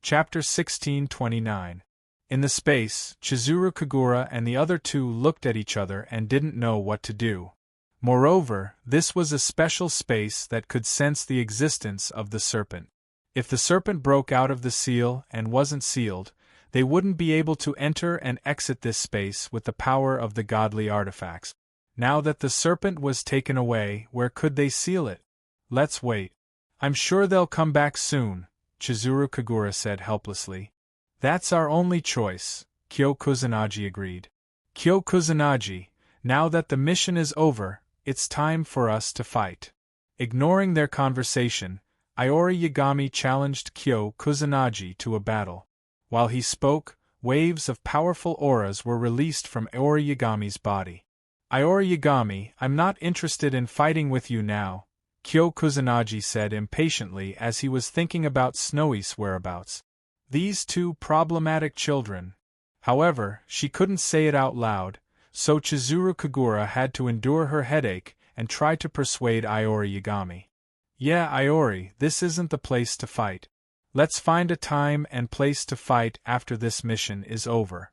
Chapter 1629. In the space, Chizuru Kagura and the other two looked at each other and didn't know what to do. Moreover, this was a special space that could sense the existence of the serpent. If the serpent broke out of the seal and wasn't sealed, they wouldn't be able to enter and exit this space with the power of the godly artifacts. Now that the serpent was taken away, where could they seal it? Let's wait. I'm sure they'll come back soon, Chizuru Kagura said helplessly. That's our only choice, Kyo Kusanagi agreed. Kyo Kusanagi, now that the mission is over, it's time for us to fight. Ignoring their conversation, Iori Yagami challenged Kyo Kusanagi to a battle. While he spoke, waves of powerful auras were released from Iori Yagami's body. Iori Yagami, I'm not interested in fighting with you now, Kyo Kusanagi said impatiently as he was thinking about Snowy's whereabouts. These two problematic children. However, she couldn't say it out loud, so Chizuru Kagura had to endure her headache and try to persuade Iori Yagami. Yeah, Iori, this isn't the place to fight. Let's find a time and place to fight after this mission is over.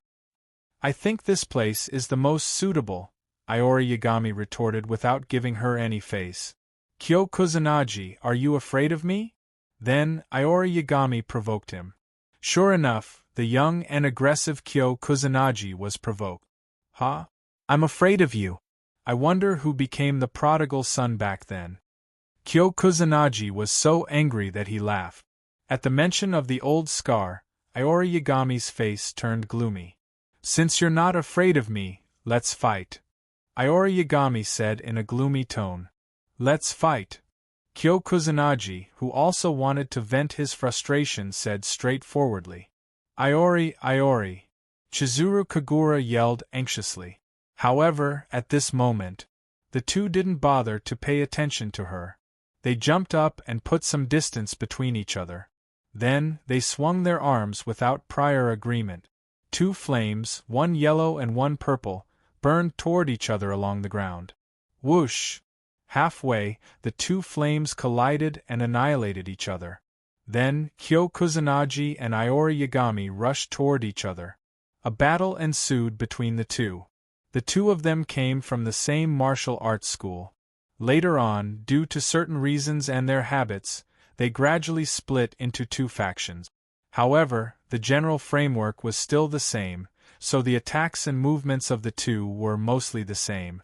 I think this place is the most suitable, Iori Yagami retorted without giving her any face. Kyo Kusanagi, are you afraid of me? Then, Iori Yagami provoked him. Sure enough, the young and aggressive Kyo Kusanagi was provoked. Huh? I'm afraid of you. I wonder who became the prodigal son back then. Kyo Kusanagi was so angry that he laughed. At the mention of the old scar, Iori Yagami's face turned gloomy. Since you're not afraid of me, let's fight. Iori Yagami said in a gloomy tone. Let's fight. Kyo Kusanagi, who also wanted to vent his frustration, said straightforwardly. Iori. Chizuru Kagura yelled anxiously. However, at this moment, the two didn't bother to pay attention to her. They jumped up and put some distance between each other. Then, they swung their arms without prior agreement. Two flames, one yellow and one purple, burned toward each other along the ground. Whoosh! Halfway, the two flames collided and annihilated each other. Then, Kyo Kusanagi and Iori Yagami rushed toward each other. A battle ensued between the two. The two of them came from the same martial arts school. Later on, due to certain reasons and their habits, they gradually split into two factions. However, the general framework was still the same, so the attacks and movements of the two were mostly the same.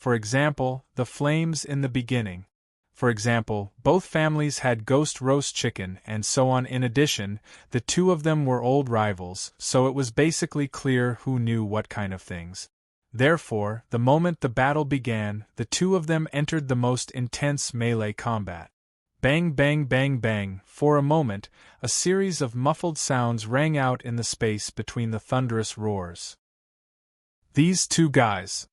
For example, the flames in the beginning. For example, both families had ghost roast chicken and so on. In addition, the two of them were old rivals, so it was basically clear who knew what kind of things. Therefore, the moment the battle began, the two of them entered the most intense melee combat. Bang bang bang bang, for a moment, a series of muffled sounds rang out in the space between the thunderous roars. These two guys.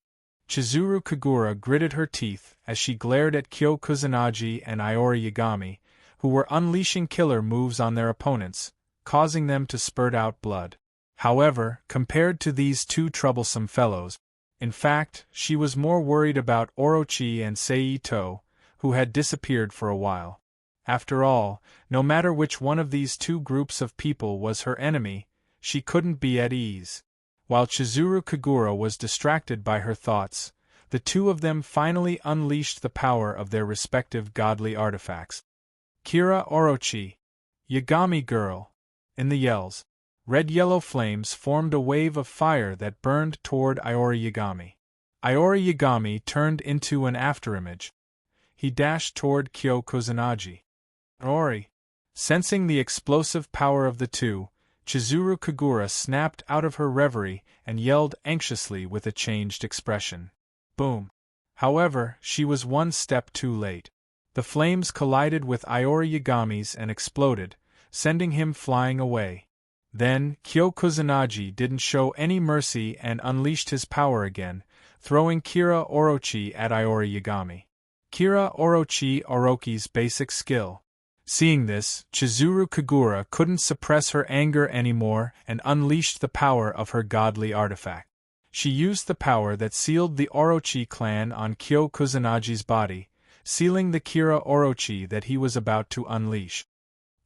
Chizuru Kagura gritted her teeth as she glared at Kyo Kusanagi and Iori Yagami, who were unleashing killer moves on their opponents, causing them to spurt out blood. However, compared to these two troublesome fellows, in fact, she was more worried about Orochi and Seito, who had disappeared for a while. After all, no matter which one of these two groups of people was her enemy, she couldn't be at ease. While Chizuru Kagura was distracted by her thoughts, the two of them finally unleashed the power of their respective godly artifacts. Kira Orochi! Yagami girl! In the yells, red-yellow flames formed a wave of fire that burned toward Iori Yagami. Iori Yagami turned into an afterimage. He dashed toward Kyo Kusanagi. Iori! Sensing the explosive power of the two, Chizuru Kagura snapped out of her reverie and yelled anxiously with a changed expression. Boom! However, she was one step too late. The flames collided with Iori Yagami's and exploded, sending him flying away. Then, Kyo Kusanagi didn't show any mercy and unleashed his power again, throwing Kira Orochi at Iori Yagami. Kira Orochi Orochi's basic skill. Seeing this, Chizuru Kagura couldn't suppress her anger anymore and unleashed the power of her godly artifact. She used the power that sealed the Orochi clan on Kyo Kusanagi's body, sealing the Kira Orochi that he was about to unleash.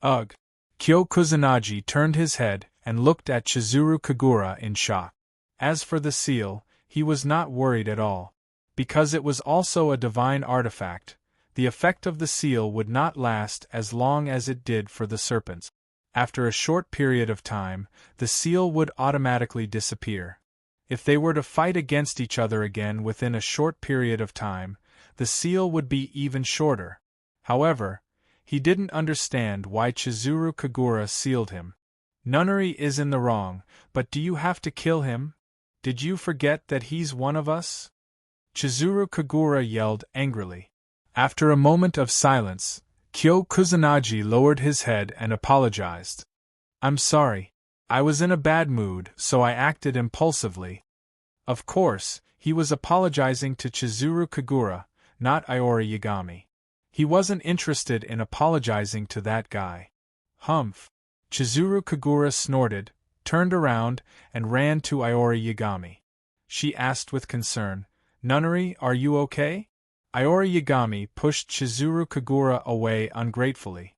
Ugh! Kyo Kusanagi turned his head and looked at Chizuru Kagura in shock. As for the seal, he was not worried at all. Because it was also a divine artifact, the effect of the seal would not last as long as it did for the serpents. After a short period of time, the seal would automatically disappear. If they were to fight against each other again within a short period of time, the seal would be even shorter. However, he didn't understand why Chizuru Kagura sealed him. Nunnery is in the wrong, but do you have to kill him? Did you forget that he's one of us? Chizuru Kagura yelled angrily. After a moment of silence, Kyo Kusanagi lowered his head and apologized. I'm sorry. I was in a bad mood, so I acted impulsively. Of course, he was apologizing to Chizuru Kagura, not Iori Yagami. He wasn't interested in apologizing to that guy. Humph. Chizuru Kagura snorted, turned around, and ran to Iori Yagami. She asked with concern, Nunnery, are you okay? Iori Yagami pushed Chizuru Kagura away ungratefully.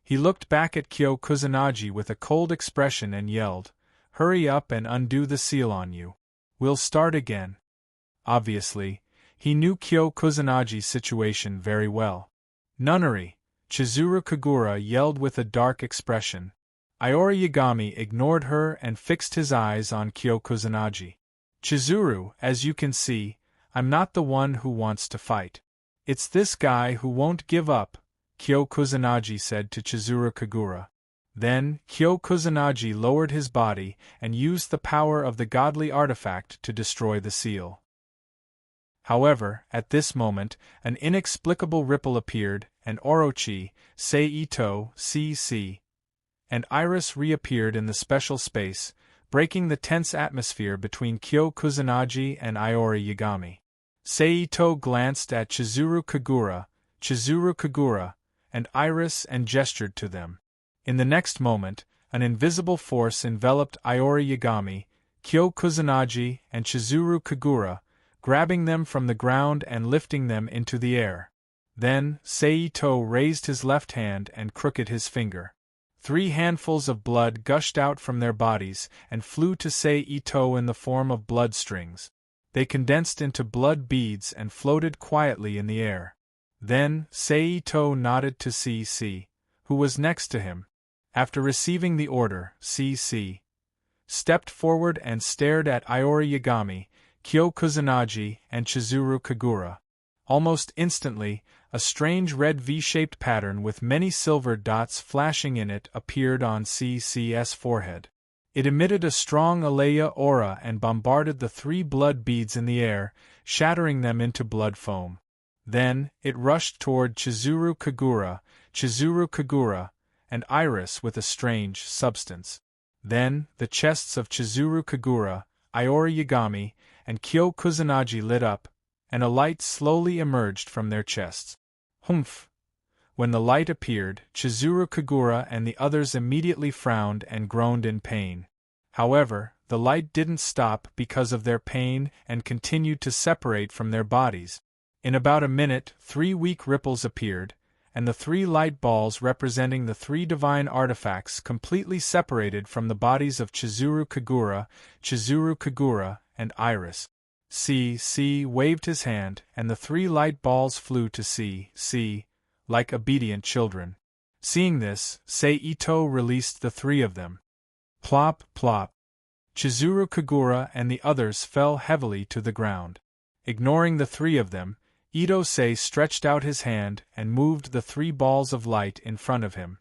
He looked back at Kyo Kusanagi with a cold expression and yelled, Hurry up and undo the seal on you. We'll start again. Obviously, he knew Kyo Kusanagi's situation very well. Nunnery, Chizuru Kagura yelled with a dark expression. Iori Yagami ignored her and fixed his eyes on Kyo Kusanagi. Chizuru, as you can see, I'm not the one who wants to fight. It's this guy who won't give up, Kyo Kusanagi said to Chizuru Kagura. Then, Kyo Kusanagi lowered his body and used the power of the godly artifact to destroy the seal. However, at this moment, an inexplicable ripple appeared, and Orochi, Seito, CC, and Iris reappeared in the special space, breaking the tense atmosphere between Kyo Kusanagi and Iori Yagami. Seito glanced at Chizuru Kagura, and Iris and gestured to them. In the next moment, an invisible force enveloped Iori Yagami, Kyo Kusanagi, and Chizuru Kagura, grabbing them from the ground and lifting them into the air. Then, Seito raised his left hand and crooked his finger. 3 handfuls of blood gushed out from their bodies and flew to Seito in the form of blood strings. They condensed into blood beads and floated quietly in the air. Then, Seito nodded to CC, who was next to him. After receiving the order, CC stepped forward and stared at Iori Yagami, Kyo Kusanagi, and Chizuru Kagura. Almost instantly, a strange red V-shaped pattern with many silver dots flashing in it appeared on CC's forehead. It emitted a strong Aleya aura and bombarded the 3 blood beads in the air, shattering them into blood foam. Then, it rushed toward Chizuru Kagura, and Iris with a strange substance. Then, the chests of Chizuru Kagura, Iori Yagami, and Kyo Kusanagi lit up, and a light slowly emerged from their chests. Humph! When the light appeared, Chizuru Kagura and the others immediately frowned and groaned in pain. However, the light didn't stop because of their pain and continued to separate from their bodies. In about a minute, 3 weak ripples appeared, and the 3 light balls representing the 3 divine artifacts completely separated from the bodies of Chizuru Kagura, and Iris. CC waved his hand, and the 3 light balls flew to CC, like obedient children. Seeing this, Seito released the 3 of them. Plop, plop. Chizuru Kagura and the others fell heavily to the ground. Ignoring the 3 of them, Ito-sei stretched out his hand and moved the 3 balls of light in front of him.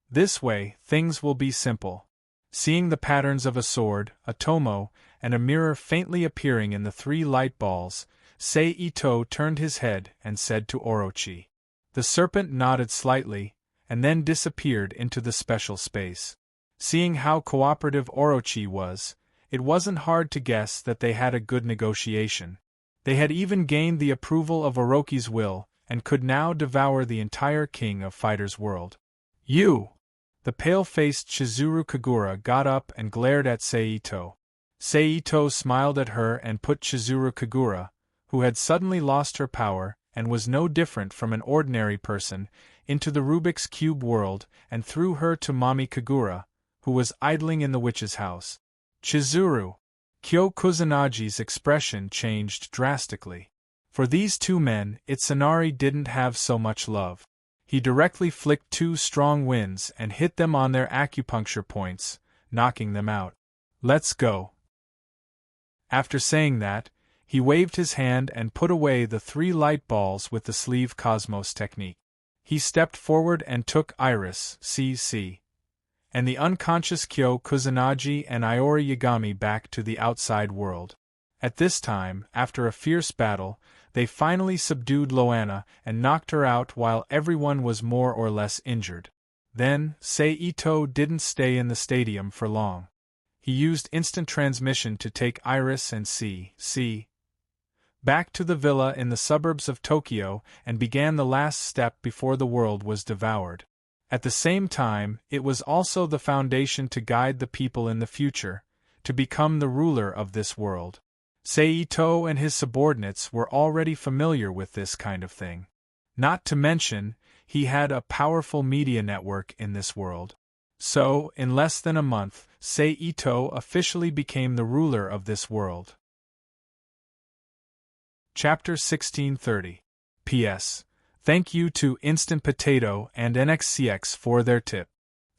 This way, things will be simple. Seeing the patterns of a sword, a tomo, and a mirror faintly appearing in the 3 light balls, Seito turned his head and said to Orochi. The serpent nodded slightly, and then disappeared into the special space. Seeing how cooperative Orochi was, it wasn't hard to guess that they had a good negotiation. They had even gained the approval of Orochi's will, and could now devour the entire King of Fighters world. You! The pale-faced Chizuru Kagura got up and glared at Seito. Seito smiled at her and put Chizuru Kagura, who had suddenly lost her power, and was no different from an ordinary person, into the Rubik's Cube world and threw her to Mommy Kagura, who was idling in the witch's house. Chizuru! Kyo Kusunagi's expression changed drastically. For these two men, Itsunari didn't have so much love. He directly flicked two strong winds and hit them on their acupuncture points, knocking them out. "Let's go." After saying that, he waved his hand and put away the 3 light balls with the sleeve cosmos technique. He stepped forward and took Iris, CC, and the unconscious Kyo Kusanagi and Iori Yagami back to the outside world. At this time, after a fierce battle, they finally subdued Loana and knocked her out while everyone was more or less injured. Then, Seito didn't stay in the stadium for long. He used instant transmission to take Iris and CC back to the villa in the suburbs of Tokyo and began the last step before the world was devoured. At the same time, it was also the foundation to guide the people in the future, to become the ruler of this world. Seito and his subordinates were already familiar with this kind of thing. Not to mention, he had a powerful media network in this world. So, in less than a month, Seito officially became the ruler of this world. Chapter 1630. P.S. Thank you to Instant Potato and NXCX for their tip.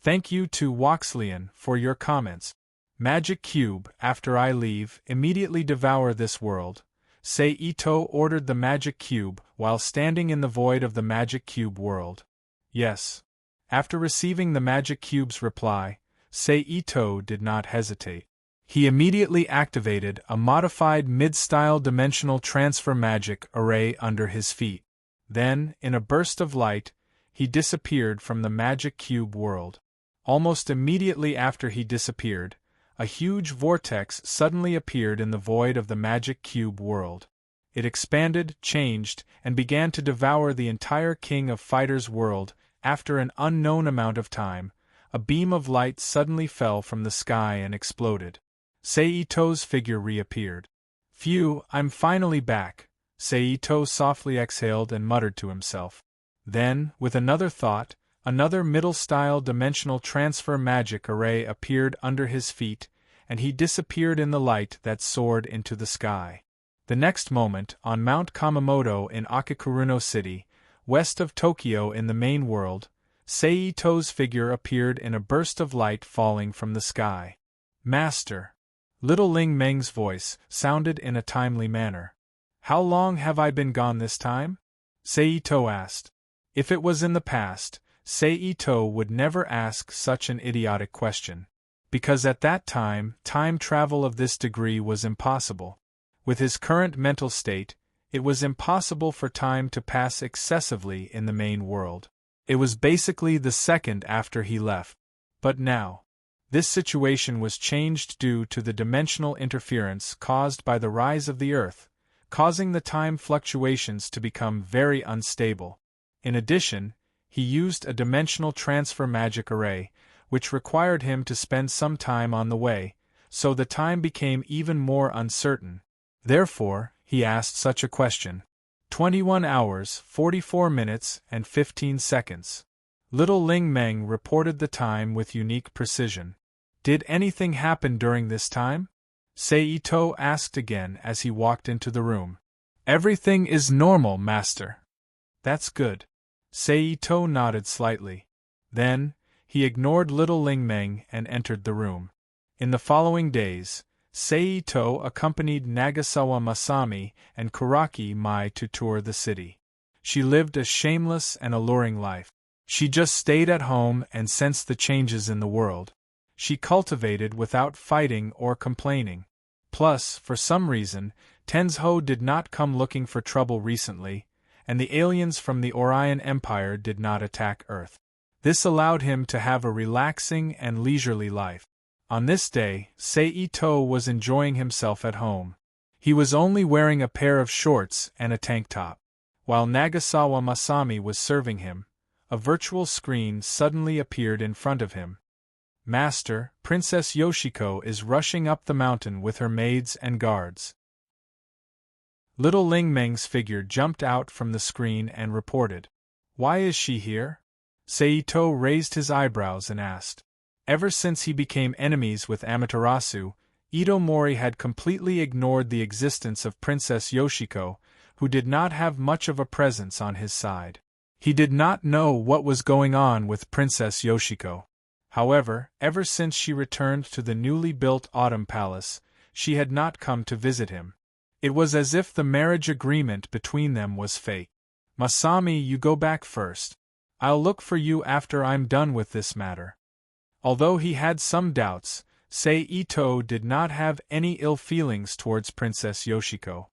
Thank you to Woxlian for your comments. Magic Cube, after I leave, immediately devour this world. Seito ordered the Magic Cube while standing in the void of the Magic Cube world. Yes. After receiving the Magic Cube's reply, Seito did not hesitate. He immediately activated a modified mid-style dimensional transfer magic array under his feet. Then, in a burst of light, he disappeared from the Magic Cube world. Almost immediately after he disappeared, a huge vortex suddenly appeared in the void of the Magic Cube world. It expanded, changed, and began to devour the entire King of Fighters world. After an unknown amount of time, a beam of light suddenly fell from the sky and exploded. Seito's figure reappeared. "Phew, I'm finally back," Seito softly exhaled and muttered to himself. Then, with another thought, another middle-style dimensional transfer magic array appeared under his feet, and he disappeared in the light that soared into the sky. The next moment, on Mount Kamamoto in Akikuruno City, west of Tokyo in the main world, Seito's figure appeared in a burst of light falling from the sky. "Master!" Little Ling Meng's voice sounded in a timely manner. "How long have I been gone this time?" Seito asked. If it was in the past, Seito would never ask such an idiotic question. Because at that time travel of this degree was impossible. With his current mental state, it was impossible for time to pass excessively in the main world. It was basically the second after he left. But now, this situation was changed due to the dimensional interference caused by the rise of the Earth, causing the time fluctuations to become very unstable. In addition, he used a dimensional transfer magic array, which required him to spend some time on the way, so the time became even more uncertain. Therefore, he asked such a question. 21 hours, 44 minutes, and 15 seconds. Little Ling Meng reported the time with unique precision. "Did anything happen during this time?" Seito asked again as he walked into the room. "Everything is normal, master." "That's good." Seito nodded slightly. Then, he ignored Little Ling Meng and entered the room. In the following days, Seito accompanied Nagasawa Masami and Kuraki Mai to tour the city. She lived a shameless and alluring life. She just stayed at home and sensed the changes in the world. She cultivated without fighting or complaining. Plus, for some reason, Tenzho did not come looking for trouble recently, and the aliens from the Orion Empire did not attack Earth. This allowed him to have a relaxing and leisurely life. On this day, Seito was enjoying himself at home. He was only wearing a pair of shorts and a tank top. While Nagasawa Masami was serving him, a virtual screen suddenly appeared in front of him. "Master, Princess Yoshiko is rushing up the mountain with her maids and guards." Little Ling Meng's figure jumped out from the screen and reported. Why is she here? Saito raised his eyebrows and asked. Ever since he became enemies with Amaterasu, Ito Mori had completely ignored the existence of Princess Yoshiko, who did not have much of a presence on his side. He did not know what was going on with Princess Yoshiko. However, ever since she returned to the newly built Autumn Palace, she had not come to visit him. It was as if the marriage agreement between them was fake. Masami, you go back first. I'll look for you after I'm done with this matter. Although he had some doubts, Saito did not have any ill feelings towards Princess Yoshiko.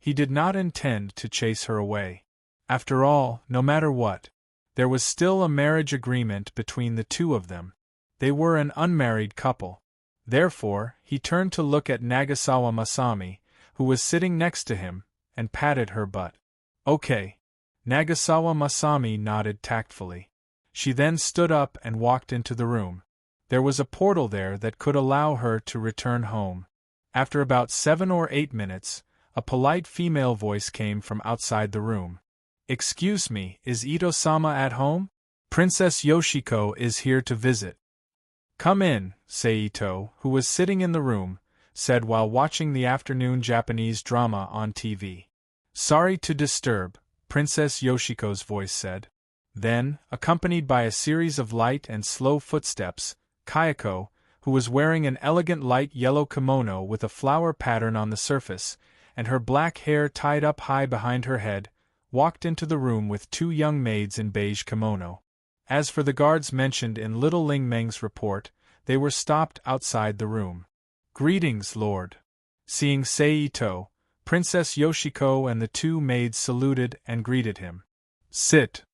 He did not intend to chase her away. After all, no matter what, there was still a marriage agreement between the two of them. They were an unmarried couple. Therefore, he turned to look at Nagasawa Masami, who was sitting next to him, and patted her butt. Okay. Nagasawa Masami nodded tactfully. She then stood up and walked into the room. There was a portal there that could allow her to return home. After about 7 or 8 minutes, a polite female voice came from outside the room. Excuse me, is Ito-sama at home? Princess Yoshiko is here to visit. Come in, Saito, who was sitting in the room, said while watching the afternoon Japanese drama on TV. Sorry to disturb, Princess Yoshiko's voice said. Then, accompanied by a series of light and slow footsteps, Kayako, who was wearing an elegant light yellow kimono with a flower pattern on the surface, and her black hair tied up high behind her head, walked into the room with 2 young maids in beige kimono. As for the guards mentioned in Little Ling Meng's report, they were stopped outside the room. Greetings, Lord. Seeing Saito, Princess Yoshiko and the 2 maids saluted and greeted him. Sit.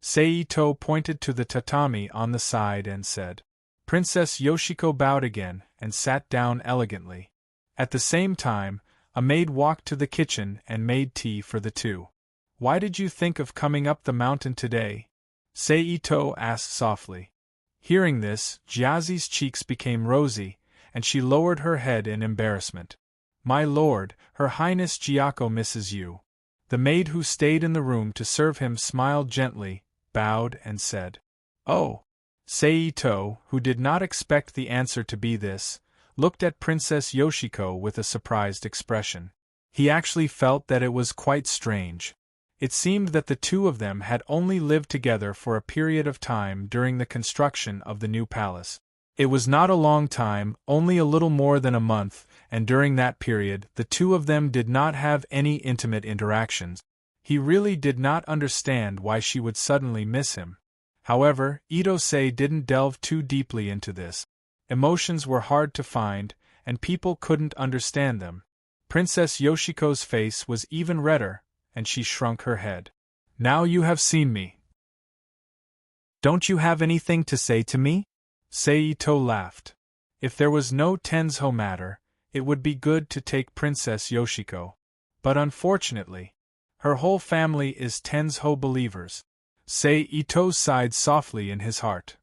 Saito pointed to the tatami on the side and said. Princess Yoshiko bowed again and sat down elegantly. At the same time, a maid walked to the kitchen and made tea for the 2. Why did you think of coming up the mountain today? Saito asked softly. Hearing this, Jiazi's cheeks became rosy, and she lowered her head in embarrassment. My lord, Her Highness Gyako misses you. The maid who stayed in the room to serve him smiled gently, bowed and said. Oh. Saito, who did not expect the answer to be this, looked at Princess Yoshiko with a surprised expression. He actually felt that it was quite strange. It seemed that the 2 of them had only lived together for a period of time during the construction of the new palace. It was not a long time, only a little more than a month, and during that period the 2 of them did not have any intimate interactions. He really did not understand why she would suddenly miss him. However, Ito-sei didn't delve too deeply into this. Emotions were hard to find, and people couldn't understand them. Princess Yoshiko's face was even redder, and she shrunk her head. Now you have seen me. Don't you have anything to say to me? Saito laughed. If there was no Tensho matter, it would be good to take Princess Yoshiko. But unfortunately, her whole family is Tensho believers. Saito sighed softly in his heart.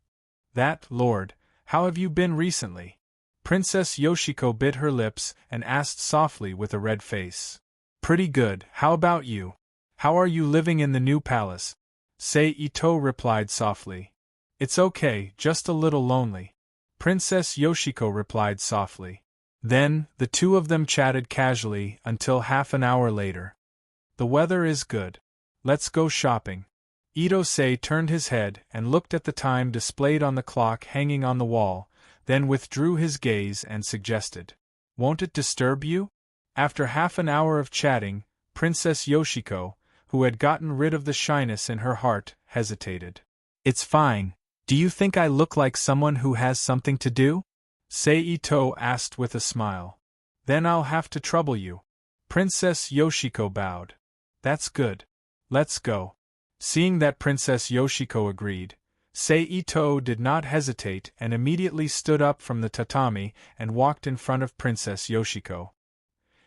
That, Lord, how have you been recently? Princess Yoshiko bit her lips and asked softly with a red face. Pretty good, how about you? How are you living in the new palace? Saito replied softly. It's okay, just a little lonely. Princess Yoshiko replied softly. Then, the 2 of them chatted casually until half an hour later. The weather is good. Let's go shopping. Ito-sei turned his head and looked at the time displayed on the clock hanging on the wall, then withdrew his gaze and suggested. Won't it disturb you? After half an hour of chatting, Princess Yoshiko, who had gotten rid of the shyness in her heart, hesitated. It's fine. Do you think I look like someone who has something to do? Saito asked with a smile. Then I'll have to trouble you. Princess Yoshiko bowed. That's good. Let's go. Seeing that Princess Yoshiko agreed, Saito did not hesitate and immediately stood up from the tatami and walked in front of Princess Yoshiko.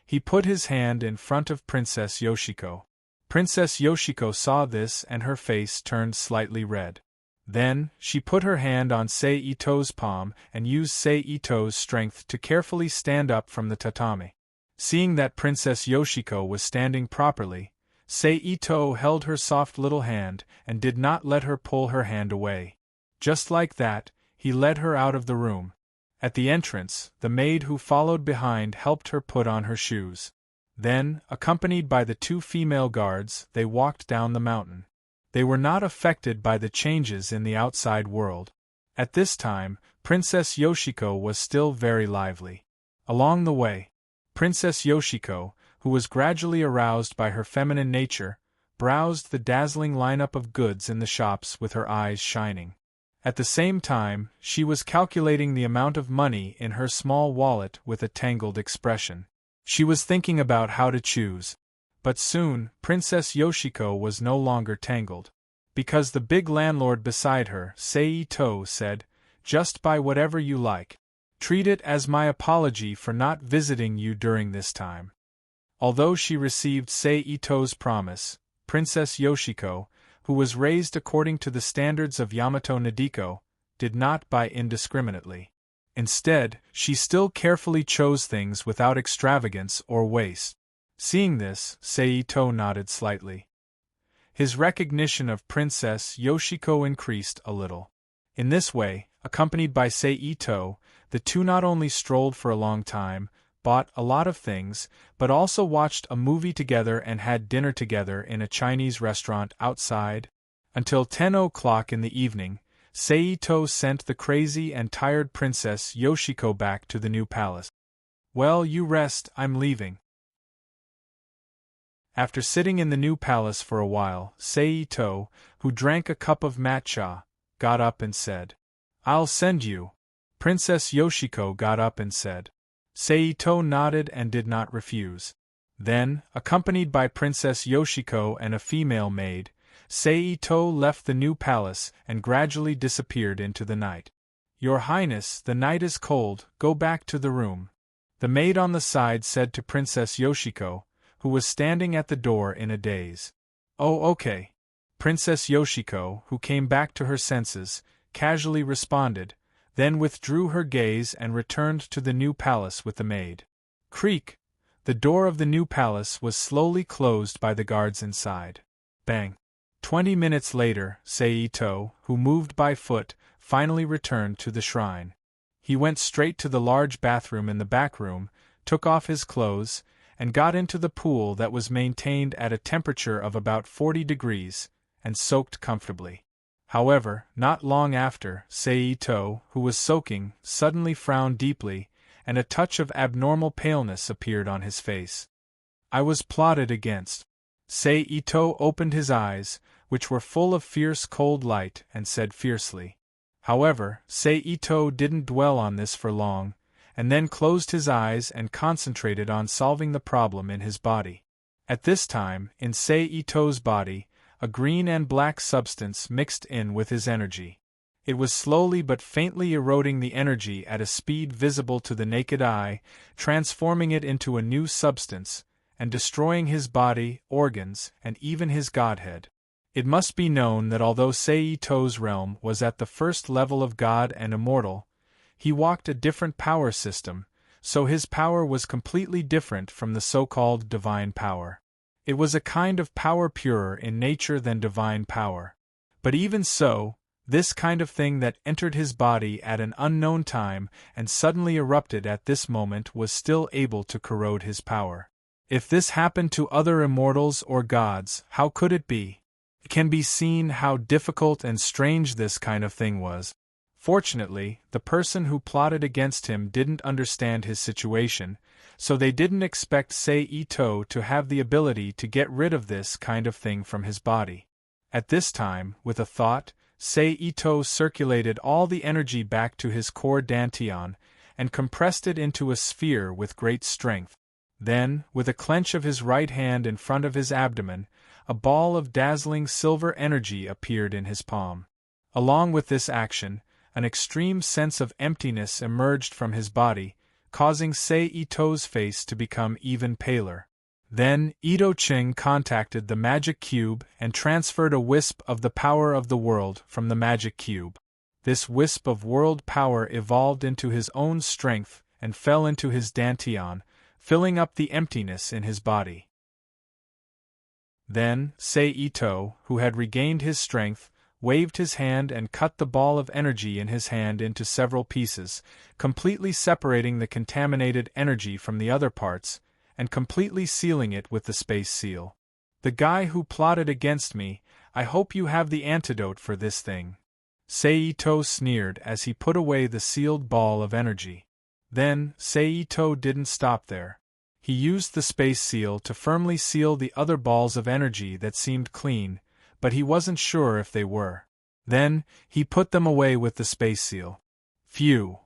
He put his hand in front of Princess Yoshiko. Princess Yoshiko saw this and her face turned slightly red. Then, she put her hand on Saito's palm and used Saito's strength to carefully stand up from the tatami. Seeing that Princess Yoshiko was standing properly, Seito held her soft little hand and did not let her pull her hand away. Just like that, he led her out of the room. At the entrance, the maid who followed behind helped her put on her shoes. Then, accompanied by the 2 female guards, they walked down the mountain. They were not affected by the changes in the outside world. At this time, Princess Yoshiko was still very lively. Along the way, Princess Yoshiko, who was gradually aroused by her feminine nature, browsed the dazzling lineup of goods in the shops with her eyes shining. At the same time, she was calculating the amount of money in her small wallet with a tangled expression. She was thinking about how to choose. But soon, Princess Yoshiko was no longer tangled. Because the big landlord beside her, Seito, said, "Just buy whatever you like. Treat it as my apology for not visiting you during this time." Although she received Seito's promise, Princess Yoshiko, who was raised according to the standards of Yamato Nadeko, did not buy indiscriminately. Instead, she still carefully chose things without extravagance or waste. Seeing this, Seito nodded slightly. His recognition of Princess Yoshiko increased a little. In this way, accompanied by Seito, the two not only strolled for a long time, bought a lot of things, but also watched a movie together and had dinner together in a Chinese restaurant outside. Until 10 o'clock in the evening, Seito sent the crazy and tired Princess Yoshiko back to the new palace. "Well, you rest, I'm leaving." After sitting in the new palace for a while, Seito, who drank a cup of matcha, got up and said, "I'll send you." Princess Yoshiko got up and said. Seito nodded and did not refuse. Then, accompanied by Princess Yoshiko and a female maid, Seito left the new palace and gradually disappeared into the night. "Your Highness, the night is cold, go back to the room," the maid on the side said to Princess Yoshiko, who was standing at the door in a daze. "Oh, okay." Princess Yoshiko, who came back to her senses, casually responded, then withdrew her gaze and returned to the new palace with the maid. Creak! The door of the new palace was slowly closed by the guards inside. Bang! 20 minutes later, Seito, who moved by foot, finally returned to the shrine. He went straight to the large bathroom in the back room, took off his clothes, and got into the pool that was maintained at a temperature of about 40 degrees, and soaked comfortably. However, not long after, Seito, who was soaking, suddenly frowned deeply, and a touch of abnormal paleness appeared on his face. "I was plotted against." Seito opened his eyes, which were full of fierce cold light, and said fiercely. However, Seito didn't dwell on this for long, and then closed his eyes and concentrated on solving the problem in his body. At this time, in Seito's body, a green and black substance mixed in with his energy. It was slowly but faintly eroding the energy at a speed visible to the naked eye, transforming it into a new substance, and destroying his body, organs, and even his godhead. It must be known that although Seito's realm was at the first level of God and immortal, he walked a different power system, so his power was completely different from the so-called divine power. It was a kind of power purer in nature than divine power. But even so, this kind of thing that entered his body at an unknown time and suddenly erupted at this moment was still able to corrode his power. If this happened to other immortals or gods, how could it be? It can be seen how difficult and strange this kind of thing was. Fortunately, the person who plotted against him didn't understand his situation, so they didn't expect Seito to have the ability to get rid of this kind of thing from his body. At this time, with a thought, Seito circulated all the energy back to his core dantian, and compressed it into a sphere with great strength. Then, with a clench of his right hand in front of his abdomen, a ball of dazzling silver energy appeared in his palm. Along with this action, an extreme sense of emptiness emerged from his body, causing Seito's face to become even paler. Then, Ito-Ching contacted the magic cube and transferred a wisp of the power of the world from the magic cube. This wisp of world power evolved into his own strength and fell into his dantian, filling up the emptiness in his body. Then, Sei-Ito, who had regained his strength, waved his hand and cut the ball of energy in his hand into several pieces, completely separating the contaminated energy from the other parts, and completely sealing it with the space seal. "The guy who plotted against me, I hope you have the antidote for this thing." Sei-Ito sneered as he put away the sealed ball of energy. Then, Sei-Ito didn't stop there. He used the space seal to firmly seal the other balls of energy that seemed clean, but he wasn't sure if they were. Then, he put them away with the space seal. Phew!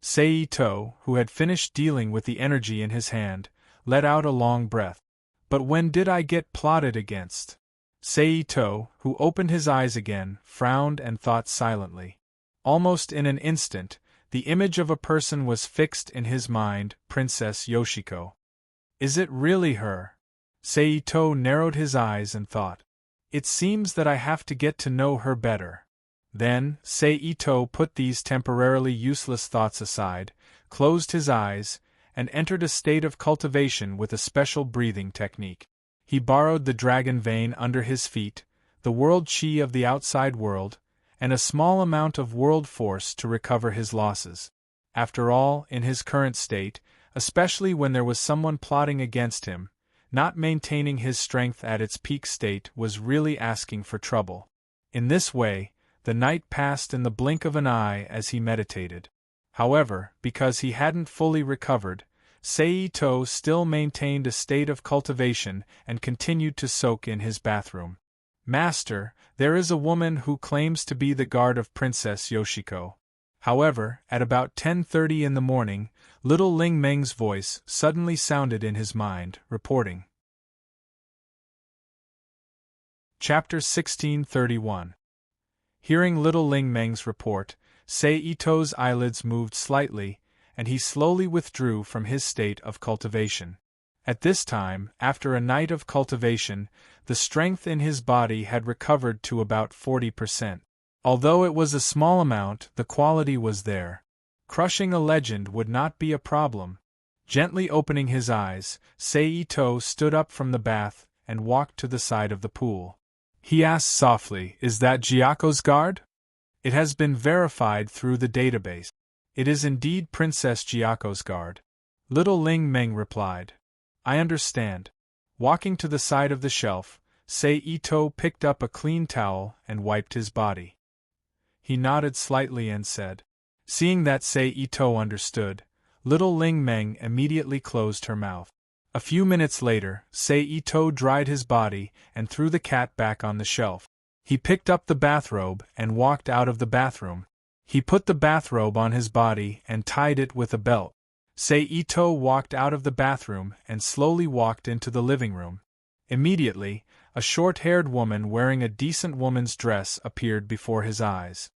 Sei-Ito, who had finished dealing with the energy in his hand, let out a long breath. But when did I get plotted against? Sei-Ito, who opened his eyes again, frowned and thought silently. Almost in an instant, the image of a person was fixed in his mind, Princess Yoshiko. Is it really her? Sei-Ito narrowed his eyes and thought. It seems that I have to get to know her better. Then, Sei-Ito put these temporarily useless thoughts aside, closed his eyes, and entered a state of cultivation with a special breathing technique. He borrowed the dragon vein under his feet, the world chi of the outside world, and a small amount of world force to recover his losses. After all, in his current state, especially when there was someone plotting against him, not maintaining his strength at its peak state was really asking for trouble. In this way, the night passed in the blink of an eye as he meditated. However, because he hadn't fully recovered, Sei-Ito still maintained a state of cultivation and continued to soak in his bathroom. "Master, there is a woman who claims to be the guard of Princess Yoshiko." However, at about 10:30 in the morning, little Ling Meng's voice suddenly sounded in his mind, reporting. Chapter 1631. Hearing little Ling Meng's report, Sei-Ito's eyelids moved slightly, and he slowly withdrew from his state of cultivation. At this time, after a night of cultivation, the strength in his body had recovered to about 40%. Although it was a small amount, the quality was there. Crushing a legend would not be a problem. Gently opening his eyes, Sei-Ito stood up from the bath and walked to the side of the pool. He asked softly, "Is that Giaco's guard?" "It has been verified through the database. It is indeed Princess Giaco's guard." Little Ling Meng replied. "I understand." Walking to the side of the shelf, Sei-Ito picked up a clean towel and wiped his body. He nodded slightly and said. Seeing that Sei-Ito understood, little Ling Meng immediately closed her mouth. A few minutes later, Sei-Ito dried his body and threw the cat back on the shelf. He picked up the bathrobe and walked out of the bathroom. He put the bathrobe on his body and tied it with a belt. Sei-Ito walked out of the bathroom and slowly walked into the living room. Immediately, a short-haired woman wearing a decent woman's dress appeared before his eyes.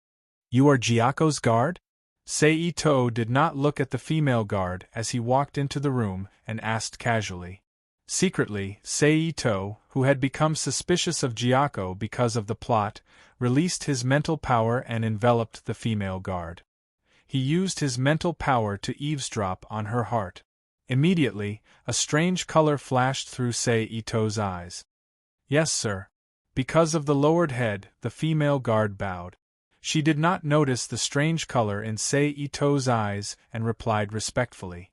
"You are Giaco's guard?" Sei-Ito did not look at the female guard as he walked into the room and asked casually. Secretly, Sei-Ito, who had become suspicious of Giaco because of the plot, released his mental power and enveloped the female guard. He used his mental power to eavesdrop on her heart. Immediately, a strange color flashed through Sei-Ito's eyes. "Yes, sir." Because of the lowered head, the female guard bowed. She did not notice the strange color in Sei-Ito's eyes and replied respectfully.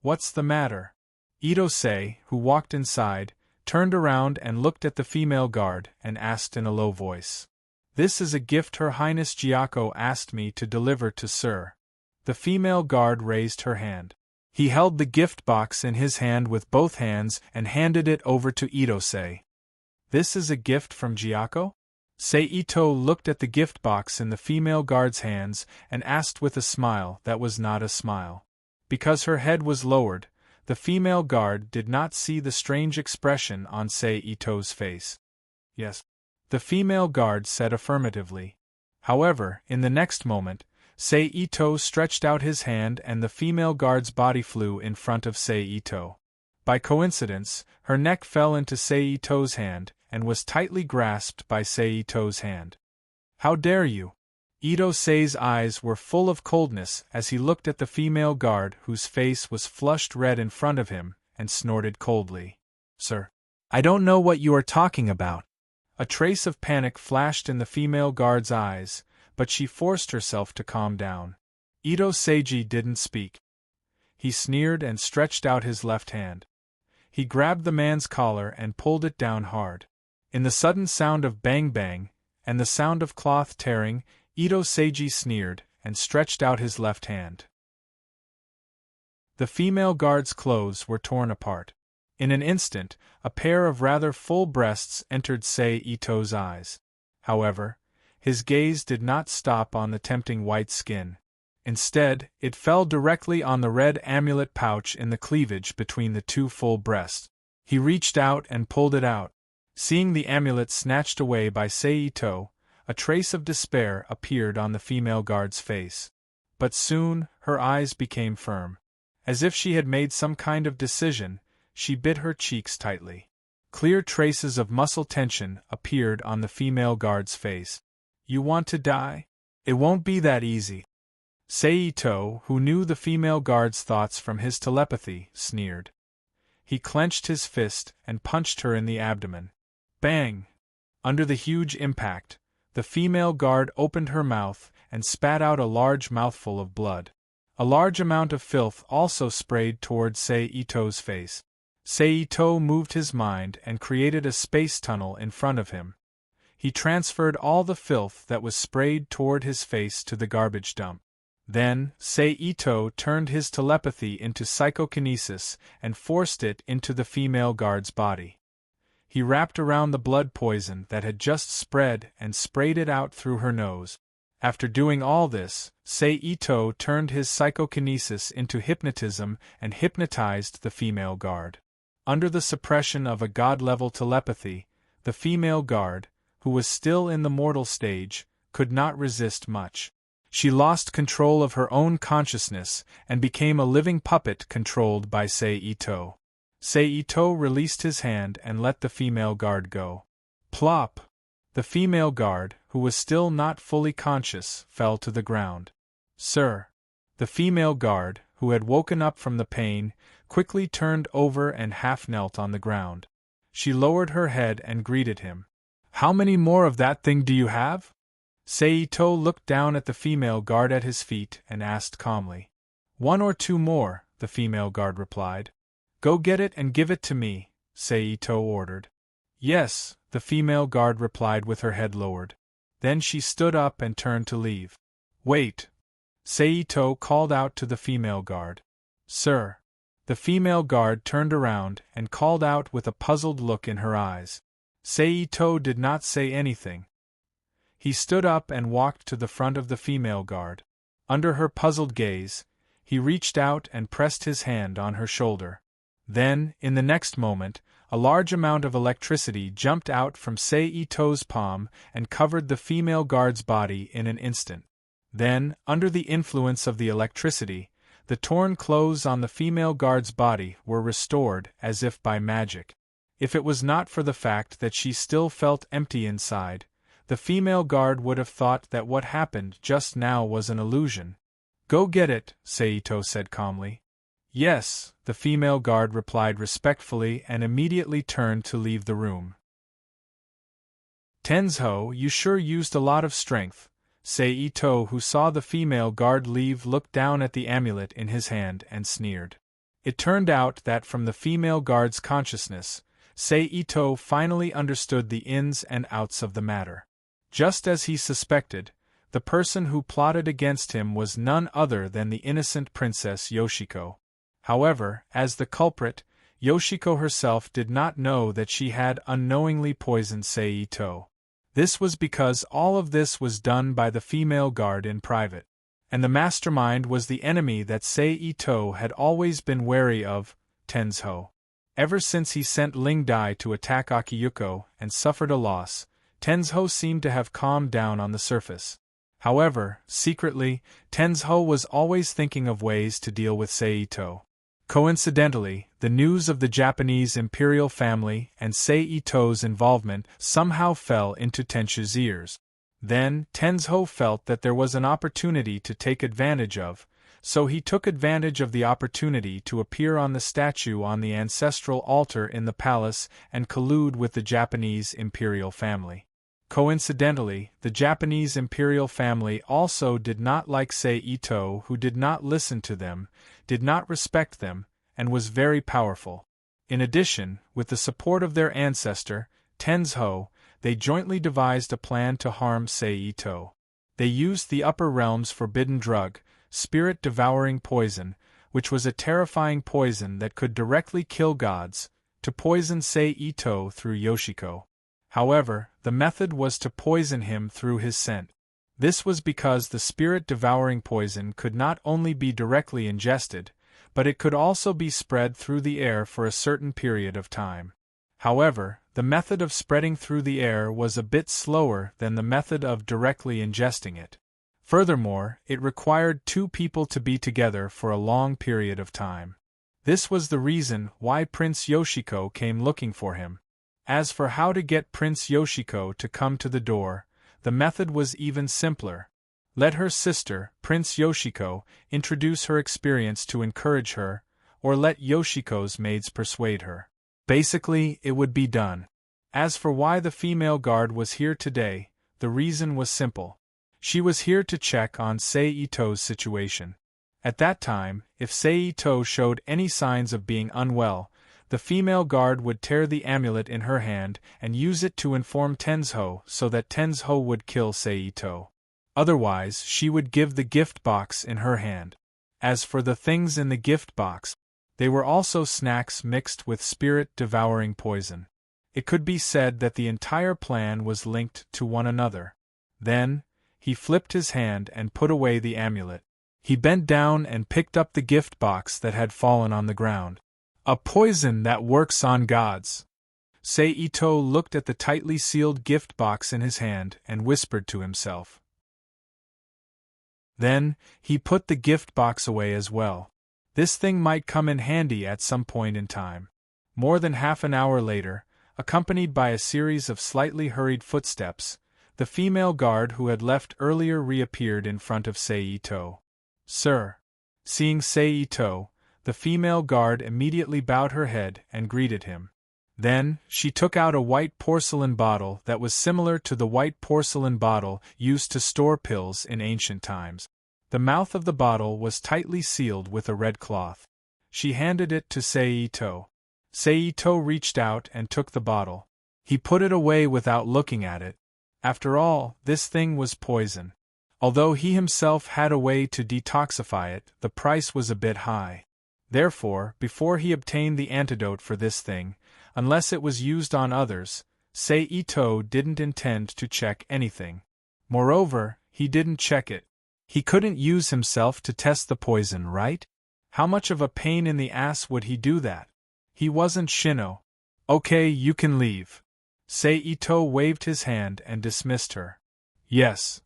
"What's the matter?" Ito-sei, who walked inside, turned around and looked at the female guard and asked in a low voice. "This is a gift Her Highness Giaco asked me to deliver to Sir." The female guard raised her hand. He held the gift box in his hand with both hands and handed it over to Ito-sei. "This is a gift from Giaco?" Sei-Ito looked at the gift box in the female guard's hands and asked with a smile that was not a smile. Because her head was lowered, the female guard did not see the strange expression on Sei-Ito's face. "Yes." The female guard said affirmatively. However, in the next moment, Sei-Ito stretched out his hand and the female guard's body flew in front of Sei-Ito. By coincidence, her neck fell into Sei-Ito's hand and was tightly grasped by Sei-Ito's hand. "How dare you?" Ito-sei's eyes were full of coldness as he looked at the female guard whose face was flushed red in front of him, and snorted coldly. "Sir, I don't know what you are talking about." A trace of panic flashed in the female guard's eyes, but she forced herself to calm down. Ito-seiji didn't speak. He sneered and stretched out his left hand. He grabbed the man's collar and pulled it down hard. In the sudden sound of bang-bang, and the sound of cloth tearing, Ito-seiji sneered and stretched out his left hand. The female guard's clothes were torn apart. In an instant, a pair of rather full breasts entered Sei Ito's eyes. However, his gaze did not stop on the tempting white skin. Instead, it fell directly on the red amulet pouch in the cleavage between the two full breasts. He reached out and pulled it out. Seeing the amulet snatched away by Sei Ito, a trace of despair appeared on the female guard's face. But soon, her eyes became firm. As if she had made some kind of decision, she bit her cheeks tightly. Clear traces of muscle tension appeared on the female guard's face. "You want to die? It won't be that easy." Sei Ito, who knew the female guard's thoughts from his telepathy, sneered. He clenched his fist and punched her in the abdomen. Bang! Under the huge impact, the female guard opened her mouth and spat out a large mouthful of blood. A large amount of filth also sprayed toward Sei Ito's face. Sei Ito moved his mind and created a space tunnel in front of him. He transferred all the filth that was sprayed toward his face to the garbage dump. Then, Sei Ito turned his telepathy into psychokinesis and forced it into the female guard's body. He wrapped around the blood poison that had just spread and sprayed it out through her nose. After doing all this, Sei Ito turned his psychokinesis into hypnotism and hypnotized the female guard. Under the suppression of a god-level telepathy, the female guard, who was still in the mortal stage, could not resist much. She lost control of her own consciousness and became a living puppet controlled by Sei Ito. Sei Ito released his hand and let the female guard go. Plop! The female guard, who was still not fully conscious, fell to the ground. "Sir." The female guard, who had woken up from the pain, quickly turned over and half-knelt on the ground. She lowered her head and greeted him. "How many more of that thing do you have?" Sei Ito looked down at the female guard at his feet and asked calmly. "1 or 2 more," the female guard replied. "Go get it and give it to me," Sei Ito ordered. "Yes," the female guard replied with her head lowered. Then she stood up and turned to leave. "Wait!" Sei Ito called out to the female guard. "Sir." The female guard turned around and called out with a puzzled look in her eyes. Sei Ito did not say anything. He stood up and walked to the front of the female guard. Under her puzzled gaze, he reached out and pressed his hand on her shoulder. Then, in the next moment, a large amount of electricity jumped out from Sei Ito's palm and covered the female guard's body in an instant. Then, under the influence of the electricity, the torn clothes on the female guard's body were restored as if by magic. If it was not for the fact that she still felt empty inside, the female guard would have thought that what happened just now was an illusion. "Go get it," Sei Ito said calmly. "Yes," the female guard replied respectfully and immediately turned to leave the room. "Tensho, you sure used a lot of strength." Sei Ito, who saw the female guard leave, looked down at the amulet in his hand and sneered. It turned out that from the female guard's consciousness, Sei Ito finally understood the ins and outs of the matter. Just as he suspected, the person who plotted against him was none other than the innocent Princess Yoshiko. However, as the culprit, Yoshiko herself did not know that she had unknowingly poisoned Sei Ito. This was because all of this was done by the female guard in private. And the mastermind was the enemy that Sei Ito had always been wary of, Tensho. Ever since he sent Ling Dai to attack Akiyuko and suffered a loss, Tensho seemed to have calmed down on the surface. However, secretly, Tensho was always thinking of ways to deal with Sei Ito. Coincidentally, the news of the Japanese imperial family and Sei Ito's involvement somehow fell into Tenshu's ears. Then, Tensho felt that there was an opportunity to take advantage of, so he took advantage of the opportunity to appear on the statue on the ancestral altar in the palace and collude with the Japanese imperial family. Coincidentally, the Japanese imperial family also did not like Sei-Ito, who did not listen to them, did not respect them, and was very powerful. In addition, with the support of their ancestor, Tensho, they jointly devised a plan to harm Sei-Ito. They used the upper realm's forbidden drug, spirit-devouring poison, which was a terrifying poison that could directly kill gods, to poison Sei-Ito through Yoshiko. However, the method was to poison him through his scent. This was because the spirit-devouring poison could not only be directly ingested, but it could also be spread through the air for a certain period of time. However, the method of spreading through the air was a bit slower than the method of directly ingesting it. Furthermore, it required two people to be together for a long period of time. This was the reason why Prince Yoshiko came looking for him. As for how to get Prince Yoshiko to come to the door, the method was even simpler. Let her sister, Prince Yoshiko, introduce her experience to encourage her, or let Yoshiko's maids persuade her. Basically, it would be done. As for why the female guard was here today, the reason was simple. She was here to check on Sei-Ito's situation. At that time, if Sei-Ito showed any signs of being unwell, the female guard would tear the amulet in her hand and use it to inform Tensho so that Tensho would kill Sei-Ito. Otherwise, she would give the gift box in her hand. As for the things in the gift box, they were also snacks mixed with spirit-devouring poison. It could be said that the entire plan was linked to one another. Then, he flipped his hand and put away the amulet. He bent down and picked up the gift box that had fallen on the ground. A poison that works on gods. Sei-Ito looked at the tightly sealed gift box in his hand and whispered to himself. Then, he put the gift box away as well. This thing might come in handy at some point in time. More than half an hour later, accompanied by a series of slightly hurried footsteps, the female guard who had left earlier reappeared in front of Sei-Ito. "Sir." Seeing Sei-Ito, the female guard immediately bowed her head and greeted him. Then, she took out a white porcelain bottle that was similar to the white porcelain bottle used to store pills in ancient times. The mouth of the bottle was tightly sealed with a red cloth. She handed it to Sei-Ito. Sei-Ito reached out and took the bottle. He put it away without looking at it. After all, this thing was poison. Although he himself had a way to detoxify it, the price was a bit high. Therefore, before he obtained the antidote for this thing, unless it was used on others, Sei-Ito didn't intend to check anything. Moreover, he didn't check it. He couldn't use himself to test the poison, right? How much of a pain in the ass would he do that? He wasn't Shino. "Okay, you can leave." Sei-Ito waved his hand and dismissed her. "Yes."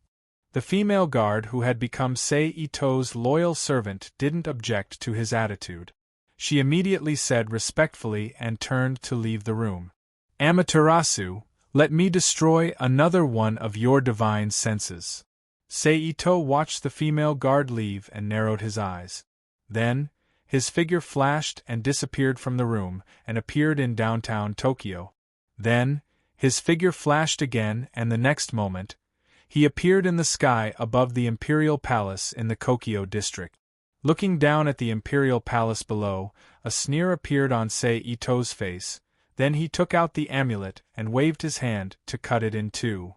The female guard who had become Sei-Ito's loyal servant didn't object to his attitude. She immediately said respectfully and turned to leave the room. "Amaterasu, let me destroy another one of your divine senses." Sei-Ito watched the female guard leave and narrowed his eyes. Then, his figure flashed and disappeared from the room and appeared in downtown Tokyo. Then, his figure flashed again and the next moment, he appeared in the sky above the Imperial Palace in the Kokyo district. Looking down at the Imperial Palace below, a sneer appeared on Sei-Ito's face, then he took out the amulet and waved his hand to cut it in two.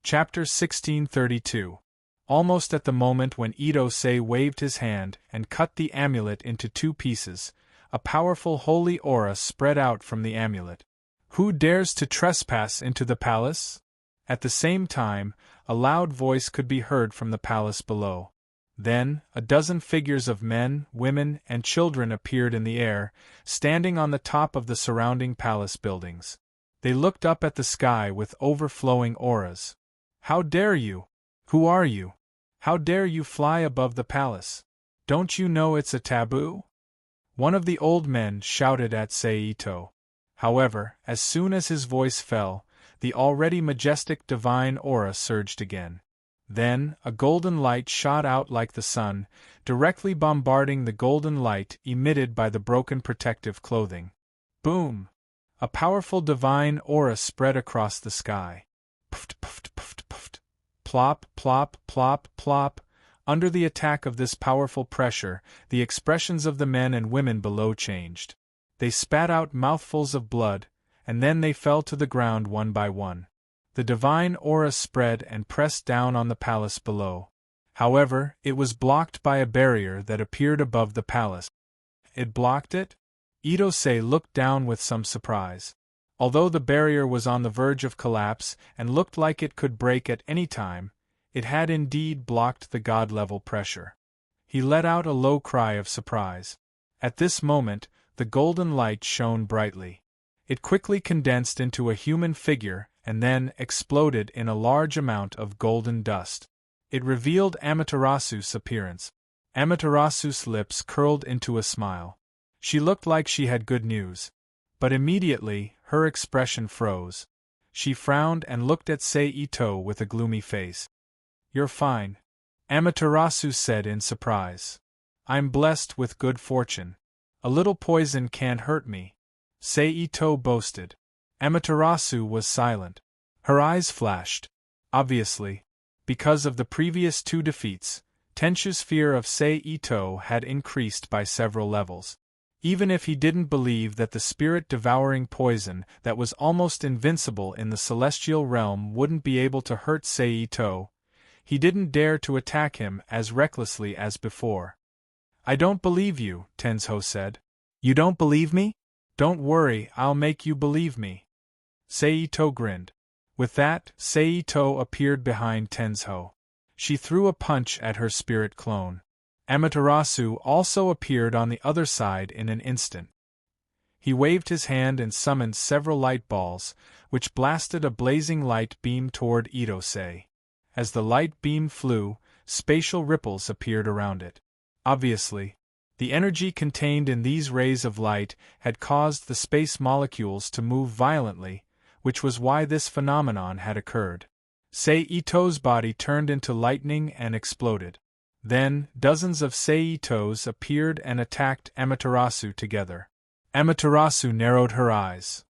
Chapter 1632. Almost at the moment when Ito-sei waved his hand and cut the amulet into two pieces, a powerful holy aura spread out from the amulet. "Who dares to trespass into the palace?" At the same time, a loud voice could be heard from the palace below. Then, a dozen figures of men, women, and children appeared in the air, standing on the top of the surrounding palace buildings. They looked up at the sky with overflowing auras. "How dare you? Who are you? How dare you fly above the palace? Don't you know it's a taboo?" One of the old men shouted at Sei-Ito. However, as soon as his voice fell, the already majestic divine aura surged again. Then, a golden light shot out like the sun, directly bombarding the golden light emitted by the broken protective clothing. Boom! A powerful divine aura spread across the sky. Puft, puft, puft, puft. Plop, plop, plop, plop. Under the attack of this powerful pressure, the expressions of the men and women below changed. They spat out mouthfuls of blood, and then they fell to the ground one by one. The divine aura spread and pressed down on the palace below. However, it was blocked by a barrier that appeared above the palace. It blocked it? Itose looked down with some surprise. Although the barrier was on the verge of collapse and looked like it could break at any time, it had indeed blocked the god-level pressure. He let out a low cry of surprise. At this moment, the golden light shone brightly. It quickly condensed into a human figure and then exploded in a large amount of golden dust. It revealed Amaterasu's appearance. Amaterasu's lips curled into a smile. She looked like she had good news. But immediately, her expression froze. She frowned and looked at Seito with a gloomy face. "You're fine," Amaterasu said in surprise. "I'm blessed with good fortune. A little poison can't hurt me," Seito boasted. Amaterasu was silent. Her eyes flashed. Obviously, because of the previous two defeats, Tenshu's fear of Seito had increased by several levels. Even if he didn't believe that the spirit-devouring poison that was almost invincible in the celestial realm wouldn't be able to hurt Seito, he didn't dare to attack him as recklessly as before. "I don't believe you," Tensho said. "You don't believe me? Don't worry, I'll make you believe me." Seito grinned. With that, Seito appeared behind Tensho. She threw a punch at her spirit clone. Amaterasu also appeared on the other side in an instant. He waved his hand and summoned several light balls, which blasted a blazing light beam toward Itose. As the light beam flew, spatial ripples appeared around it. Obviously, the energy contained in these rays of light had caused the space molecules to move violently, which was why this phenomenon had occurred. Seito's body turned into lightning and exploded. Then, dozens of Seitos appeared and attacked Amaterasu together. Amaterasu narrowed her eyes.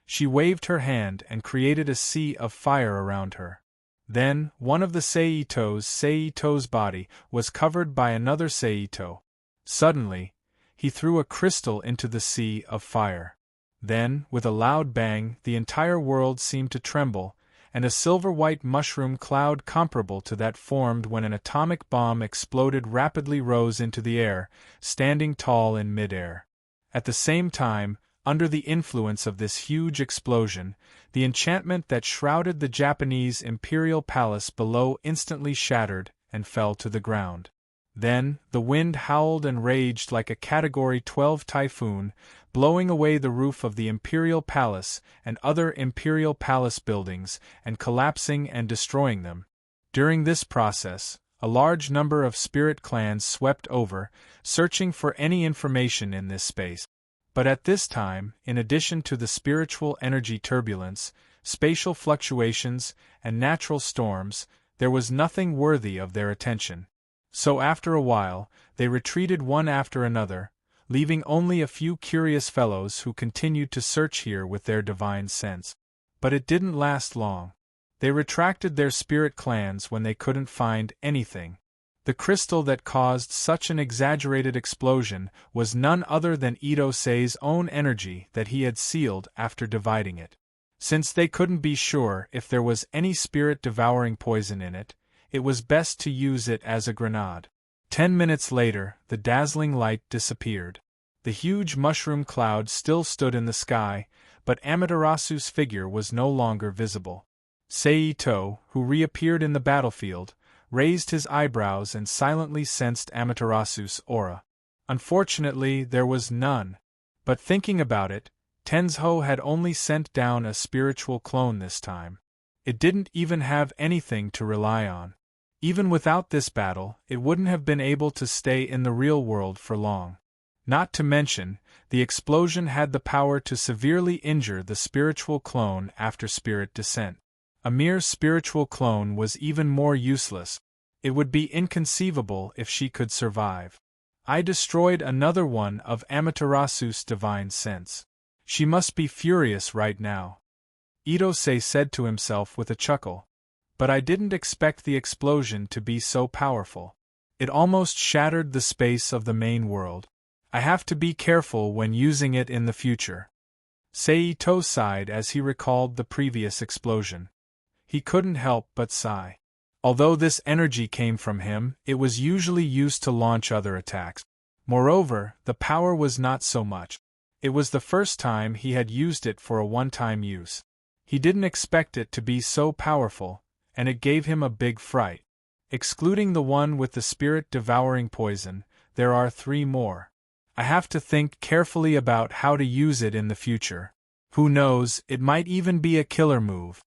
She waved her hand and created a sea of fire around her. Then, one of the Seito's body was covered by another Seito. Suddenly, he threw a crystal into the sea of fire. Then, with a loud bang, the entire world seemed to tremble, and a silver-white mushroom cloud comparable to that formed when an atomic bomb exploded rapidly rose into the air, standing tall in mid-air. At the same time, under the influence of this huge explosion, the enchantment that shrouded the Japanese imperial palace below instantly shattered and fell to the ground. Then, the wind howled and raged like a Category 12 typhoon, blowing away the roof of the imperial palace and other imperial palace buildings and collapsing and destroying them. During this process, a large number of spirit clans swept over, searching for any information in this space. But at this time, in addition to the spiritual energy turbulence, spatial fluctuations, and natural storms, there was nothing worthy of their attention. So after a while, they retreated one after another, leaving only a few curious fellows who continued to search here with their divine sense. But it didn't last long. They retracted their spirit clans when they couldn't find anything. The crystal that caused such an exaggerated explosion was none other than Itosei's own energy that he had sealed after dividing it. Since they couldn't be sure if there was any spirit-devouring poison in it, it was best to use it as a grenade. 10 minutes later, the dazzling light disappeared. The huge mushroom cloud still stood in the sky, but Amaterasu's figure was no longer visible. Seito, who reappeared in the battlefield, raised his eyebrows and silently sensed Amaterasu's aura. Unfortunately, there was none. But thinking about it, Tensho had only sent down a spiritual clone this time. It didn't even have anything to rely on. Even without this battle, it wouldn't have been able to stay in the real world for long. Not to mention, the explosion had the power to severely injure the spiritual clone after spirit descent. A mere spiritual clone was even more useless. It would be inconceivable if she could survive. I destroyed another one of Amaterasu's divine sense. She must be furious right now. Itose said to himself with a chuckle. But I didn't expect the explosion to be so powerful. It almost shattered the space of the main world. I have to be careful when using it in the future. Seito sighed as he recalled the previous explosion. He couldn't help but sigh. Although this energy came from him, it was usually used to launch other attacks. Moreover, the power was not so much. It was the first time he had used it for a one-time use. He didn't expect it to be so powerful, and it gave him a big fright. Excluding the one with the spirit-devouring poison, there are 3 more. I have to think carefully about how to use it in the future. Who knows, it might even be a killer move.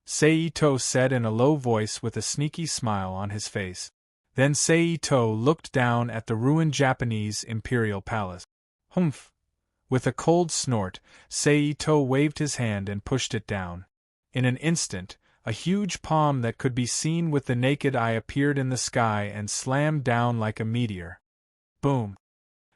Seito said in a low voice with a sneaky smile on his face. Then Seito looked down at the ruined Japanese imperial palace. Humph! With a cold snort, Seito waved his hand and pushed it down. In an instant, a huge palm that could be seen with the naked eye appeared in the sky and slammed down like a meteor. Boom!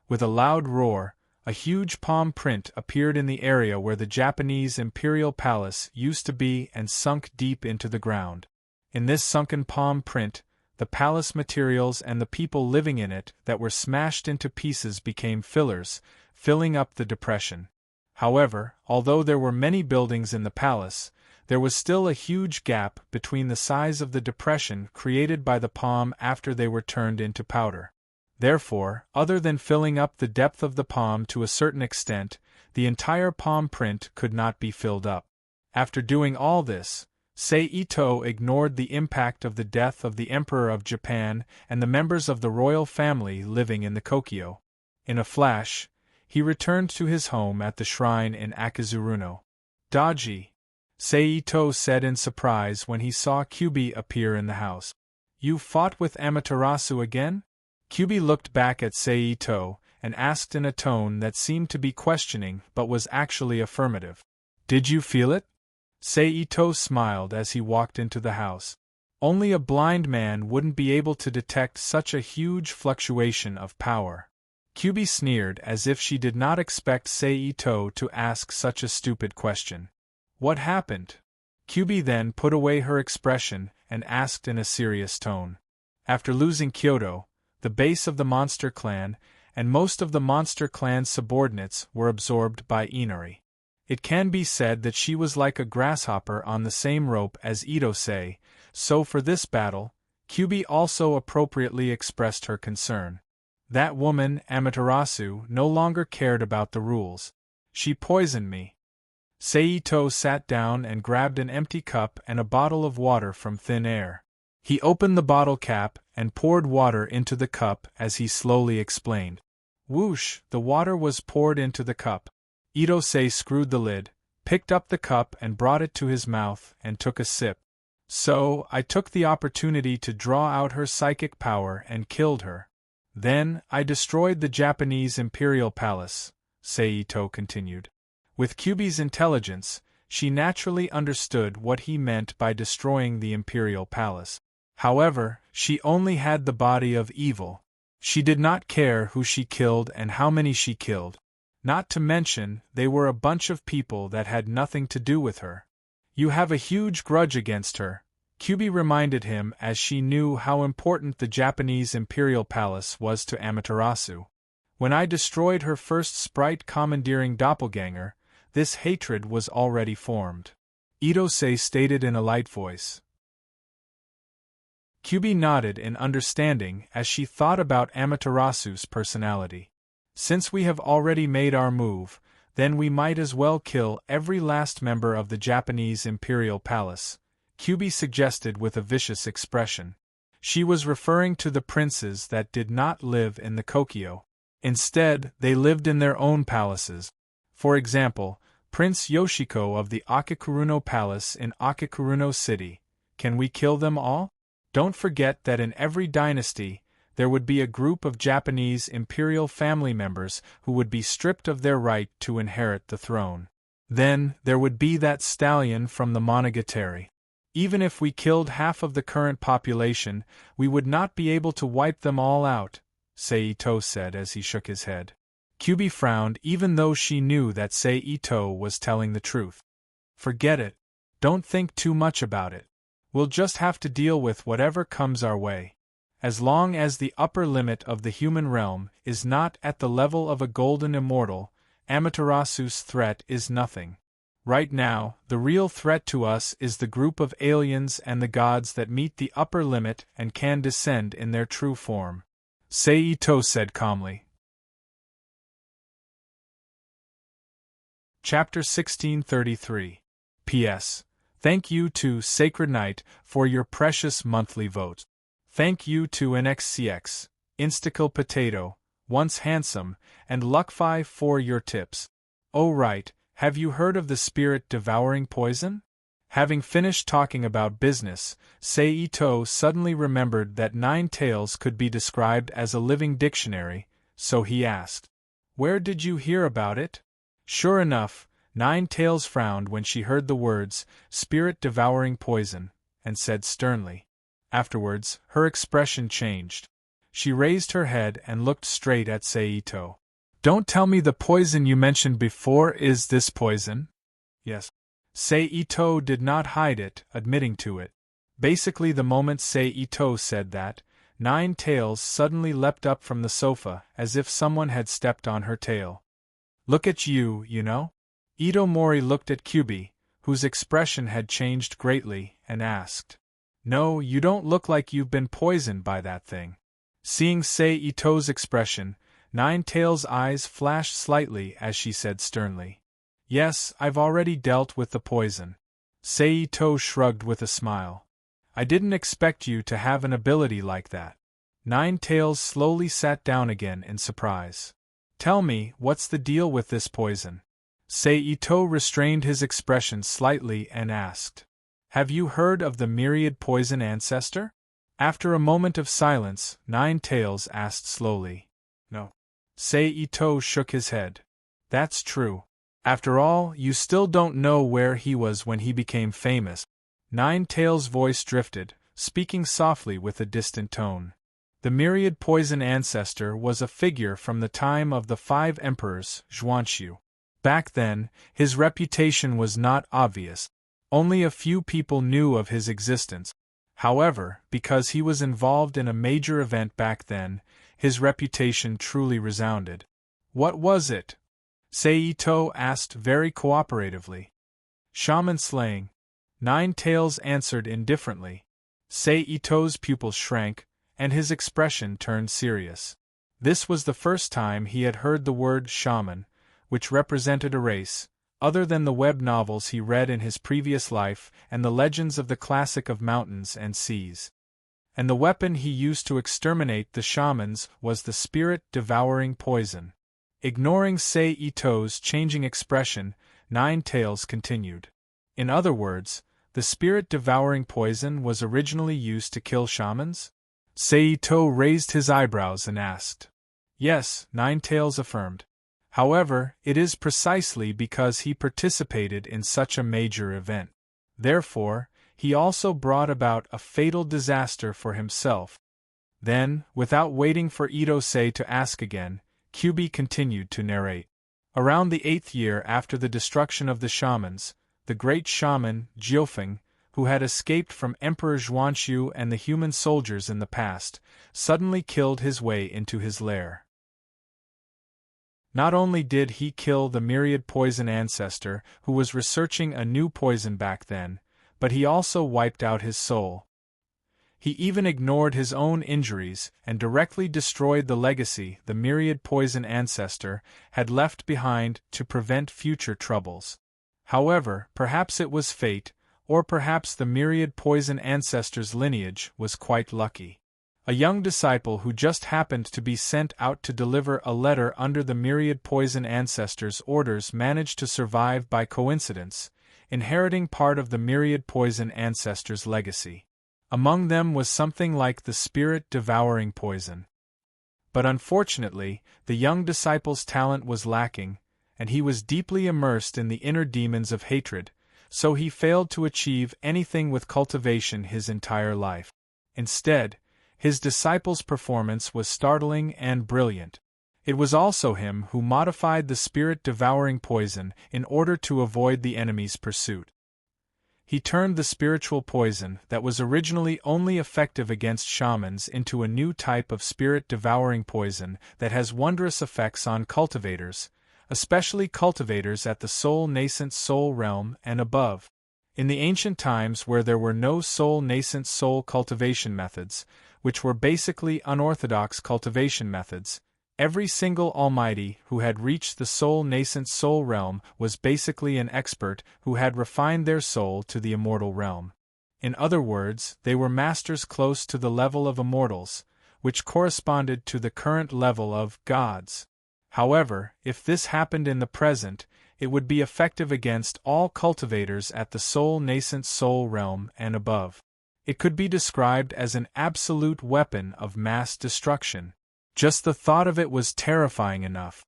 With a loud roar, a huge palm print appeared in the area where the Japanese imperial palace used to be and sunk deep into the ground. In this sunken palm print, the palace materials and the people living in it that were smashed into pieces became fillers, filling up the depression. However, although there were many buildings in the palace, there was still a huge gap between the size of the depression created by the palm after they were turned into powder. Therefore, other than filling up the depth of the palm to a certain extent, the entire palm print could not be filled up. After doing all this, Seito ignored the impact of the death of the Emperor of Japan and the members of the royal family living in the Kokyo. In a flash, he returned to his home at the shrine in Akizuruno. Daji, Seito said in surprise when he saw Kyubi appear in the house. You fought with Amaterasu again? Kyubi looked back at Seito and asked in a tone that seemed to be questioning but was actually affirmative. Did you feel it? Seito smiled as he walked into the house. Only a blind man wouldn't be able to detect such a huge fluctuation of power. Kyubi sneered as if she did not expect Seito to ask such a stupid question. What happened? Kyubi then put away her expression and asked in a serious tone. After losing Kyoto, the base of the Monster Clan, and most of the Monster Clan's subordinates were absorbed by Inari. It can be said that she was like a grasshopper on the same rope as Itose, so for this battle, Kyubi also appropriately expressed her concern. That woman, Amaterasu, no longer cared about the rules. She poisoned me. Seito sat down and grabbed an empty cup and a bottle of water from thin air. He opened the bottle cap and poured water into the cup as he slowly explained. Whoosh, the water was poured into the cup. Itose screwed the lid, picked up the cup and brought it to his mouth and took a sip. So, I took the opportunity to draw out her psychic power and killed her. Then, I destroyed the Japanese imperial palace, Seito continued. With Kyubi's intelligence, she naturally understood what he meant by destroying the imperial palace. However, she only had the body of evil. She did not care who she killed and how many she killed. Not to mention, they were a bunch of people that had nothing to do with her. You have a huge grudge against her, Kyubi reminded him as she knew how important the Japanese imperial palace was to Amaterasu. When I destroyed her first sprite commandeering doppelganger, this hatred was already formed. Itose stated in a light voice. Kyubi nodded in understanding as she thought about Amaterasu's personality. Since we have already made our move, then we might as well kill every last member of the Japanese imperial palace, Kyubi suggested with a vicious expression. She was referring to the princes that did not live in the Kokyo. Instead, they lived in their own palaces. For example, Prince Yoshiko of the Akikuruno Palace in Akikuruno City. Can we kill them all? Don't forget that in every dynasty, there would be a group of Japanese imperial family members who would be stripped of their right to inherit the throne. Then, there would be that stallion from the Monogatari. Even if we killed half of the current population, we would not be able to wipe them all out, Seito said as he shook his head. Kyubi frowned even though she knew that Seito was telling the truth. Forget it. Don't think too much about it. We'll just have to deal with whatever comes our way. As long as the upper limit of the human realm is not at the level of a golden immortal, Amaterasu's threat is nothing. Right now, the real threat to us is the group of aliens and the gods that meet the upper limit and can descend in their true form, Seito said calmly. Chapter 1633. P.S. Thank you to Sacred Knight for your precious monthly vote. Thank you to NXCX, Instacle Potato, Once Handsome, and Luckfi for your tips. Oh right, have you heard of the spirit devouring poison? Having finished talking about business, Seito suddenly remembered that Nine Tails could be described as a living dictionary, so he asked, "Where did you hear about it?" Sure enough, Nine Tails frowned when she heard the words, spirit devouring poison, and said sternly. Afterwards, her expression changed. She raised her head and looked straight at Seito. Don't tell me the poison you mentioned before is this poison? Yes. Seito did not hide it, admitting to it. Basically, the moment Seito said that, Nine Tails suddenly leapt up from the sofa as if someone had stepped on her tail. Look at you, you know? Ito Mori looked at Kyubi, whose expression had changed greatly, and asked, "No, you don't look like you've been poisoned by that thing." Seeing Seito's expression, Nine Tails' eyes flashed slightly as she said sternly, "Yes, I've already dealt with the poison." Seito shrugged with a smile. "I didn't expect you to have an ability like that." Nine Tails slowly sat down again in surprise. "Tell me, what's the deal with this poison?" Seito restrained his expression slightly and asked, "Have you heard of the myriad poison ancestor?" After a moment of silence, Nine Tails asked slowly, "No." Seito shook his head. "That's true. After all, you still don't know where he was when he became famous." Nine Tails' voice drifted, speaking softly with a distant tone. The myriad poison ancestor was a figure from the time of the 5 emperors, Zhuanxu. Back then, his reputation was not obvious. Only a few people knew of his existence. However, because he was involved in a major event back then, his reputation truly resounded. "What was it?" Seito asked very cooperatively. "Shaman slaying." Nine Tails answered indifferently. Seito's pupils shrank, and his expression turned serious. This was the first time he had heard the word shaman, which represented a race, other than the web novels he read in his previous life and the legends of the classic of mountains and seas. And the weapon he used to exterminate the shamans was the spirit-devouring poison. Ignoring Seito's changing expression, Nine Tails continued. "In other words, the spirit-devouring poison was originally used to kill shamans?" Seito raised his eyebrows and asked. "Yes," Nine Tails affirmed. "However, it is precisely because he participated in such a major event. Therefore, he also brought about a fatal disaster for himself." Then, without waiting for Itose to ask again, Kyubi continued to narrate. Around the 8th year after the destruction of the shamans, the great shaman, Jiufeng, who had escaped from Emperor Zhuanxu and the human soldiers in the past, suddenly killed his way into his lair. Not only did he kill the myriad poison ancestor who was researching a new poison back then, but he also wiped out his soul. He even ignored his own injuries and directly destroyed the legacy the myriad poison ancestor had left behind to prevent future troubles. However, perhaps it was fate, or perhaps the myriad poison ancestor's lineage was quite lucky. A young disciple who just happened to be sent out to deliver a letter under the myriad poison ancestor's orders managed to survive by coincidence, inheriting part of the myriad poison ancestor's legacy. Among them was something like the spirit-devouring poison. But unfortunately, the young disciple's talent was lacking, and he was deeply immersed in the inner demons of hatred, so he failed to achieve anything with cultivation his entire life. Instead, his disciple's performance was startling and brilliant. It was also him who modified the spirit-devouring poison in order to avoid the enemy's pursuit. He turned the spiritual poison that was originally only effective against shamans into a new type of spirit-devouring poison that has wondrous effects on cultivators, especially cultivators at the soul-nascent soul realm and above. In the ancient times where there were no soul-nascent soul cultivation methods, which were basically unorthodox cultivation methods, every single almighty who had reached the soul-nascent soul realm was basically an expert who had refined their soul to the immortal realm. In other words, they were masters close to the level of immortals, which corresponded to the current level of gods. However, if this happened in the present, it would be effective against all cultivators at the soul-nascent soul realm and above. It could be described as an absolute weapon of mass destruction. Just the thought of it was terrifying enough.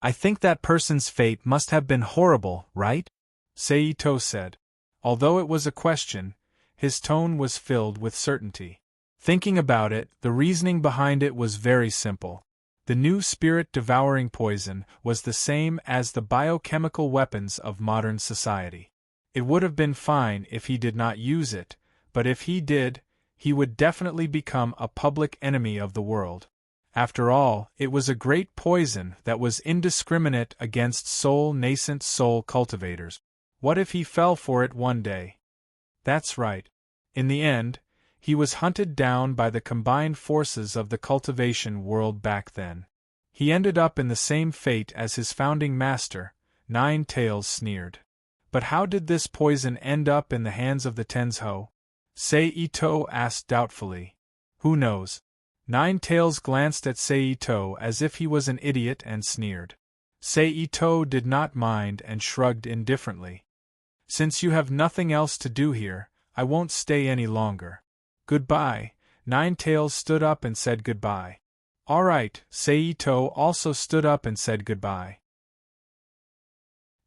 "I think that person's fate must have been horrible, right?" Seito said. Although it was a question, his tone was filled with certainty. Thinking about it, the reasoning behind it was very simple. The new spirit-devouring poison was the same as the biochemical weapons of modern society. It would have been fine if he did not use it, but if he did, he would definitely become a public enemy of the world. After all, it was a great poison that was indiscriminate against soul-nascent soul cultivators. What if he fell for it one day? That's right. In the end, he was hunted down by the combined forces of the cultivation world back then. He ended up in the same fate as his founding master, Nine Tails sneered. But how did this poison end up in the hands of the Tensho? Seito asked doubtfully. Who knows? Nine Tails glanced at Seito as if he was an idiot and sneered. Seito did not mind and shrugged indifferently. Since you have nothing else to do here, I won't stay any longer. Goodbye. Nine Tails stood up and said goodbye. All right, Seito also stood up and said goodbye.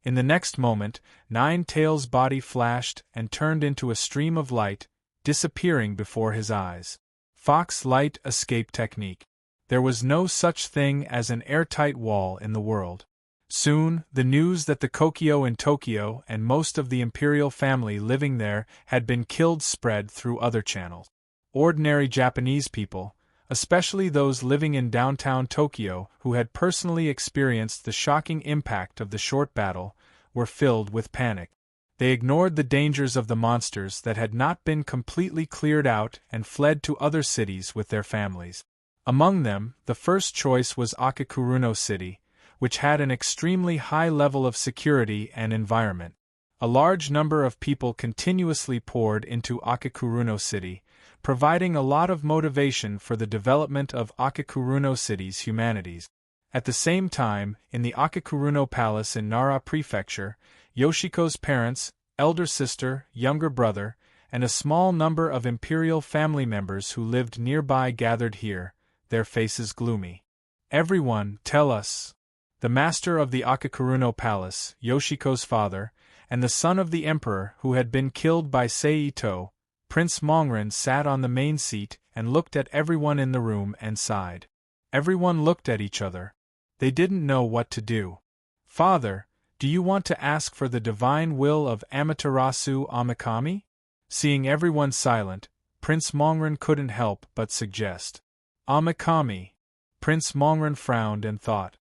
In the next moment, Nine Tails' body flashed and turned into a stream of light, disappearing before his eyes. Fox light escape technique. There was no such thing as an airtight wall in the world. Soon, the news that the Kokyo in Tokyo and most of the imperial family living there had been killed spread through other channels. Ordinary Japanese people, especially those living in downtown Tokyo who had personally experienced the shocking impact of the short battle, were filled with panic. They ignored the dangers of the monsters that had not been completely cleared out and fled to other cities with their families. Among them, the first choice was Akakuruno City, which had an extremely high level of security and environment. A large number of people continuously poured into Akakuruno City, providing a lot of motivation for the development of Akakuruno City's humanities. At the same time, in the Akakuruno Palace in Nara Prefecture, Yoshiko's parents, elder sister, younger brother, and a small number of imperial family members who lived nearby gathered here, their faces gloomy. Everyone, tell us. The master of the Akakuruno Palace, Yoshiko's father, and the son of the emperor who had been killed by Seito, Prince Mongren sat on the main seat and looked at everyone in the room and sighed. Everyone looked at each other. They didn't know what to do. Father, do you want to ask for the divine will of Amaterasu Amikami? Seeing everyone silent, Prince Mongren couldn't help but suggest. Amikami. Prince Mongren frowned and thought.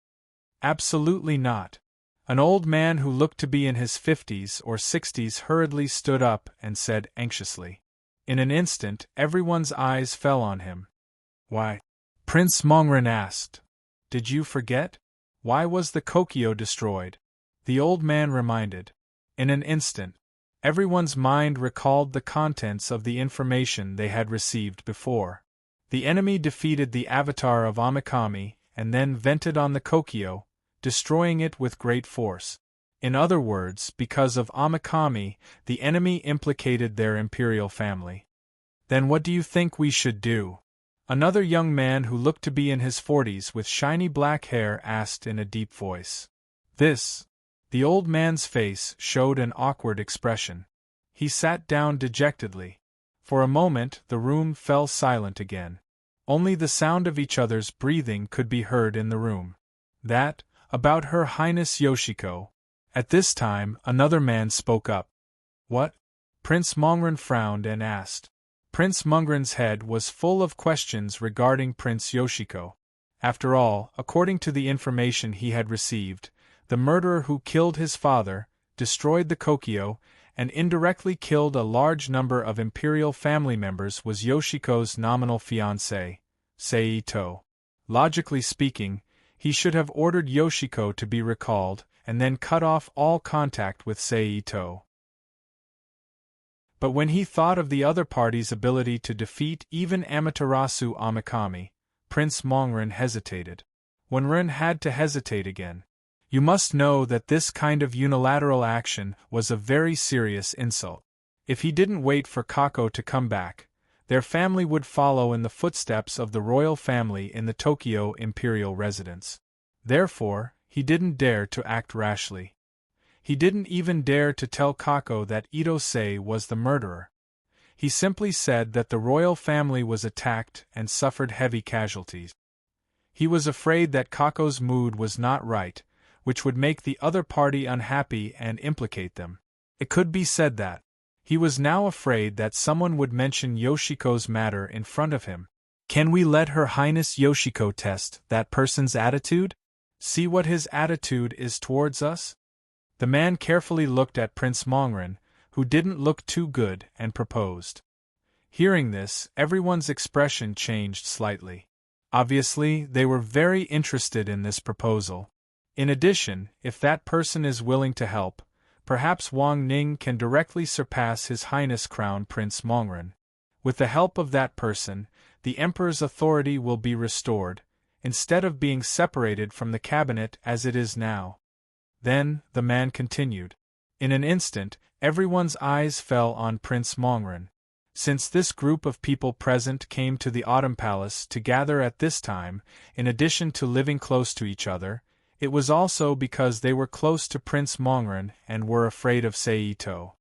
Absolutely not. An old man who looked to be in his 50s or 60s hurriedly stood up and said anxiously. In an instant, everyone's eyes fell on him. Why? Prince Mongren asked. Did you forget? Why was the Kokyo destroyed? The old man reminded. In an instant, everyone's mind recalled the contents of the information they had received before. The enemy defeated the avatar of Amikami and then vented on the Kokyo, destroying it with great force. In other words, because of Amikami, the enemy implicated their imperial family. Then what do you think we should do? Another young man who looked to be in his 40s with shiny black hair asked in a deep voice. The old man's face showed an awkward expression. He sat down dejectedly. For a moment the room fell silent again. Only the sound of each other's breathing could be heard in the room. That, about Her Highness Yoshiko. At this time, another man spoke up. What? Prince Mongren frowned and asked. Prince Mongren's head was full of questions regarding Prince Yoshiko. After all, according to the information he had received, the murderer who killed his father, destroyed the Kokyo, and indirectly killed a large number of imperial family members was Yoshiko's nominal fiancé, Seito. Logically speaking, he should have ordered Yoshiko to be recalled, and then cut off all contact with Seito. But when he thought of the other party's ability to defeat even Amaterasu Amikami, Prince Mongren hesitated. When Ren had to hesitate again. You must know that this kind of unilateral action was a very serious insult. If he didn't wait for Kako to come back, their family would follow in the footsteps of the royal family in the Tokyo imperial residence. Therefore, he didn't dare to act rashly. He didn't even dare to tell Kako that Ito-sei was the murderer. He simply said that the royal family was attacked and suffered heavy casualties. He was afraid that Kako's mood was not right, which would make the other party unhappy and implicate them. It could be said that he was now afraid that someone would mention Yoshiko's matter in front of him. Can we let Her Highness Yoshiko test that person's attitude? See what his attitude is towards us? The man carefully looked at Prince Mongren, who didn't look too good, and proposed. Hearing this, everyone's expression changed slightly. Obviously, they were very interested in this proposal. In addition, if that person is willing to help, perhaps Wang Ning can directly surpass His Highness Crown Prince Mongren. With the help of that person, the Emperor's authority will be restored, instead of being separated from the cabinet as it is now. Then, the man continued. In an instant, everyone's eyes fell on Prince Mongren. Since this group of people present came to the Autumn Palace to gather at this time, in addition to living close to each other, it was also because they were close to Prince Mongren and were afraid of Seito.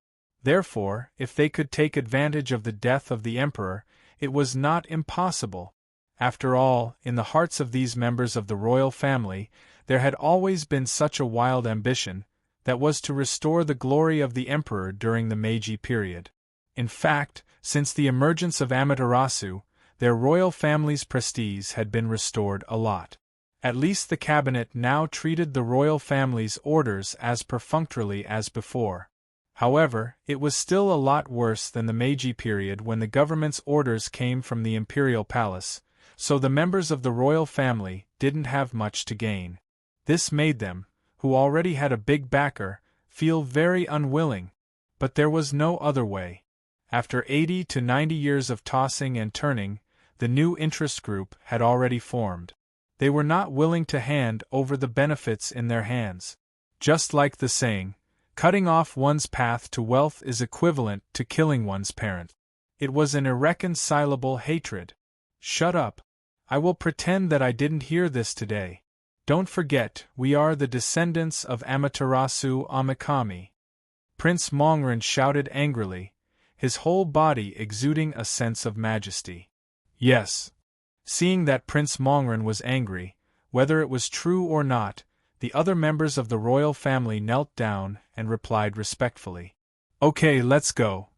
Therefore, if they could take advantage of the death of the Emperor, it was not impossible. After all, in the hearts of these members of the royal family, there had always been such a wild ambition, that was to restore the glory of the Emperor during the Meiji period. In fact, since the emergence of Amaterasu, their royal family's prestige had been restored a lot. At least the cabinet now treated the royal family's orders as perfunctorily as before. However, it was still a lot worse than the Meiji period when the government's orders came from the imperial palace, so the members of the royal family didn't have much to gain. This made them, who already had a big backer, feel very unwilling. But there was no other way. After 80 to 90 years of tossing and turning, the new interest group had already formed. They were not willing to hand over the benefits in their hands. Just like the saying, cutting off one's path to wealth is equivalent to killing one's parent. It was an irreconcilable hatred. Shut up. I will pretend that I didn't hear this today. Don't forget, we are the descendants of Amaterasu Amikami. Prince Mongren shouted angrily, his whole body exuding a sense of majesty. Yes. Seeing that Prince Mongren was angry, whether it was true or not, the other members of the royal family knelt down and replied respectfully. Okay, let's go.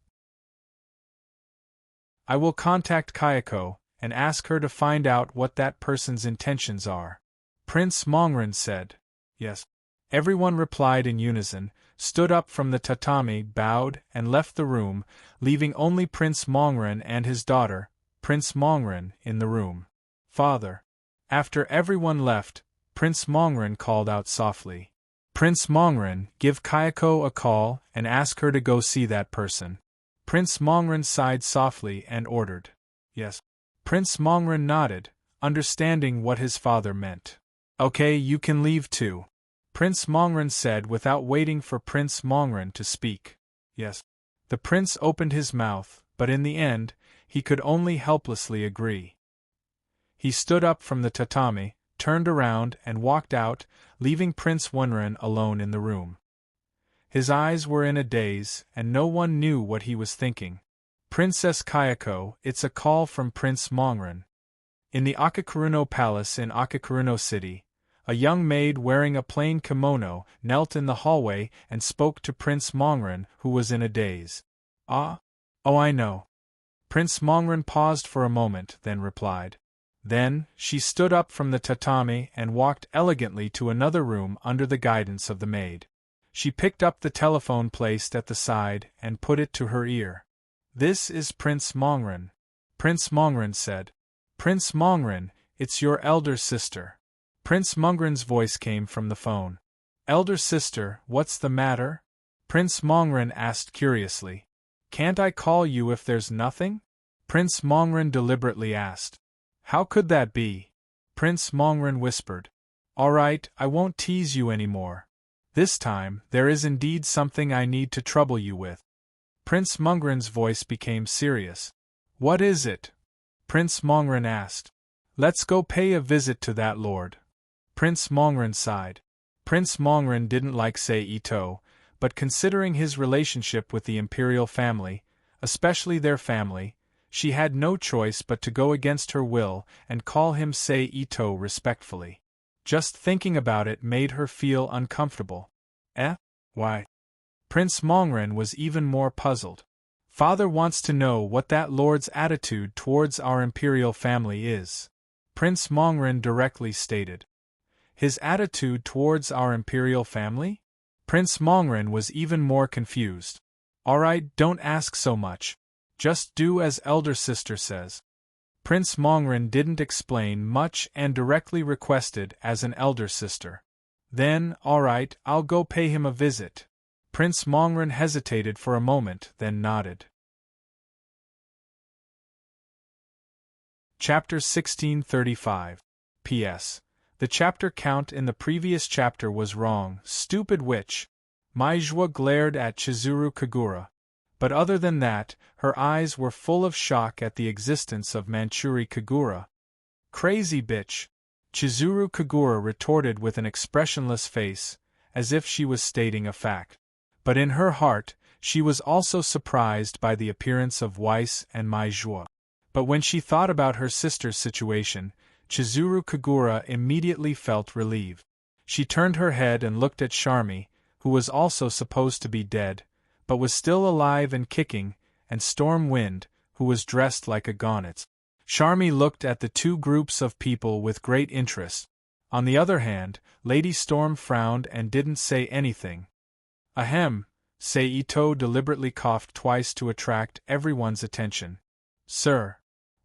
I will contact Kayako and ask her to find out what that person's intentions are. Prince Mongren said. Yes. Everyone replied in unison, stood up from the tatami, bowed, and left the room, leaving only Prince Mongren and his daughter, Prince Mongren, in the room. Father. After everyone left, Prince Mongren called out softly. Prince Mongren, give Kayako a call and ask her to go see that person. Prince Mongren sighed softly and ordered. Yes. Prince Mongren nodded, understanding what his father meant. Okay, you can leave too. Prince Mongren said without waiting for Prince Mongren to speak. Yes. The prince opened his mouth, but in the end, he could only helplessly agree. He stood up from the tatami, turned around and walked out, leaving Prince Wonren alone in the room. His eyes were in a daze, and no one knew what he was thinking. Princess Kayako, it's a call from Prince Mongren. In the Akakuruno Palace in Akakuruno City, a young maid wearing a plain kimono knelt in the hallway and spoke to Prince Mongren, who was in a daze. Ah? Oh, I know. Prince Mongren paused for a moment, then replied. Then, she stood up from the tatami and walked elegantly to another room under the guidance of the maid. She picked up the telephone placed at the side and put it to her ear. This is Prince Mongren. Prince Mongren said. Prince Mongren, it's your elder sister. Prince Mongren's voice came from the phone. Elder sister, what's the matter? Prince Mongren asked curiously. Can't I call you if there's nothing? Prince Mongren deliberately asked. How could that be? Prince Mongren whispered. All right, I won't tease you anymore. This time, there is indeed something I need to trouble you with. Prince Mongren's voice became serious. What is it? Prince Mongren asked. Let's go pay a visit to that lord. Prince Mongren sighed. Prince Mongren didn't like Sei Ito, but considering his relationship with the imperial family, especially their family, she had no choice but to go against her will and call him Sei Ito respectfully. Just thinking about it made her feel uncomfortable. Why? Prince Mongren was even more puzzled. Father wants to know what that lord's attitude towards our imperial family is. Prince Mongren directly stated. His attitude towards our imperial family? Prince Mongren was even more confused. Alright, don't ask so much. Just do as elder sister says. Prince Mongren didn't explain much and directly requested as an elder sister. Then, alright, I'll go pay him a visit. Prince Mongren hesitated for a moment, then nodded. Chapter 1635. P.S. The chapter count in the previous chapter was wrong, stupid witch. Maijua glared at Chizuru Kagura. But other than that, her eyes were full of shock at the existence of Manchuri Kagura. Crazy bitch! Chizuru Kagura retorted with an expressionless face, as if she was stating a fact. But in her heart, she was also surprised by the appearance of Weiss and Maijua. But when she thought about her sister's situation, Chizuru Kagura immediately felt relieved. She turned her head and looked at Charmy, who was also supposed to be dead, but was still alive and kicking, and Storm Wind, who was dressed like a gonet. Charmy looked at the two groups of people with great interest. On the other hand, Lady Storm frowned and didn't say anything. Ahem, Sei Ito deliberately coughed twice to attract everyone's attention. Sir.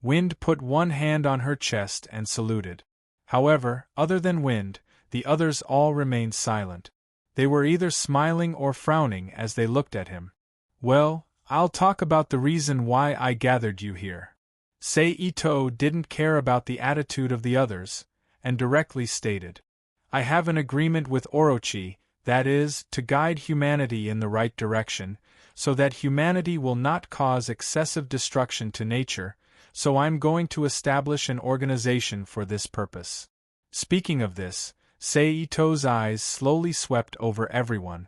Wind put one hand on her chest and saluted. However, other than Wind, the others all remained silent. They were either smiling or frowning as they looked at him. Well, I'll talk about the reason why I gathered you here. Sei Ito didn't care about the attitude of the others, and directly stated. I have an agreement with Orochi, that is, to guide humanity in the right direction, so that humanity will not cause excessive destruction to nature, so I'm going to establish an organization for this purpose. Speaking of this, Sei Ito's eyes slowly swept over everyone.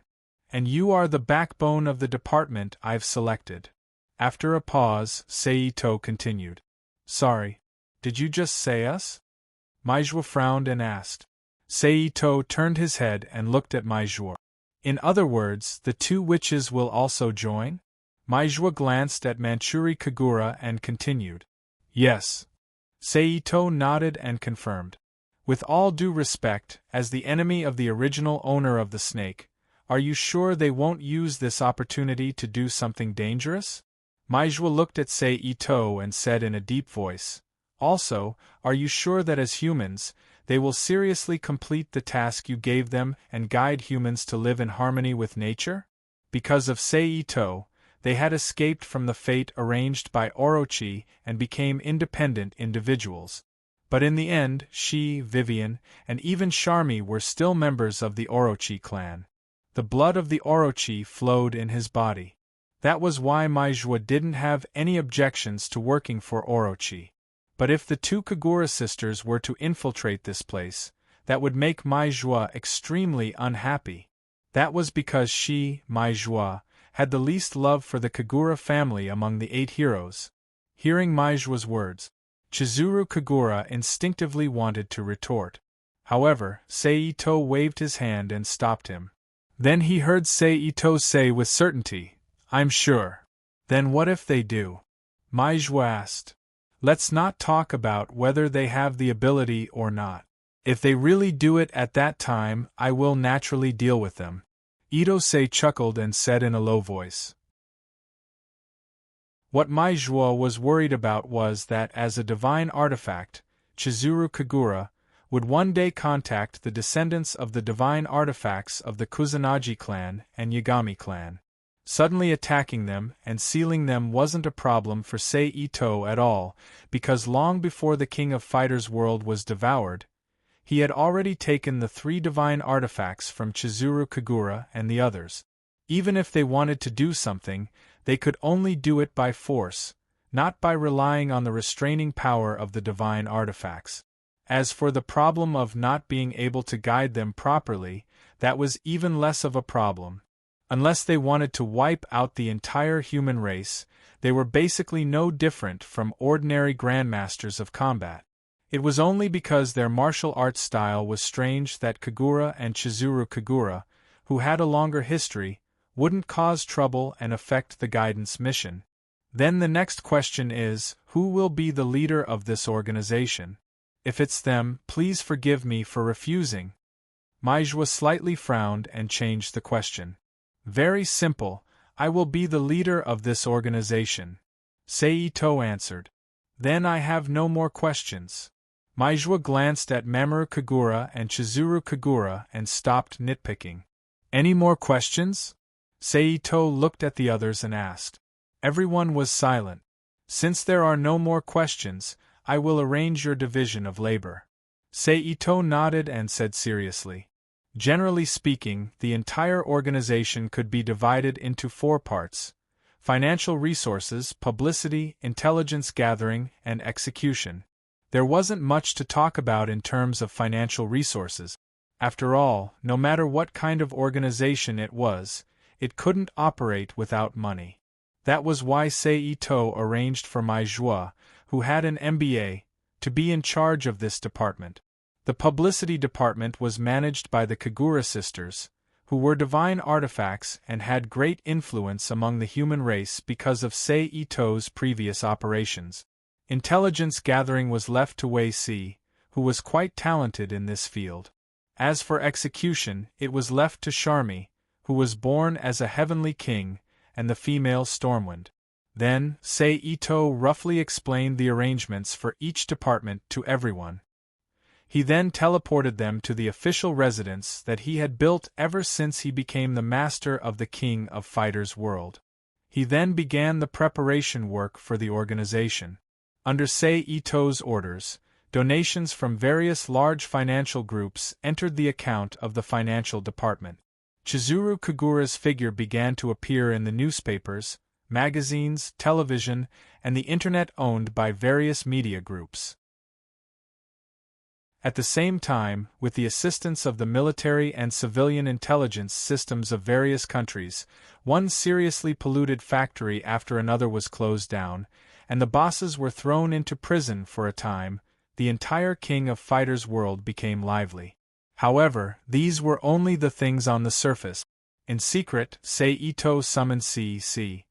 And you are the backbone of the department I've selected. After a pause, Sei Ito continued. Sorry, did you just say us? Maijua frowned and asked. Sei Ito turned his head and looked at Maijua. In other words, the two witches will also join? Maijua glanced at Manchuri Kagura and continued. Yes. Sei Ito nodded and confirmed. With all due respect, as the enemy of the original owner of the snake, are you sure they won't use this opportunity to do something dangerous? Maijua looked at Sei Ito and said in a deep voice, Also, are you sure that as humans, they will seriously complete the task you gave them and guide humans to live in harmony with nature? Because of Sei Ito, they had escaped from the fate arranged by Orochi and became independent individuals. But in the end, she, Vivian, and even Charmy were still members of the Orochi clan. The blood of the Orochi flowed in his body. That was why Maijua didn't have any objections to working for Orochi. But if the two Kagura sisters were to infiltrate this place, that would make Maijua extremely unhappy. That was because she, Maijua, had the least love for the Kagura family among the 8 heroes. Hearing Maijua's words, Chizuru Kagura instinctively wanted to retort. However, Seito waved his hand and stopped him. Then he heard Seito say with certainty, "I'm sure." "Then what if they do?" Maijua asked. "Let's not talk about whether they have the ability or not. If they really do it at that time, I will naturally deal with them." Itose chuckled and said in a low voice. What Maijua was worried about was that as a divine artifact, Chizuru Kagura would one day contact the descendants of the divine artifacts of the Kusanagi clan and Yagami clan. Suddenly attacking them and sealing them wasn't a problem for Seito at all, because long before the King of Fighters world was devoured, he had already taken the 3 divine artifacts from Chizuru Kagura and the others. Even if they wanted to do something, they could only do it by force, not by relying on the restraining power of the divine artifacts. As for the problem of not being able to guide them properly, that was even less of a problem. Unless they wanted to wipe out the entire human race, they were basically no different from ordinary grandmasters of combat. It was only because their martial arts style was strange that Kagura and Chizuru Kagura, who had a longer history, wouldn't cause trouble and affect the guidance mission. Then the next question is, who will be the leader of this organization? If it's them, please forgive me for refusing. Maijua slightly frowned and changed the question. Very simple, I will be the leader of this organization. Seito answered. Then I have no more questions. Maijua glanced at Mamoru Kagura and Chizuru Kagura and stopped nitpicking. Any more questions? Seito looked at the others and asked. Everyone was silent. Since there are no more questions, I will arrange your division of labor. Seito nodded and said seriously. Generally speaking, the entire organization could be divided into 4 parts: financial resources, publicity, intelligence gathering, and execution. There wasn't much to talk about in terms of financial resources. After all, no matter what kind of organization it was, it couldn't operate without money. That was why Seito arranged for Maijua, who had an MBA, to be in charge of this department. The publicity department was managed by the Kagura sisters, who were divine artifacts and had great influence among the human race because of Seito's previous operations. Intelligence gathering was left to Wei Si, who was quite talented in this field. As for execution, it was left to Charmy, who was born as a heavenly king, and the female Stormwind. Then, Seito roughly explained the arrangements for each department to everyone. He then teleported them to the official residence that he had built ever since he became the master of the King of Fighters world. He then began the preparation work for the organization. Under Seito's orders, donations from various large financial groups entered the account of the financial department. Chizuru Kagura's figure began to appear in the newspapers, magazines, television, and the internet owned by various media groups. At the same time, with the assistance of the military and civilian intelligence systems of various countries, one seriously polluted factory after another was closed down, and the bosses were thrown into prison for a time. The entire King of Fighters world became lively. However, these were only the things on the surface. In secret, Seito summoned C.C.,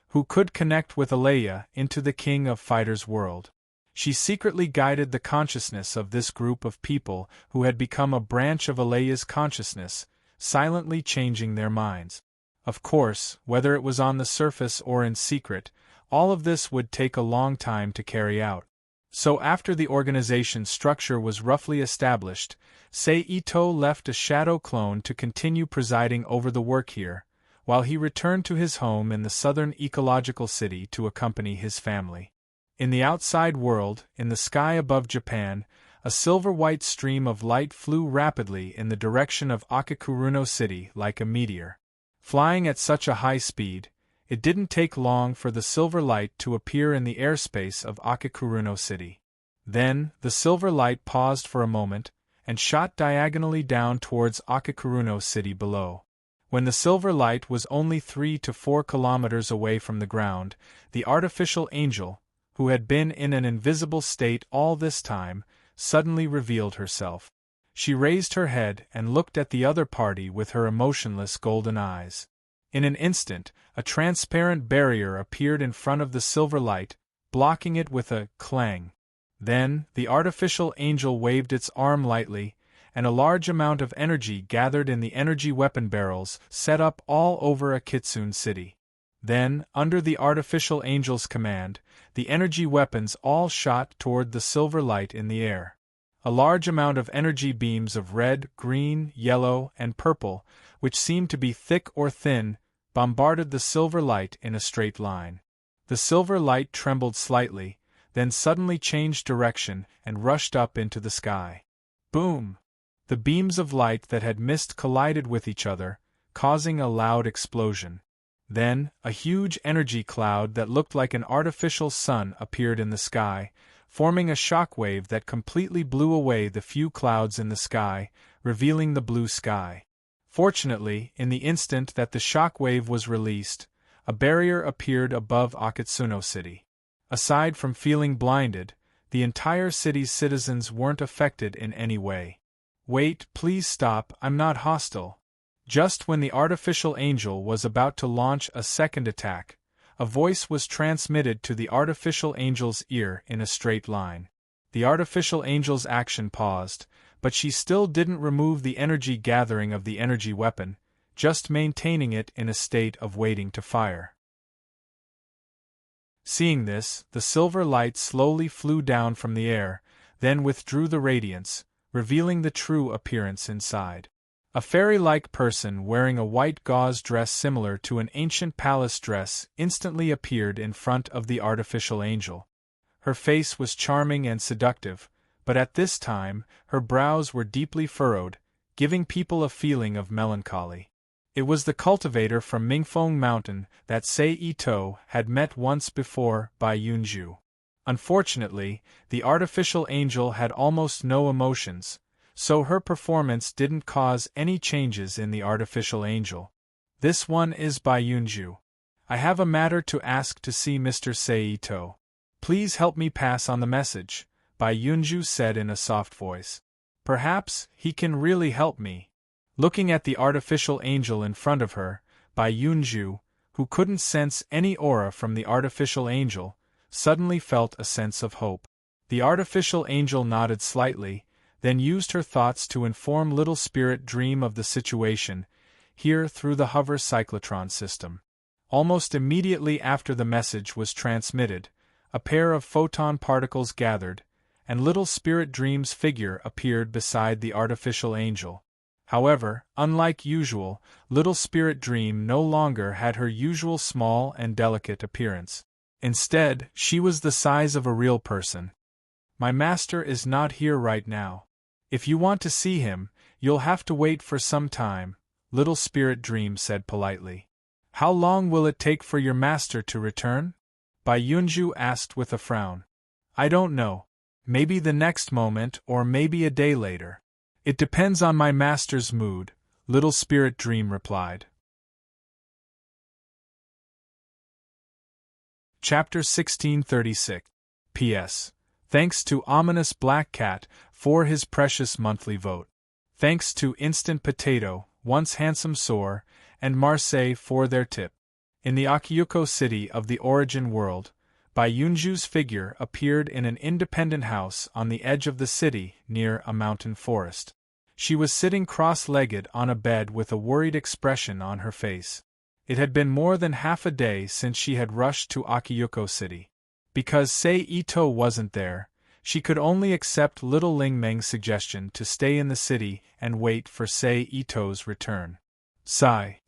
who could connect with Alea into the King of Fighters world. She secretly guided the consciousness of this group of people who had become a branch of Alea's consciousness, silently changing their minds. Of course, whether it was on the surface or in secret, all of this would take a long time to carry out. So after the organization structure was roughly established, Seito left a shadow clone to continue presiding over the work here, while he returned to his home in the southern ecological city to accompany his family. In the outside world, in the sky above Japan, a silver-white stream of light flew rapidly in the direction of Akakuruno City like a meteor. Flying at such a high speed, It didn't take long for the silver light to appear in the airspace of Akikuruno City. Then, the silver light paused for a moment, and shot diagonally down towards Akikuruno City below. When the silver light was only 3 to 4 kilometers away from the ground, the artificial angel, who had been in an invisible state all this time, suddenly revealed herself. She raised her head and looked at the other party with her emotionless golden eyes. In an instant, a transparent barrier appeared in front of the silver light, blocking it with a clang. Then, the artificial angel waved its arm lightly, and a large amount of energy gathered in the energy weapon barrels set up all over Akitsune City. Then, under the artificial angel's command, the energy weapons all shot toward the silver light in the air. A large amount of energy beams of red, green, yellow, and purple, which seemed to be thick or thin, bombarded the silver light in a straight line. The silver light trembled slightly, then suddenly changed direction and rushed up into the sky. Boom! The beams of light that had missed collided with each other, causing a loud explosion. Then, a huge energy cloud that looked like an artificial sun appeared in the sky, forming a shockwave that completely blew away the few clouds in the sky, revealing the blue sky. Fortunately, in the instant that the shockwave was released, a barrier appeared above Akitsuno City. Aside from feeling blinded, the entire city's citizens weren't affected in any way. Wait, please stop, I'm not hostile. Just when the artificial angel was about to launch a second attack, a voice was transmitted to the artificial angel's ear in a straight line. The artificial angel's action paused, but she still didn't remove the energy gathering of the energy weapon, just maintaining it in a state of waiting to fire. Seeing this, the silver light slowly flew down from the air, then withdrew the radiance, revealing the true appearance inside. A fairy-like person wearing a white gauze dress similar to an ancient palace dress instantly appeared in front of the artificial angel. Her face was charming and seductive, but at this time, her brows were deeply furrowed, giving people a feeling of melancholy. It was the cultivator from Mingfeng Mountain that Sei Ito had met once before by Yunju. Unfortunately, the artificial angel had almost no emotions, so her performance didn't cause any changes in the artificial angel. This one is by Yunju. I have a matter to ask to see Mr. Sei Ito. Please help me pass on the message, Bai Yunju said in a soft voice. Perhaps he can really help me. Looking at the artificial angel in front of her, Bai Yunju, who couldn't sense any aura from the artificial angel, suddenly felt a sense of hope. The artificial angel nodded slightly, then used her thoughts to inform Little Spirit Dream of the situation, here through the hover cyclotron system. Almost immediately after the message was transmitted, a pair of photon particles gathered, and Little Spirit Dream's figure appeared beside the artificial angel. However, unlike usual, Little Spirit Dream no longer had her usual small and delicate appearance. Instead, she was the size of a real person. My master is not here right now. If you want to see him, you'll have to wait for some time, Little Spirit Dream said politely. How long will it take for your master to return? Bai Yunju asked with a frown. I don't know. Maybe the next moment or maybe a day later. It depends on my master's mood, Little Spirit Dream replied. Chapter 1636. P.S. Thanks to Ominous Black Cat for his precious monthly vote. Thanks to Instant Potato, Once Handsome Soar, and Marseille for their tip. In the Akiyuko city of the origin world, Bai Yunju's figure appeared in an independent house on the edge of the city near a mountain forest. She was sitting cross-legged on a bed with a worried expression on her face. It had been more than half a day since she had rushed to Akiyuko City. Because Sei Ito wasn't there, she could only accept Little Ling Meng's suggestion to stay in the city and wait for Sei Ito's return. Sigh.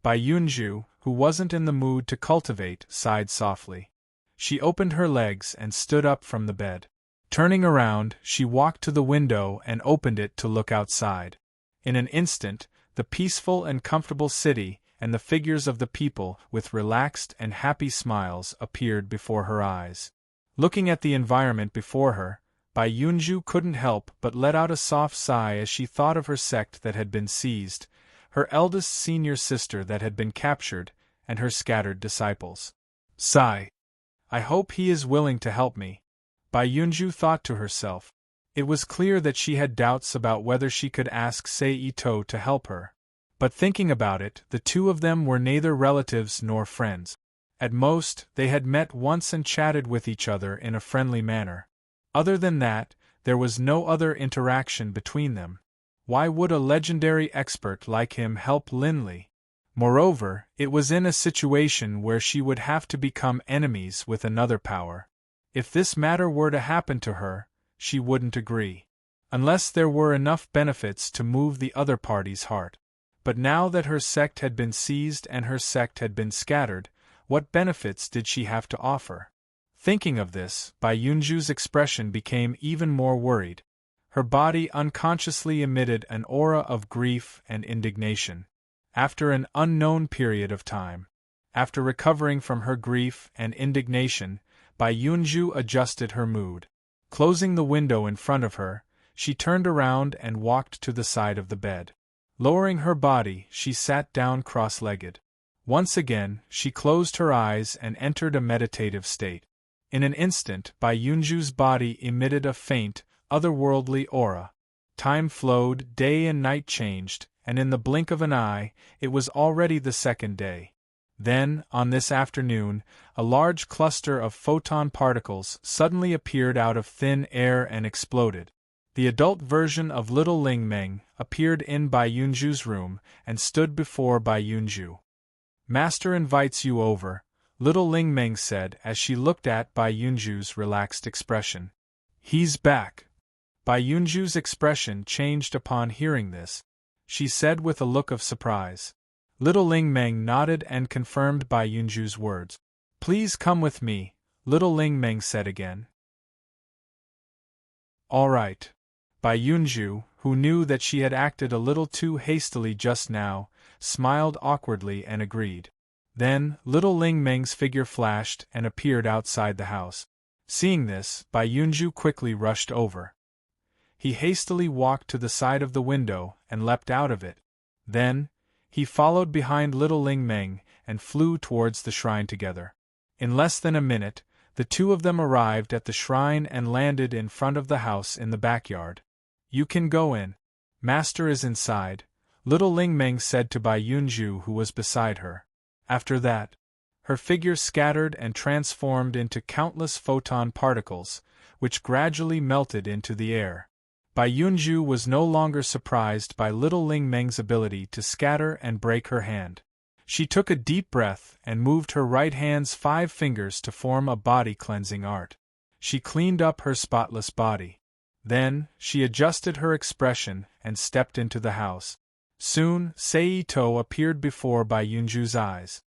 Bai Yunju, who wasn't in the mood to cultivate, sighed softly. She opened her legs and stood up from the bed. Turning around, she walked to the window and opened it to look outside. In an instant, the peaceful and comfortable city and the figures of the people, with relaxed and happy smiles, appeared before her eyes. Looking at the environment before her, Bai Yunju couldn't help but let out a soft sigh as she thought of her sect that had been seized, her eldest senior sister that had been captured, and her scattered disciples. Sigh. I hope he is willing to help me, Bai Yunju thought to herself. It was clear that she had doubts about whether she could ask Sei Ito to help her. But thinking about it, the two of them were neither relatives nor friends. At most, they had met once and chatted with each other in a friendly manner. Other than that, there was no other interaction between them. Why would a legendary expert like him help Linley? Moreover, it was in a situation where she would have to become enemies with another power. If this matter were to happen to her, she wouldn't agree. Unless there were enough benefits to move the other party's heart. But now that her sect had been seized and her sect had been scattered, what benefits did she have to offer? Thinking of this, Bai Yunju's expression became even more worried. Her body unconsciously emitted an aura of grief and indignation. After an unknown period of time. After recovering from her grief and indignation, Bai Yunju adjusted her mood. Closing the window in front of her, she turned around and walked to the side of the bed. Lowering her body, she sat down cross-legged. Once again, she closed her eyes and entered a meditative state. In an instant, Bai Yunju's body emitted a faint, otherworldly aura. Time flowed, day and night changed, and in the blink of an eye, it was already the second day. Then, on this afternoon, a large cluster of photon particles suddenly appeared out of thin air and exploded. The adult version of little Ling Meng appeared in Bai Yunju's room and stood before Bai Yunju. Master invites you over, little Ling Meng said as she looked at Bai Yunju's relaxed expression. He's back. Bai Yunju's expression changed upon hearing this. She said with a look of surprise. Little Ling Meng nodded and confirmed Bai Yunju's words. Please come with me, little Ling Meng said again. All right. Bai Yunju, who knew that she had acted a little too hastily just now, smiled awkwardly and agreed. Then, little Ling Meng's figure flashed and appeared outside the house. Seeing this, Bai Yunju quickly rushed over. He hastily walked to the side of the window and leapt out of it. Then, he followed behind little Ling Meng and flew towards the shrine together. In less than a minute, the two of them arrived at the shrine and landed in front of the house in the backyard. You can go in. Master is inside, little Ling Meng said to Bai Yunju who was beside her. After that, her figure scattered and transformed into countless photon particles, which gradually melted into the air. Bai Yunju was no longer surprised by little Ling Meng's ability to scatter and break her hand. She took a deep breath and moved her right hand's 5 fingers to form a body-cleansing art. She cleaned up her spotless body. Then, she adjusted her expression and stepped into the house. Soon, Seito appeared before Bai Yunju's eyes.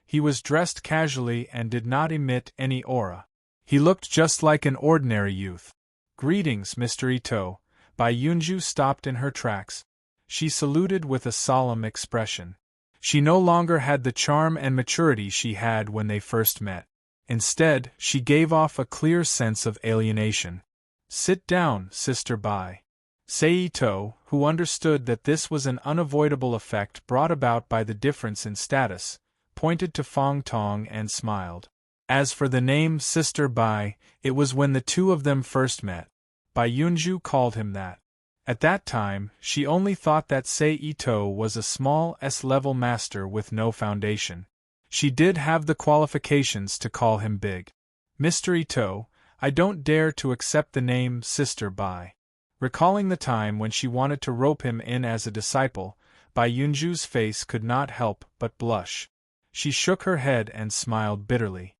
He was dressed casually and did not emit any aura. He looked just like an ordinary youth. Greetings, Mr. Ito. Bai Yunju stopped in her tracks. She saluted with a solemn expression. She no longer had the charm and maturity she had when they first met. Instead, she gave off a clear sense of alienation. Sit down, Sister Bai. Seito, who understood that this was an unavoidable effect brought about by the difference in status, pointed to Fong Tong and smiled. As for the name Sister Bai, it was when the two of them first met. Bai Yunju called him that. At that time, she only thought that Seito was a small S-level master with no foundation. She did have the qualifications to call him big. Mr. Ito, I don't dare to accept the name Sister Bai. Recalling the time when she wanted to rope him in as a disciple, Bai Yunju's face could not help but blush. She shook her head and smiled bitterly.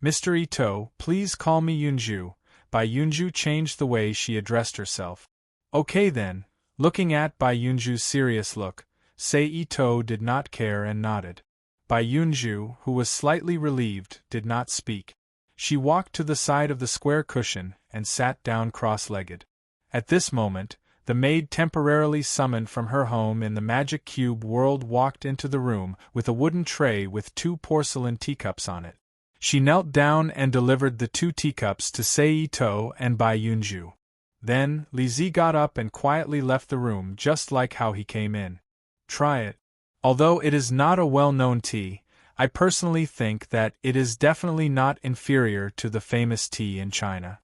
Mr. Ito, please call me Yunju. Bai Yunju changed the way she addressed herself. Okay then. Looking at Bai Yunju's serious look, Seito did not care and nodded. Bai Yunju, who was slightly relieved, did not speak. She walked to the side of the square cushion and sat down cross-legged. At this moment, The maid temporarily summoned from her home in the magic cube world walked into the room with a wooden tray with 2 porcelain teacups on it. She knelt down and delivered the 2 teacups to Sei-Ito and Bai Yunju. Then, Li Zi got up and quietly left the room just like how he came in. Try it. Although it is not a well-known tea, I personally think that it is definitely not inferior to the famous tea in China.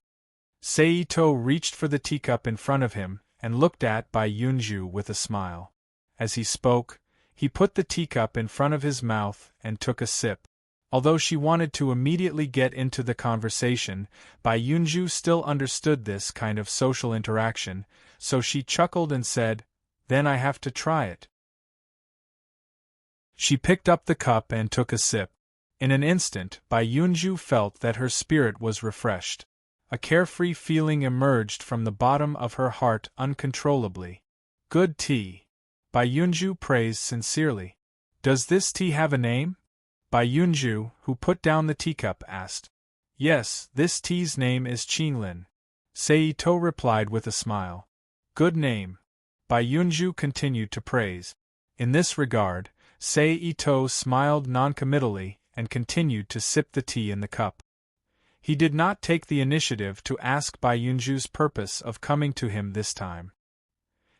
Sei-Ito reached for the teacup in front of him and looked at Bai Yunju with a smile. As he spoke, he put the teacup in front of his mouth and took a sip. Although she wanted to immediately get into the conversation, Bai Yunju still understood this kind of social interaction, so she chuckled and said, "Then I have to try it." She picked up the cup and took a sip. In an instant, Bai Yunju felt that her spirit was refreshed. A carefree feeling emerged from the bottom of her heart uncontrollably. "Good tea," Bai Yunju praised sincerely. "Does this tea have a name?" Bai Yunju, who put down the teacup, asked. "Yes, this tea's name is Qinglin," Sei-Ito replied with a smile. "Good name," Bai Yunju continued to praise. In this regard, Sei-Ito smiled noncommittally and continued to sip the tea in the cup. He did not take the initiative to ask Bai Yunju's purpose of coming to him this time.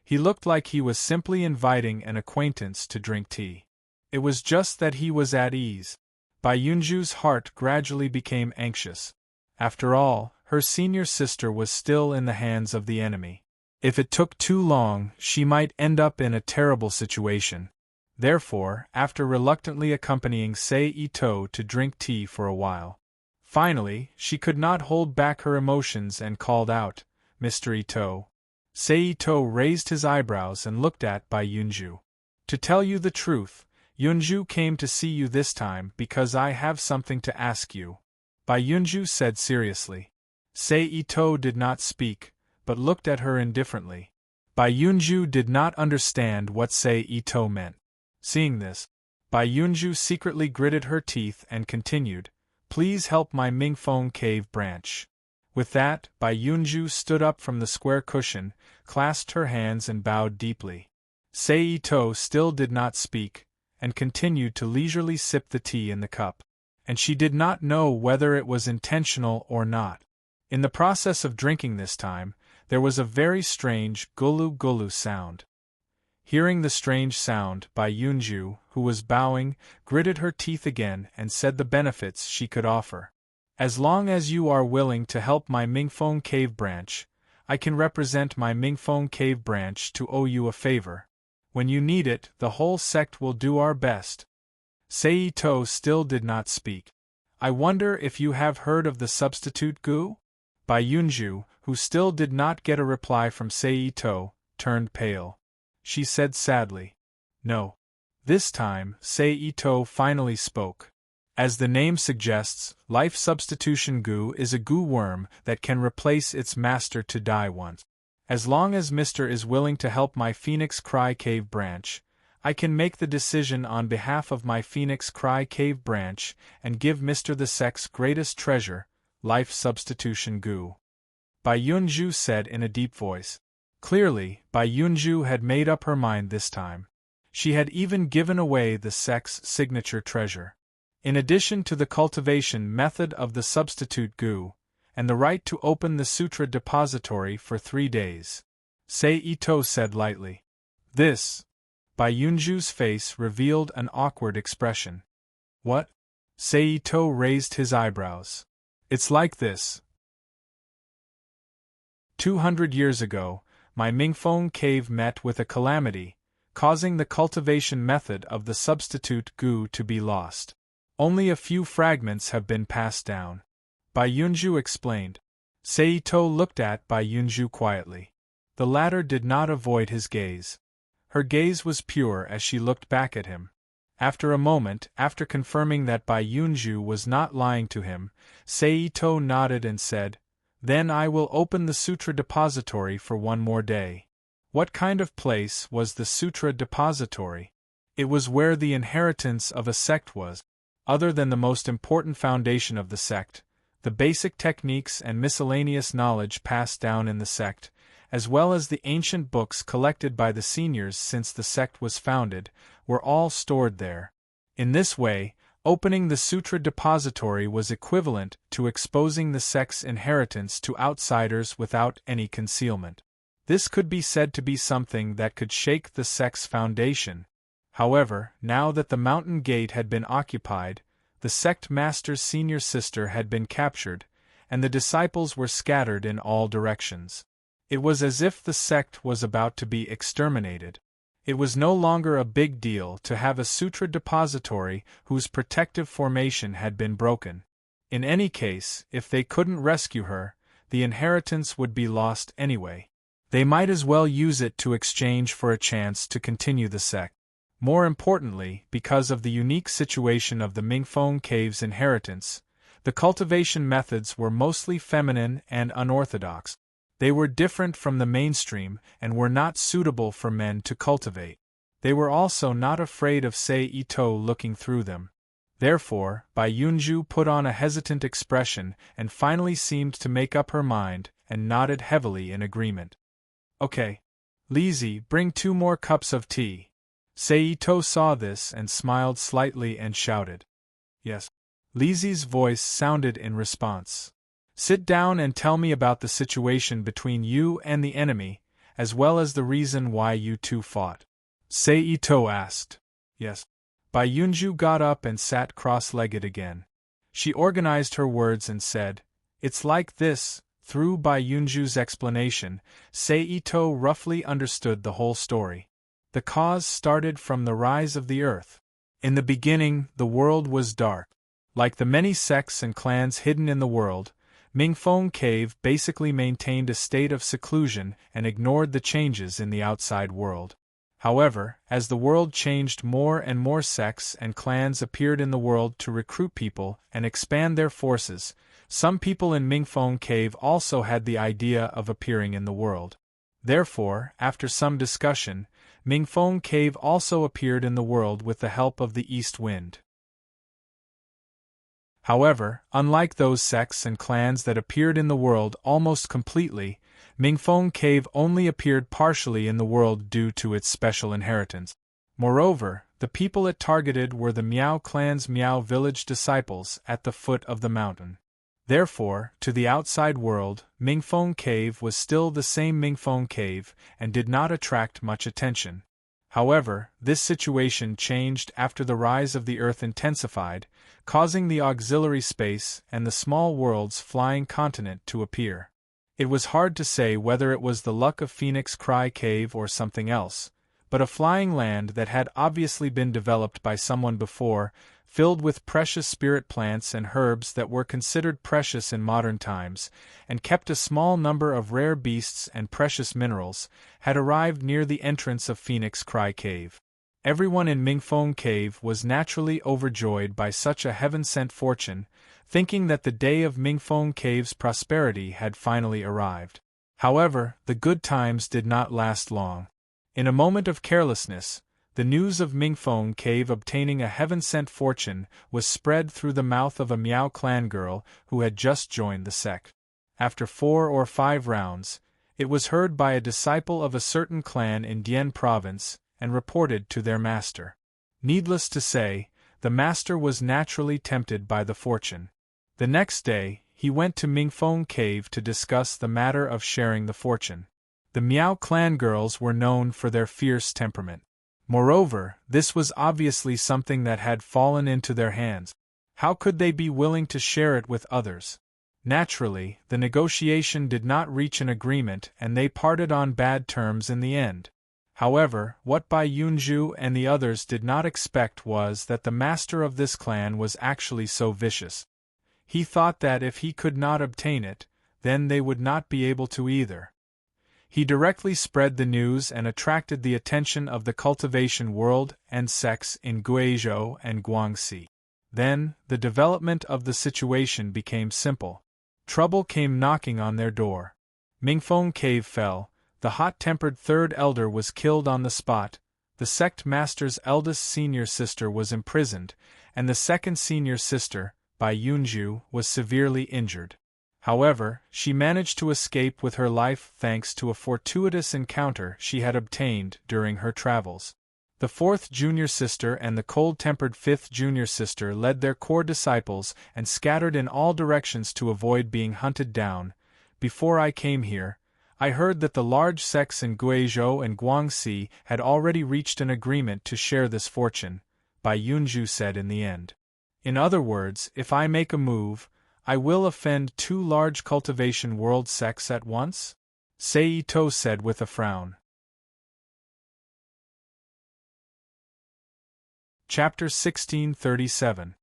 He looked like he was simply inviting an acquaintance to drink tea. It was just that he was at ease. Bai Yunju's heart gradually became anxious. After all, her senior sister was still in the hands of the enemy. If it took too long, she might end up in a terrible situation. Therefore, after reluctantly accompanying Sei-Ito to drink tea for a while, finally, she could not hold back her emotions and called out, "Mr. Ito." Sei-Ito raised his eyebrows and looked at Bai Yunju. "To tell you the truth, Yunju came to see you this time because I have something to ask you," Bai Yunju said seriously. Sei-Ito did not speak, but looked at her indifferently. Bai Yunju did not understand what Sei-Ito meant. Seeing this, Bai Yunju secretly gritted her teeth and continued, "Please help my Mingfeng cave branch." With that, Bai Yunju stood up from the square cushion, clasped her hands and bowed deeply. Sei-Ito still did not speak, and continued to leisurely sip the tea in the cup. And she did not know whether it was intentional or not. In the process of drinking this time, there was a very strange gulu-gulu sound. Hearing the strange sound, Bai Yunju, who was bowing, gritted her teeth again and said the benefits she could offer. "As long as you are willing to help my Mingfeng cave branch, I can represent my Mingfeng cave branch to owe you a favor. When you need it, the whole sect will do our best." Sei-Ito still did not speak. "I wonder if you have heard of the substitute gu?" Bai Yunju, who still did not get a reply from Sei-Ito, turned pale. She said sadly, "No." This time, Sei-Ito finally spoke. As the name suggests, life substitution gu is a gu worm that can replace its master to die once. As long as Mr. is willing to help my Phoenix Cry Cave branch, I can make the decision on behalf of my Phoenix Cry Cave branch and give Mr. the sect's greatest treasure, life substitution gu," Bai Yunju said in a deep voice. Clearly, Bai Yunju had made up her mind this time. She had even given away the sect's signature treasure. In addition to the cultivation method of the substitute gu, and the right to open the sutra depository for 3 days. Sei-Ito said lightly. "This." Bai Yunju's face revealed an awkward expression. "What?" Sei-Ito raised his eyebrows. "It's like this. 200 years ago, my Mingfeng cave met with a calamity, causing the cultivation method of the substitute gu to be lost. Only a few fragments have been passed down," Bai Yunju explained. Sei-Ito looked at Bai Yunju quietly. The latter did not avoid his gaze. Her gaze was pure as she looked back at him. After a moment, after confirming that Bai Yunju was not lying to him, Sei-Ito nodded and said, "Then I will open the sutra depository for 1 more day." What kind of place was the sutra depository? It was where the inheritance of a sect was. Other than the most important foundation of the sect, the basic techniques and miscellaneous knowledge passed down in the sect, as well as the ancient books collected by the seniors since the sect was founded, were all stored there. In this way, opening the sutra depository was equivalent to exposing the sect's inheritance to outsiders without any concealment. This could be said to be something that could shake the sect's foundation. However, now that the mountain gate had been occupied, the sect master's senior sister had been captured, and the disciples were scattered in all directions. It was as if the sect was about to be exterminated. It was no longer a big deal to have a sutra depository whose protective formation had been broken. In any case, if they couldn't rescue her, the inheritance would be lost anyway. They might as well use it to exchange for a chance to continue the sect. More importantly, because of the unique situation of the Mingfeng Cave's inheritance, the cultivation methods were mostly feminine and unorthodox. They were different from the mainstream and were not suitable for men to cultivate. They were also not afraid of Sei Ito looking through them. Therefore, Bai Yunju put on a hesitant expression and finally seemed to make up her mind and nodded heavily in agreement. Okay. Lizzie, bring 2 more cups of tea. Sei Ito saw this and smiled slightly and shouted. Yes. Lizzie's voice sounded in response. Sit down and tell me about the situation between you and the enemy, as well as the reason why you two fought. Sei Ito asked. Yes. Bai Yunju got up and sat cross-legged again. She organized her words and said, It's like this. Through Bai Yunju's explanation, Sei Ito roughly understood the whole story. The cause started from the rise of the earth. In the beginning, the world was dark. Like the many sects and clans hidden in the world, Mingfeng Cave basically maintained a state of seclusion and ignored the changes in the outside world. However, as the world changed, more and more sects and clans appeared in the world to recruit people and expand their forces. Some people in Mingfeng Cave also had the idea of appearing in the world. Therefore, after some discussion, Mingfeng Cave also appeared in the world with the help of the East Wind. However, unlike those sects and clans that appeared in the world almost completely, Mingfeng Cave only appeared partially in the world due to its special inheritance. Moreover, the people it targeted were the Miao clan's Miao village disciples at the foot of the mountain. Therefore, to the outside world, Mingfeng Cave was still the same Mingfeng Cave and did not attract much attention. However, this situation changed after the rise of the Earth intensified, causing the auxiliary space and the small world's flying continent to appear. It was hard to say whether it was the luck of Phoenix Cry Cave or something else, but a flying land that had obviously been developed by someone before, filled with precious spirit plants and herbs that were considered precious in modern times, and kept a small number of rare beasts and precious minerals, had arrived near the entrance of Phoenix Cry Cave. Everyone in Mingfeng Cave was naturally overjoyed by such a heaven-sent fortune, thinking that the day of Mingfeng Cave's prosperity had finally arrived. However, the good times did not last long. In a moment of carelessness, the news of Mingfeng Cave obtaining a heaven-sent fortune was spread through the mouth of a Miao clan girl who had just joined the sect. After 4 or 5 rounds, it was heard by a disciple of a certain clan in Dian province and reported to their master. Needless to say, the master was naturally tempted by the fortune. The next day, he went to Mingfeng Cave to discuss the matter of sharing the fortune. The Miao clan girls were known for their fierce temperament. Moreover, this was obviously something that had fallen into their hands. How could they be willing to share it with others? Naturally, the negotiation did not reach an agreement and they parted on bad terms in the end. However, what Bai Yunju and the others did not expect was that the master of this clan was actually so vicious. He thought that if he could not obtain it, then they would not be able to either. He directly spread the news and attracted the attention of the cultivation world and sects in Guizhou and Guangxi. Then, the development of the situation became simple. Trouble came knocking on their door. Mingfeng Cave fell, the hot-tempered third elder was killed on the spot, the sect master's eldest senior sister was imprisoned, and the second senior sister, Bai Yunju, was severely injured. However, she managed to escape with her life thanks to a fortuitous encounter she had obtained during her travels. The fourth junior sister and the cold-tempered fifth junior sister led their core disciples and scattered in all directions to avoid being hunted down. Before I came here, I heard that the large sects in Guizhou and Guangxi had already reached an agreement to share this fortune, Bai Yunju said in the end. In other words, if I make a move, I will offend two large cultivation world sects at once? Seito said with a frown. Chapter 1637.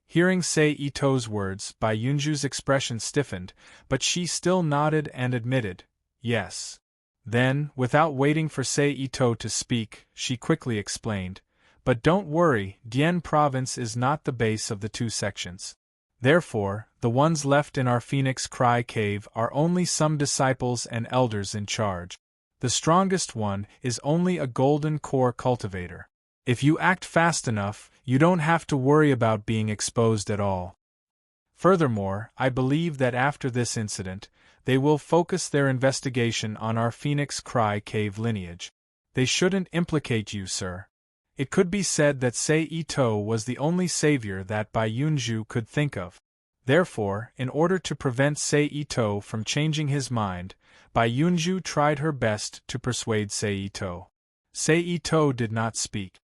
Hearing Seito's words, Bai Yunju's expression stiffened, but she still nodded and admitted, yes. Then, without waiting for Seito to speak, she quickly explained, but don't worry, Dian province is not the base of the two sections. Therefore, the ones left in our Phoenix Cry Cave are only some disciples and elders in charge. The strongest one is only a golden core cultivator. If you act fast enough, you don't have to worry about being exposed at all. Furthermore, I believe that after this incident, they will focus their investigation on our Phoenix Cry Cave lineage. They shouldn't implicate you, sir. It could be said that Seito was the only savior that Bai Yunju could think of. Therefore, in order to prevent Seito from changing his mind, Bai Yunju tried her best to persuade Seito. Seito did not speak.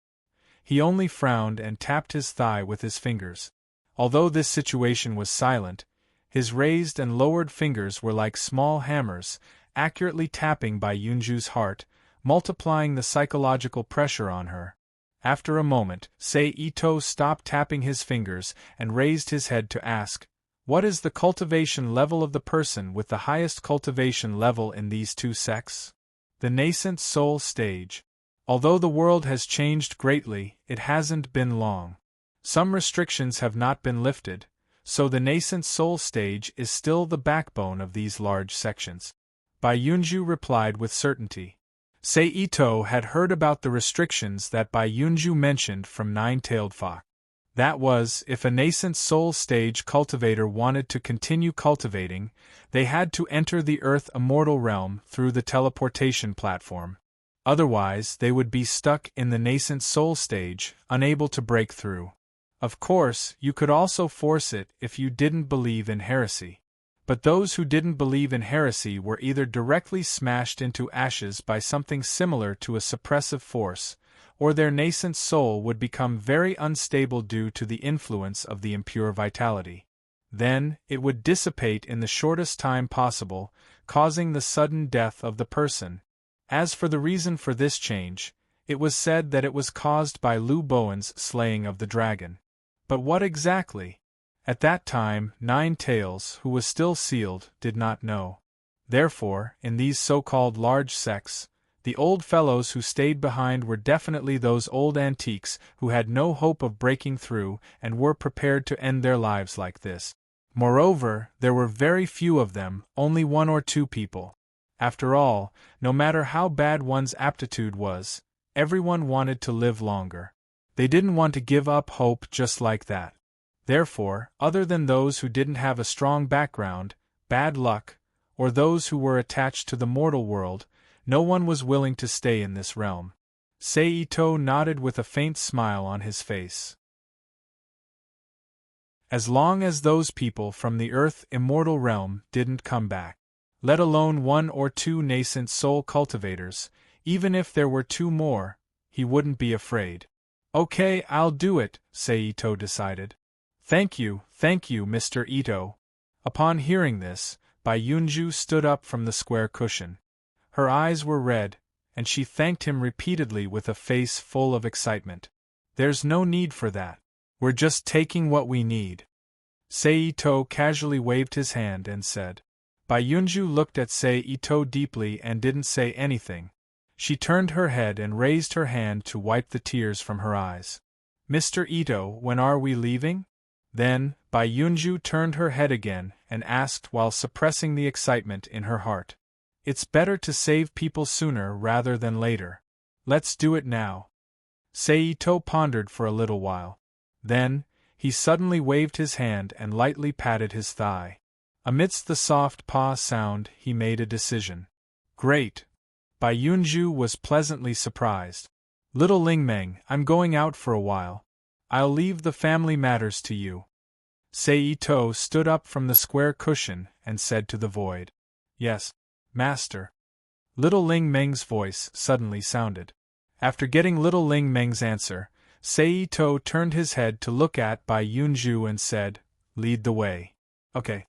He only frowned and tapped his thigh with his fingers. Although this situation was silent, his raised and lowered fingers were like small hammers, accurately tapping Bai Yunju's heart, multiplying the psychological pressure on her. After a moment, Seito stopped tapping his fingers and raised his head to ask, "What is the cultivation level of the person with the highest cultivation level in these two sects?" The nascent soul stage. Although the world has changed greatly, it hasn't been long. Some restrictions have not been lifted, so the nascent soul stage is still the backbone of these large sections. Bai Yunju replied with certainty. Seito had heard about the restrictions that Bai Yunju mentioned from Nine-Tailed Fox. That was, if a nascent soul stage cultivator wanted to continue cultivating, they had to enter the Earth Immortal Realm through the teleportation platform. Otherwise, they would be stuck in the nascent soul stage, unable to break through. Of course, you could also force it if you didn't believe in heresy. But those who didn't believe in heresy were either directly smashed into ashes by something similar to a suppressive force, or their nascent soul would become very unstable due to the influence of the impure vitality. Then, it would dissipate in the shortest time possible, causing the sudden death of the person. As for the reason for this change, it was said that it was caused by Lu Bowen's slaying of the dragon. But what exactly? At that time, Nine Tails, who was still sealed, did not know. Therefore, in these so-called large sects, the old fellows who stayed behind were definitely those old antiques who had no hope of breaking through and were prepared to end their lives like this. Moreover, there were very few of them, only one or two people. After all, no matter how bad one's aptitude was, everyone wanted to live longer. They didn't want to give up hope just like that. Therefore, other than those who didn't have a strong background, bad luck, or those who were attached to the mortal world, no one was willing to stay in this realm. Seito nodded with a faint smile on his face. As long as those people from the Earth Immortal Realm didn't come back, let alone one or two nascent soul cultivators, even if there were two more, he wouldn't be afraid. Okay, I'll do it, Seito decided. Thank you, Mr. Ito. Upon hearing this, Bai Yunju stood up from the square cushion. Her eyes were red, and she thanked him repeatedly with a face full of excitement. There's no need for that. We're just taking what we need. Seito casually waved his hand and said. Bai Yunju looked at Seito deeply and didn't say anything. She turned her head and raised her hand to wipe the tears from her eyes. Mr. Ito, when are we leaving? Then, Bai Yunju turned her head again and asked while suppressing the excitement in her heart. It's better to save people sooner rather than later. Let's do it now. Seito pondered for a little while. Then, he suddenly waved his hand and lightly patted his thigh. Amidst the soft paw sound, he made a decision. Great! Bai Yunju was pleasantly surprised. Little Ling Meng, I'm going out for a while. I'll leave the family matters to you. Seito stood up from the square cushion and said to the void. Yes, master. Little Ling Meng's voice suddenly sounded. After getting Little Ling Meng's answer, Seito turned his head to look at Bai Yunju and said, Lead the way. Okay.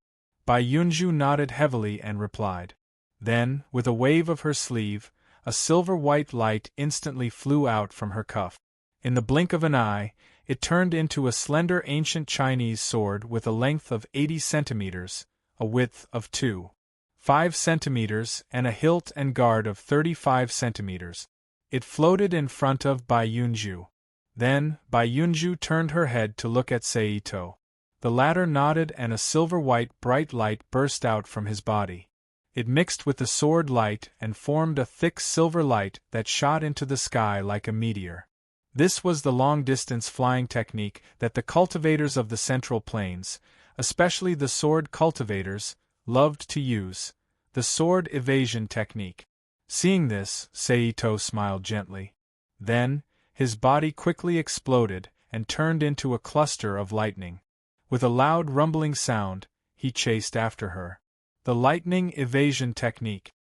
Bai Yunju nodded heavily and replied. Then, with a wave of her sleeve, a silver-white light instantly flew out from her cuff. In the blink of an eye, it turned into a slender ancient Chinese sword with a length of 80 centimeters, a width of 2.5 centimeters, and a hilt and guard of 35 centimeters. It floated in front of Bai Yunju. Then, Bai Yunju turned her head to look at Seito. The latter nodded and a silver-white bright light burst out from his body. It mixed with the sword light and formed a thick silver light that shot into the sky like a meteor. This was the long-distance flying technique that the cultivators of the Central Plains, especially the sword cultivators, loved to use, the sword evasion technique. Seeing this, Seito smiled gently. Then, his body quickly exploded and turned into a cluster of lightning. With a loud rumbling sound, he chased after her. The lightning evasion technique.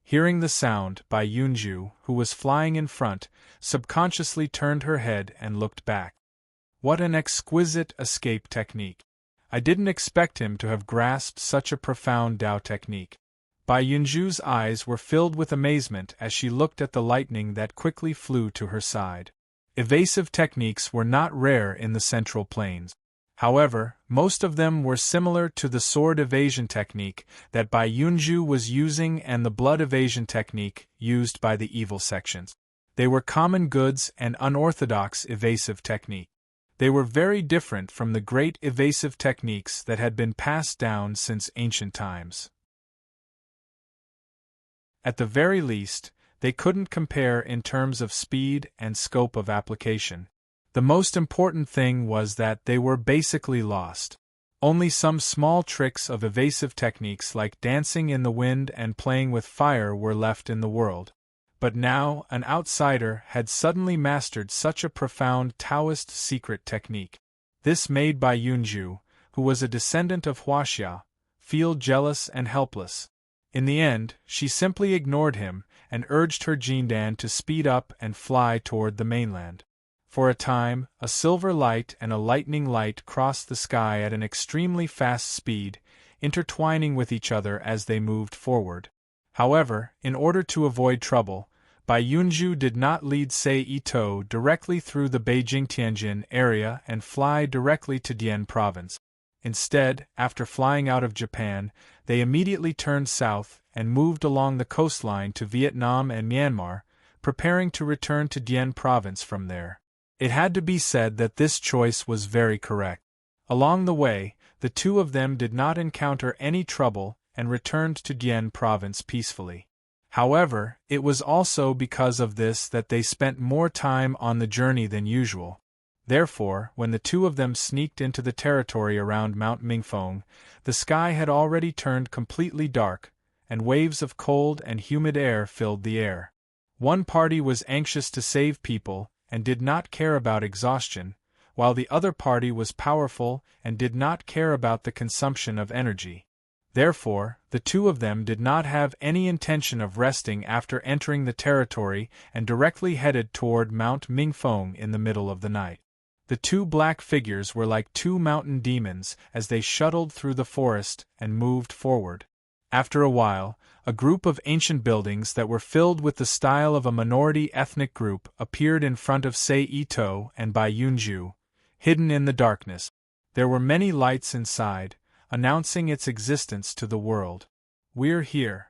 Hearing the sound, Bai Yunju, who was flying in front, subconsciously turned her head and looked back. What an exquisite escape technique! I didn't expect him to have grasped such a profound Dao technique. Bai Yunju's eyes were filled with amazement as she looked at the lightning that quickly flew to her side. Evasive techniques were not rare in the Central Plains. However, most of them were similar to the sword evasion technique that Bai Yunju was using and the blood evasion technique used by the evil sections. They were common goods and unorthodox evasive technique. They were very different from the great evasive techniques that had been passed down since ancient times. At the very least, they couldn't compare in terms of speed and scope of application. The most important thing was that they were basically lost. Only some small tricks of evasive techniques like dancing in the wind and playing with fire were left in the world. But now, an outsider had suddenly mastered such a profound Taoist secret technique. This made Bai Yunju, who was a descendant of Huaxia, feel jealous and helpless. In the end, she simply ignored him and urged her Jindan to speed up and fly toward the mainland. For a time, a silver light and a lightning light crossed the sky at an extremely fast speed, intertwining with each other as they moved forward. However, in order to avoid trouble, Bai Yunju did not lead Seito directly through the Beijing-Tianjin area and fly directly to Dian province. Instead, after flying out of Japan, they immediately turned south and moved along the coastline to Vietnam and Myanmar, preparing to return to Dian province from there. It had to be said that this choice was very correct. Along the way, the two of them did not encounter any trouble and returned to Dian province peacefully. However, it was also because of this that they spent more time on the journey than usual. Therefore, when the two of them sneaked into the territory around Mount Mingfeng, the sky had already turned completely dark, and waves of cold and humid air filled the air. One party was anxious to save people and did not care about exhaustion, while the other party was powerful and did not care about the consumption of energy. Therefore, the two of them did not have any intention of resting after entering the territory and directly headed toward Mount Mingfeng in the middle of the night. The two black figures were like two mountain demons as they shuttled through the forest and moved forward. After a while, a group of ancient buildings that were filled with the style of a minority ethnic group appeared in front of Seito and Bai Yunju, hidden in the darkness. There were many lights inside, announcing its existence to the world. "We're here."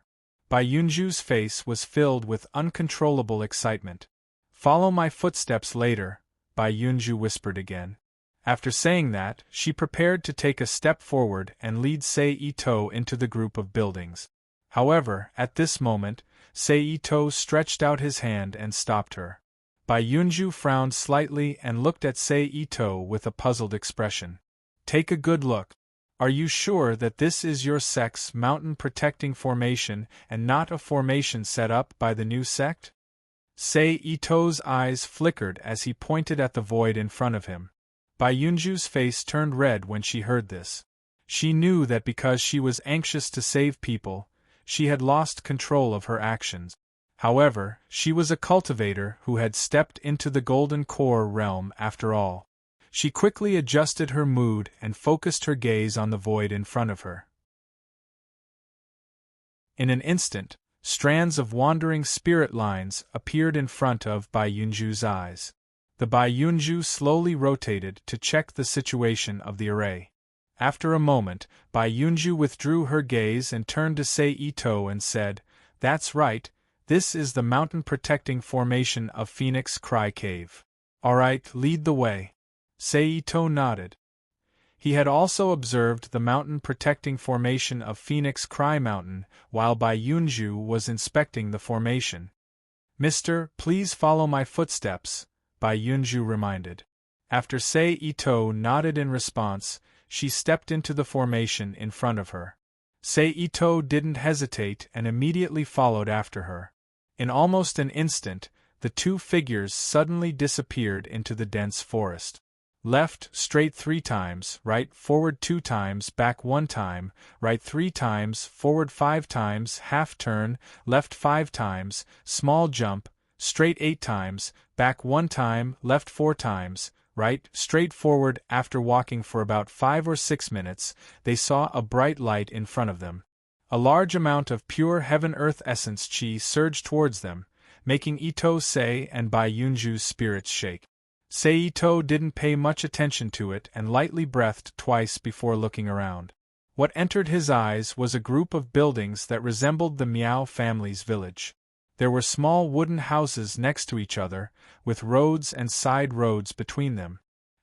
Bai Yunju's face was filled with uncontrollable excitement. "Follow my footsteps later," Bai Yunju whispered again. After saying that, she prepared to take a step forward and lead Seito into the group of buildings. However, at this moment, Seito stretched out his hand and stopped her. Bai Yunju frowned slightly and looked at Seito with a puzzled expression. "Take a good look. Are you sure that this is your sect's mountain-protecting formation and not a formation set up by the new sect? Sei Ito's eyes flickered as he pointed at the void in front of him. Bai Yunju's face turned red when she heard this. She knew that because she was anxious to save people, she had lost control of her actions. However, she was a cultivator who had stepped into the Golden Core realm after all. She quickly adjusted her mood and focused her gaze on the void in front of her. In an instant, strands of wandering spirit lines appeared in front of Bai Yunju's eyes. The Bai Yunju slowly rotated to check the situation of the array. After a moment, Bai Yunju withdrew her gaze and turned to Sei Ito and said, "That's right, this is the mountain-protecting formation of Phoenix Cry Cave. Alright, lead the way." Sei Ito nodded. He had also observed the mountain-protecting formation of Phoenix Cry Mountain while Bai Yunju was inspecting the formation. "Mister, please follow my footsteps," Bai Yunju reminded. After Sei Ito nodded in response, she stepped into the formation in front of her. Sei Ito didn't hesitate and immediately followed after her. In almost an instant, the two figures suddenly disappeared into the dense forest. Left, straight 3 times, right, forward 2 times, back 1 time, right 3 times, forward 5 times, half turn, left 5 times, small jump, straight 8 times, back 1 time, left 4 times, right, straight forward. After walking for about 5 or 6 minutes, they saw a bright light in front of them. A large amount of pure heaven-earth essence chi surged towards them, making Ito Sei and Bai Yunju's spirits shake. Sei Ito didn't pay much attention to it and lightly breathed twice before looking around. What entered his eyes was a group of buildings that resembled the Miao family's village. There were small wooden houses next to each other, with roads and side roads between them.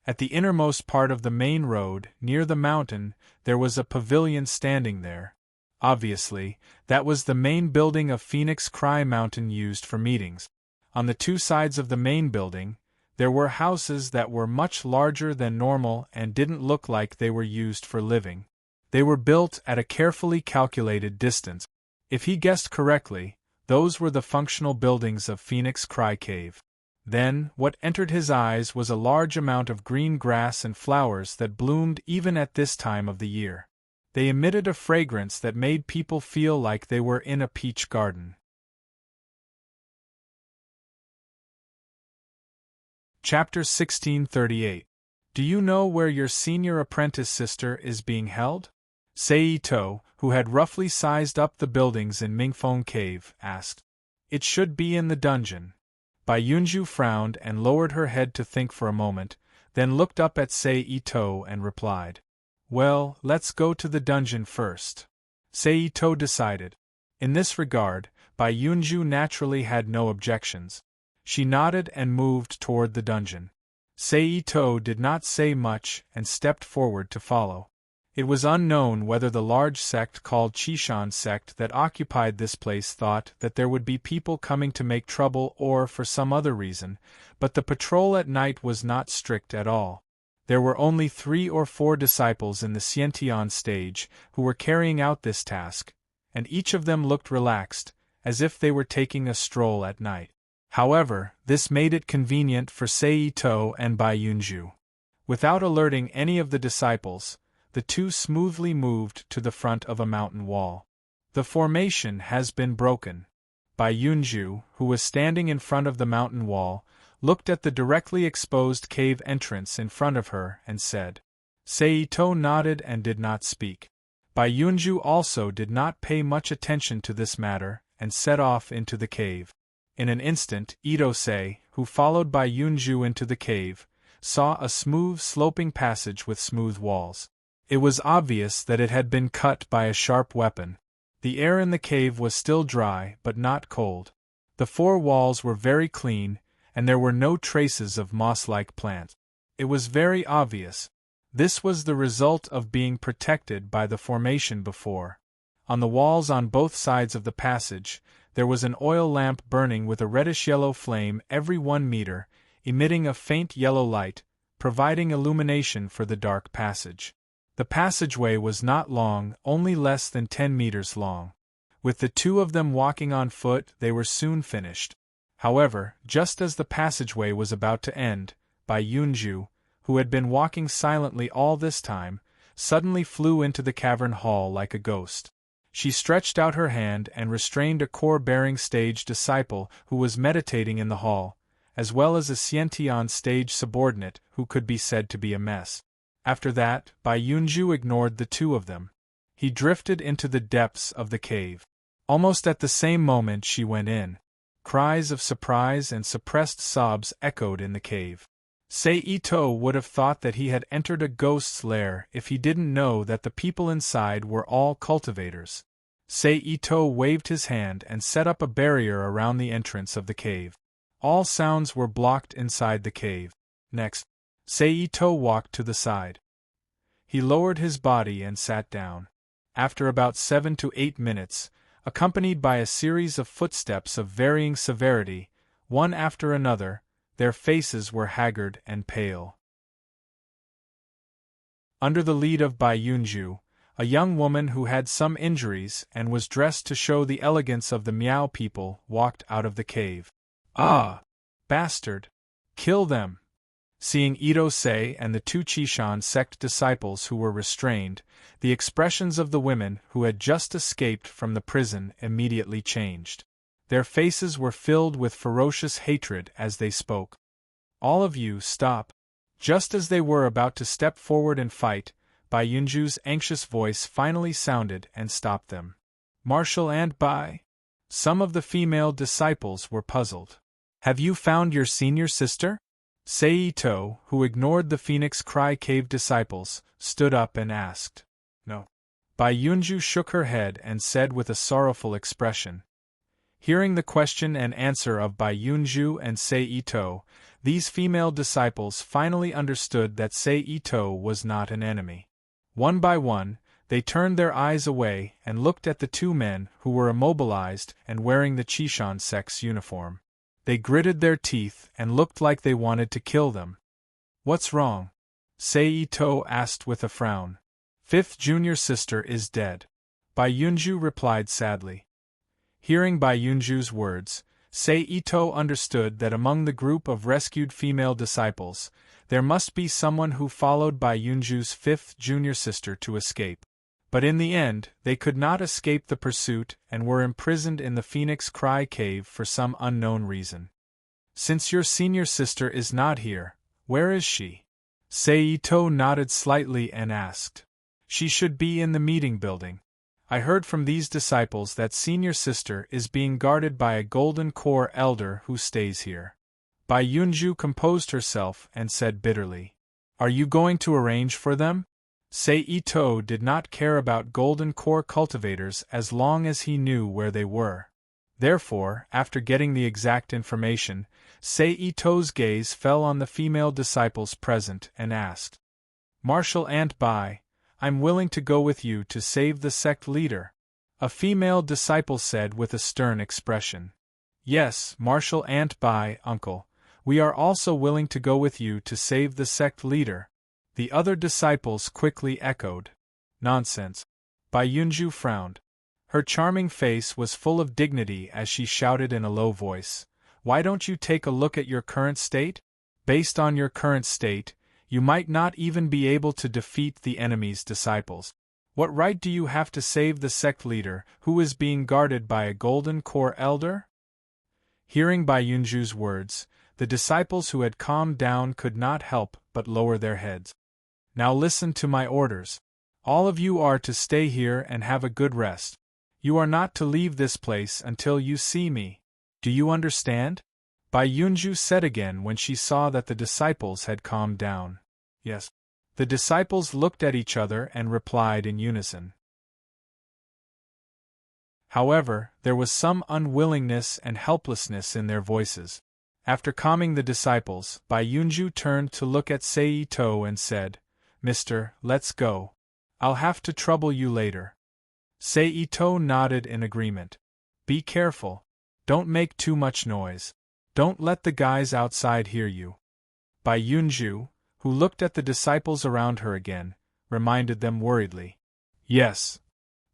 At the innermost part of the main road, near the mountain, there was a pavilion standing there. Obviously, that was the main building of Phoenix Cry Mountain used for meetings. On the 2 sides of the main building, there were houses that were much larger than normal and didn't look like they were used for living. They were built at a carefully calculated distance. If he guessed correctly, those were the functional buildings of Phoenix Cry Cave. Then, what entered his eyes was a large amount of green grass and flowers that bloomed even at this time of the year. They emitted a fragrance that made people feel like they were in a peach garden. Chapter 1638. Do you know where your senior apprentice sister is being held? Sei Ito, who had roughly sized up the buildings in Mingfeng Cave, asked. It should be in the dungeon. Bai Yunju frowned and lowered her head to think for a moment, then looked up at Sei Ito and replied. Well, let's go to the dungeon first. Sei Ito decided. In this regard, Bai Yunju naturally had no objections. She nodded and moved toward the dungeon. Sei Ito did not say much and stepped forward to follow. It was unknown whether the large sect called Chishan sect that occupied this place thought that there would be people coming to make trouble or for some other reason, but the patrol at night was not strict at all. There were only 3 or 4 disciples in the Xiantian stage who were carrying out this task, and each of them looked relaxed, as if they were taking a stroll at night. However, this made it convenient for Sei Ito and Bai Yunju. Without alerting any of the disciples, the two smoothly moved to the front of a mountain wall. The formation has been broken. Bai Yunju, who was standing in front of the mountain wall, looked at the directly exposed cave entrance in front of her and said. Sei Ito nodded and did not speak. Bai Yunju also did not pay much attention to this matter and set off into the cave. In an instant, Ito Sei, who followed Bai Yunju into the cave, saw a smooth sloping passage with smooth walls. It was obvious that it had been cut by a sharp weapon. The air in the cave was still dry but not cold. The 4 walls were very clean, and there were no traces of moss-like plants. It was very obvious. This was the result of being protected by the formation before. On the walls on both sides of the passage, there was an oil lamp burning with a reddish-yellow flame every 1 meter, emitting a faint yellow light, providing illumination for the dark passage. The passageway was not long, only less than 10 meters long. With the two of them walking on foot, they were soon finished. However, just as the passageway was about to end, Bai Yunju, who had been walking silently all this time, suddenly flew into the cavern hall like a ghost. She stretched out her hand and restrained a core-bearing stage disciple who was meditating in the hall, as well as a Xiantian stage subordinate who could be said to be a mess. After that, Bai Yunju ignored the two of them. He drifted into the depths of the cave. Almost at the same moment she went in. Cries of surprise and suppressed sobs echoed in the cave. Seito would have thought that he had entered a ghost's lair if he didn't know that the people inside were all cultivators. Seito waved his hand and set up a barrier around the entrance of the cave. All sounds were blocked inside the cave. Next, Seito walked to the side. He lowered his body and sat down. After about 7 to 8 minutes, accompanied by a series of footsteps of varying severity, one after another, their faces were haggard and pale. Under the lead of Bai Yunju, a young woman who had some injuries and was dressed to show the elegance of the Miao people walked out of the cave. "Ah! Bastard! Kill them!" Seeing Ito-sei and the two Chishan sect disciples who were restrained, the expressions of the women who had just escaped from the prison immediately changed. Their faces were filled with ferocious hatred as they spoke. "All of you, stop!" Just as they were about to step forward and fight, Bai Yunju's anxious voice finally sounded and stopped them. "Marshal and Bai?" Some of the female disciples were puzzled. "Have you found your senior sister?" Seito, who ignored the Phoenix Cry Cave disciples, stood up and asked. "No." Bai Yunju shook her head and said with a sorrowful expression. Hearing the question and answer of Bai Yunju and Seito, these female disciples finally understood that Seito was not an enemy. One by one, they turned their eyes away and looked at the two men who were immobilized and wearing the Chishan sect's uniform. They gritted their teeth and looked like they wanted to kill them. "What's wrong?" Seito asked with a frown. "Fifth junior sister is dead," Bai Yunju replied sadly. Hearing Bai Yunju's words, Seito understood that among the group of rescued female disciples, there must be someone who followed Bai Yunju's fifth junior sister to escape. But in the end, they could not escape the pursuit and were imprisoned in the Phoenix Cry Cave for some unknown reason. "Since your senior sister is not here, where is she?" Seito nodded slightly and asked. "She should be in the meeting building. I heard from these disciples that senior sister is being guarded by a golden core elder who stays here." Bai Yunju composed herself and said bitterly, "Are you going to arrange for them?" Seito did not care about golden core cultivators as long as he knew where they were. Therefore, after getting the exact information, Seito's gaze fell on the female disciples present and asked, "Marshal Aunt Bai, I'm willing to go with you to save the sect leader." A female disciple said with a stern expression. "Yes, Marshal Aunt Bai, uncle, we are also willing to go with you to save the sect leader." The other disciples quickly echoed. "Nonsense." Bai Yunju frowned. Her charming face was full of dignity as she shouted in a low voice, "Why don't you take a look at your current state? Based on your current state, you might not even be able to defeat the enemy's disciples. What right do you have to save the sect leader, who is being guarded by a golden core elder?" Hearing Bai Yunju's words, the disciples who had calmed down could not help but lower their heads. "Now listen to my orders. All of you are to stay here and have a good rest. You are not to leave this place until you see me. Do you understand?" Bai Yunju said again when she saw that the disciples had calmed down. "Yes." The disciples looked at each other and replied in unison. However, there was some unwillingness and helplessness in their voices. After calming the disciples, Bai Yunju turned to look at Seito and said, "Mister, let's go. I'll have to trouble you later." Seito nodded in agreement. "Be careful. Don't make too much noise. Don't let the guys outside hear you." Bai Yunju, who looked at the disciples around her again, reminded them worriedly. Yes.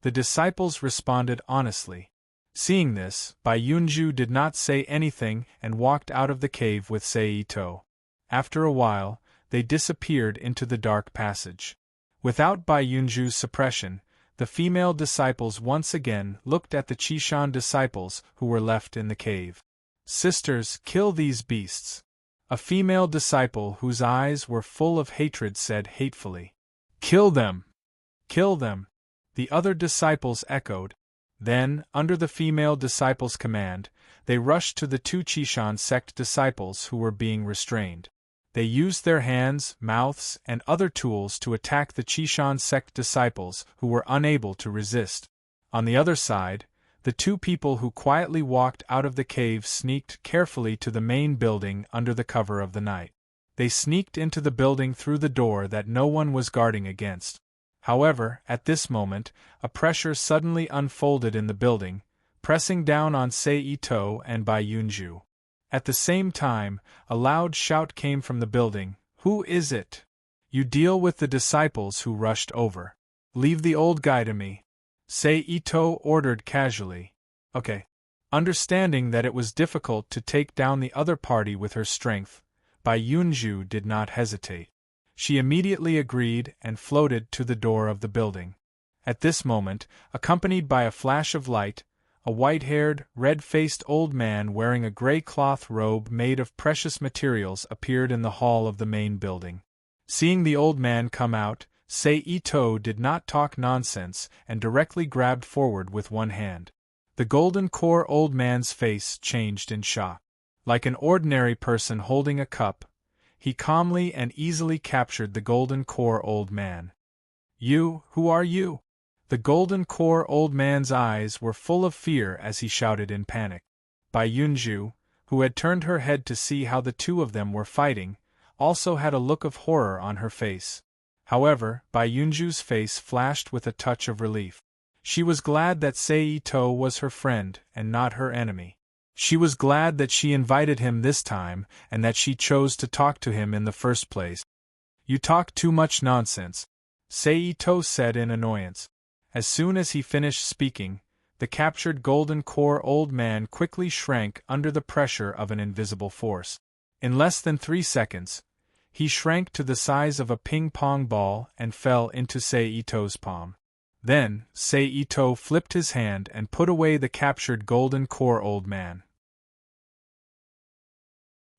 The disciples responded honestly. Seeing this, Bai Yunju did not say anything and walked out of the cave with Seito. After a while, they disappeared into the dark passage. Without Bai Yunju's suppression, the female disciples once again looked at the Qishan disciples who were left in the cave. Sisters, kill these beasts. A female disciple whose eyes were full of hatred said hatefully. Kill them! Kill them! The other disciples echoed. Then, under the female disciples' command, they rushed to the two Qishan sect disciples who were being restrained. They used their hands, mouths, and other tools to attack the Qishan sect disciples who were unable to resist. On the other side, the two people who quietly walked out of the cave sneaked carefully to the main building under the cover of the night. They sneaked into the building through the door that no one was guarding against. However, at this moment, a pressure suddenly unfolded in the building, pressing down on Seito and Bai Yunju. At the same time, a loud shout came from the building. Who is it? You deal with the disciples who rushed over. Leave the old guy to me. Seito ordered casually. Okay. Understanding that it was difficult to take down the other party with her strength, Bai Yunju did not hesitate. She immediately agreed and floated to the door of the building. At this moment, accompanied by a flash of light, a white-haired, red-faced old man wearing a gray cloth robe made of precious materials appeared in the hall of the main building. Seeing the old man come out, Seito did not talk nonsense and directly grabbed forward with one hand. The golden core old man's face changed in shock. Like an ordinary person holding a cup, he calmly and easily captured the golden core old man. You, who are you? The golden core old man's eyes were full of fear as he shouted in panic. Bai Yunju, who had turned her head to see how the two of them were fighting, also had a look of horror on her face. However, Bai Yunju's face flashed with a touch of relief. She was glad that Seito was her friend and not her enemy. She was glad that she invited him this time and that she chose to talk to him in the first place. You talk too much nonsense, Seito said in annoyance. As soon as he finished speaking, the captured golden core old man quickly shrank under the pressure of an invisible force. In less than 3 seconds, he shrank to the size of a ping-pong ball and fell into Seito's palm. Then, Seito flipped his hand and put away the captured golden core old man.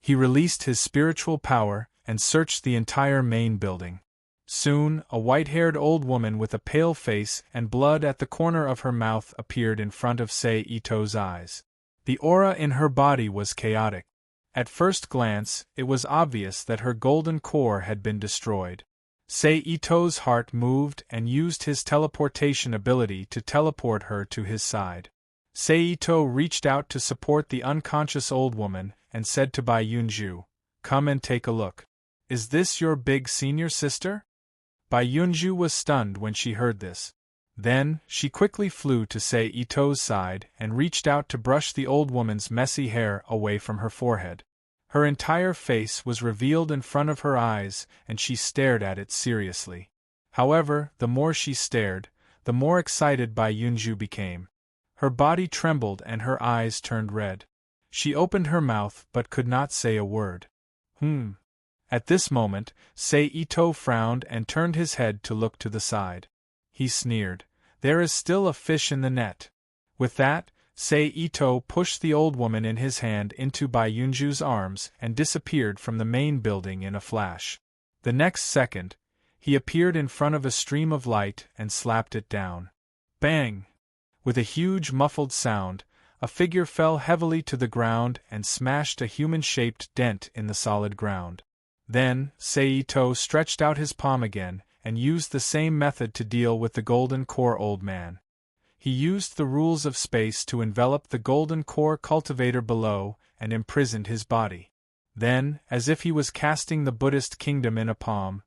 He released his spiritual power and searched the entire main building. Soon, a white-haired old woman with a pale face and blood at the corner of her mouth appeared in front of Seito's eyes. The aura in her body was chaotic. At first glance, it was obvious that her golden core had been destroyed. Seito's heart moved and used his teleportation ability to teleport her to his side. Seito reached out to support the unconscious old woman and said to Bai Yunju, "Come and take a look. Is this your big senior sister?" Bai Yunju was stunned when she heard this. Then, she quickly flew to Seito's side and reached out to brush the old woman's messy hair away from her forehead. Her entire face was revealed in front of her eyes, and she stared at it seriously. However, the more she stared, the more excited Bai Yunju became. Her body trembled and her eyes turned red. She opened her mouth but could not say a word. At this moment, Seito frowned and turned his head to look to the side. He sneered, "There is still a fish in the net." With that, Seito pushed the old woman in his hand into Bai Yunju's arms and disappeared from the main building in a flash. The next second, he appeared in front of a stream of light and slapped it down. Bang! With a huge muffled sound, a figure fell heavily to the ground and smashed a human-shaped dent in the solid ground. Then, Seito stretched out his palm again and used the same method to deal with the golden core old man. He used the rules of space to envelop the golden core cultivator below and imprisoned his body. Then, as if he was casting the Buddhist kingdom in a palm,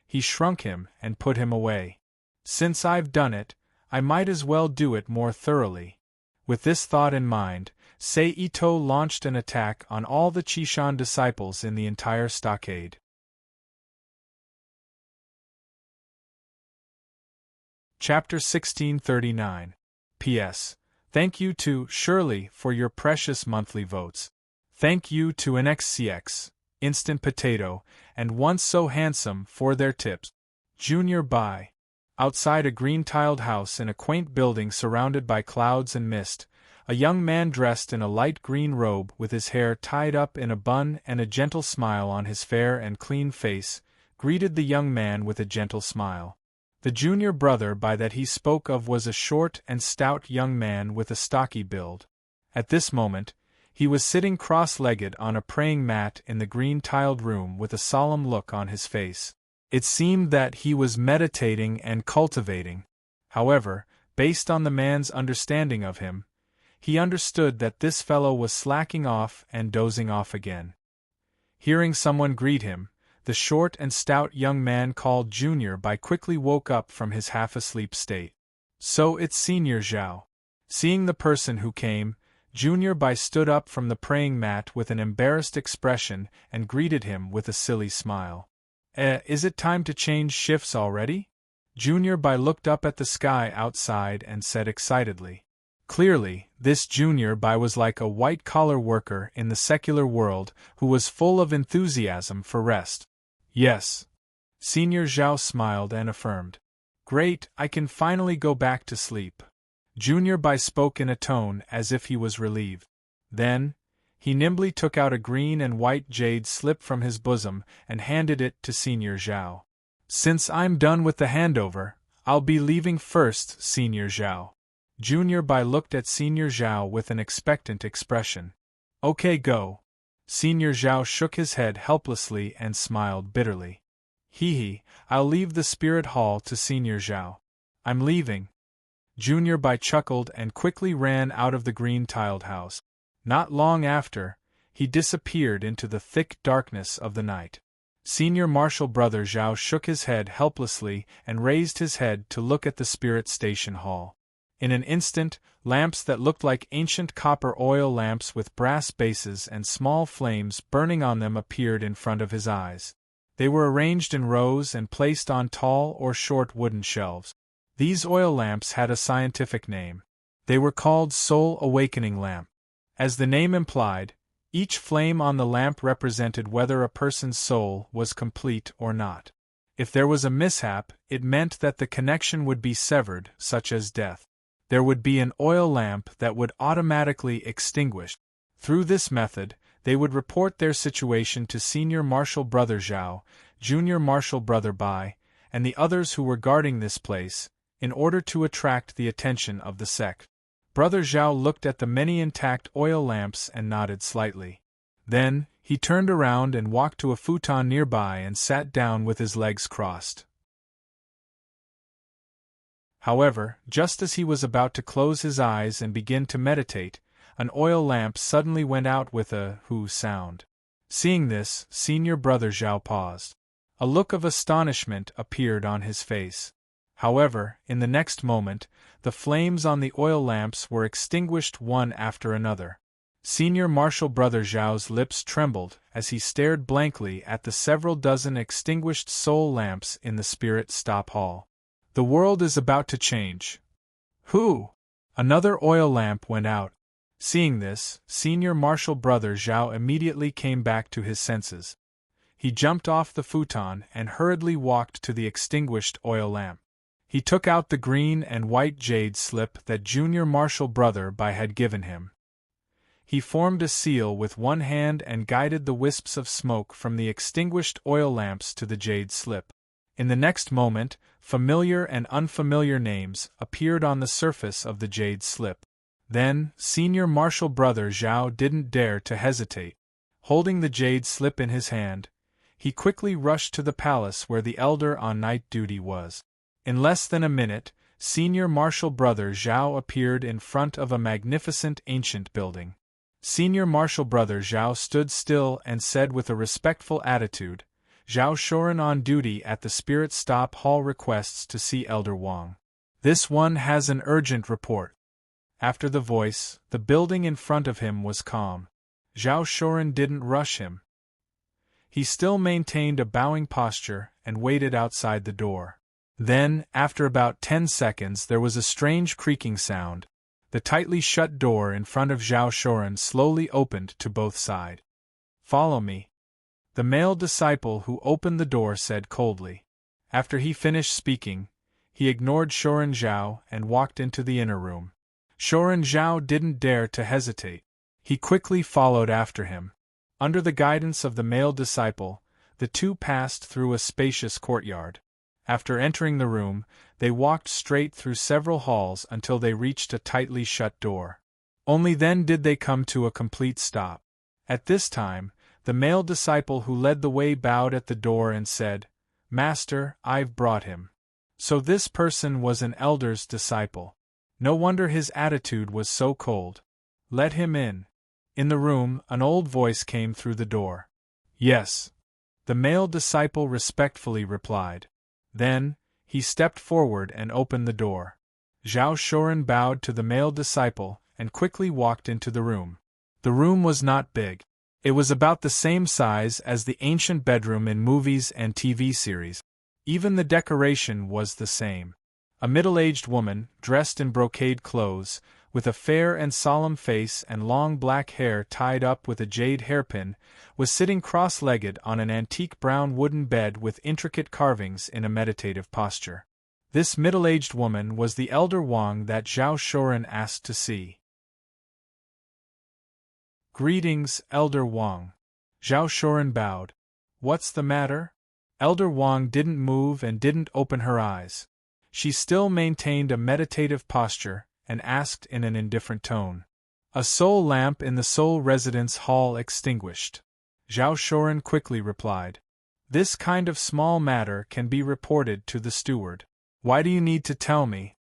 he shrunk him and put him away. Since I've done it, I might as well do it more thoroughly. With this thought in mind, Seito launched an attack on all the Qishan disciples in the entire stockade. Chapter 1639. P.S. Thank you to Shirley for your precious monthly votes. Thank you to NXCX, Instant Potato, and Once So Handsome for their tips. Junior by. Outside a green-tiled house in a quaint building surrounded by clouds and mist, a young man dressed in a light green robe with his hair tied up in a bun and a gentle smile on his fair and clean face, greeted the young man with a gentle smile. The junior brother by that he spoke of was a short and stout young man with a stocky build. At this moment, he was sitting cross-legged on a praying mat in the green-tiled room with a solemn look on his face. It seemed that he was meditating and cultivating. However, based on the man's understanding of him, he understood that this fellow was slacking off and dozing off again. Hearing someone greet him, the short and stout young man called Junior by quickly woke up from his half-asleep state. So it's Senior Zhao. Seeing the person who came, Junior by stood up from the praying mat with an embarrassed expression and greeted him with a silly smile. Is it time to change shifts already? Junior by looked up at the sky outside and said excitedly. Clearly, this Junior by was like a white-collar worker in the secular world who was full of enthusiasm for rest. Yes. Senior Zhao smiled and affirmed. Great, I can finally go back to sleep. Junior by spoke in a tone as if he was relieved. Then, he nimbly took out a green and white jade slip from his bosom and handed it to Senior Zhao. Since I'm done with the handover, I'll be leaving first, Senior Zhao. Junior by looked at Senior Zhao with an expectant expression. Okay, go. Senior Zhao shook his head helplessly and smiled bitterly. Hee, I'll leave the spirit hall to Senior Zhao. I'm leaving. Junior by chuckled and quickly ran out of the green-tiled house. Not long after, he disappeared into the thick darkness of the night. Senior Marshal Brother Zhao shook his head helplessly and raised his head to look at the spirit station hall. In an instant, lamps that looked like ancient copper oil lamps with brass bases and small flames burning on them appeared in front of his eyes. They were arranged in rows and placed on tall or short wooden shelves. These oil lamps had a scientific name. They were called Soul Awakening Lamp. As the name implied, each flame on the lamp represented whether a person's soul was complete or not. If there was a mishap, it meant that the connection would be severed, such as death. There would be an oil lamp that would automatically extinguish. Through this method, they would report their situation to Senior Marshal Brother Zhao, Junior Marshal Brother Bai, and the others who were guarding this place, in order to attract the attention of the sect. Brother Zhao looked at the many intact oil lamps and nodded slightly. Then, he turned around and walked to a futon nearby and sat down with his legs crossed. However, just as he was about to close his eyes and begin to meditate, an oil lamp suddenly went out with a "hoo" sound. Seeing this, Senior Brother Zhao paused. A look of astonishment appeared on his face. However, in the next moment, the flames on the oil lamps were extinguished one after another. Senior Marshal Brother Zhao's lips trembled as he stared blankly at the several dozen extinguished soul lamps in the spirit stop hall. The world is about to change. Who? Another oil lamp went out. Seeing this, Senior Marshal Brother Zhao immediately came back to his senses. He jumped off the futon and hurriedly walked to the extinguished oil lamp. He took out the green and white jade slip that Junior Marshal Brother Bai had given him. He formed a seal with one hand and guided the wisps of smoke from the extinguished oil lamps to the jade slip. In the next moment, familiar and unfamiliar names appeared on the surface of the jade slip. Then, Senior Marshal Brother Zhao didn't dare to hesitate. Holding the jade slip in his hand, he quickly rushed to the palace where the elder on night duty was. In less than a minute, Senior Marshal Brother Zhao appeared in front of a magnificent ancient building. Senior Marshal Brother Zhao stood still and said with a respectful attitude, "Zhao Shoren on duty at the Spirit Stop Hall requests to see Elder Wang. This one has an urgent report." After the voice, the building in front of him was calm. Zhao Shoren didn't rush him. He still maintained a bowing posture and waited outside the door. Then, after about 10 seconds, there was a strange creaking sound. The tightly shut door in front of Zhao Shoren slowly opened to both sides. "Follow me," the male disciple who opened the door said coldly. After he finished speaking, he ignored Shoren Zhao and walked into the inner room. Shoren Zhao didn't dare to hesitate. He quickly followed after him. Under the guidance of the male disciple, the two passed through a spacious courtyard. After entering the room, they walked straight through several halls until they reached a tightly shut door. Only then did they come to a complete stop. At this time, the male disciple who led the way bowed at the door and said, "Master, I've brought him." So this person was an elder's disciple. No wonder his attitude was so cold. "Let him in." In the room, an old voice came through the door. "Yes," the male disciple respectfully replied. Then, he stepped forward and opened the door. Zhao Shoren bowed to the male disciple and quickly walked into the room. The room was not big. It was about the same size as the ancient bedroom in movies and TV series. Even the decoration was the same. A middle-aged woman, dressed in brocade clothes, with a fair and solemn face and long black hair tied up with a jade hairpin, was sitting cross-legged on an antique brown wooden bed with intricate carvings in a meditative posture. This middle-aged woman was the elder Wang that Zhao Shoren asked to see. "Greetings, Elder Wang." Zhao Shoren bowed. "What's the matter?" Elder Wang didn't move and didn't open her eyes. She still maintained a meditative posture and asked in an indifferent tone. "A soul lamp in the soul residence hall extinguished," Zhao Shoren quickly replied. "This kind of small matter can be reported to the steward. Why do you need to tell me?"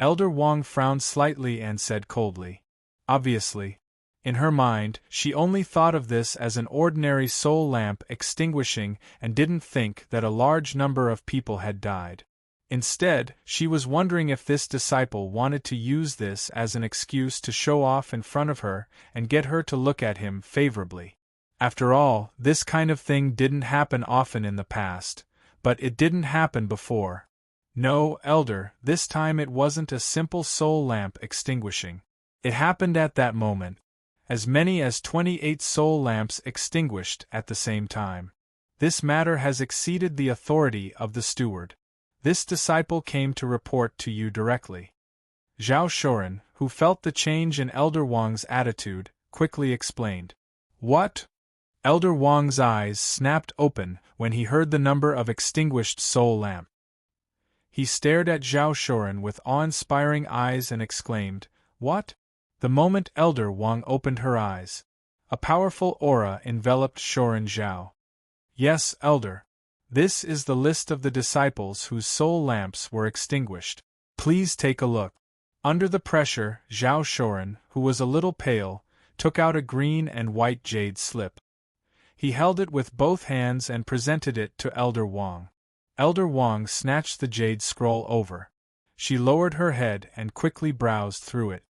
Elder Wang frowned slightly and said coldly. Obviously, in her mind, she only thought of this as an ordinary soul lamp extinguishing and didn't think that a large number of people had died. Instead, she was wondering if this disciple wanted to use this as an excuse to show off in front of her and get her to look at him favorably. After all, this kind of thing didn't happen often in the past, but it didn't happen before. No, Elder, this time it wasn't a simple soul lamp extinguishing. It happened at that moment. As many as 28 soul lamps extinguished at the same time. This matter has exceeded the authority of the steward. This disciple came to report to you directly. Zhao Shoren, who felt the change in Elder Wang's attitude, quickly explained. "What?" Elder Wang's eyes snapped open when he heard the number of extinguished soul lamps. He stared at Zhao Shoren with awe-inspiring eyes and exclaimed, "What?" The moment Elder Wang opened her eyes, a powerful aura enveloped Shoren Zhao. "Yes, Elder. This is the list of the disciples whose soul lamps were extinguished. Please take a look." Under the pressure, Zhao Shoren, who was a little pale, took out a green and white jade slip. He held it with both hands and presented it to Elder Wang. Elder Wang snatched the jade scroll over. She lowered her head and quickly browsed through it.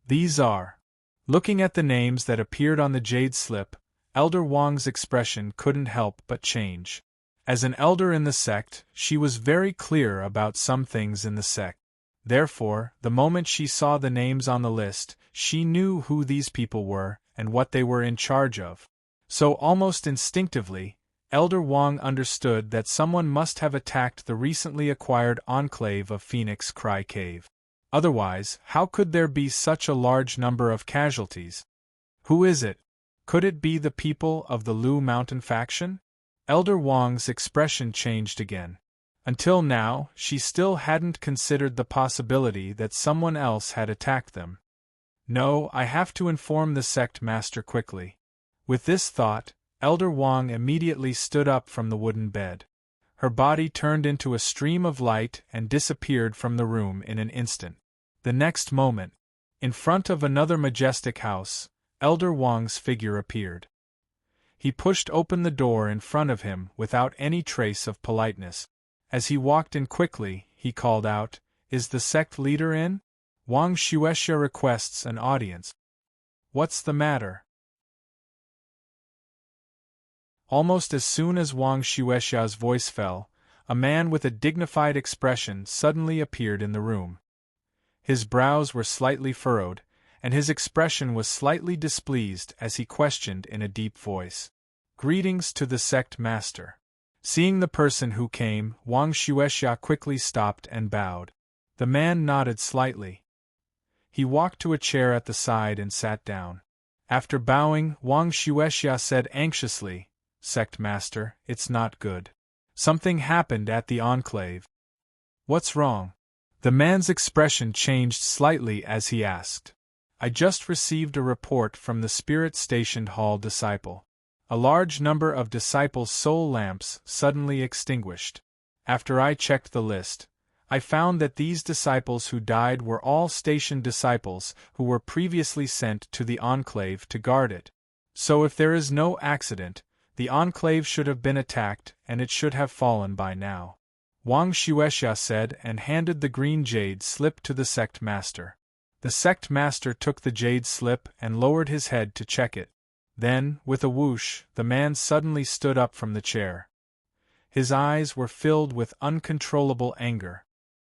"These are..." Looking at the names that appeared on the jade slip, Elder Wang's expression couldn't help but change. As an elder in the sect, she was very clear about some things in the sect. Therefore, the moment she saw the names on the list, she knew who these people were and what they were in charge of. So almost instinctively, Elder Wang understood that someone must have attacked the recently acquired enclave of Phoenix Cry Cave. Otherwise, how could there be such a large number of casualties? Who is it? Could it be the people of the Lu Mountain faction? Elder Wang's expression changed again. Until now, she still hadn't considered the possibility that someone else had attacked them. "No, I have to inform the sect master quickly." With this thought, Elder Wang immediately stood up from the wooden bed. Her body turned into a stream of light and disappeared from the room in an instant. The next moment, in front of another majestic house, Elder Wang's figure appeared. He pushed open the door in front of him without any trace of politeness. As he walked in quickly, he called out, "Is the sect leader in? Wang Xuexia requests an audience." "What's the matter?" Almost as soon as Wang Xuexia's voice fell, A man with a dignified expression suddenly appeared in the room. His brows were slightly furrowed, and his expression was slightly displeased as he questioned in a deep voice. "Greetings to the sect master." Seeing the person who came, Wang Xuexia quickly stopped and bowed. The man nodded slightly. He walked to a chair at the side and sat down. After bowing, Wang Xuexia said anxiously, "Sect master, it's not good. Something happened at the enclave." "What's wrong?" The man's expression changed slightly as he asked. "I just received a report from the spirit-stationed hall disciple. A large number of disciples' soul lamps suddenly extinguished. After I checked the list, I found that these disciples who died were all stationed disciples who were previously sent to the enclave to guard it. So if there is no accident, the enclave should have been attacked and it should have fallen by now," Wang Xuexia said and handed the green jade slip to the sect master. The sect master took the jade slip and lowered his head to check it. Then, with a whoosh, the man suddenly stood up from the chair. His eyes were filled with uncontrollable anger.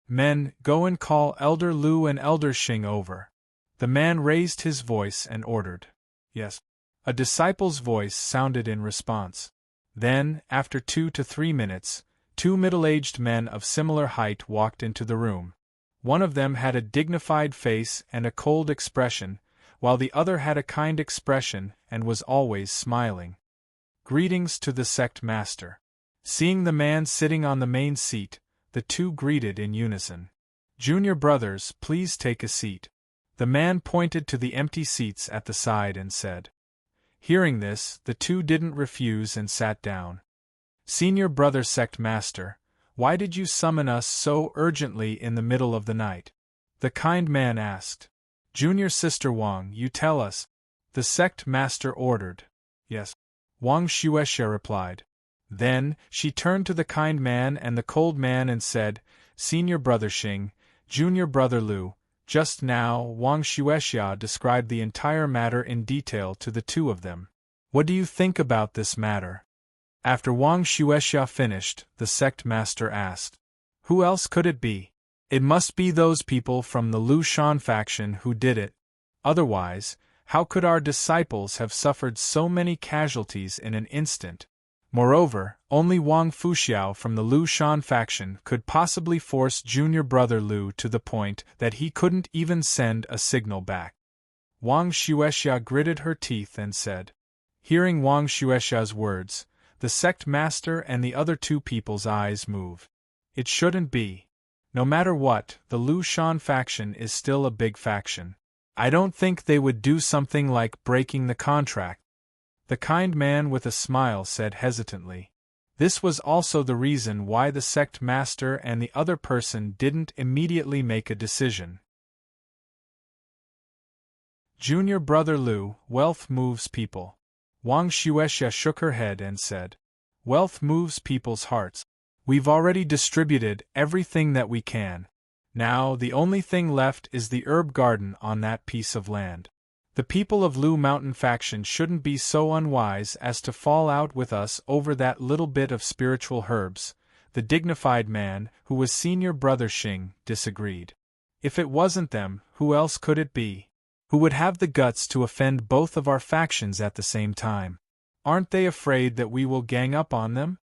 "Men, go and call Elder Lu and Elder Xing over." The man raised his voice and ordered. "Yes." A disciple's voice sounded in response. Then, after 2 to 3 minutes, 2 middle-aged men of similar height walked into the room. One of them had a dignified face and a cold expression, while the other had a kind expression and was always smiling. "Greetings to the sect master." Seeing the man sitting on the main seat, the two greeted in unison. "Junior brothers, please take a seat." The man pointed to the empty seats at the side and said. Hearing this, the two didn't refuse and sat down. "Senior brother sect master, why did you summon us so urgently in the middle of the night?" the kind man asked. "Junior sister Wang, you tell us," the sect master ordered. "Yes," Wang Xuexia replied. Then, she turned to the kind man and the cold man and said, "Senior brother Xing, junior brother Lu." Just now, Wang Xuexia described the entire matter in detail to the two of them. "What do you think about this matter?" After Wang Xuexia finished, the sect master asked. "Who else could it be? It must be those people from the Lu Shan faction who did it. Otherwise, how could our disciples have suffered so many casualties in an instant? Moreover, only Wang Fuxiao from the Lu Shan faction could possibly force junior brother Lu to the point that he couldn't even send a signal back." Wang Xuexia gritted her teeth and said. Hearing Wang Xuexia's words, the sect master and the other two people's eyes moved. It shouldn't be. No matter what, the Lu Shan faction is still a big faction. I don't think they would do something like breaking the contract. The kind man with a smile said hesitantly. This was also the reason why the sect master and the other person didn't immediately make a decision. Junior brother Lu, wealth moves people. Wang Xuexia shook her head and said. Wealth moves people's hearts. We've already distributed everything that we can. Now the only thing left is the herb garden on that piece of land. The people of Lu Mountain faction shouldn't be so unwise as to fall out with us over that little bit of spiritual herbs, the dignified man, who was senior brother Xing, disagreed. If it wasn't them, who else could it be? Who would have the guts to offend both of our factions at the same time? Aren't they afraid that we will gang up on them?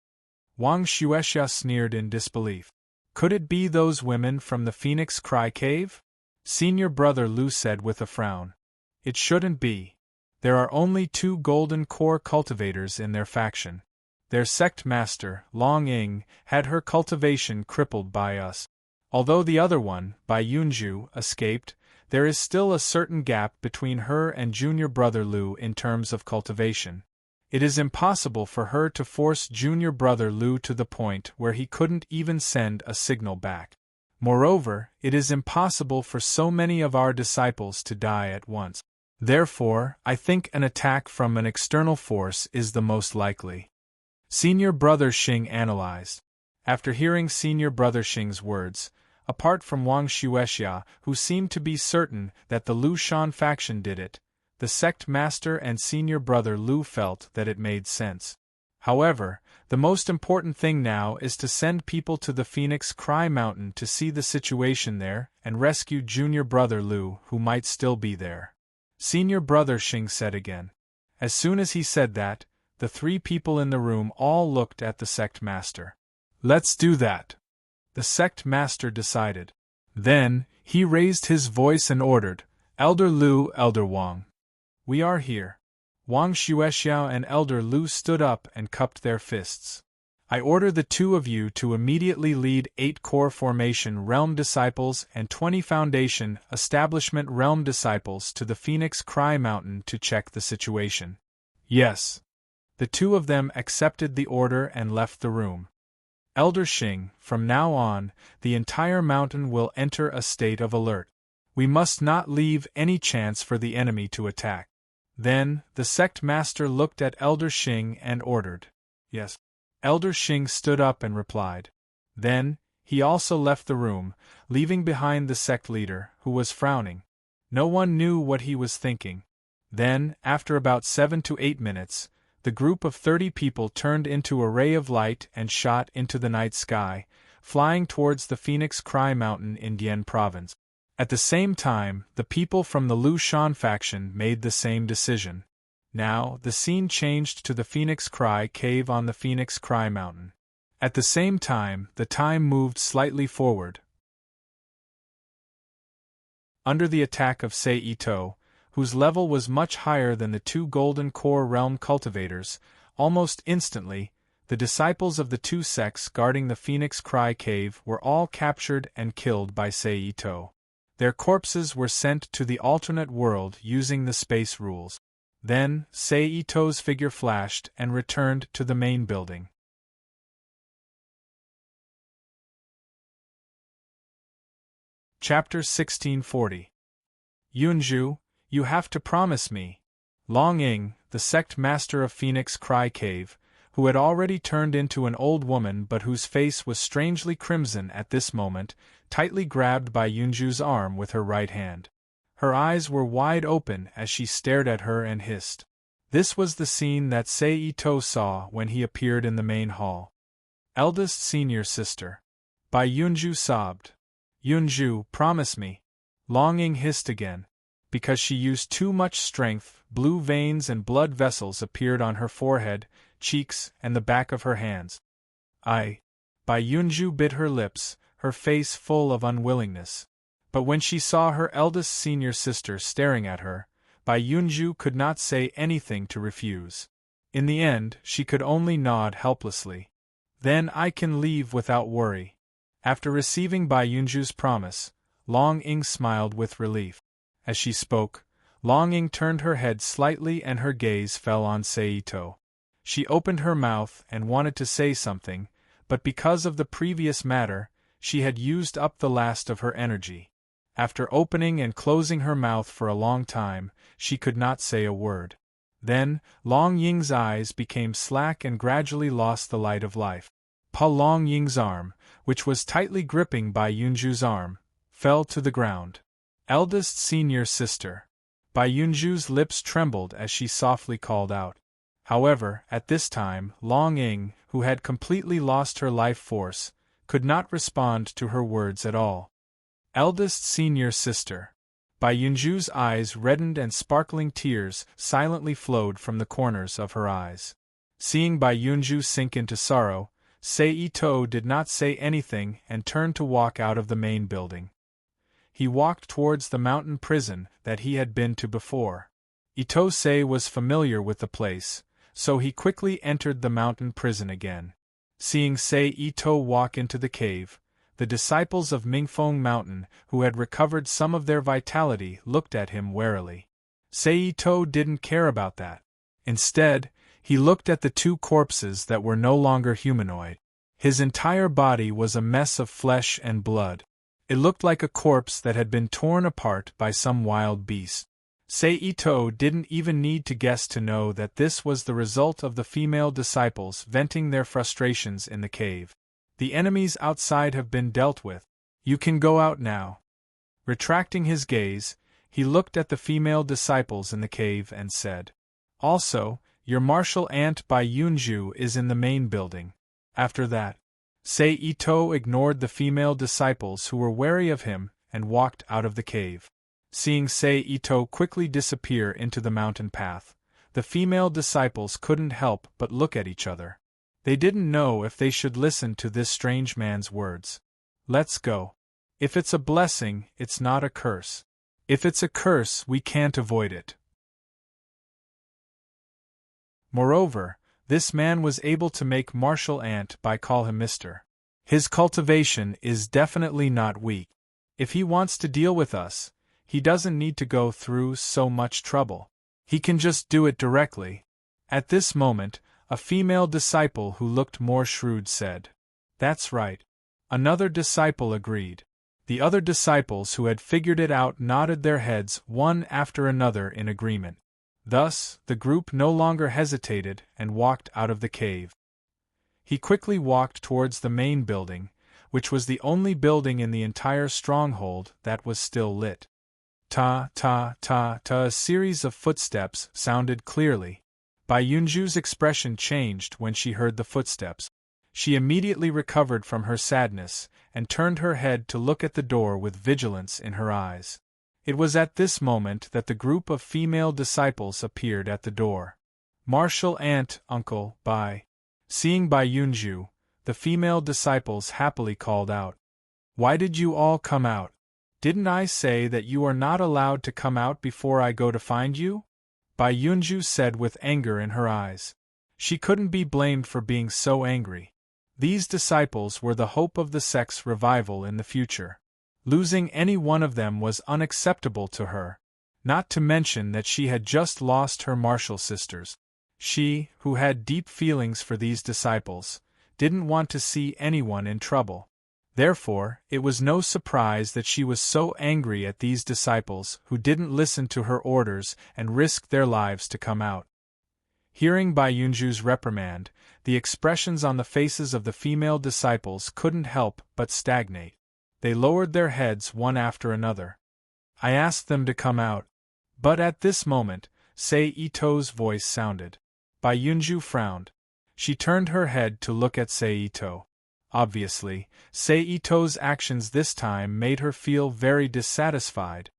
Wang Xuexia sneered in disbelief. Could it be those women from the Phoenix Cry Cave? Senior brother Lu said with a frown. It shouldn't be. There are only 2 golden core cultivators in their faction. Their sect master, Long Ying, had her cultivation crippled by us. Although the other one, by Yunju, escaped, there is still a certain gap between her and junior brother Lu in terms of cultivation. It is impossible for her to force junior brother Lu to the point where he couldn't even send a signal back. Moreover, it is impossible for so many of our disciples to die at once. Therefore, I think an attack from an external force is the most likely. Senior brother Xing analyzed. After hearing senior brother Xing's words, apart from Wang Xuexia, who seemed to be certain that the Lu Shan faction did it, the sect master and senior brother Lu felt that it made sense. However, the most important thing now is to send people to the Phoenix Cry Mountain to see the situation there and rescue junior brother Lu, who might still be there. Senior brother Xing said again. As soon as he said that, the three people in the room all looked at the sect master. Let's do that, the sect master decided. Then, he raised his voice and ordered, Elder Lu, Elder Wang. We are here. Wang Xuexiao and Elder Lu stood up and cupped their fists. I order the two of you to immediately lead 8 core formation realm disciples and 20 foundation establishment realm disciples to the Phoenix Cry Mountain to check the situation. Yes. The two of them accepted the order and left the room. Elder Xing, from now on, the entire mountain will enter a state of alert. We must not leave any chance for the enemy to attack. Then, the sect master looked at Elder Xing and ordered. Yes. Elder Xing stood up and replied. Then, he also left the room, leaving behind the sect leader, who was frowning. No one knew what he was thinking. Then, after about 7 to 8 minutes, the group of 30 people turned into a ray of light and shot into the night sky, flying towards the Phoenix Cry Mountain in Dian Province. At the same time, the people from the Lu Shan faction made the same decision. Now, the scene changed to the Phoenix Cry Cave on the Phoenix Cry Mountain. At the same time, the time moved slightly forward. Under the attack of Sei Ito, whose level was much higher than the 2 Golden Core Realm cultivators, almost instantly, the disciples of the 2 sects guarding the Phoenix Cry Cave were all captured and killed by Sei Ito. Their corpses were sent to the alternate world using the space rules. Then, Sei Ito's figure flashed and returned to the main building. Chapter 1640. Yunju, you have to promise me. Long Ying, the sect master of Phoenix Cry Cave, who had already turned into an old woman but whose face was strangely crimson at this moment, tightly grabbed by Yunju's arm with her right hand. Her eyes were wide open as she stared at her and hissed. This was the scene that Sei Ito saw when he appeared in the main hall. Eldest senior sister. Bai Yunju sobbed. Yunju, promise me. Long Ying hissed again. Because she used too much strength, blue veins and blood vessels appeared on her forehead, cheeks, and the back of her hands. Bai Yunju bit her lips, her face full of unwillingness. But when she saw her eldest senior sister staring at her, Bai Yunju could not say anything to refuse. In the end, she could only nod helplessly. Then I can leave without worry. After receiving Bai Yunju's promise, Long Ying smiled with relief. As she spoke, Long Ying turned her head slightly and her gaze fell on Sei Ito. She opened her mouth and wanted to say something, but because of the previous matter, she had used up the last of her energy. After opening and closing her mouth for a long time, she could not say a word. Then, Long Ying's eyes became slack and gradually lost the light of life. Long Ying's arm, which was tightly gripping Bai Yunju's arm, fell to the ground. Eldest senior sister. Bai Yunju's lips trembled as she softly called out. However, at this time, Long Ying, who had completely lost her life force, could not respond to her words at all. Eldest senior sister. Bai Yunju's eyes reddened and sparkling tears silently flowed from the corners of her eyes. Seeing Bai Yunju sink into sorrow, Sei Ito did not say anything and turned to walk out of the main building. He walked towards the mountain prison that he had been to before. Ito Sei was familiar with the place, so he quickly entered the mountain prison again. Seeing Sei Ito walk into the cave, the disciples of Mingfeng Mountain, who had recovered some of their vitality, looked at him warily. Sei Ito didn't care about that. Instead, he looked at the 2 corpses that were no longer humanoid. His entire body was a mess of flesh and blood. It looked like a corpse that had been torn apart by some wild beast. Sei Ito didn't even need to guess to know that this was the result of the female disciples venting their frustrations in the cave. The enemies outside have been dealt with. You can go out now. Retracting his gaze, he looked at the female disciples in the cave and said. Also, Your martial ant by Yunju is in the main building. After that, Sei Ito ignored the female disciples who were wary of him and walked out of the cave. Seeing Sei Ito quickly disappear into the mountain path, the female disciples couldn't help but look at each other. They didn't know if they should listen to this strange man's words. Let's go. If it's a blessing, it's not a curse. If it's a curse, we can't avoid it. Moreover, this man was able to make martial ant by call him Mr. His cultivation is definitely not weak. If he wants to deal with us, he doesn't need to go through so much trouble. He can just do it directly. At this moment, a female disciple who looked more shrewd said, "That's right." Another disciple agreed. The other disciples who had figured it out nodded their heads one after another in agreement. Thus, the group no longer hesitated and walked out of the cave. He quickly walked towards the main building, which was the only building in the entire stronghold that was still lit. Ta, ta, ta, ta. A series of footsteps sounded clearly. Bai Yunju's expression changed when she heard the footsteps. She immediately recovered from her sadness and turned her head to look at the door with vigilance in her eyes. It was at this moment that the group of female disciples appeared at the door. "Martial ant, Uncle, Bai." Seeing Bai Yunju, the female disciples happily called out, "Why did you all come out? Didn't I say that you are not allowed to come out before I go to find you?" Bai Yunju said with anger in her eyes. She couldn't be blamed for being so angry. These disciples were the hope of the sect's revival in the future. Losing any one of them was unacceptable to her, not to mention that she had just lost her martial sisters. She, who had deep feelings for these disciples, didn't want to see anyone in trouble. Therefore, it was no surprise that she was so angry at these disciples who didn't listen to her orders and risked their lives to come out. Hearing Bai Yunju's reprimand, the expressions on the faces of the female disciples couldn't help but stagnate. They lowered their heads one after another. "I asked them to come out." But at this moment, Sei Ito's voice sounded. Bai Yunju frowned. She turned her head to look at Sei Ito. Obviously, Sei Ito's actions this time made her feel very dissatisfied.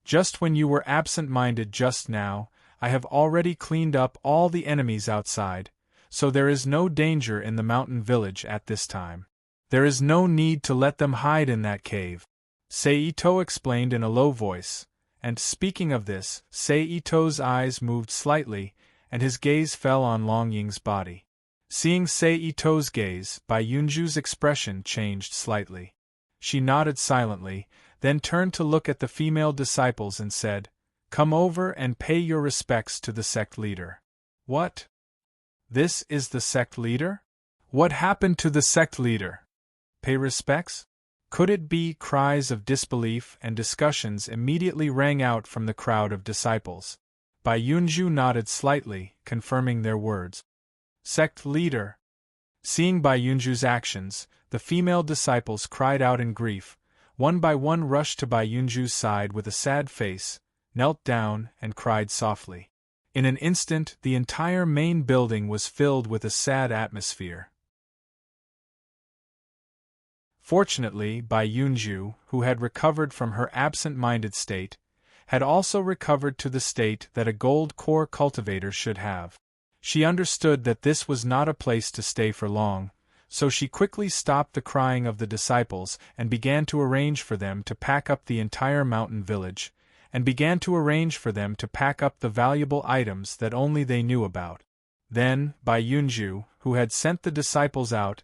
"Just when you were absent-minded just now, I have already cleaned up all the enemies outside, so there is no danger in the mountain village at this time. There is no need to let them hide in that cave," Sei Ito explained in a low voice, and speaking of this, Sei Ito's eyes moved slightly, and his gaze fell on Long Ying's body. Seeing Sei Ito's gaze, Bai Yunju's expression changed slightly. She nodded silently, then turned to look at the female disciples and said, "Come over and pay your respects to the sect leader." "What? This is the sect leader? What happened to the sect leader? Pay respects?" Could it be? Cries of disbelief and discussions immediately rang out from the crowd of disciples. Bai Yunju nodded slightly, confirming their words. "Sect leader." Seeing Bai Yunju's actions, the female disciples cried out in grief. One by one rushed to Bai Yunju's side with a sad face, knelt down, and cried softly. In an instant, the entire main building was filled with a sad atmosphere. Fortunately, Bai Yunju, who had recovered from her absent-minded state, had also recovered to the state that a gold core cultivator should have. She understood that this was not a place to stay for long, so she quickly stopped the crying of the disciples and began to arrange for them to pack up the entire mountain village, and began to arrange for them to pack up the valuable items that only they knew about. Then, Bai Yunju, who had sent the disciples out,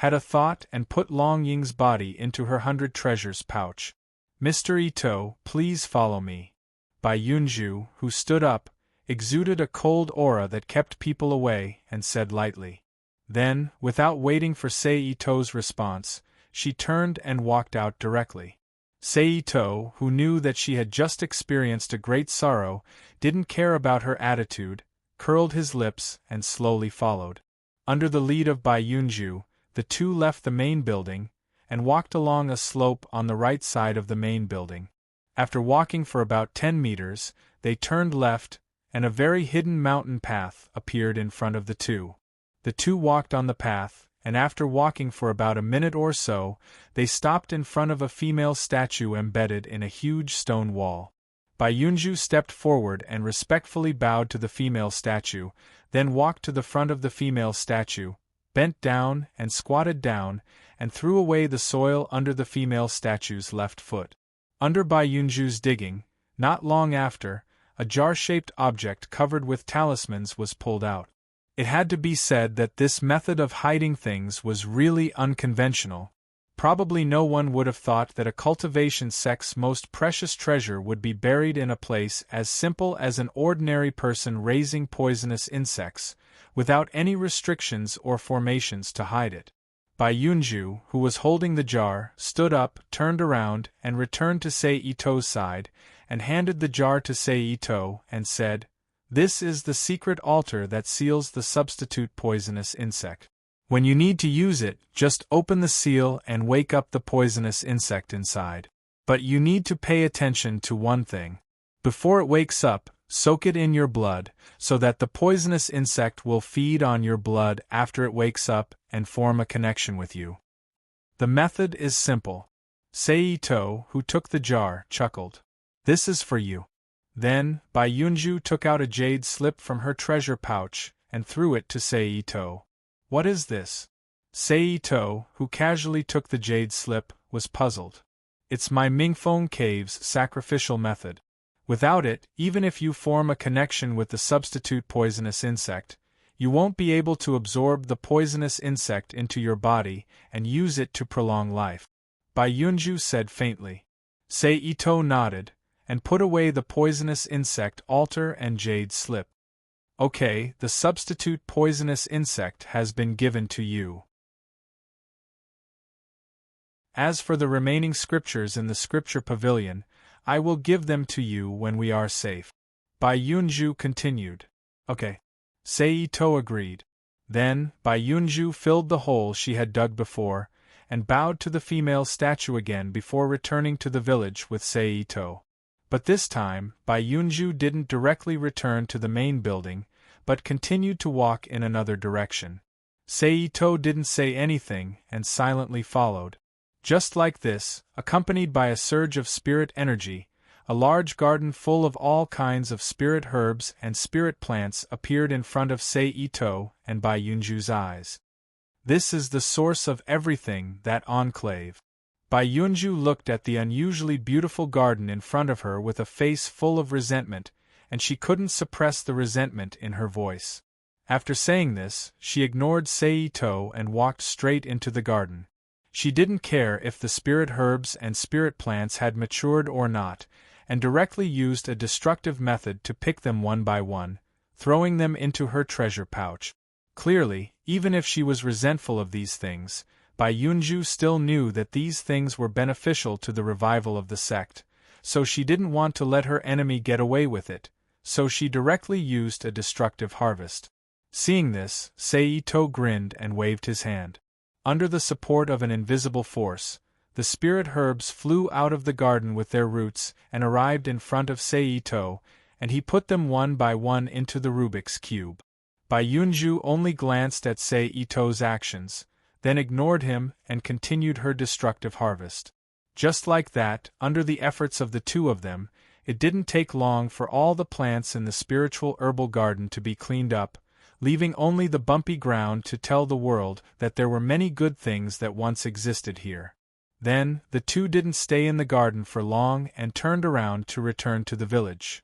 had a thought and put Long Ying's body into her 100 treasures pouch. "Mr. Ito, please follow me." Bai Yunju, who stood up, exuded a cold aura that kept people away, and said lightly. Then, without waiting for Sei Ito's response, she turned and walked out directly. Sei Ito, who knew that she had just experienced a great sorrow, didn't care about her attitude, curled his lips, and slowly followed. Under the lead of Bai Yunju, the two left the main building, and walked along a slope on the right side of the main building. After walking for about 10 meters, they turned left, and a very hidden mountain path appeared in front of the two. The two walked on the path, and after walking for about a minute or so, they stopped in front of a female statue embedded in a huge stone wall. Yunju stepped forward and respectfully bowed to the female statue, then walked to the front of the female statue, bent down and squatted down, and threw away the soil under the female statue's left foot. Under Yunju's digging, not long after, a jar-shaped object covered with talismans was pulled out. It had to be said that this method of hiding things was really unconventional. Probably no one would have thought that a cultivation sect's most precious treasure would be buried in a place as simple as an ordinary person raising poisonous insects, without any restrictions or formations to hide it. Yunju, who was holding the jar, stood up, turned around, and returned to Sei-Ito's side, and handed the jar to Sei-Ito, and said, "This is the secret altar that seals the substitute poisonous insect. When you need to use it, just open the seal and wake up the poisonous insect inside. But you need to pay attention to one thing. Before it wakes up, soak it in your blood, so that the poisonous insect will feed on your blood after it wakes up and form a connection with you." The method is simple. Sei-Ito, who took the jar, chuckled. "This is for you." Then, Yunju took out a jade slip from her treasure pouch and threw it to Sei-Ito. "What is this?" Sei-Ito, who casually took the jade slip, was puzzled. "It's my Mingfeng Cave's sacrificial method. Without it, even if you form a connection with the substitute poisonous insect, you won't be able to absorb the poisonous insect into your body and use it to prolong life," Yunju said faintly. Sei-Ito nodded, and put away the poisonous insect altar and jade slip. "Okay, the substitute poisonous insect has been given to you. As for the remaining scriptures in the scripture pavilion, I will give them to you when we are safe," Yunju continued. "Okay." Sei-Ito agreed. Then, Yunju filled the hole she had dug before, and bowed to the female statue again before returning to the village with Sei-Ito. But this time, Yunju didn't directly return to the main building, but continued to walk in another direction. Sei-Ito didn't say anything and silently followed. Just like this, accompanied by a surge of spirit energy, a large garden full of all kinds of spirit herbs and spirit plants appeared in front of Sei-Ito and Yunju's eyes. This is the source of everything, that enclave. Yunju looked at the unusually beautiful garden in front of her with a face full of resentment, and she couldn't suppress the resentment in her voice. After saying this, she ignored Sei-Ito and walked straight into the garden. She didn't care if the spirit herbs and spirit plants had matured or not, and directly used a destructive method to pick them one by one, throwing them into her treasure pouch. Clearly, even if she was resentful of these things, Yunju still knew that these things were beneficial to the revival of the sect, so she didn't want to let her enemy get away with it, so she directly used a destructive harvest. Seeing this, Sei-Ito grinned and waved his hand. Under the support of an invisible force, the spirit herbs flew out of the garden with their roots and arrived in front of Sei-Ito, and he put them one by one into the Rubik's Cube. Yunju only glanced at Sei-Ito's actions, then ignored him and continued her destructive harvest. Just like that, under the efforts of the two of them, it didn't take long for all the plants in the spiritual herbal garden to be cleaned up, leaving only the bumpy ground to tell the world that there were many good things that once existed here. Then, the two didn't stay in the garden for long and turned around to return to the village.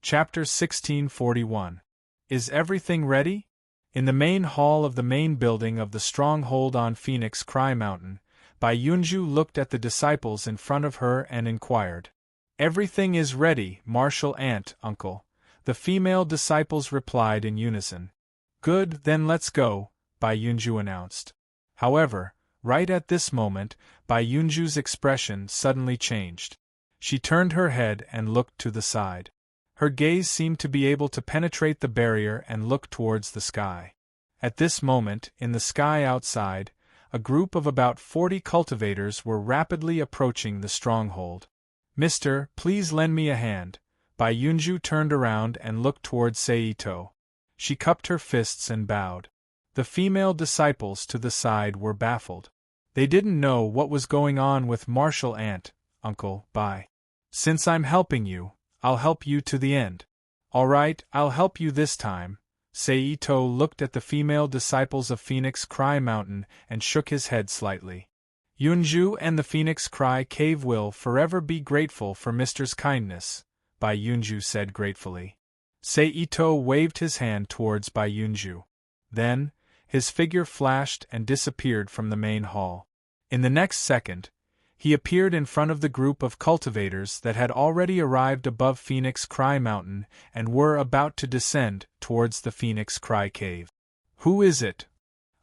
Chapter 1641. Is everything ready? In the main hall of the main building of the stronghold on Phoenix Cry Mountain, Yunju looked at the disciples in front of her and inquired. "Everything is ready, Martial Aunt, Uncle," the female disciples replied in unison. "Good, then let's go," Yunju announced. However, right at this moment, Yunju's expression suddenly changed. She turned her head and looked to the side. Her gaze seemed to be able to penetrate the barrier and look towards the sky. At this moment, in the sky outside, a group of about 40 cultivators were rapidly approaching the stronghold. "Mister, please lend me a hand." Yunju turned around and looked toward Seito. She cupped her fists and bowed. The female disciples to the side were baffled. They didn't know what was going on with Martial Aunt, Uncle, Bai. "Since I'm helping you, I'll help you to the end." "All right, I'll help you this time." Seito looked at the female disciples of Phoenix Cry Mountain and shook his head slightly. "Yunju and the Phoenix Cry Cave will forever be grateful for Mister's kindness," Yunju said gratefully. Seito waved his hand towards Yunju. Then, his figure flashed and disappeared from the main hall. In the next second, he appeared in front of the group of cultivators that had already arrived above Phoenix Cry Mountain and were about to descend towards the Phoenix Cry Cave. "Who is it?"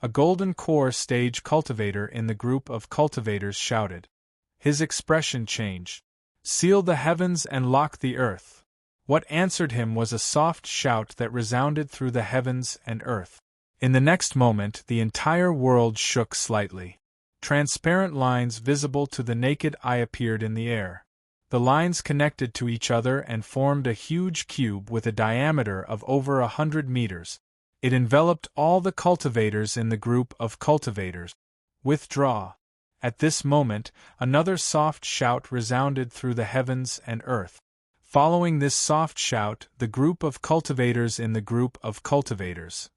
a golden core stage cultivator in the group of cultivators shouted. His expression changed. "Seal the heavens and lock the earth." What answered him was a soft shout that resounded through the heavens and earth. In the next moment, the entire world shook slightly. Transparent lines visible to the naked eye appeared in the air. The lines connected to each other and formed a huge cube with a diameter of over 100 meters. It enveloped all the cultivators in the group of cultivators. "Withdraw." At this moment, another soft shout resounded through the heavens and earth. Following this soft shout, the group of cultivators in the group of cultivators.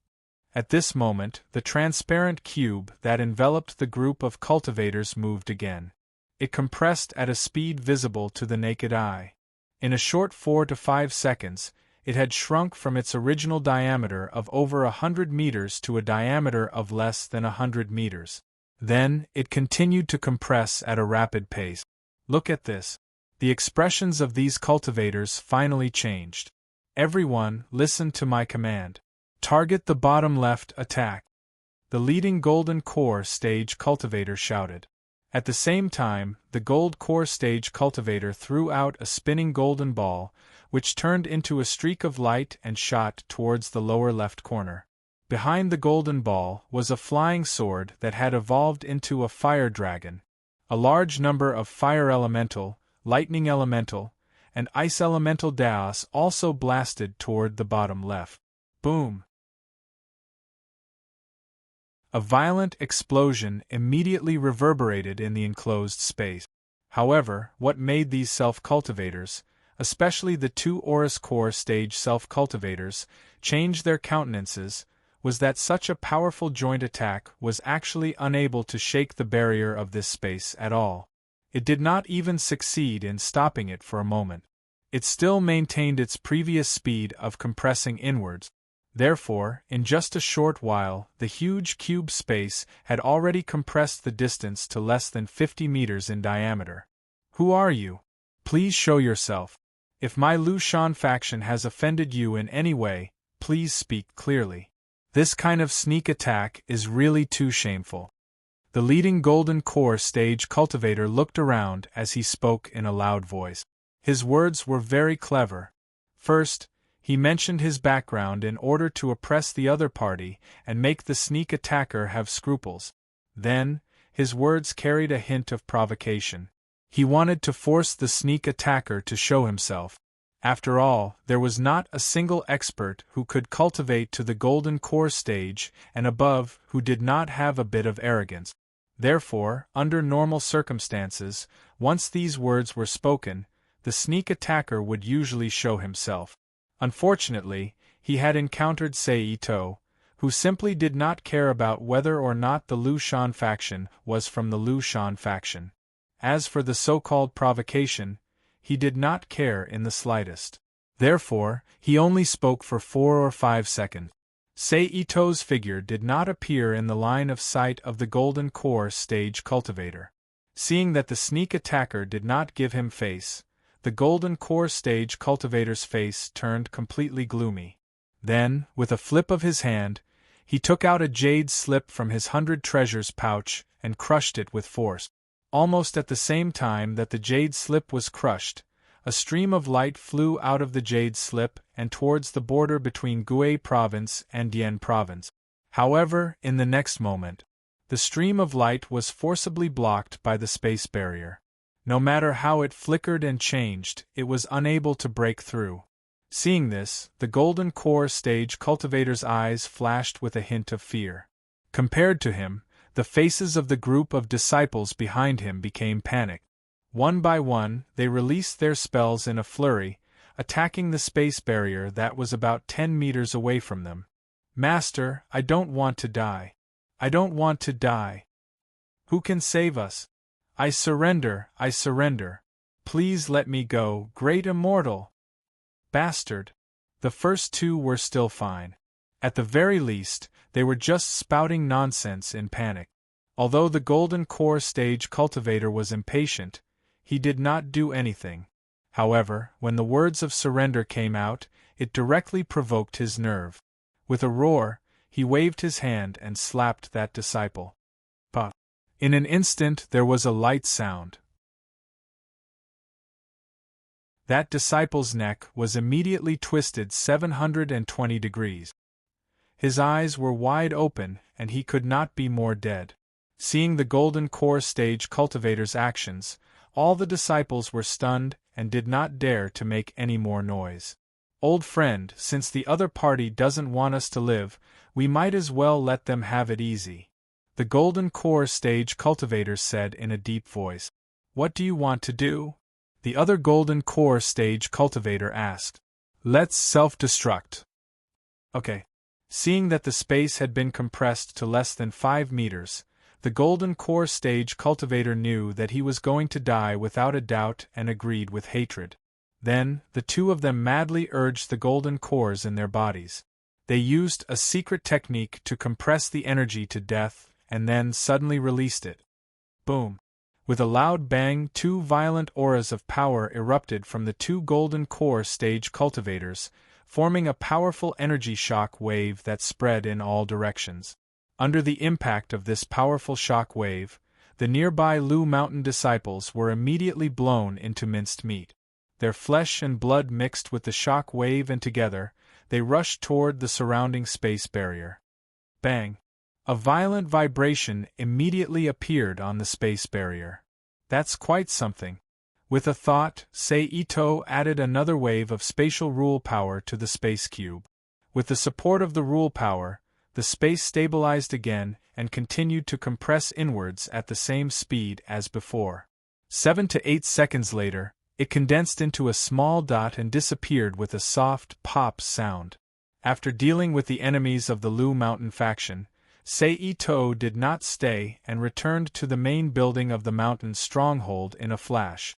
At this moment, the transparent cube that enveloped the group of cultivators moved again. It compressed at a speed visible to the naked eye. In a short 4 to 5 seconds, it had shrunk from its original diameter of over 100 meters to a diameter of less than 100 meters. Then, it continued to compress at a rapid pace. "Look at this." The expressions of these cultivators finally changed. "Everyone, listen to my command. Target the bottom left attack." The leading golden core stage cultivator shouted. At the same time, the gold core stage cultivator threw out a spinning golden ball, which turned into a streak of light and shot towards the lower left corner. Behind the golden ball was a flying sword that had evolved into a fire dragon. A large number of fire elemental, lightning elemental, and ice elemental daos also blasted toward the bottom left. Boom! A violent explosion immediately reverberated in the enclosed space. However, what made these self-cultivators, especially the 2 Aurus Core stage self-cultivators, change their countenances, was that such a powerful joint attack was actually unable to shake the barrier of this space at all. It did not even succeed in stopping it for a moment. It still maintained its previous speed of compressing inwards. Therefore, in just a short while, the huge cube space had already compressed the distance to less than 50 meters in diameter. "Who are you? Please show yourself. If my Lu Shan faction has offended you in any way, please speak clearly. This kind of sneak attack is really too shameful." The leading golden core stage cultivator looked around as he spoke in a loud voice. His words were very clever. First, he mentioned his background in order to oppress the other party and make the sneak attacker have scruples. Then, his words carried a hint of provocation. He wanted to force the sneak attacker to show himself. After all, there was not a single expert who could cultivate to the golden core stage and above who did not have a bit of arrogance. Therefore, under normal circumstances, once these words were spoken, the sneak attacker would usually show himself. Unfortunately, he had encountered Seito, who simply did not care about whether or not the Lu Shan faction was from the Lu Shan faction. As for the so-called provocation, he did not care in the slightest. Therefore, he only spoke for 4 or 5 seconds. Seito's figure did not appear in the line of sight of the golden core stage cultivator. Seeing that the sneak attacker did not give him face, the golden core stage cultivator's face turned completely gloomy. Then, with a flip of his hand, he took out a jade slip from his 100 treasures pouch and crushed it with force. Almost at the same time that the jade slip was crushed, a stream of light flew out of the jade slip and towards the border between Gui Province and Dian Province. However, in the next moment, The stream of light was forcibly blocked by the space barrier. No matter how it flickered and changed, it was unable to break through. Seeing this, the Golden Core stage cultivator's eyes flashed with a hint of fear. Compared to him, the faces of the group of disciples behind him became panicked. One by one, they released their spells in a flurry, attacking the space barrier that was about 10 meters away from them. "Master, I don't want to die. I don't want to die. Who can save us? I surrender, I surrender. Please let me go, great immortal." Bastard. The first two were still fine. At the very least, they were just spouting nonsense in panic. Although the Golden Core stage cultivator was impatient, he did not do anything. However, when the words of surrender came out, it directly provoked his nerve. With a roar, he waved his hand and slapped that disciple. Puh! In an instant there was a light sound. That disciple's neck was immediately twisted 720 degrees. His eyes were wide open, and he could not be more dead. Seeing the Golden Core stage cultivator's actions, all the disciples were stunned and did not dare to make any more noise. "Old friend, since the other party doesn't want us to live, we might as well let them have it easy," the Golden Core stage cultivator said in a deep voice. "What do you want to do?" the other Golden Core stage cultivator asked. "Let's self-destruct." Okay. Seeing that the space had been compressed to less than 5 meters, the Golden Core stage cultivator knew that he was going to die without a doubt and agreed with hatred. Then, the two of them madly urged the golden cores in their bodies. They used a secret technique to compress the energy to death, and then suddenly released it. Boom! With a loud bang, 2 violent auras of power erupted from the 2 Golden Core stage cultivators, forming a powerful energy shock wave that spread in all directions. Under the impact of this powerful shock wave, the nearby Lu Mountain disciples were immediately blown into minced meat. Their flesh and blood mixed with the shock wave, and together, they rushed toward the surrounding space barrier. Bang! A violent vibration immediately appeared on the space barrier. "That's quite something." With a thought, Seito added another wave of spatial rule power to the space cube. With the support of the rule power, the space stabilized again and continued to compress inwards at the same speed as before. 7 to 8 seconds later, it condensed into a small dot and disappeared with a soft pop sound. After dealing with the enemies of the Lu Mountain faction, Seito did not stay and returned to the main building of the mountain's stronghold in a flash.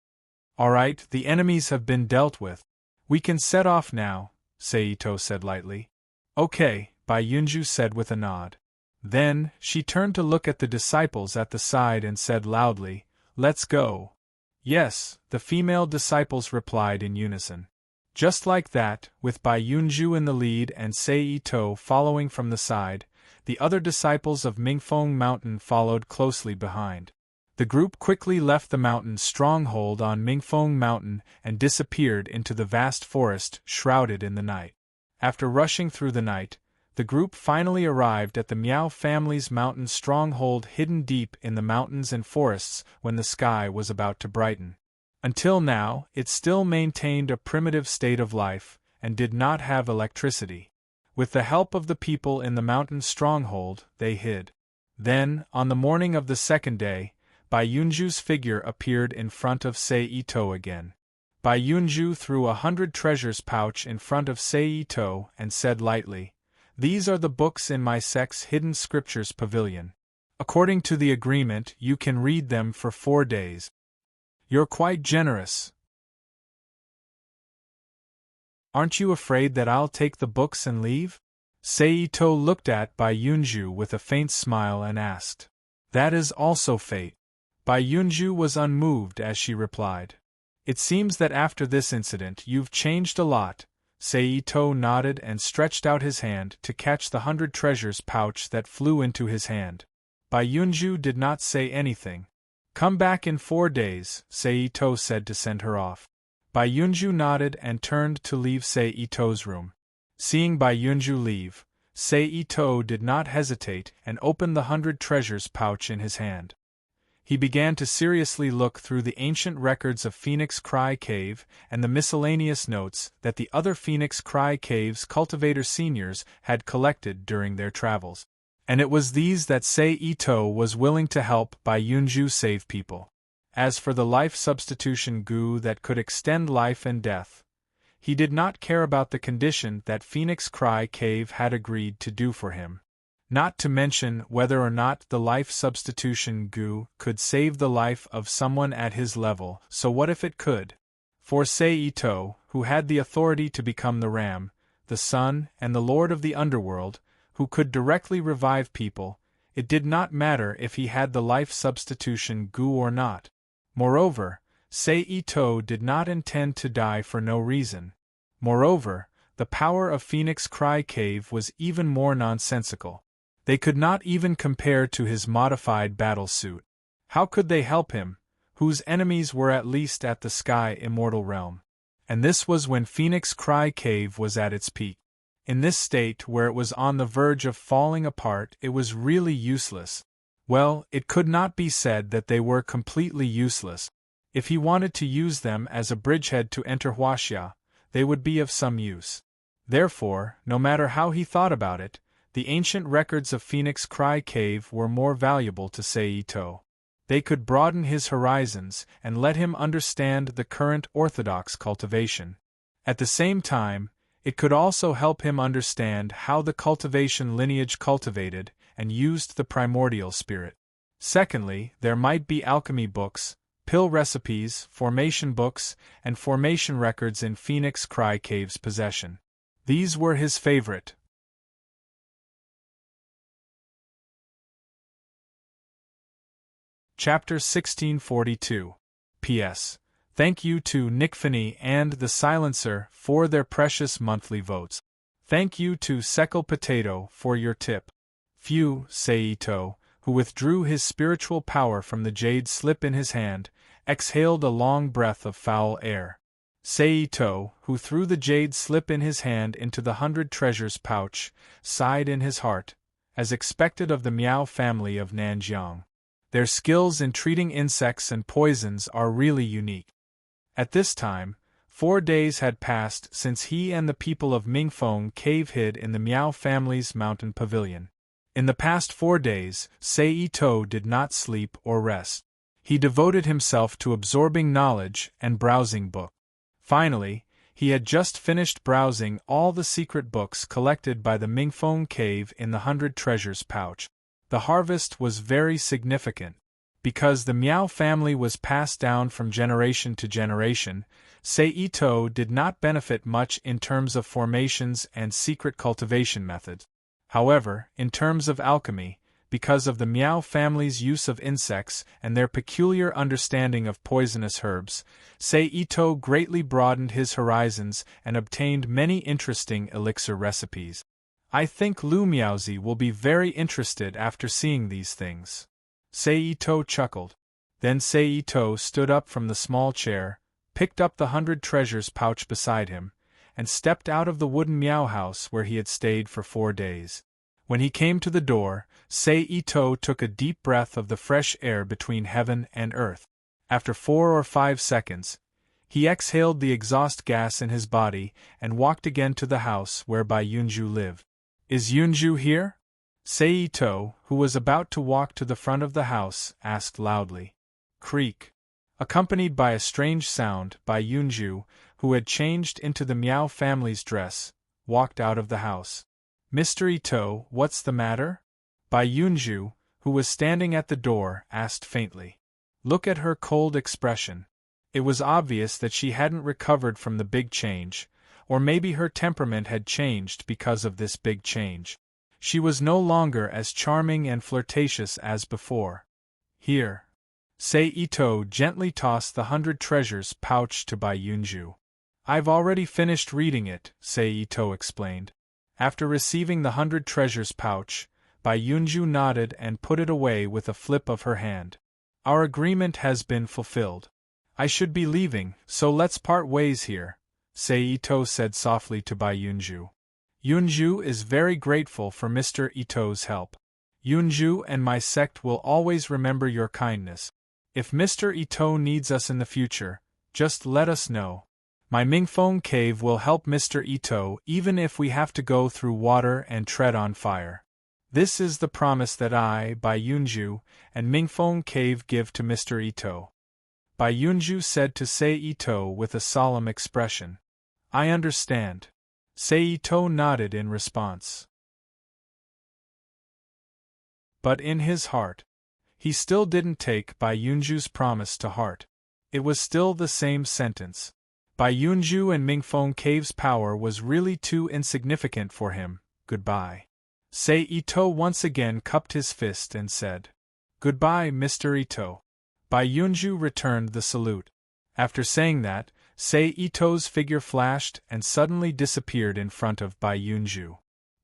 "Alright, the enemies have been dealt with. We can set off now," Seito said lightly. "Okay," Baiyunju said with a nod. Then, she turned to look at the disciples at the side and said loudly, "Let's go." "Yes," the female disciples replied in unison. Just like that, with Baiyunju in the lead and Seito following from the side, the other disciples of Mingfeng Mountain followed closely behind. The group quickly left the mountain's stronghold on Mingfeng Mountain and disappeared into the vast forest shrouded in the night. After rushing through the night, the group finally arrived at the Miao family's mountain stronghold hidden deep in the mountains and forests when the sky was about to brighten. Until now, it still maintained a primitive state of life, and did not have electricity. With the help of the people in the mountain stronghold, they hid. Then, on the morning of the second day, Baiyunju's figure appeared in front of Seito again. Baiyunju threw 100 treasures pouch in front of Seito and said lightly, "These are the books in my sect's hidden scriptures pavilion. According to the agreement, you can read them for 4 days. You're quite generous. Aren't you afraid that I'll take the books and leave?" Seito looked at Baiyunju with a faint smile and asked. "That is also fate." Baiyunju was unmoved as she replied. "It seems that after this incident you've changed a lot." Seito nodded and stretched out his hand to catch the 100 treasures pouch that flew into his hand. Baiyunju did not say anything. "Come back in 4 days," Seito said to send her off. Baiyunju nodded and turned to leave Seito's room. Seeing Baiyunju leave, Sei-to did not hesitate and opened the 100 treasures pouch in his hand. He began to seriously look through the ancient records of Phoenix Cry Cave and the miscellaneous notes that the other Phoenix Cry Cave's cultivator seniors had collected during their travels. And it was these that Sei-to was willing to help by Yunju save people. As for the life substitution goo that could extend life and death, he did not care about the condition that Phoenix Cry Cave had agreed to do for him. Not to mention whether or not the life substitution goo could save the life of someone at his level, so what if it could? For Sei-to, who had the authority to become the Ram, the Sun, and the Lord of the Underworld, who could directly revive people, it did not matter if he had the life substitution goo or not. Moreover, Sei-to did not intend to die for no reason. Moreover, the power of Phoenix Cry Cave was even more nonsensical. They could not even compare to his modified battle suit. How could they help him, whose enemies were at least at the Sky Immortal realm? And this was when Phoenix Cry Cave was at its peak. In this state where it was on the verge of falling apart, it was really useless. Well, it could not be said that they were completely useless. If he wanted to use them as a bridgehead to enter Huaxia, they would be of some use. Therefore, no matter how he thought about it, the ancient records of Phoenix Cry Cave were more valuable to Sei-to. They could broaden his horizons and let him understand the current orthodox cultivation. At the same time, it could also help him understand how the cultivation lineage cultivated and used the primordial spirit. Secondly, there might be alchemy books, pill recipes, formation books, and formation records in Phoenix Cry Cave's possession. These were his favorite. Chapter 1642. P.S. Thank you to Nickfinney and The Silencer for their precious monthly votes. Thank you to Seckle Potato for your tip. Phew, Sei-to, who withdrew his spiritual power from the jade slip in his hand, exhaled a long breath of foul air. Sei-to, who threw the jade slip in his hand into the 100 treasures pouch, sighed in his heart, as expected of the Miao family of Nanjiang. Their skills in treating insects and poisons are really unique. At this time, 4 days had passed since he and the people of Mingfeng Cave hid in the Miao family's mountain pavilion. In the past 4 days, Sei-to did not sleep or rest. He devoted himself to absorbing knowledge and browsing books. Finally, he had just finished browsing all the secret books collected by the Mingfeng Cave in the 100 treasures pouch. The harvest was very significant. Because the Miao family was passed down from generation to generation, Sei-to did not benefit much in terms of formations and secret cultivation methods. However, in terms of alchemy, because of the Miao family's use of insects and their peculiar understanding of poisonous herbs, Sei-to greatly broadened his horizons and obtained many interesting elixir recipes. I think Lu Miaozi will be very interested after seeing these things. Sei-to chuckled. Then Sei-to stood up from the small chair, picked up the 100 treasures pouch beside him, and stepped out of the wooden Miao house where he had stayed for 4 days. When he came to the door, Sei-to took a deep breath of the fresh air between heaven and earth. After 4 or 5 seconds, he exhaled the exhaust gas in his body and walked again to the house where Bai Yunju lived. Is Yunju here? Sei-to, who was about to walk to the front of the house, asked loudly. Creak. Accompanied by a strange sound, Bai Yunju, who had changed into the Miao family's dress, walked out of the house. Mr. Ito, what's the matter? Bai Yunju, who was standing at the door, asked faintly. Look at her cold expression. It was obvious that she hadn't recovered from the big change, or maybe her temperament had changed because of this big change. She was no longer as charming and flirtatious as before. Here. Sei-to gently tossed the 100 treasures pouch to Bai Yunju. I've already finished reading it, Sei-to explained. After receiving the 100 treasures pouch, Bai Yunju nodded and put it away with a flip of her hand. Our agreement has been fulfilled. I should be leaving, so let's part ways here, Sei-to said softly to Bai Yunju. Yunju is very grateful for Mr. Ito's help. Yunju and my sect will always remember your kindness. If Mr. Ito needs us in the future, just let us know. My Mingfeng cave will help Mr. Ito even if we have to go through water and tread on fire. This is the promise that I, Bai Yunju, and Mingfeng cave give to Mr. Ito. Bai Yunju said to Sei Ito with a solemn expression. I understand. Sei Ito nodded in response. But in his heart, he still didn't take Bai Yunju's promise to heart. It was still the same sentence. Bai Yunju and Mingfeng Cave's power was really too insignificant for him. Goodbye. Sei Ito once again cupped his fist and said, Goodbye, Mr. Ito. Bai Yunju returned the salute. After saying that, Sei Ito's figure flashed and suddenly disappeared in front of Bai Yunju.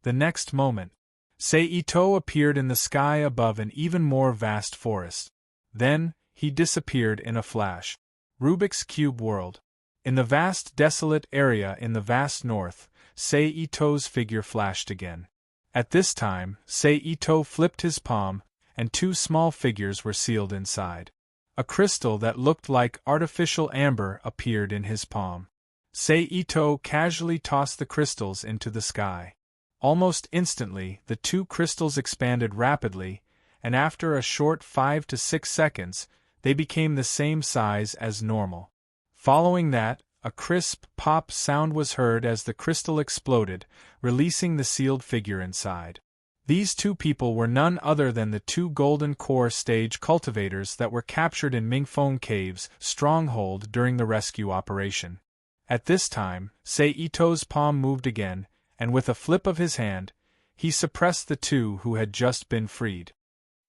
The next moment, Sei Ito appeared in the sky above an even more vast forest. Then, he disappeared in a flash. Rubik's Cube World. In the vast desolate area in the vast north, Sei Ito's figure flashed again. At this time, Sei Ito flipped his palm, and two small figures were sealed inside. A crystal that looked like artificial amber appeared in his palm. Sei Ito casually tossed the crystals into the sky. Almost instantly, the two crystals expanded rapidly, and after a short 5 to 6 seconds, they became the same size as normal. Following that, a crisp pop sound was heard as the crystal exploded, releasing the sealed figure inside. These two people were none other than the two golden core stage cultivators that were captured in Mingfeng Cave's stronghold during the rescue operation. At this time, Sei Ito's palm moved again, and with a flip of his hand, he suppressed the two who had just been freed.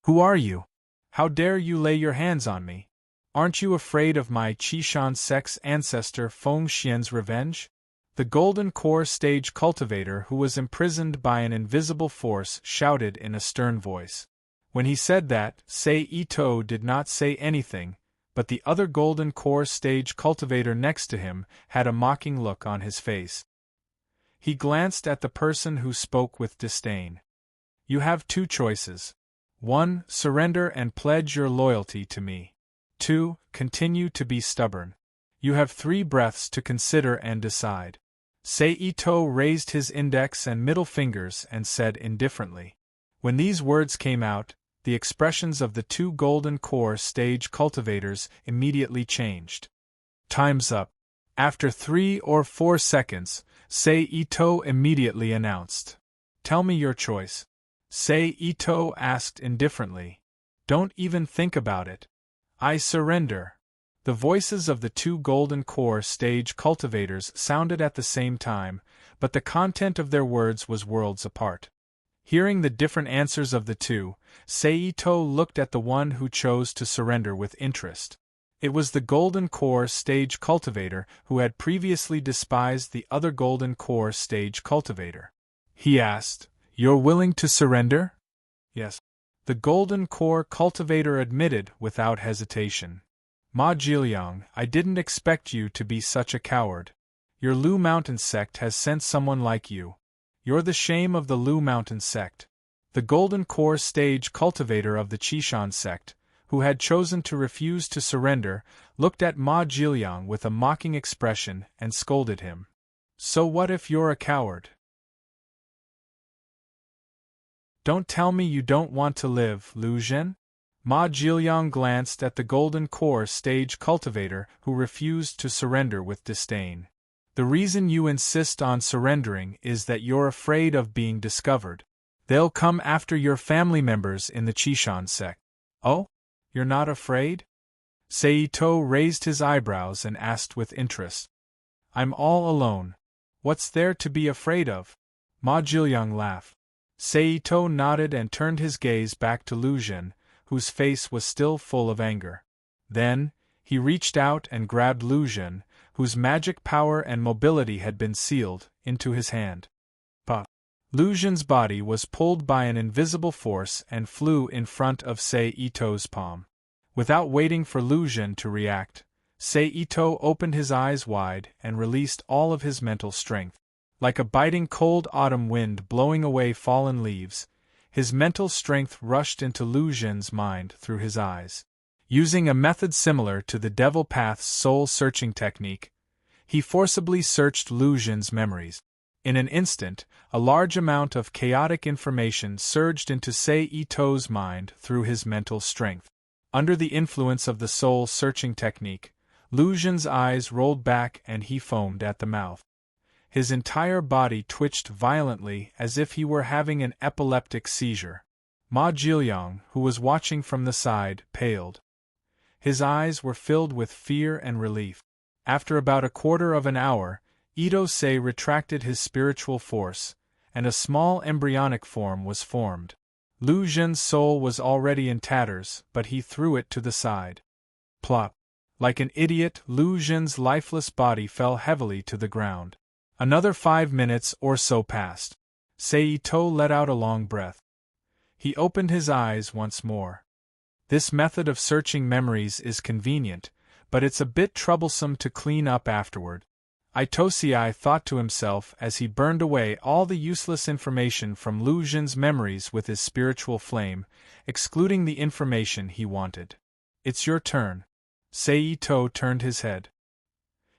Who are you? How dare you lay your hands on me? Aren't you afraid of my Qishan sect's ancestor Feng Xian's revenge? The golden core stage cultivator who was imprisoned by an invisible force shouted in a stern voice. When he said that, Sei Ito did not say anything, but the other golden core stage cultivator next to him had a mocking look on his face. He glanced at the person who spoke with disdain. You have two choices. 1. Surrender and pledge your loyalty to me. 2. Continue to be stubborn. You have 3 breaths to consider and decide. Sei Ito raised his index and middle fingers and said indifferently. When these words came out, the expressions of the two golden core stage cultivators immediately changed. Time's up. After 3 or 4 seconds, Sei Ito immediately announced. Tell me your choice. Sei Ito asked indifferently. Don't even think about it. I surrender. The voices of the two golden core stage cultivators sounded at the same time, but the content of their words was worlds apart. Hearing the different answers of the two, Sei Ito looked at the one who chose to surrender with interest. It was the golden core stage cultivator who had previously despised the other golden core stage cultivator. He asked, You're willing to surrender? Yes. The golden core cultivator admitted without hesitation. Ma Jiliang, I didn't expect you to be such a coward. Your Lu Mountain sect has sent someone like you. You're the shame of the Lu Mountain sect. The golden core stage cultivator of the Qishan sect, who had chosen to refuse to surrender, looked at Ma Jiliang with a mocking expression and scolded him. So what if you're a coward? Don't tell me you don't want to live, Lu Zhen? Ma Jiliang glanced at the golden core stage cultivator who refused to surrender with disdain. The reason you insist on surrendering is that you're afraid of being discovered. They'll come after your family members in the Qishan sect. Oh? You're not afraid? Sei Ito raised his eyebrows and asked with interest. I'm all alone. What's there to be afraid of? Ma Jiliang laughed. Sei Ito nodded and turned his gaze back to Lu Zhen, whose face was still full of anger. Then, he reached out and grabbed Lu Zhen, whose magic power and mobility had been sealed, into his hand. Pa! Lu Zhen's body was pulled by an invisible force and flew in front of Sei Ito's palm. Without waiting for Lu Zhen to react, Sei Ito opened his eyes wide and released all of his mental strength. Like a biting cold autumn wind blowing away fallen leaves, his mental strength rushed into Lu Xun's mind through his eyes. Using a method similar to the Devil Path's soul-searching technique, he forcibly searched Lu Xun's memories. In an instant, a large amount of chaotic information surged into Sei Ito's mind through his mental strength. Under the influence of the soul-searching technique, Lu Xun's eyes rolled back and he foamed at the mouth. His entire body twitched violently as if he were having an epileptic seizure. Ma Jilyang, who was watching from the side, paled. His eyes were filled with fear and relief. After about a quarter of an hour, Ito Sei retracted his spiritual force, and a small embryonic form was formed. Lu Xun's soul was already in tatters, but he threw it to the side. Plop! Like an idiot, Lu Xun's lifeless body fell heavily to the ground. Another 5 minutes or so passed. Sei Ito let out a long breath. He opened his eyes once more. This method of searching memories is convenient, but it's a bit troublesome to clean up afterward. Itosei thought to himself as he burned away all the useless information from Lu Xun's memories with his spiritual flame, excluding the information he wanted. It's your turn. Sei Ito turned his head.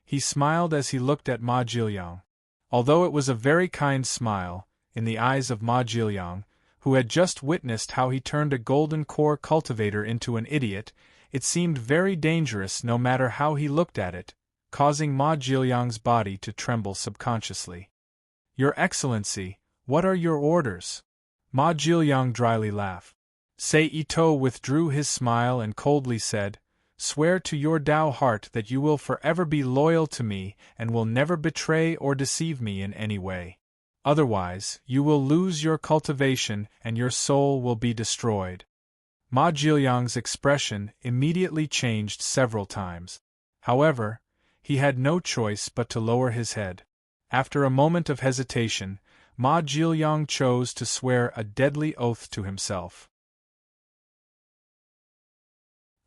He smiled as he looked at Ma Jilyang. Although it was a very kind smile, in the eyes of Ma Jilyang, who had just witnessed how he turned a golden core cultivator into an idiot, it seemed very dangerous no matter how he looked at it, causing Ma Jilyang's body to tremble subconsciously. Your Excellency, what are your orders? Ma Jilyang dryly laughed. Sei Ito withdrew his smile and coldly said, Swear to your Tao heart that you will forever be loyal to me and will never betray or deceive me in any way. Otherwise, you will lose your cultivation and your soul will be destroyed. Ma Jilyang's expression immediately changed several times. However, he had no choice but to lower his head. After a moment of hesitation, Ma Jilyang chose to swear a deadly oath to himself.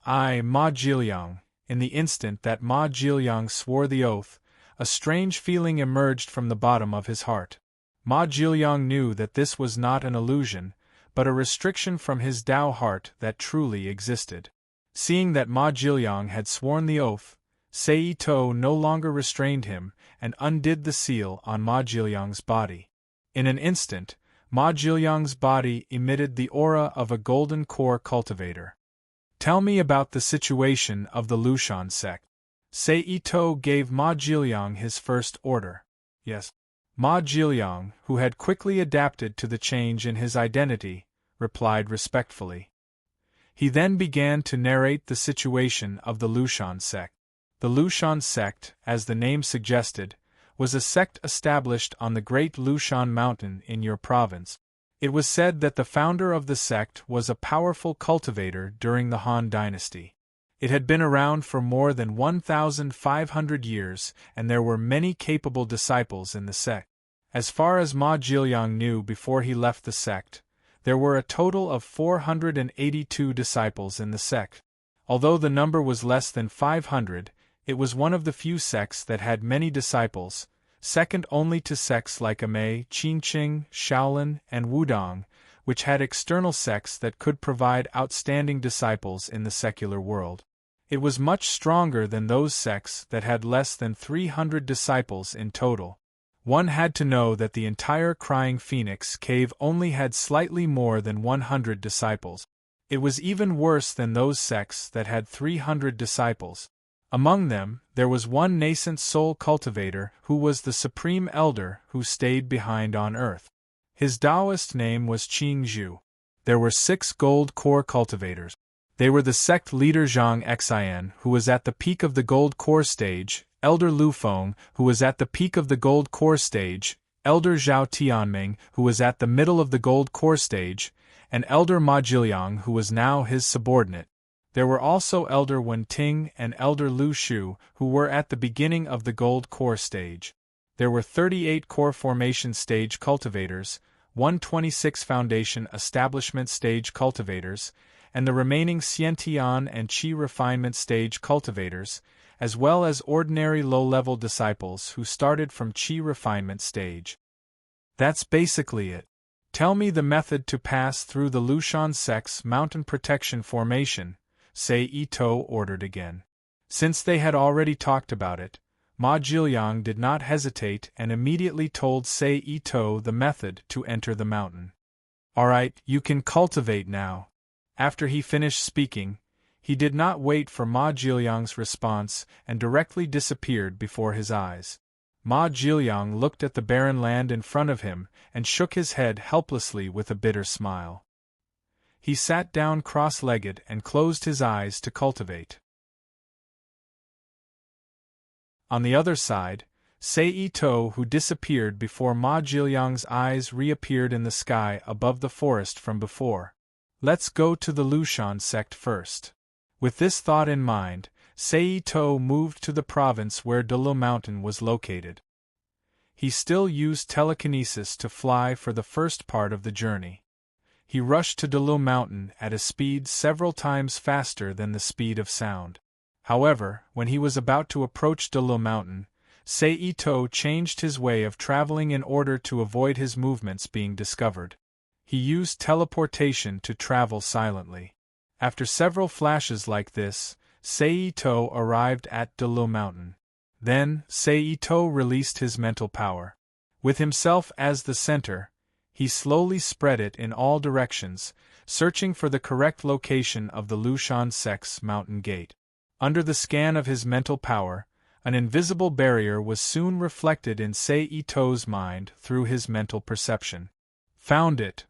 Ma Jilyang. In the instant that Ma Jilyang swore the oath, a strange feeling emerged from the bottom of his heart. Ma Jilyang knew that this was not an illusion, but a restriction from his Tao heart that truly existed. Seeing that Ma Jilyang had sworn the oath, Sei Ito no longer restrained him and undid the seal on Ma Jilyang's body. In an instant, Ma Jilyang's body emitted the aura of a golden core cultivator. Tell me about the situation of the Lushan sect. Sei Ito gave Ma Jilyang his first order. Yes. Ma Jilyang, who had quickly adapted to the change in his identity, replied respectfully. He then began to narrate the situation of the Lushan sect. The Lushan sect, as the name suggested, was a sect established on the great Lushan mountain in your province. It was said that the founder of the sect was a powerful cultivator during the Han dynasty. It had been around for more than 1,500 years, and there were many capable disciples in the sect. As far as Ma Jilyang knew before he left the sect, there were a total of 482 disciples in the sect. Although the number was less than 500, it was one of the few sects that had many disciples, second only to sects like Amei, Qingqing, Shaolin, and Wudong, which had external sects that could provide outstanding disciples in the secular world. It was much stronger than those sects that had less than 300 disciples in total. One had to know that the entire Crying Phoenix cave only had slightly more than 100 disciples. It was even worse than those sects that had 300 disciples. Among them, there was one nascent soul cultivator who was the supreme elder who stayed behind on earth. His Taoist name was Qing Zhu. There were 6 gold core cultivators. They were the sect leader Zhang Xian, who was at the peak of the gold core stage, Elder Lu Feng, who was at the peak of the gold core stage, Elder Zhao Tianming, who was at the middle of the gold core stage, and Elder Ma Jilyang, who was now his subordinate. There were also Elder Wen Ting and Elder Lu Shu, who were at the beginning of the gold core stage. There were 38 core formation stage cultivators, 126 foundation establishment stage cultivators, and the remaining Xiantian and Qi refinement stage cultivators, as well as ordinary low-level disciples who started from Qi refinement stage. That's basically it. Tell me the method to pass through the Lushan Sect's mountain protection formation, Sei Ito ordered again. Since they had already talked about it, Ma Jilyang did not hesitate and immediately told Sei Ito the method to enter the mountain. Alright, you can cultivate now. After he finished speaking, he did not wait for Ma Jilyang's response and directly disappeared before his eyes. Ma Jilyang looked at the barren land in front of him and shook his head helplessly with a bitter smile. He sat down cross-legged and closed his eyes to cultivate. On the other side, Sei Ito, who disappeared before Ma Jilyang's eyes reappeared in the sky above the forest from before. Let's go to the Lushan sect first. With this thought in mind, Sei Ito moved to the province where Dulu Mountain was located. He still used telekinesis to fly for the first part of the journey. He rushed to Dulu Mountain at a speed several times faster than the speed of sound. However, when he was about to approach Dulu Mountain, Sei Ito changed his way of traveling in order to avoid his movements being discovered. He used teleportation to travel silently. After several flashes like this, Sei Ito arrived at Dulu Mountain. Then, Sei Ito released his mental power. With himself as the center, he slowly spread it in all directions, searching for the correct location of the Lushan Sect's mountain gate. Under the scan of his mental power, an invisible barrier was soon reflected in Sei Ito's mind through his mental perception. Found it.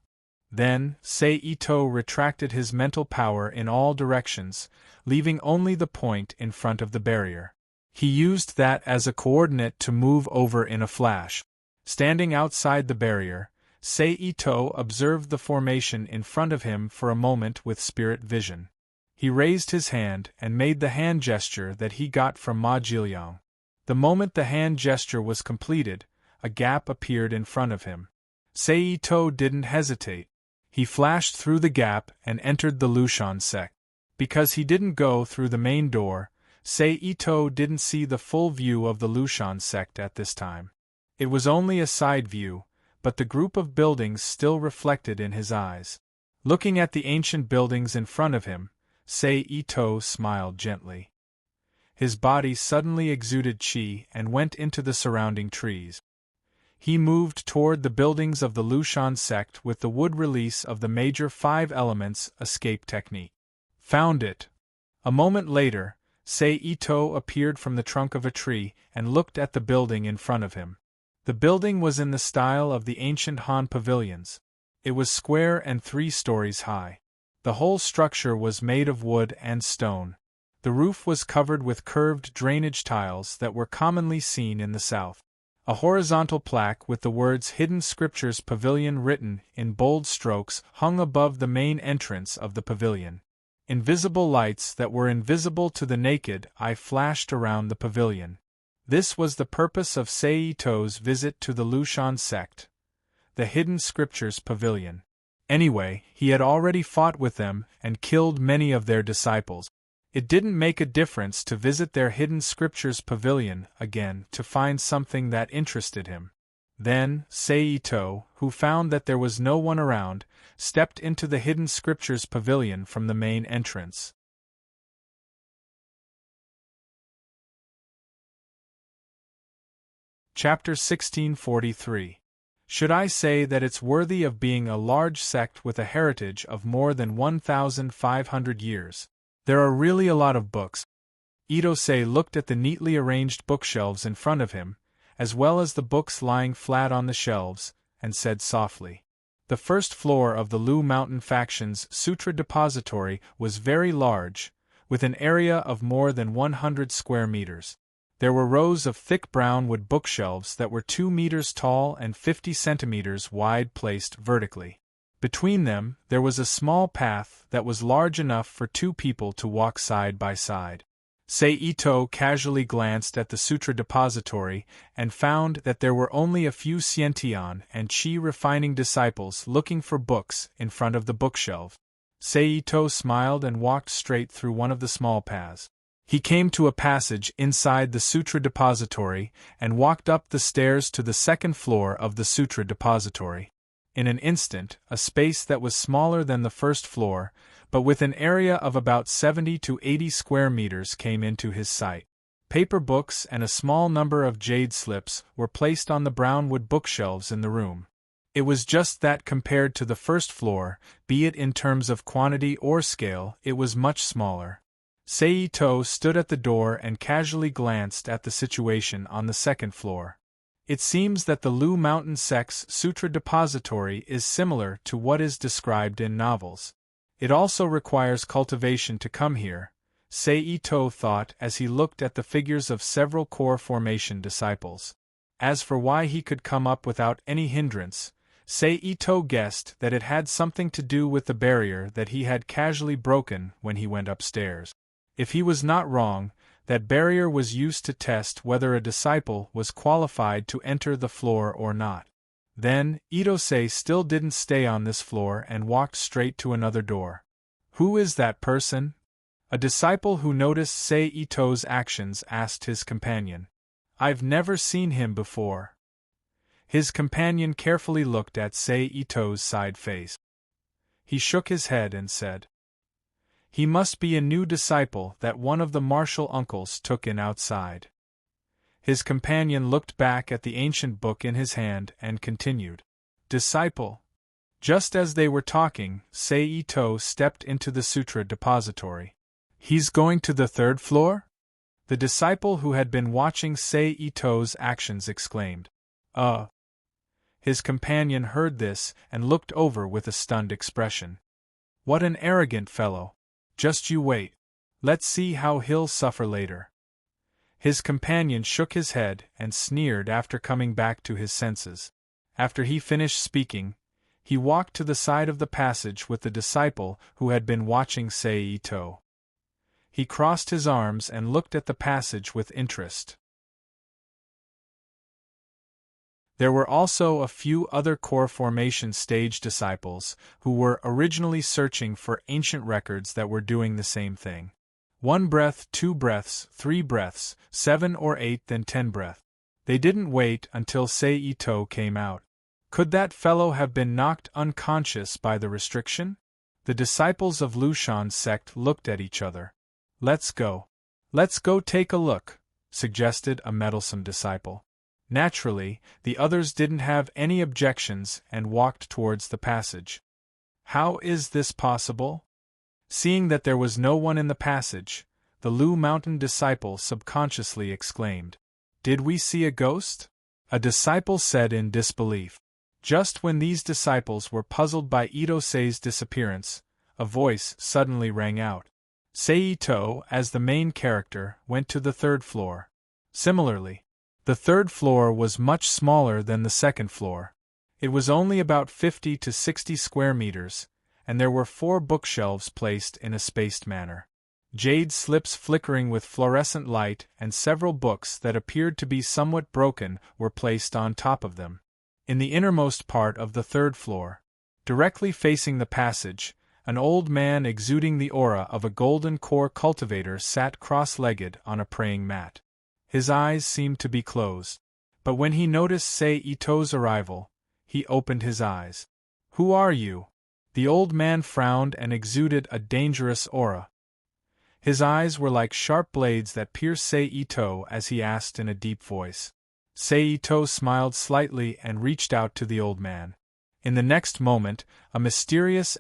Then, Sei Ito retracted his mental power in all directions, leaving only the point in front of the barrier. He used that as a coordinate to move over in a flash. Standing outside the barrier, Sei Ito observed the formation in front of him for a moment with spirit vision. He raised his hand and made the hand gesture that he got from Ma Jilyang. The moment the hand gesture was completed, a gap appeared in front of him. Sei Ito didn't hesitate. He flashed through the gap and entered the Lushan sect. Because he didn't go through the main door, Sei Ito didn't see the full view of the Lushan sect at this time. It was only a side view, but the group of buildings still reflected in his eyes. Looking at the ancient buildings in front of him, Sei Ito smiled gently. His body suddenly exuded qi and went into the surrounding trees. He moved toward the buildings of the Lushan sect with the wood release of the major 5 elements escape technique. Found it. A moment later, Sei Ito appeared from the trunk of a tree and looked at the building in front of him. The building was in the style of the ancient Han pavilions. It was square and 3 stories high. The whole structure was made of wood and stone. The roof was covered with curved drainage tiles that were commonly seen in the south. A horizontal plaque with the words Hidden Scriptures Pavilion written in bold strokes hung above the main entrance of the pavilion. Invisible lights that were invisible to the naked eye flashed around the pavilion. This was the purpose of Sei Ito's visit to the Lushan sect, the Hidden Scriptures Pavilion. Anyway, he had already fought with them and killed many of their disciples. It didn't make a difference to visit their Hidden Scriptures Pavilion again to find something that interested him. Then, Sei Ito, who found that there was no one around, stepped into the Hidden Scriptures Pavilion from the main entrance. Chapter 1643. Should I say that it's worthy of being a large sect with a heritage of more than 1,500 years? There are really a lot of books. Ito-sei looked at the neatly arranged bookshelves in front of him, as well as the books lying flat on the shelves, and said softly. The first floor of the Lu Mountain Faction's Sutra Depository was very large, with an area of more than 100 square meters. There were rows of thick brown wood bookshelves that were 2 meters tall and 50 centimeters wide placed vertically. Between them, there was a small path that was large enough for 2 people to walk side by side. Sei Ito casually glanced at the Sutra Depository and found that there were only a few Xiantian and Qi refining disciples looking for books in front of the bookshelf. Sei Ito smiled and walked straight through one of the small paths. He came to a passage inside the sutra depository and walked up the stairs to the second floor of the sutra depository. In an instant, a space that was smaller than the first floor, but with an area of about 70 to 80 square meters came into his sight. Paper books and a small number of jade slips were placed on the brown wood bookshelves in the room. It was just that compared to the first floor, be it in terms of quantity or scale, it was much smaller. Seito stood at the door and casually glanced at the situation on the second floor. It seems that the Lu Mountain Sect's Sutra Depository is similar to what is described in novels. It also requires cultivation to come here, Seito thought as he looked at the figures of several core formation disciples. As for why he could come up without any hindrance, Seito guessed that it had something to do with the barrier that he had casually broken when he went upstairs. If he was not wrong, that barrier was used to test whether a disciple was qualified to enter the floor or not. Then, Itose still didn't stay on this floor and walked straight to another door. Who is that person? A disciple who noticed Seito's actions asked his companion. I've never seen him before. His companion carefully looked at Seito's side face. He shook his head and said, he must be a new disciple that one of the martial uncles took in outside. His companion looked back at the ancient book in his hand and continued, disciple. Just as they were talking, Seito stepped into the sutra depository. He's going to the third floor? The disciple who had been watching Seito's actions exclaimed. His companion heard this and looked over with a stunned expression. What an arrogant fellow. Just you wait. Let's see how he'll suffer later. His companion shook his head and sneered after coming back to his senses. After he finished speaking, he walked to the side of the passage with the disciple who had been watching Seito. He crossed his arms and looked at the passage with interest. There were also a few other core formation stage disciples who were originally searching for ancient records that were doing the same thing. 1 breath, 2 breaths, 3 breaths, 7 or 8 then 10 breaths. They didn't wait until Seito came out. Could that fellow have been knocked unconscious by the restriction? The disciples of Lushan's sect looked at each other. Let's go. Let's go take a look, suggested a meddlesome disciple. Naturally, the others didn't have any objections and walked towards the passage. How is this possible? Seeing that there was no one in the passage, the Lu Mountain disciple subconsciously exclaimed, did we see a ghost? A disciple said in disbelief. Just when these disciples were puzzled by Itose's disappearance, a voice suddenly rang out. Seito, as the main character, went to the third floor. Similarly, the third floor was much smaller than the second floor. It was only about 50 to 60 square meters, and there were 4 bookshelves placed in a spaced manner. Jade slips flickering with fluorescent light and several books that appeared to be somewhat broken were placed on top of them. In the innermost part of the third floor, directly facing the passage, an old man exuding the aura of a golden core cultivator sat cross-legged on a praying mat. His eyes seemed to be closed, but when he noticed Seito's arrival, he opened his eyes. Who are you? The old man frowned and exuded a dangerous aura. His eyes were like sharp blades that pierced Seito as he asked in a deep voice. Seito smiled slightly and reached out to the old man. In the next moment, a mysterious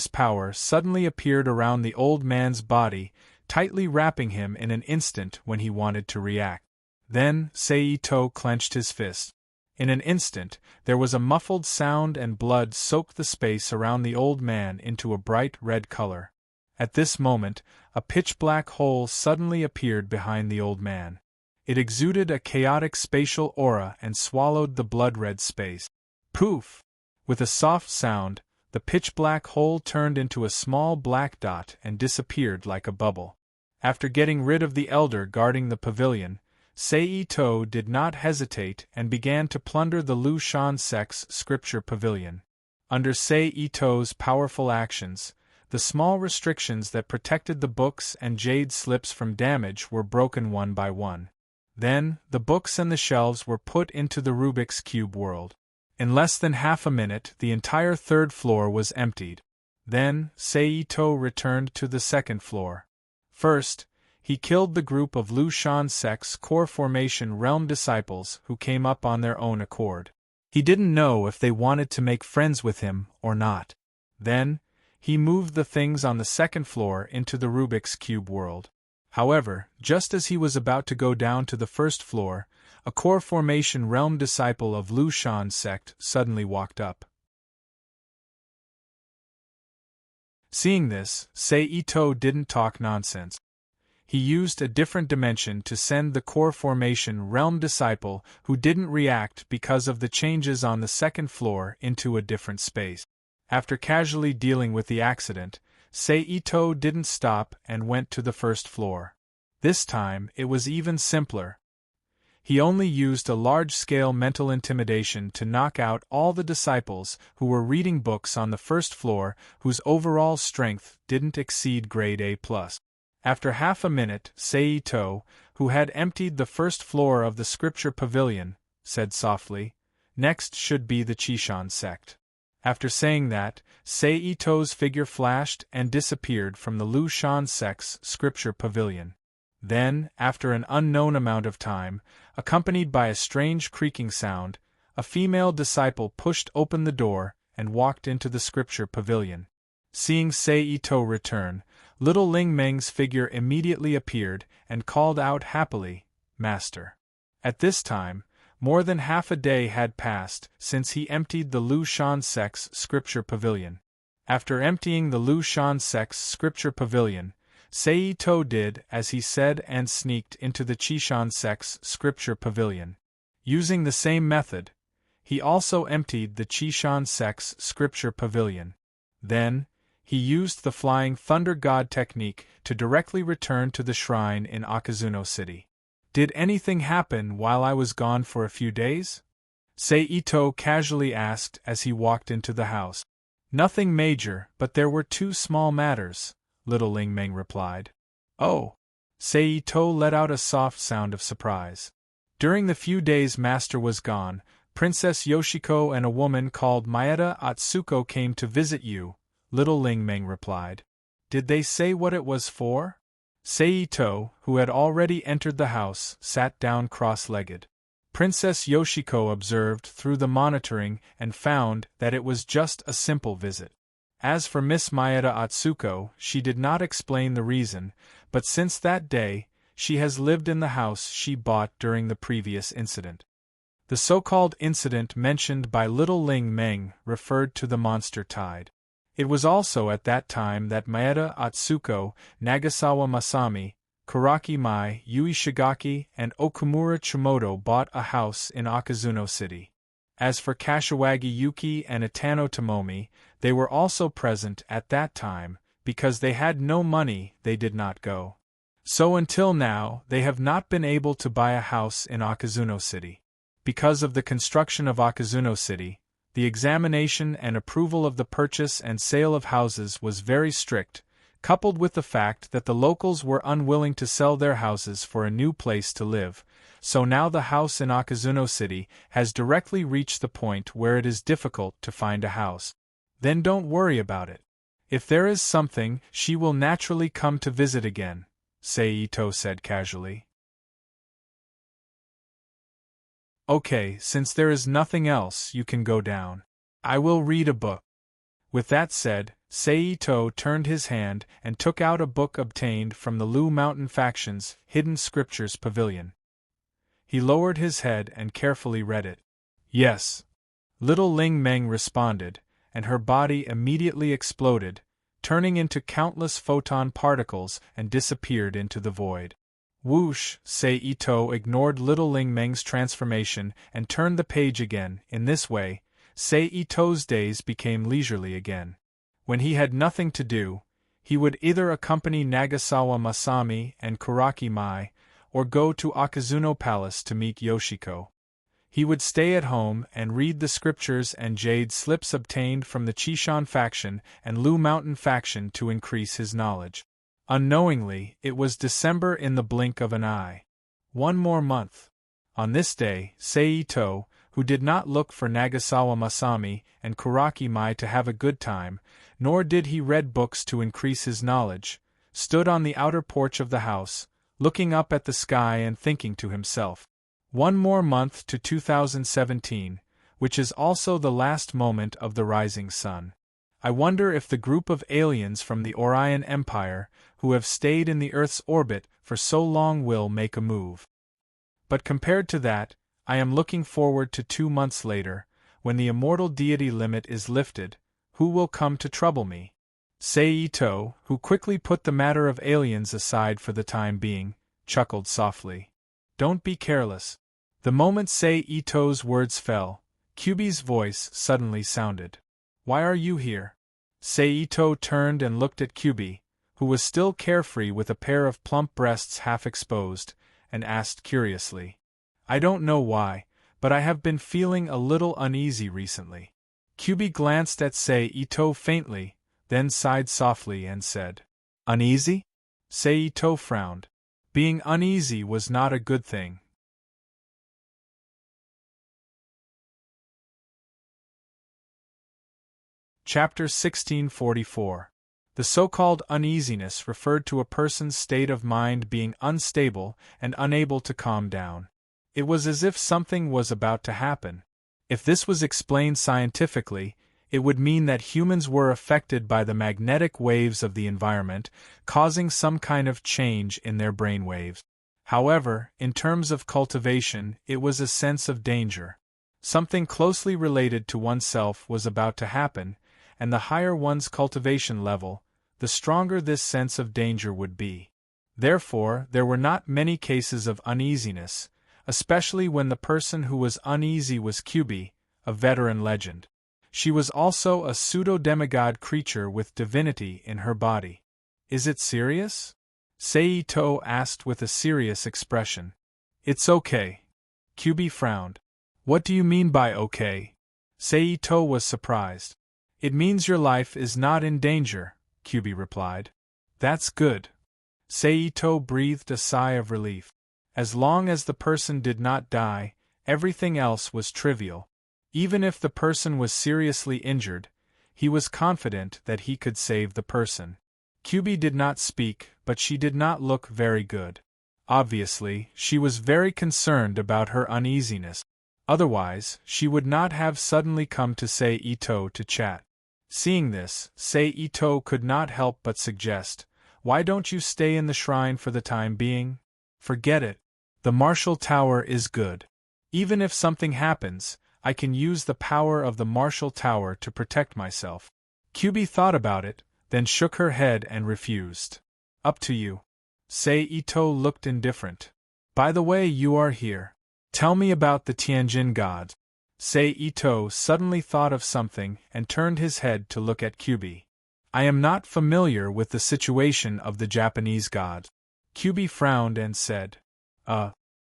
power suddenly appeared around the old man's body, tightly wrapping him in an instant when he wanted to react. Then, Seito clenched his fist. In an instant, there was a muffled sound and blood soaked the space around the old man into a bright red color. At this moment, a pitch-black hole suddenly appeared behind the old man. It exuded a chaotic spatial aura and swallowed the blood-red space. Poof! With a soft sound, the pitch-black hole turned into a small black dot and disappeared like a bubble. After getting rid of the elder guarding the pavilion, Seito did not hesitate and began to plunder the Lushan sect's scripture pavilion. Under Seito's powerful actions, The small restrictions that protected the books and jade slips from damage were broken one by one. Then, the books and the shelves were put into the Rubik's Cube world. In less than half a minute, the entire third floor was emptied. Then, Seito returned to the second floor. First, he killed the group of Lu Shansek's core formation realm disciples who came up on their own accord. He didn't know if they wanted to make friends with him or not. Then, he moved the things on the second floor into the Rubik's Cube world. However, just as he was about to go down to the first floor, a core formation realm disciple of Lu Shan's sect suddenly walked up. Seeing this, Seito didn't talk nonsense. He used a different dimension to send the core formation realm disciple who didn't react because of the changes on the second floor into a different space. After casually dealing with the accident, Seito didn't stop and went to the first floor. This time, it was even simpler. He only used a large-scale mental intimidation to knock out all the disciples who were reading books on the first floor whose overall strength didn't exceed grade A+. After half a minute, Seito, who had emptied the first floor of the scripture pavilion, said softly, "Next should be the Chishan sect." After saying that, Seito's figure flashed and disappeared from the Lu Shan sect's scripture pavilion. Then, after an unknown amount of time, accompanied by a strange creaking sound, a female disciple pushed open the door and walked into the scripture pavilion. Seeing Seito return, little Ling Meng's figure immediately appeared and called out happily, "Master." At this time, more than half a day had passed since he emptied the Lu Shan sect's scripture pavilion. After emptying the Lu Shan sect's scripture pavilion, Seito did as he said and sneaked into the Chishan sect's scripture pavilion. Using the same method, he also emptied the Chishan sect's scripture pavilion. Then, he used the Flying Thunder God technique to directly return to the shrine in Akazuno City. "Did anything happen while I was gone for a few days?" Seito casually asked as he walked into the house. "Nothing major, but there were two small matters," little Ling Meng replied. "Oh!" Seito let out a soft sound of surprise. "During the few days Master was gone, Princess Yoshiko and a woman called Maeda Atsuko came to visit you," little Ling Meng replied. "Did they say what it was for?" Seito, who had already entered the house, sat down cross-legged. Princess Yoshiko observed through the monitoring and found that it was just a simple visit. As for Miss Maeda Atsuko, she did not explain the reason, but since that day, she has lived in the house she bought during the previous incident. The so-called incident mentioned by little Ling Meng referred to the monster tide. It was also at that time that Maeda Atsuko, Nagasawa Masami, Kuraki Mai, Yui Shigaki, and Okumura Chimoto bought a house in Akazuno City. As for Kashiwagi Yuki and Itano Tomomi, they were also present at that time, because they had no money they did not go. So until now they have not been able to buy a house in Akazuno City. Because of the construction of Akazuno City, the examination and approval of the purchase and sale of houses was very strict, coupled with the fact that the locals were unwilling to sell their houses for a new place to live, so now the house in Akazuno City has directly reached the point where it is difficult to find a house. Then don't worry about it. If there is something, she will naturally come to visit again, Seito said casually. Okay, since there is nothing else, you can go down. I will read a book. With that said, Seito turned his hand and took out a book obtained from the Lu Mountain Faction's Hidden Scriptures Pavilion. He lowered his head and carefully read it. Yes. Little Ling Meng responded, and her body immediately exploded, turning into countless photon particles and disappeared into the void. Whoosh! Seito ignored little Ling Meng's transformation and turned the page again. In this way, Seito's days became leisurely again. When he had nothing to do, he would either accompany Nagasawa Masami and Kuraki Mai, or go to Akazuno Palace to meet Yoshiko. He would stay at home and read the scriptures and jade slips obtained from the Chishan faction and Lu Mountain faction to increase his knowledge. Unknowingly, it was December in the blink of an eye. One more month. On this day, Seito, who did not look for Nagasawa Masami and Kuraki Mai to have a good time, nor did he read books to increase his knowledge, stood on the outer porch of the house, looking up at the sky and thinking to himself. One more month to 2017, which is also the last moment of the rising sun. I wonder if the group of aliens from the Orion Empire, who have stayed in the Earth's orbit for so long, will make a move. But compared to that, I am looking forward to 2 months later, when the immortal deity limit is lifted. Who will come to trouble me? Seito, who quickly put the matter of aliens aside for the time being, chuckled softly. Don't be careless. The moment Seito's words fell, Kyubi's voice suddenly sounded. Why are you here? Seito turned and looked at Kyubi, who was still carefree with a pair of plump breasts half exposed, and asked curiously. I don't know why, but I have been feeling a little uneasy recently. Kyubi glanced at Seito faintly, then sighed softly and said, Uneasy? Seito frowned. Being uneasy was not a good thing. Chapter 1644. The so-called uneasiness referred to a person's state of mind being unstable and unable to calm down. It was as if something was about to happen. If this was explained scientifically, it would mean that humans were affected by the magnetic waves of the environment, causing some kind of change in their brain waves. However, in terms of cultivation, it was a sense of danger. Something closely related to oneself was about to happen, and the higher one's cultivation level, the stronger this sense of danger would be. Therefore, there were not many cases of uneasiness, especially when the person who was uneasy was Kyubi, a veteran legend. She was also a pseudo-demigod creature with divinity in her body. Is it serious? Seito asked with a serious expression. It's okay. Kyubi frowned. What do you mean by okay? Seito was surprised. It means your life is not in danger, Kyubi replied. That's good. Seito breathed a sigh of relief. As long as the person did not die, everything else was trivial. Even if the person was seriously injured, he was confident that he could save the person. Kyubi did not speak, but she did not look very good. Obviously, she was very concerned about her uneasiness. Otherwise, she would not have suddenly come to Seito to chat. Seeing this, Seito could not help but suggest, why don't you stay in the shrine for the time being? Forget it. The martial tower is good. Even if something happens, I can use the power of the martial tower to protect myself. Kyubi thought about it, then shook her head and refused. Up to you. Seito looked indifferent. By the way, you are here. Tell me about the Tianjin god. Seito suddenly thought of something and turned his head to look at Kyubi. I am not familiar with the situation of the Japanese god. Kyubi frowned and said,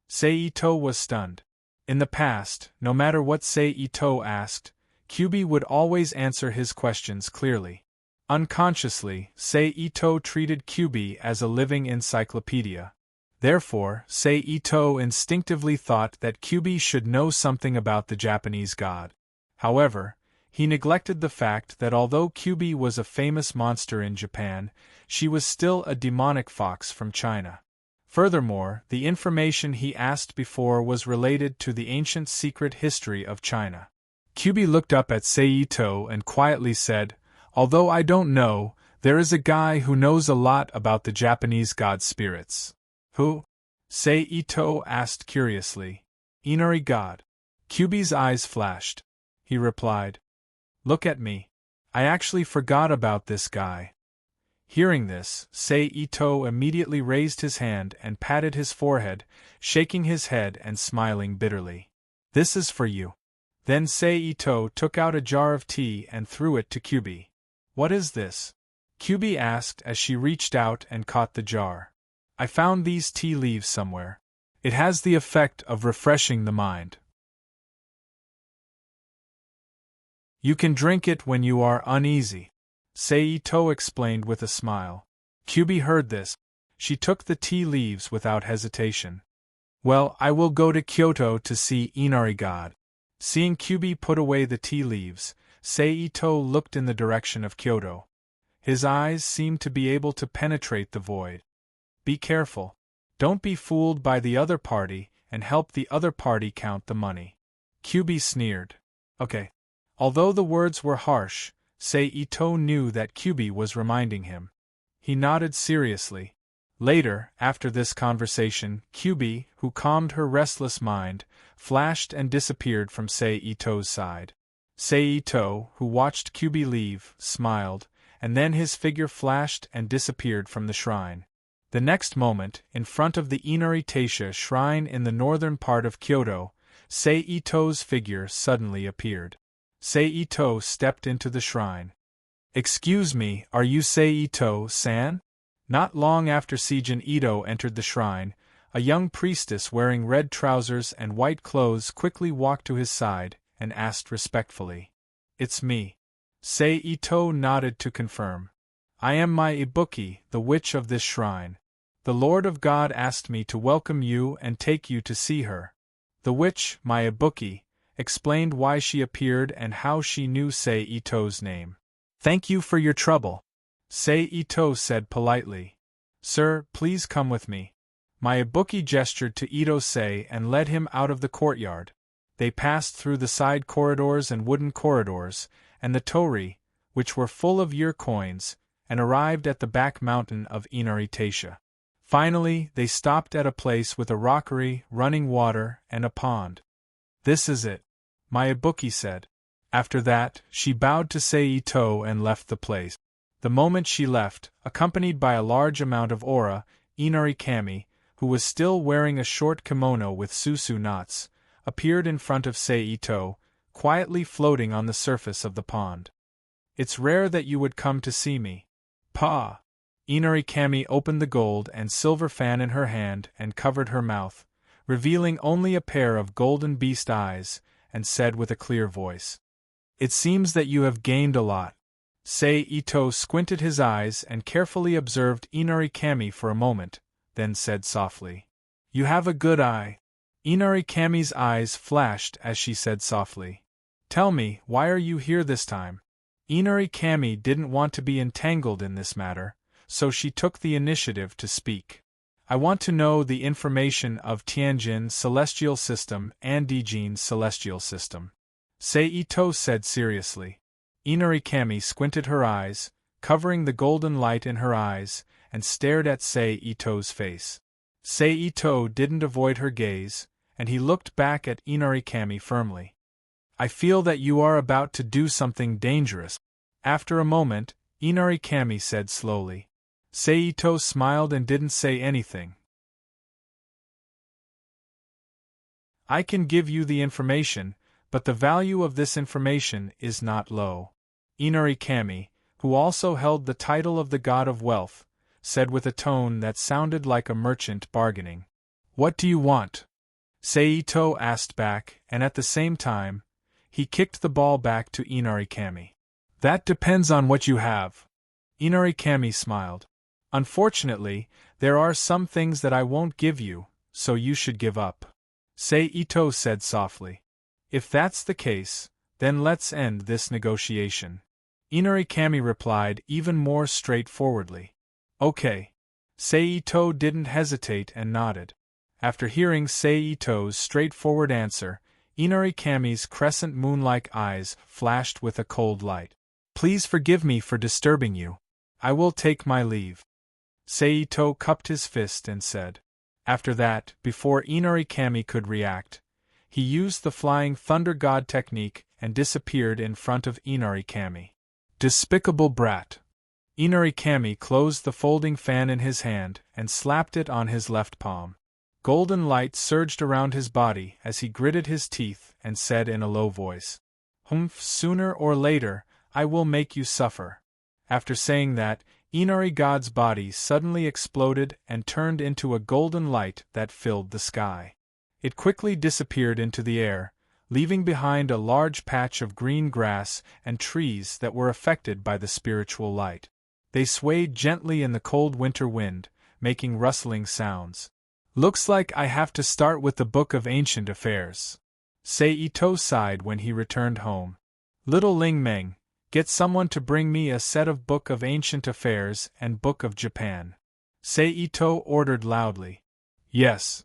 Seito was stunned. In the past, no matter what Seito asked, Kyubi would always answer his questions clearly. Unconsciously, Seito treated Kyubi as a living encyclopedia. Therefore, Seito instinctively thought that Kyubi should know something about the Japanese god. However, he neglected the fact that although Kyubi was a famous monster in Japan, she was still a demonic fox from China. Furthermore, the information he asked before was related to the ancient secret history of China. Kyubi looked up at Seito and quietly said, Although I don't know, there is a guy who knows a lot about the Japanese god spirits. Who? Seito asked curiously. Inari god. Kyubi's eyes flashed. He replied, Look at me. I actually forgot about this guy. Hearing this, Seito immediately raised his hand and patted his forehead, shaking his head and smiling bitterly. This is for you. Then Seito took out a jar of tea and threw it to Kyubi. What is this? Kyubi asked as she reached out and caught the jar. I found these tea leaves somewhere. It has the effect of refreshing the mind. You can drink it when you are uneasy, Seito explained with a smile. Kyubi heard this. She took the tea leaves without hesitation. Well, I will go to Kyoto to see Inari God. Seeing Kyubi put away the tea leaves, Seito looked in the direction of Kyoto. His eyes seemed to be able to penetrate the void. Be careful. Don't be fooled by the other party, and help the other party count the money. Kyubi sneered. Okay. Although the words were harsh, Seito knew that Kyubi was reminding him. He nodded seriously. Later, after this conversation, Kyubi, who calmed her restless mind, flashed and disappeared from Seito's side. Seito, who watched Kyubi leave, smiled, and then his figure flashed and disappeared from the shrine. The next moment, in front of the Inari Taisha shrine in the northern part of Kyoto, Seito's figure suddenly appeared. Seito stepped into the shrine. Excuse me, are you Seito-san? Not long after Seijin Ito entered the shrine, a young priestess wearing red trousers and white clothes quickly walked to his side and asked respectfully. It's me. Seito nodded to confirm. I am my Ibuki, the witch of this shrine. The Lord of God asked me to welcome you and take you to see her. The witch, my Ibuki, explained why she appeared and how she knew Seito's name. Thank you for your trouble, Seito said politely. Sir, please come with me. My Ibuki gestured to Ito-sei and led him out of the courtyard. They passed through the side corridors and wooden corridors, and the torii, which were full of year coins, and arrived at the back mountain of Inari Taisha. Finally, they stopped at a place with a rockery, running water, and a pond. This is it, my Ibuki said. After that, she bowed to Seito and left the place. The moment she left, accompanied by a large amount of aura, Inari Kami, who was still wearing a short kimono with susu knots, appeared in front of Seito, quietly floating on the surface of the pond. It's rare that you would come to see me. Pa! Inari Kami opened the gold and silver fan in her hand and covered her mouth, revealing only a pair of golden beast eyes, and said with a clear voice. It seems that you have gained a lot. Seito squinted his eyes and carefully observed Inari Kami for a moment, then said softly. You have a good eye. Inari Kami's eyes flashed as she said softly. Tell me, why are you here this time? Inari Kami didn't want to be entangled in this matter, so she took the initiative to speak. I want to know the information of Tianjin Celestial System and Dijin Celestial System. Seito said seriously. Inari Kami squinted her eyes, covering the golden light in her eyes, and stared at Seito's face. Seito didn't avoid her gaze, and he looked back at Inari Kami firmly. I feel that you are about to do something dangerous. After a moment, Inari Kami said slowly. Seito smiled and didn't say anything. I can give you the information, but the value of this information is not low. Inari Kami, who also held the title of the God of Wealth, said with a tone that sounded like a merchant bargaining. What do you want? Seito asked back, and at the same time, he kicked the ball back to Inari Kami. That depends on what you have. Inari Kami smiled. Unfortunately, there are some things that I won't give you, so you should give up. Seito said softly. If that's the case, then let's end this negotiation. Inari Kami replied even more straightforwardly. Okay. Seito didn't hesitate and nodded. After hearing Seito's straightforward answer, Inari Kami's crescent moon-like eyes flashed with a cold light. Please forgive me for disturbing you. I will take my leave. Seito cupped his fist and said. After that, before Inari Kami could react, he used the Flying Thunder God technique and disappeared in front of Inari Kami. Despicable brat. Inari Kami closed the folding fan in his hand and slapped it on his left palm. Golden light surged around his body as he gritted his teeth and said in a low voice. Humph, sooner or later, I will make you suffer. After saying that, Inari God's body suddenly exploded and turned into a golden light that filled the sky. It quickly disappeared into the air, leaving behind a large patch of green grass and trees that were affected by the spiritual light. They swayed gently in the cold winter wind, making rustling sounds. "Looks like I have to start with the Book of Ancient Affairs," Seito sighed when he returned home. "Little Ling Meng, get someone to bring me a set of Book of Ancient Affairs and Book of Japan," Seito ordered loudly. "Yes."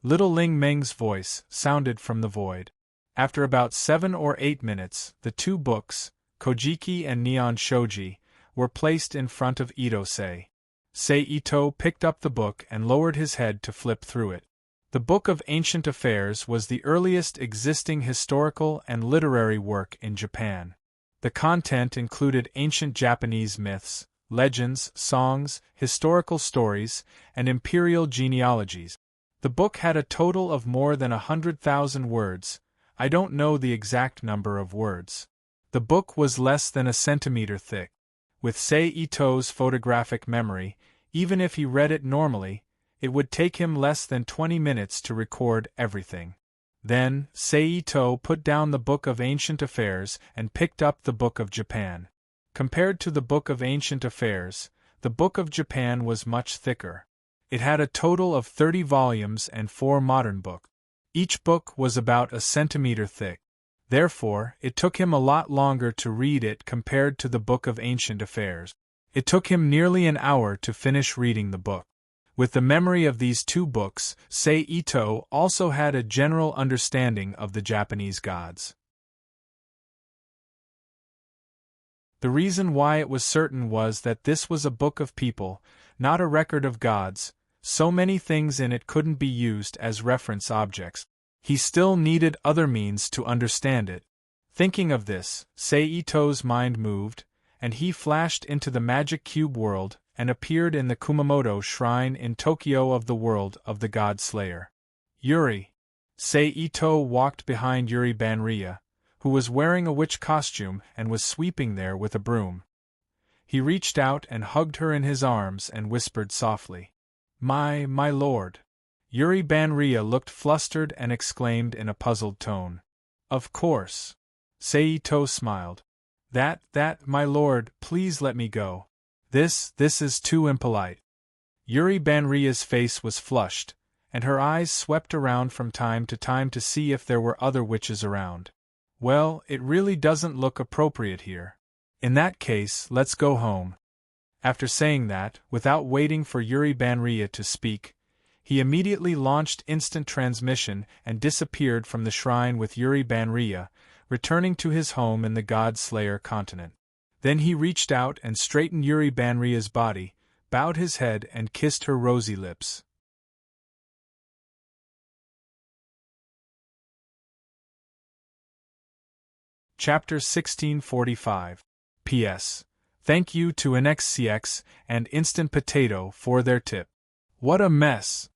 Little Ling Meng's voice sounded from the void. After about 7 or 8 minutes, the two books, Kojiki and Neon Shoji, were placed in front of Itose. Seito picked up the book and lowered his head to flip through it. The Book of Ancient Affairs was the earliest existing historical and literary work in Japan. The content included ancient Japanese myths, legends, songs, historical stories, and imperial genealogies. The book had a total of more than 100,000 words. I don't know the exact number of words. The book was less than a centimeter thick. With Seito's photographic memory, even if he read it normally, it would take him less than 20 minutes to record everything. Then, Seito put down the Book of Ancient Affairs and picked up the Book of Japan. Compared to the Book of Ancient Affairs, the Book of Japan was much thicker. It had a total of 30 volumes and 4 modern books. Each book was about a centimeter thick. Therefore, it took him a lot longer to read it compared to the Book of Ancient Affairs. It took him nearly an hour to finish reading the book. With the memory of these two books, Seito also had a general understanding of the Japanese gods. The reason why it was certain was that this was a book of people, not a record of gods. So many things in it couldn't be used as reference objects. He still needed other means to understand it. Thinking of this, Seito's mind moved, and he flashed into the magic cube world and appeared in the Kumamoto Shrine in Tokyo of the world of the God Slayer. Yuri. Seito walked behind Yuri Banria, who was wearing a witch costume and was sweeping there with a broom. He reached out and hugged her in his arms and whispered softly, My lord." Yuri Banria looked flustered and exclaimed in a puzzled tone, "Of course." Seito smiled. That, my lord, please let me go. This is too impolite." Yuri Banria's face was flushed, and her eyes swept around from time to time to see if there were other witches around. "Well, it really doesn't look appropriate here. In that case, let's go home." After saying that, without waiting for Yuri Banria to speak, he immediately launched instant transmission and disappeared from the shrine with Yuri Banria, returning to his home in the God Slayer continent. Then he reached out and straightened Yuri Banria's body, bowed his head and kissed her rosy lips. Chapter 1645. P.S. Thank you to NXCX and Instant Potato for their tip. What a mess!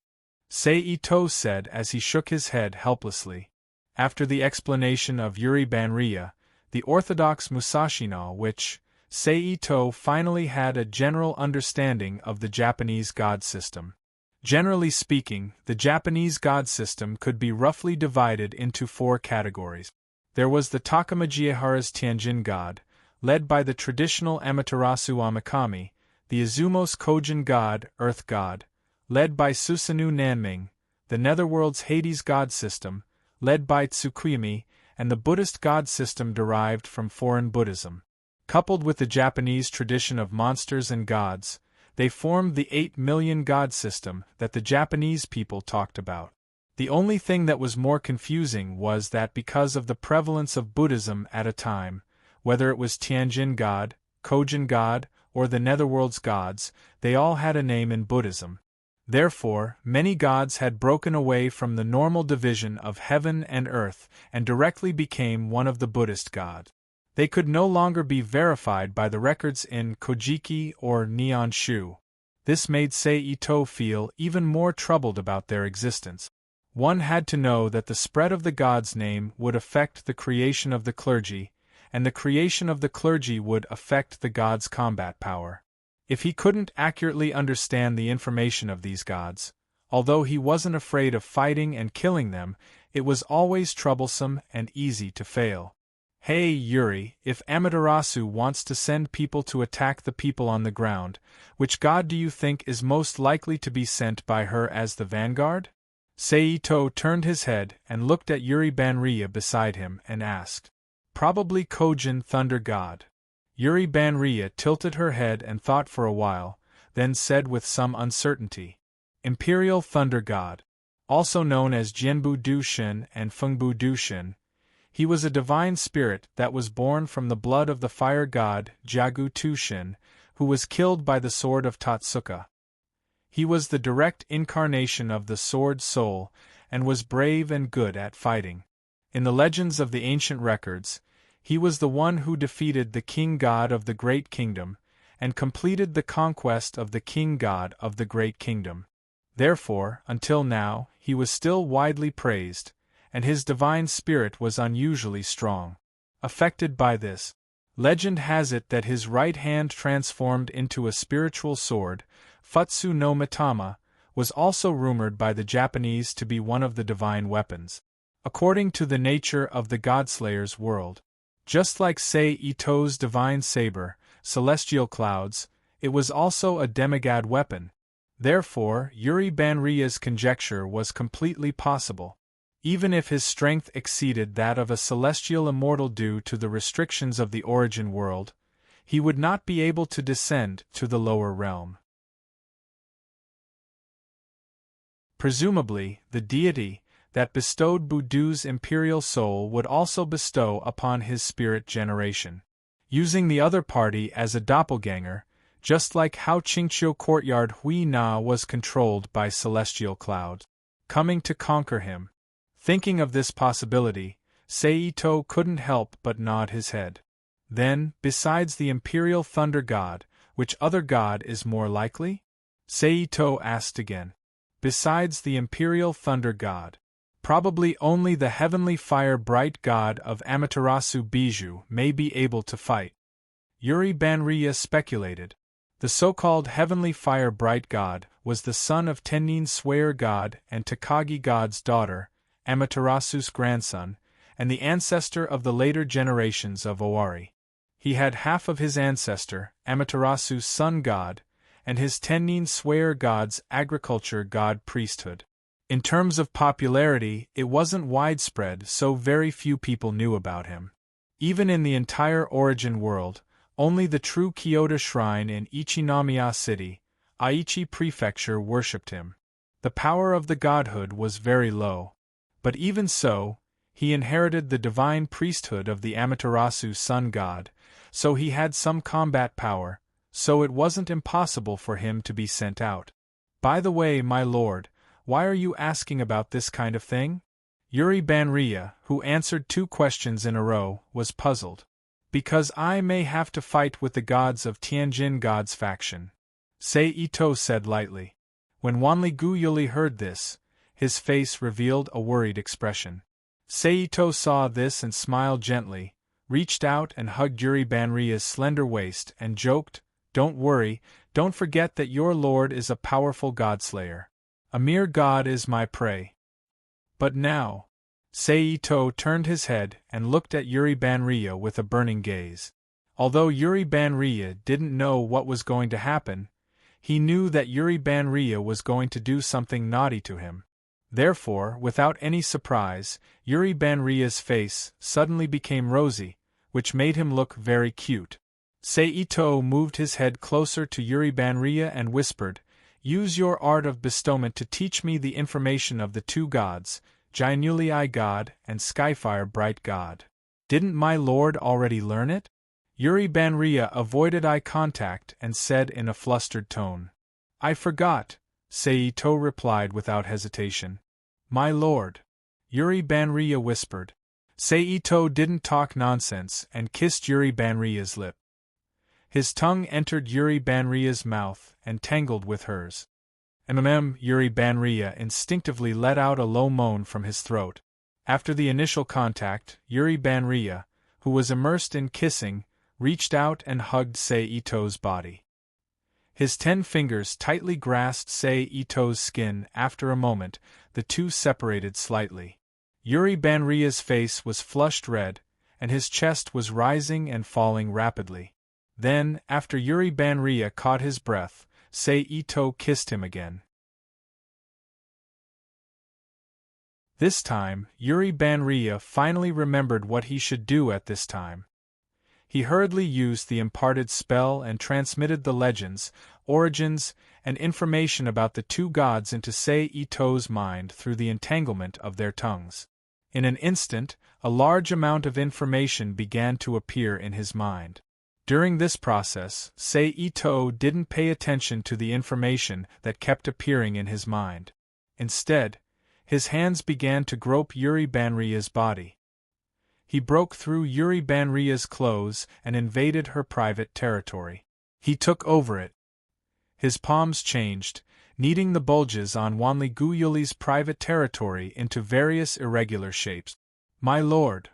Seito said as he shook his head helplessly. After the explanation of Yuri Banria, the orthodox Musashino witch, Seito finally had a general understanding of the Japanese god system. Generally speaking, the Japanese god system could be roughly divided into 4 categories. There was the Takamajihara's Tianjin god, led by the traditional Amaterasu Amakami, the Izumos Kojin god, earth god, led by Susanoo Nanming, the Netherworld's Hades god system, led by Tsukuyami, and the Buddhist god system derived from foreign Buddhism. Coupled with the Japanese tradition of monsters and gods, they formed the 8 million god system that the Japanese people talked about. The only thing that was more confusing was that because of the prevalence of Buddhism at a time, whether it was Tianjin god, Kojin god, or the Netherworld's gods, they all had a name in Buddhism. Therefore, many gods had broken away from the normal division of heaven and earth and directly became one of the Buddhist gods. They could no longer be verified by the records in Kojiki or Neon Shu. This made Seito feel even more troubled about their existence. One had to know that the spread of the god's name would affect the creation of the clergy, and the creation of the clergy would affect the god's combat power. If he couldn't accurately understand the information of these gods, although he wasn't afraid of fighting and killing them, It was always troublesome and easy to fail. Hey Yuri, if Amaterasu wants to send people to attack the people on the ground, which god do you think is most likely to be sent by her as the vanguard? Seito turned his head and looked at Yuri Banria beside him and asked. Probably Kojin Thunder God. Yuri Banria tilted her head and thought for a while, then said with some uncertainty. Imperial Thunder God. Also known as Jianbu Dushin and Fengbu Dushin. He was a divine spirit that was born from the blood of the fire god Jiagu Tushin, who was killed by the sword of Tatsuka. He was the direct incarnation of the sword soul, and was brave and good at fighting. In the legends of the ancient records, he was the one who defeated the king god of the Great Kingdom, and completed the conquest of the king god of the Great Kingdom. Therefore, until now, he was still widely praised, and his divine spirit was unusually strong. Affected by this, legend has it that his right hand transformed into a spiritual sword, Futsu no Mitama, was also rumored by the Japanese to be one of the divine weapons. According to the nature of the Godslayer's world, just like Sei Ito's divine saber, celestial clouds, it was also a demigod weapon. Therefore, Yuri Banria's conjecture was completely possible. Even if his strength exceeded that of a celestial immortal due to the restrictions of the origin world, he would not be able to descend to the lower realm. Presumably, the deity that bestowed Budu's imperial soul would also bestow upon his spirit generation, using the other party as a doppelganger, just like how Qingqiu courtyard Hui Na was controlled by celestial clouds, coming to conquer him. Thinking of this possibility, Seito couldn't help but nod his head. Then, besides the imperial thunder god, which other god is more likely? Seito asked again. Besides the imperial thunder god, probably only the heavenly fire bright god of Amaterasu Bijou may be able to fight. Yuri Banria speculated. The so-called heavenly fire bright god was the son of Tennin swear god and Takagi god's daughter, Amaterasu's grandson, and the ancestor of the later generations of Owari. He had half of his ancestor, Amaterasu's sun god, and his Tennin swear god's agriculture god priesthood. In terms of popularity, it wasn't widespread, so very few people knew about him. Even in the entire origin world, only the true Kyoto shrine in Ichinomiya City, Aichi Prefecture worshipped him. The power of the godhood was very low. But even so, he inherited the divine priesthood of the Amaterasu sun god, so he had some combat power, so it wasn't impossible for him to be sent out. By the way, my lord, why are you asking about this kind of thing? Yuri Banria, who answered 2 questions in a row, was puzzled. Because I may have to fight with the gods of Tianjin God's faction, Seito said lightly. When Wanli Guyuli heard this, his face revealed a worried expression. Seito saw this and smiled gently, reached out and hugged Yuri Banria's slender waist and joked, "Don't worry, don't forget that your lord is a powerful godslayer. A mere god is my prey." But now, Seito turned his head and looked at Yuri Banria with a burning gaze. Although Yuri Banria didn't know what was going to happen, he knew that Yuri Banria was going to do something naughty to him. Therefore, without any surprise, Yuri Banria's face suddenly became rosy, which made him look very cute. Seito moved his head closer to Yuri Banria and whispered, "Use your art of bestowment to teach me the information of the 2 gods, Jainuli God and Skyfire Bright God. Didn't my lord already learn it?" Yuri Banria avoided eye contact and said in a flustered tone. "I forgot," Seito replied without hesitation. "My lord." Yuri Banria whispered. Seito didn't talk nonsense and kissed Yuri Banria's lip. His tongue entered Yuri Banria's mouth and tangled with hers. Yuri Banria instinctively let out a low moan from his throat. After the initial contact, Yuri Banria, who was immersed in kissing, reached out and hugged Seito's body. His 10 fingers tightly grasped Seito's skin. After a moment, the two separated slightly. Yuri Banria's face was flushed red, and his chest was rising and falling rapidly. Then, after Yuri Banria caught his breath, Sei Ito kissed him again. This time, Yuri Banria finally remembered what he should do at this time. He hurriedly used the imparted spell and transmitted the legends, origins, and information about the two gods into Sei Ito's mind through the entanglement of their tongues. In an instant, a large amount of information began to appear in his mind. During this process, Sei Ito didn't pay attention to the information that kept appearing in his mind. Instead, his hands began to grope Yuri Banria's body. He broke through Yuri Banria's clothes and invaded her private territory. He took over it. His palms changed, kneading the bulges on Wanli Guyuli's private territory into various irregular shapes. My lord!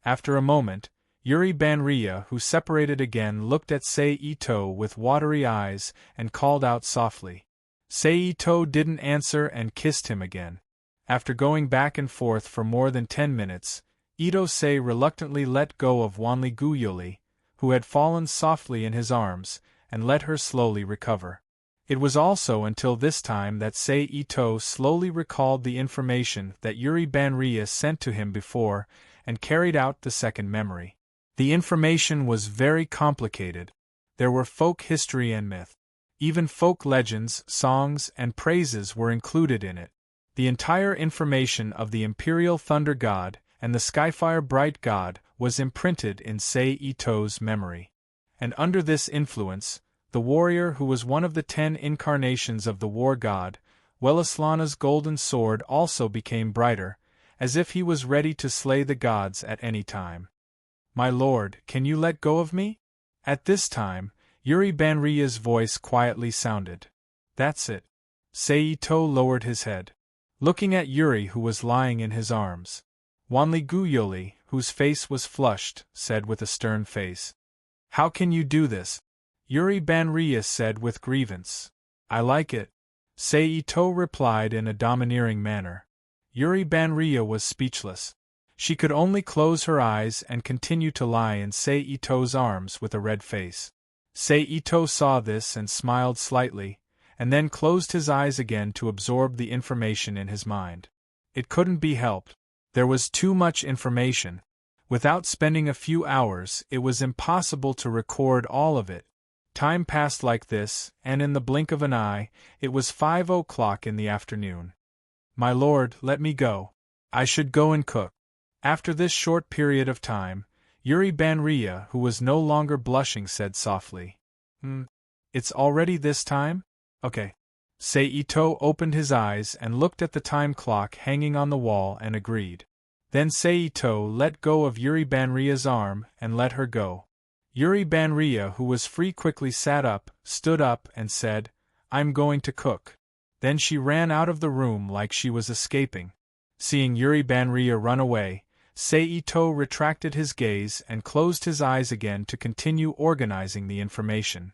After a moment, Yuri Banria, who separated again, looked at Sei Ito with watery eyes and called out softly. Sei Ito didn't answer and kissed him again. After going back and forth for more than 10 minutes, Ito Sei reluctantly let go of Wanli Guyuli, who had fallen softly in his arms, and let her slowly recover. It was also until this time that Sei Ito slowly recalled the information that Yuri Banria sent to him before, and carried out the second memory. The information was very complicated. There were folk history and myth. Even folk legends, songs, and praises were included in it. The entire information of the Imperial Thunder God and the Skyfire Bright God was imprinted in Sei Ito's memory. And under this influence, the warrior who was one of the 10 incarnations of the war god, Welaslana's golden sword also became brighter, as if he was ready to slay the gods at any time. My lord, can you let go of me? At this time, Yuri Banria's voice quietly sounded. That's it. Sei Ito lowered his head, looking at Yuri, who was lying in his arms. Wanli Guyuli, whose face was flushed, said with a stern face. How can you do this? Yuri Banria said with grievance. I like it. Sei Ito replied in a domineering manner. Yuri Banria was speechless. She could only close her eyes and continue to lie in Sei Ito's arms with a red face. Sei Ito saw this and smiled slightly, and then closed his eyes again to absorb the information in his mind. It couldn't be helped. There was too much information. Without spending a few hours, it was impossible to record all of it. Time passed like this, and in the blink of an eye, it was 5 o'clock in the afternoon. My lord, let me go. I should go and cook. After this short period of time, Yuri Banria, who was no longer blushing, said softly. It's already this time? Okay. Sei Ito opened his eyes and looked at the time clock hanging on the wall and agreed. Then Sei Ito let go of Yuri Banria's arm and let her go. Yuri Banria, who was free, quickly sat up, stood up, and said, I'm going to cook. Then she ran out of the room like she was escaping. Seeing Yuri Banria run away, Sei Ito retracted his gaze and closed his eyes again to continue organizing the information.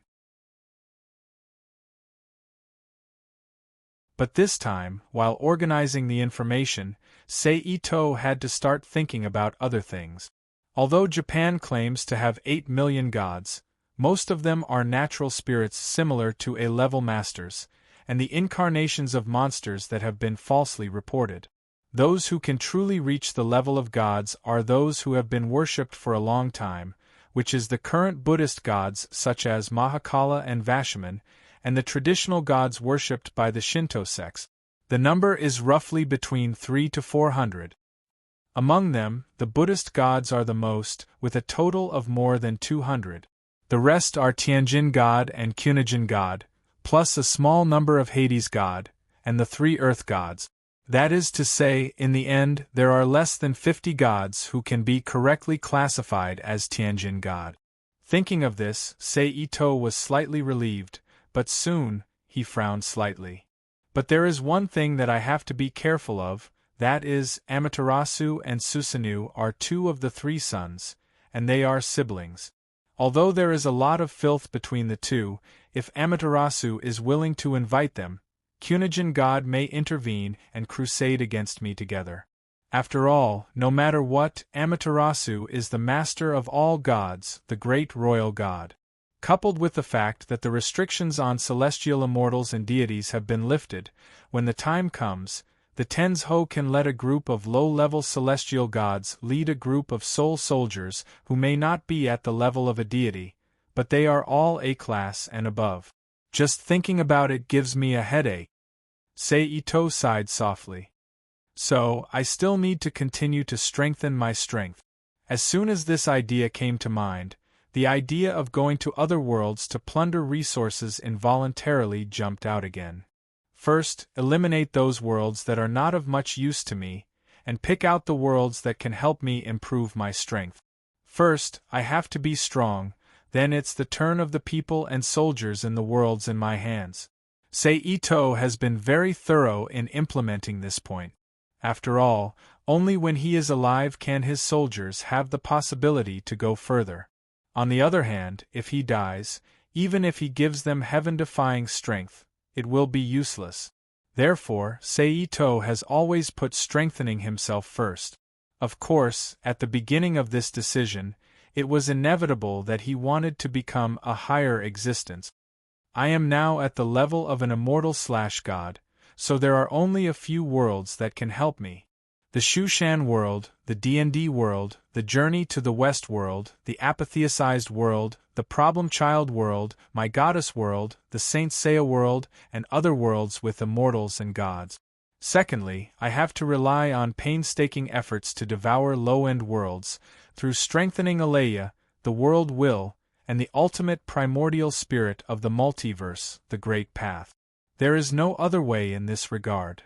But this time, while organizing the information, Sei Ito had to start thinking about other things. Although Japan claims to have 8 million gods, most of them are natural spirits similar to A-level masters, and the incarnations of monsters that have been falsely reported. Those who can truly reach the level of gods are those who have been worshipped for a long time, which is the current Buddhist gods such as Mahakala and Vashaman, and the traditional gods worshipped by the Shinto sects. The number is roughly between 300 to 400. Among them, the Buddhist gods are the most, with a total of more than 200. The rest are Tianjin god and Kunijin god, plus a small number of Hades god, and the 3 earth gods. That is to say, in the end, there are less than 50 gods who can be correctly classified as Tianjin god. Thinking of this, Sei Ito was slightly relieved, but soon, he frowned slightly. But there is one thing that I have to be careful of, that is, Amaterasu and Susanoo are 2 of the 3 sons, and they are siblings. Although there is a lot of filth between the two, if Amaterasu is willing to invite them, Kunijin god may intervene and crusade against me together. After all, no matter what, Amaterasu is the master of all gods, the great royal god. Coupled with the fact that the restrictions on celestial immortals and deities have been lifted, when the time comes, the Tensho can let a group of low-level celestial gods lead a group of soul soldiers who may not be at the level of a deity, but they are all A-class and above. Just thinking about it gives me a headache. Seito sighed softly. So, I still need to continue to strengthen my strength. As soon as this idea came to mind, the idea of going to other worlds to plunder resources involuntarily jumped out again. First, eliminate those worlds that are not of much use to me, and pick out the worlds that can help me improve my strength. First, I have to be strong, then it's the turn of the people and soldiers in the worlds in my hands. Seito has been very thorough in implementing this point. After all, only when he is alive can his soldiers have the possibility to go further. On the other hand, if he dies, even if he gives them heaven-defying strength, it will be useless. Therefore, Seito has always put strengthening himself first. Of course, at the beginning of this decision, it was inevitable that he wanted to become a higher existence. I am now at the level of an immortal/god, so there are only a few worlds that can help me. The Shushan world, the D&D world, the Journey to the West world, the Apatheosized world, the Problem Child world, my Goddess world, the Saint Seiya world, and other worlds with immortals and gods. Secondly, I have to rely on painstaking efforts to devour low-end worlds, through strengthening Aleya, the world will, and the ultimate primordial spirit of the multiverse, the Great Path. There is no other way in this regard.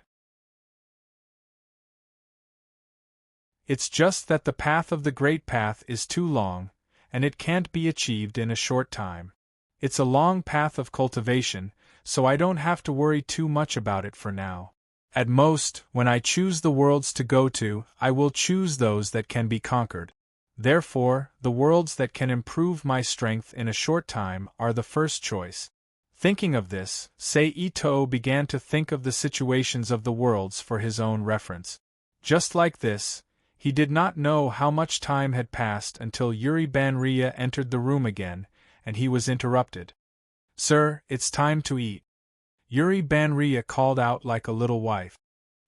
It's just that the path of the Great Path is too long, and it can't be achieved in a short time. It's a long path of cultivation, so I don't have to worry too much about it for now. At most, when I choose the worlds to go to, I will choose those that can be conquered. Therefore, the worlds that can improve my strength in a short time are the first choice. Thinking of this, Seito began to think of the situations of the worlds for his own reference. Just like this, he did not know how much time had passed until Yuri Banria entered the room again, and he was interrupted. "Sir, it's time to eat." Yuri Banria called out like a little wife.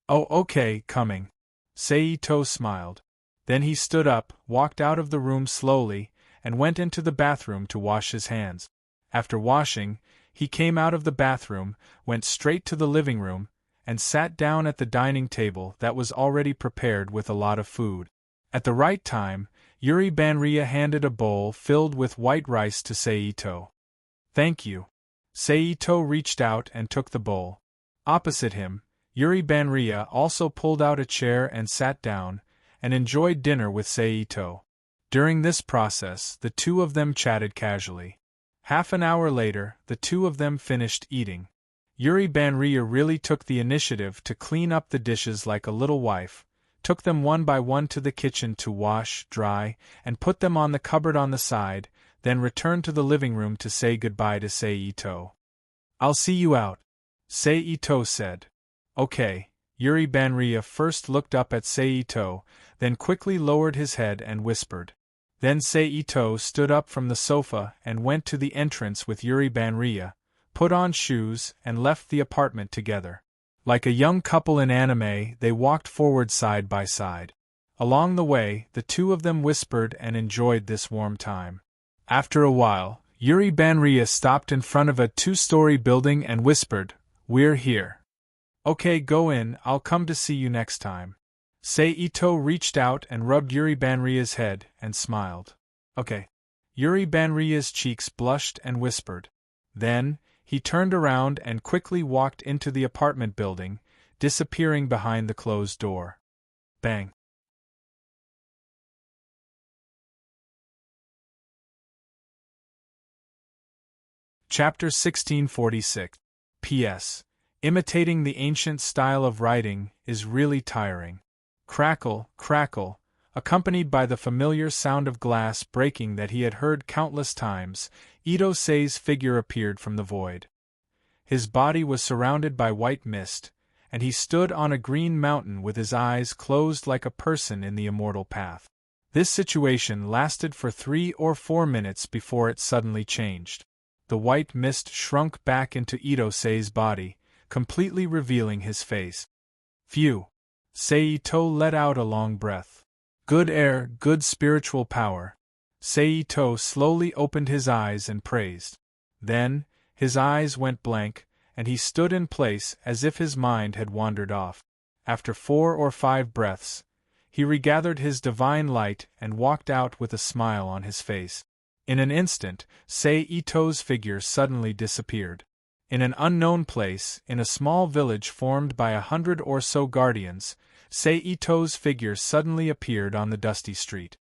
"Oh, okay, coming." Seito smiled. Then he stood up, walked out of the room slowly, and went into the bathroom to wash his hands. After washing, he came out of the bathroom, went straight to the living room, and sat down at the dining table that was already prepared with a lot of food. At the right time, Yuri Banria handed a bowl filled with white rice to Seito. "Thank you." Seito reached out and took the bowl. Opposite him, Yuri Banria also pulled out a chair and sat down, and enjoyed dinner with Seito. During this process, the two of them chatted casually. Half an hour later, the two of them finished eating. Yuri Banria really took the initiative to clean up the dishes like a little wife, took them one by one to the kitchen to wash, dry, and put them on the cupboard on the side, then returned to the living room to say goodbye to Seito. "I'll see you out," Seito said. "Okay." Yuri Banria first looked up at Seito, then quickly lowered his head and whispered. Then Seito stood up from the sofa and went to the entrance with Yuri Banria, put on shoes, and left the apartment together. Like a young couple in anime, they walked forward side by side. Along the way, the two of them whispered and enjoyed this warm time. After a while, Yuri Banria stopped in front of a 2-story building and whispered, "We're here." "Okay, go in, I'll come to see you next time." Seito reached out and rubbed Yuri Banria's head and smiled. "Okay." Yuri Banria's cheeks blushed and whispered. Then, he turned around and quickly walked into the apartment building, disappearing behind the closed door. Bang. Chapter 1646. P.S. Imitating the ancient style of writing is really tiring. Crackle, crackle, accompanied by the familiar sound of glass breaking that he had heard countless times, Ito-sei's figure appeared from the void. His body was surrounded by white mist, and he stood on a green mountain with his eyes closed like a person in the immortal path. This situation lasted for 3 or 4 minutes before it suddenly changed. The white mist shrunk back into Ito-sei's body, completely revealing his face. Phew! Sei-Ito let out a long breath. Good air, good spiritual power. Sei-Ito slowly opened his eyes and praised. Then, his eyes went blank, and he stood in place as if his mind had wandered off. After 4 or 5 breaths, he regathered his divine light and walked out with a smile on his face. In an instant, Sei-Ito's figure suddenly disappeared. In an unknown place, in a small village formed by 100 or so guardians, Sei-Ito's figure suddenly appeared on the dusty street.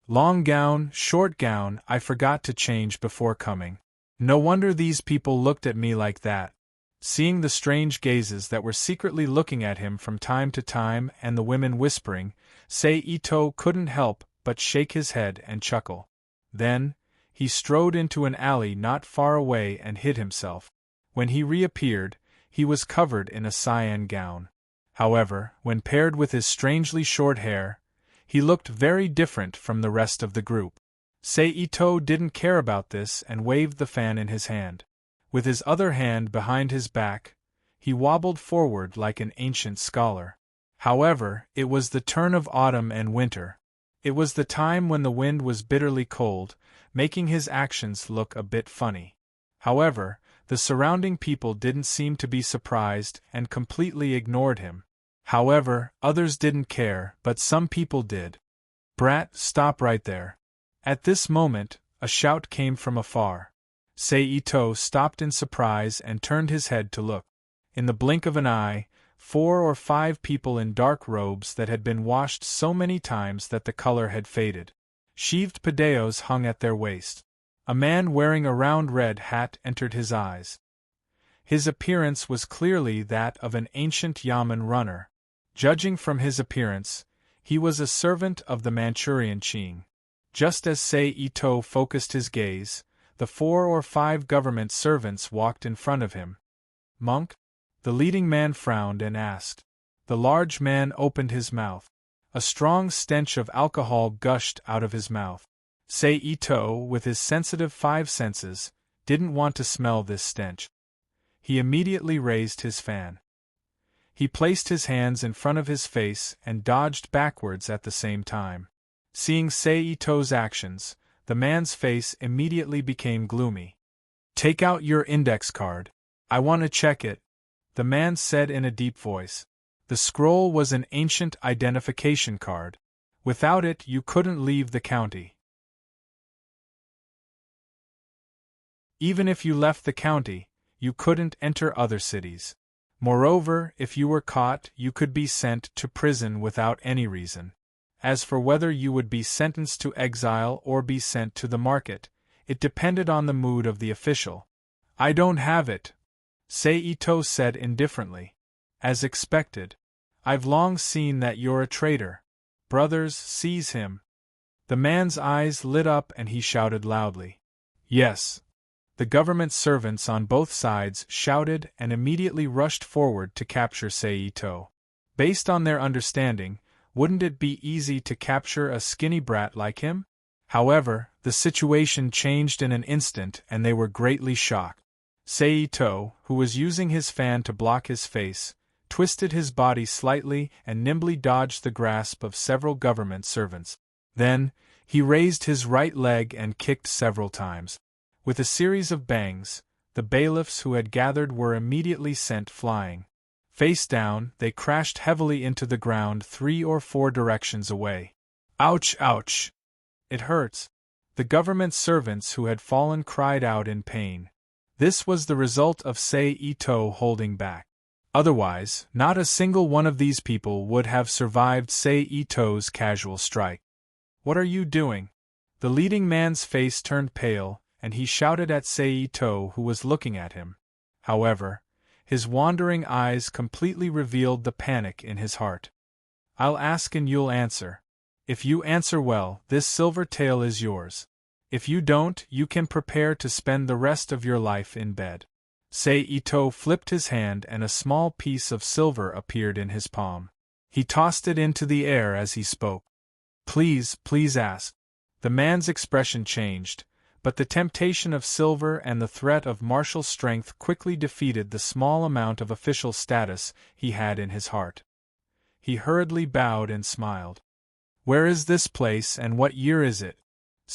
Long gown, short gown, I forgot to change before coming. No wonder these people looked at me like that. Seeing the strange gazes that were secretly looking at him from time to time and the women whispering, Sei-Ito couldn't help but shake his head and chuckle. Then, he strode into an alley not far away and hid himself. When he reappeared, he was covered in a cyan gown. However, when paired with his strangely short hair, he looked very different from the rest of the group. Sei-Ito didn't care about this and waved the fan in his hand. With his other hand behind his back, he wobbled forward like an ancient scholar. However, it was the turn of autumn and winter. It was the time when the wind was bitterly cold, making his actions look a bit funny. However, the surrounding people didn't seem to be surprised and completely ignored him. However, others didn't care, but some people did. "Brat, stop right there." At this moment, a shout came from afar. Sei-Ito stopped in surprise and turned his head to look. In the blink of an eye, 4 or 5 people in dark robes that had been washed so many times that the color had faded. Sheathed padeos hung at their waist. A man wearing a round red hat entered his eyes. His appearance was clearly that of an ancient yamen runner. Judging from his appearance, he was a servant of the Manchurian Qing. Just as Sei-Ito focused his gaze, the 4 or 5 government servants walked in front of him. "Monk?" The leading man frowned and asked. The large man opened his mouth. A strong stench of alcohol gushed out of his mouth. Sei-Ito, with his sensitive 5 senses, didn't want to smell this stench. He immediately raised his fan. He placed his hands in front of his face and dodged backwards at the same time. Seeing Sei-Ito's actions, the man's face immediately became gloomy. "Take out your index card. I want to check it," the man said in a deep voice. The scroll was an ancient identification card. Without it, you couldn't leave the county. Even if you left the county, you couldn't enter other cities. Moreover, if you were caught, you could be sent to prison without any reason. As for whether you would be sentenced to exile or be sent to the market, it depended on the mood of the official. "I don't have it," Sei-Ito said indifferently. "As expected. I've long seen that you're a traitor. Brothers, seize him." The man's eyes lit up and he shouted loudly. "Yes." The government servants on both sides shouted and immediately rushed forward to capture Sei-Ito. Based on their understanding, wouldn't it be easy to capture a skinny brat like him? However, the situation changed in an instant and they were greatly shocked. Sei-Ito, who was using his fan to block his face, twisted his body slightly and nimbly dodged the grasp of several government servants. Then, he raised his right leg and kicked several times. With a series of bangs, the bailiffs who had gathered were immediately sent flying. Face down, they crashed heavily into the ground 3 or 4 directions away. "Ouch, ouch! It hurts!" The government servants who had fallen cried out in pain. This was the result of Sei-Ito holding back. Otherwise, not a single one of these people would have survived Sei-Ito's casual strike. "What are you doing?" The leading man's face turned pale, and he shouted at Sei-Ito, who was looking at him. However, his wandering eyes completely revealed the panic in his heart. "I'll ask and you'll answer. If you answer well, this silver tail is yours. If you don't, you can prepare to spend the rest of your life in bed." Ito flipped his hand and a small piece of silver appeared in his palm. He tossed it into the air as he spoke. Please, please ask. The man's expression changed, but the temptation of silver and the threat of martial strength quickly defeated the small amount of official status he had in his heart. He hurriedly bowed and smiled. Where is this place and what year is it?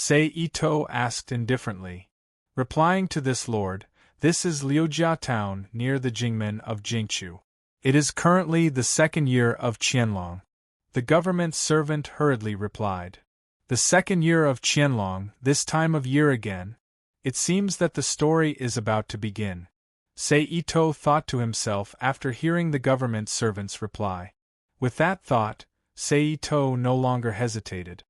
Ito asked indifferently. Replying to this lord, this is Liujia town near the Jingmen of Jingchu. It is currently the 2nd year of Qianlong. The government servant hurriedly replied. The 2nd year of Qianlong, this time of year again? It seems that the story is about to begin. Ito thought to himself after hearing the government servant's reply. With that thought, Ito no longer hesitated.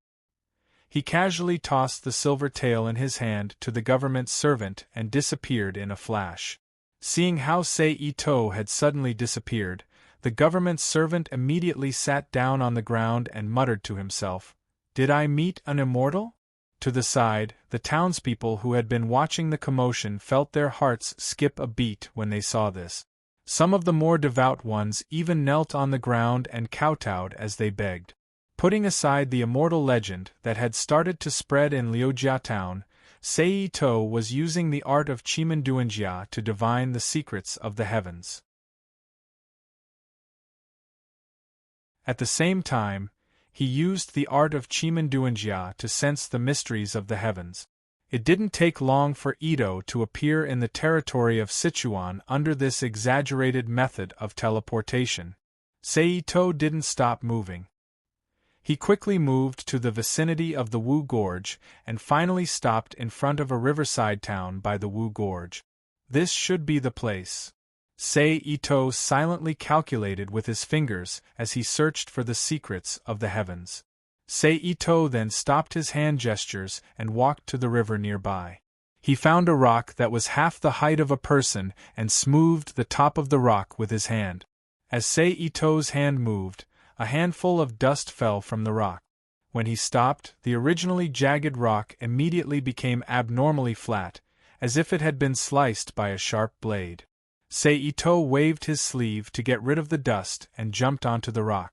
He casually tossed the silver tael in his hand to the government servant and disappeared in a flash. Seeing how Ito had suddenly disappeared, the government servant immediately sat down on the ground and muttered to himself, Did I meet an immortal? To the side, the townspeople who had been watching the commotion felt their hearts skip a beat when they saw this. Some of the more devout ones even knelt on the ground and kowtowed as they begged. Putting aside the immortal legend that had started to spread in Liujia town, Ito was using the art of Chimenduanjia to divine the secrets of the heavens. At the same time, he used the art of Chimenduanjia to sense the mysteries of the heavens. It didn't take long for Ito to appear in the territory of Sichuan under this exaggerated method of teleportation. Ito didn't stop moving. He quickly moved to the vicinity of the Wu Gorge and finally stopped in front of a riverside town by the Wu Gorge. This should be the place. Ito silently calculated with his fingers as he searched for the secrets of the heavens. Ito then stopped his hand gestures and walked to the river nearby. He found a rock that was half the height of a person and smoothed the top of the rock with his hand. As Ito's hand moved, a handful of dust fell from the rock. When he stopped, the originally jagged rock immediately became abnormally flat, as if it had been sliced by a sharp blade. Ito waved his sleeve to get rid of the dust and jumped onto the rock.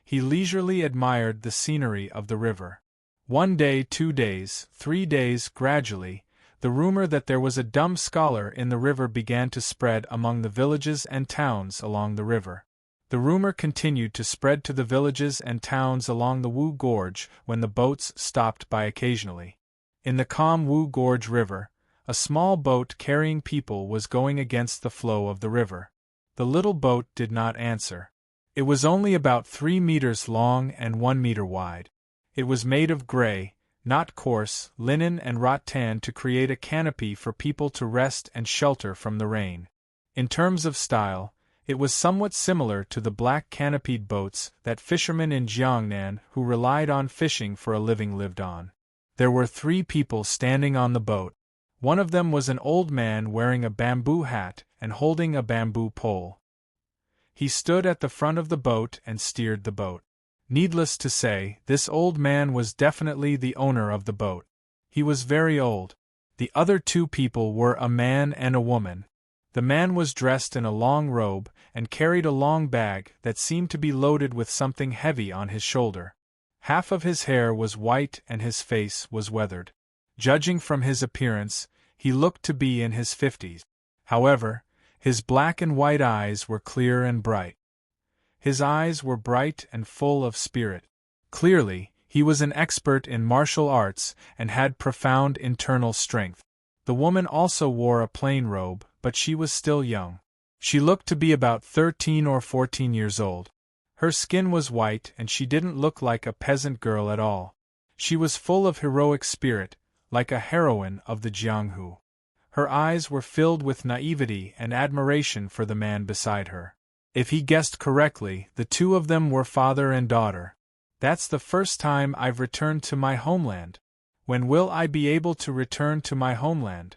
He leisurely admired the scenery of the river. 1 day, 2 days, 3 days, gradually, the rumor that there was a dumb scholar in the river began to spread among the villages and towns along the river. The rumor continued to spread to the villages and towns along the Wu Gorge when the boats stopped by occasionally. In the calm Wu Gorge River, a small boat carrying people was going against the flow of the river. The little boat did not answer. It was only about 3 meters long and 1 meter wide. It was made of gray, not coarse, linen and rattan to create a canopy for people to rest and shelter from the rain. In terms of style, it was somewhat similar to the black canopied boats that fishermen in Jiangnan who relied on fishing for a living lived on. There were 3 people standing on the boat. One of them was an old man wearing a bamboo hat and holding a bamboo pole. He stood at the front of the boat and steered the boat. Needless to say, this old man was definitely the owner of the boat. He was very old. The other 2 people were a man and a woman. The man was dressed in a long robe and carried a long bag that seemed to be loaded with something heavy on his shoulder. Half of his hair was white and his face was weathered. Judging from his appearance, he looked to be in his 50s. However, his black and white eyes were clear and bright. His eyes were bright and full of spirit. Clearly, he was an expert in martial arts and had profound internal strength. The woman also wore a plain robe, but she was still young. She looked to be about 13 or 14 years old. Her skin was white and she didn't look like a peasant girl at all. She was full of heroic spirit, like a heroine of the Jianghu. Her eyes were filled with naivety and admiration for the man beside her. If he guessed correctly, the 2 of them were father and daughter. That's the first time I've returned to my homeland. When will I be able to return to my homeland?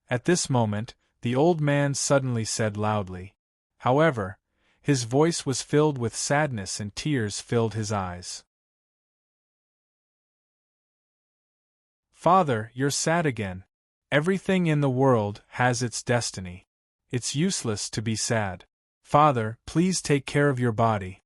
At this moment, the old man suddenly said loudly. However, his voice was filled with sadness and tears filled his eyes. Father, you're sad again. Everything in the world has its destiny. It's useless to be sad. Father, please take care of your body.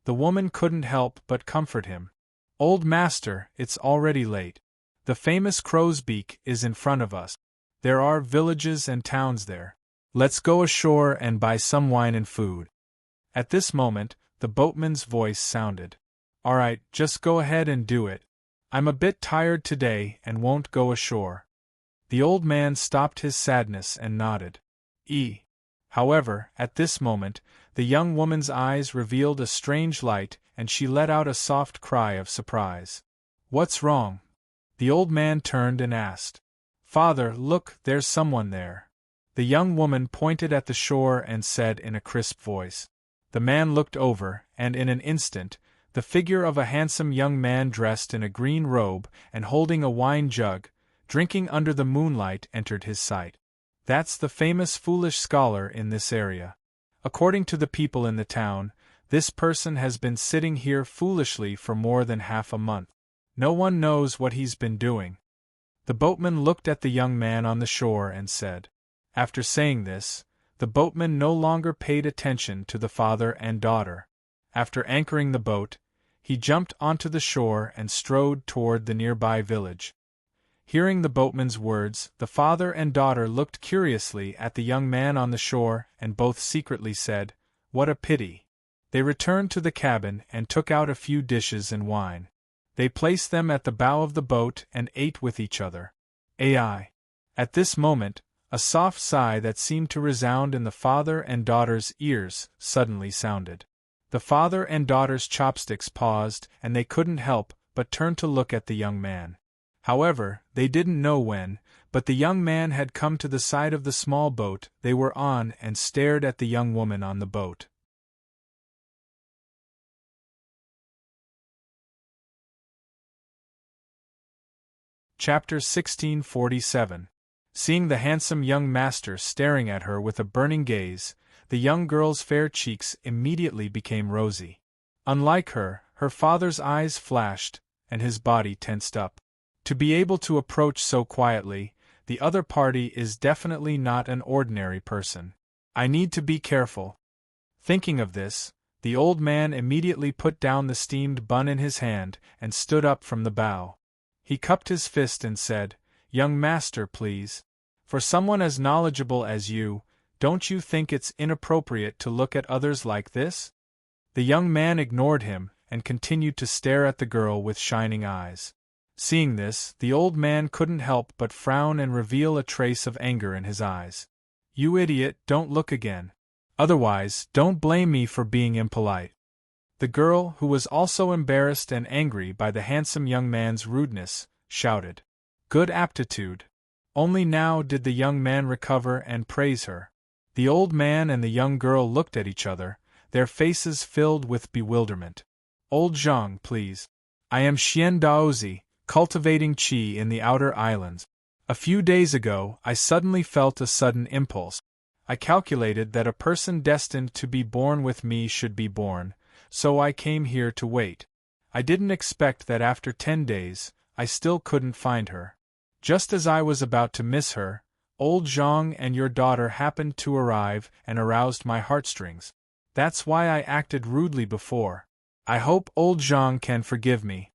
The woman couldn't help but comfort him. Old master, it's already late. The famous crow's beak is in front of us. There are villages and towns there. Let's go ashore and buy some wine and food. At this moment, the boatman's voice sounded. All right, just go ahead and do it. I'm a bit tired today and won't go ashore. The old man stopped his sadness and nodded. However, at this moment, the young woman's eyes revealed a strange light and she let out a soft cry of surprise. What's wrong? The old man turned and asked. Father, look, there's someone there. The young woman pointed at the shore and said in a crisp voice. The man looked over, and in an instant, the figure of a handsome young man dressed in a green robe and holding a wine jug, drinking under the moonlight, entered his sight. That's the famous foolish scholar in this area. According to the people in the town, this person has been sitting here foolishly for more than half a month. No one knows what he's been doing. The boatman looked at the young man on the shore and said. After saying this, the boatman no longer paid attention to the father and daughter. After anchoring the boat, he jumped onto the shore and strode toward the nearby village. Hearing the boatman's words, the father and daughter looked curiously at the young man on the shore and both secretly said, "What a pity." They returned to the cabin and took out a few dishes and wine. They placed them at the bow of the boat and ate with each other. At this moment, a soft sigh that seemed to resound in the father and daughter's ears suddenly sounded. The father and daughter's chopsticks paused and they couldn't help but turn to look at the young man. However, they didn't know when, but the young man had come to the side of the small boat they were on and stared at the young woman on the boat. Chapter 1647. Seeing the handsome young master staring at her with a burning gaze, the young girl's fair cheeks immediately became rosy. Unlike her, her father's eyes flashed, and his body tensed up. To be able to approach so quietly, the other party is definitely not an ordinary person. I need to be careful. Thinking of this, the old man immediately put down the steamed bun in his hand and stood up from the bow. He cupped his fist and said, "Young master, please. For someone as knowledgeable as you, don't you think it's inappropriate to look at others like this?" The young man ignored him and continued to stare at the girl with shining eyes. Seeing this, the old man couldn't help but frown and reveal a trace of anger in his eyes. "You idiot, don't look again. Otherwise, don't blame me for being impolite." The girl, who was also embarrassed and angry by the handsome young man's rudeness, shouted, "Good aptitude." Only now did the young man recover and praise her. The old man and the young girl looked at each other, their faces filled with bewilderment. "Old Zhang, please. I am Xian Daozi, cultivating qi in the outer islands. A few days ago, I suddenly felt a sudden impulse. I calculated that a person destined to be born with me should be born, so I came here to wait. I didn't expect that after 10 days, I still couldn't find her. Just as I was about to miss her, old Zhang and your daughter happened to arrive and aroused my heartstrings. That's why I acted rudely before. I hope old Zhang can forgive me."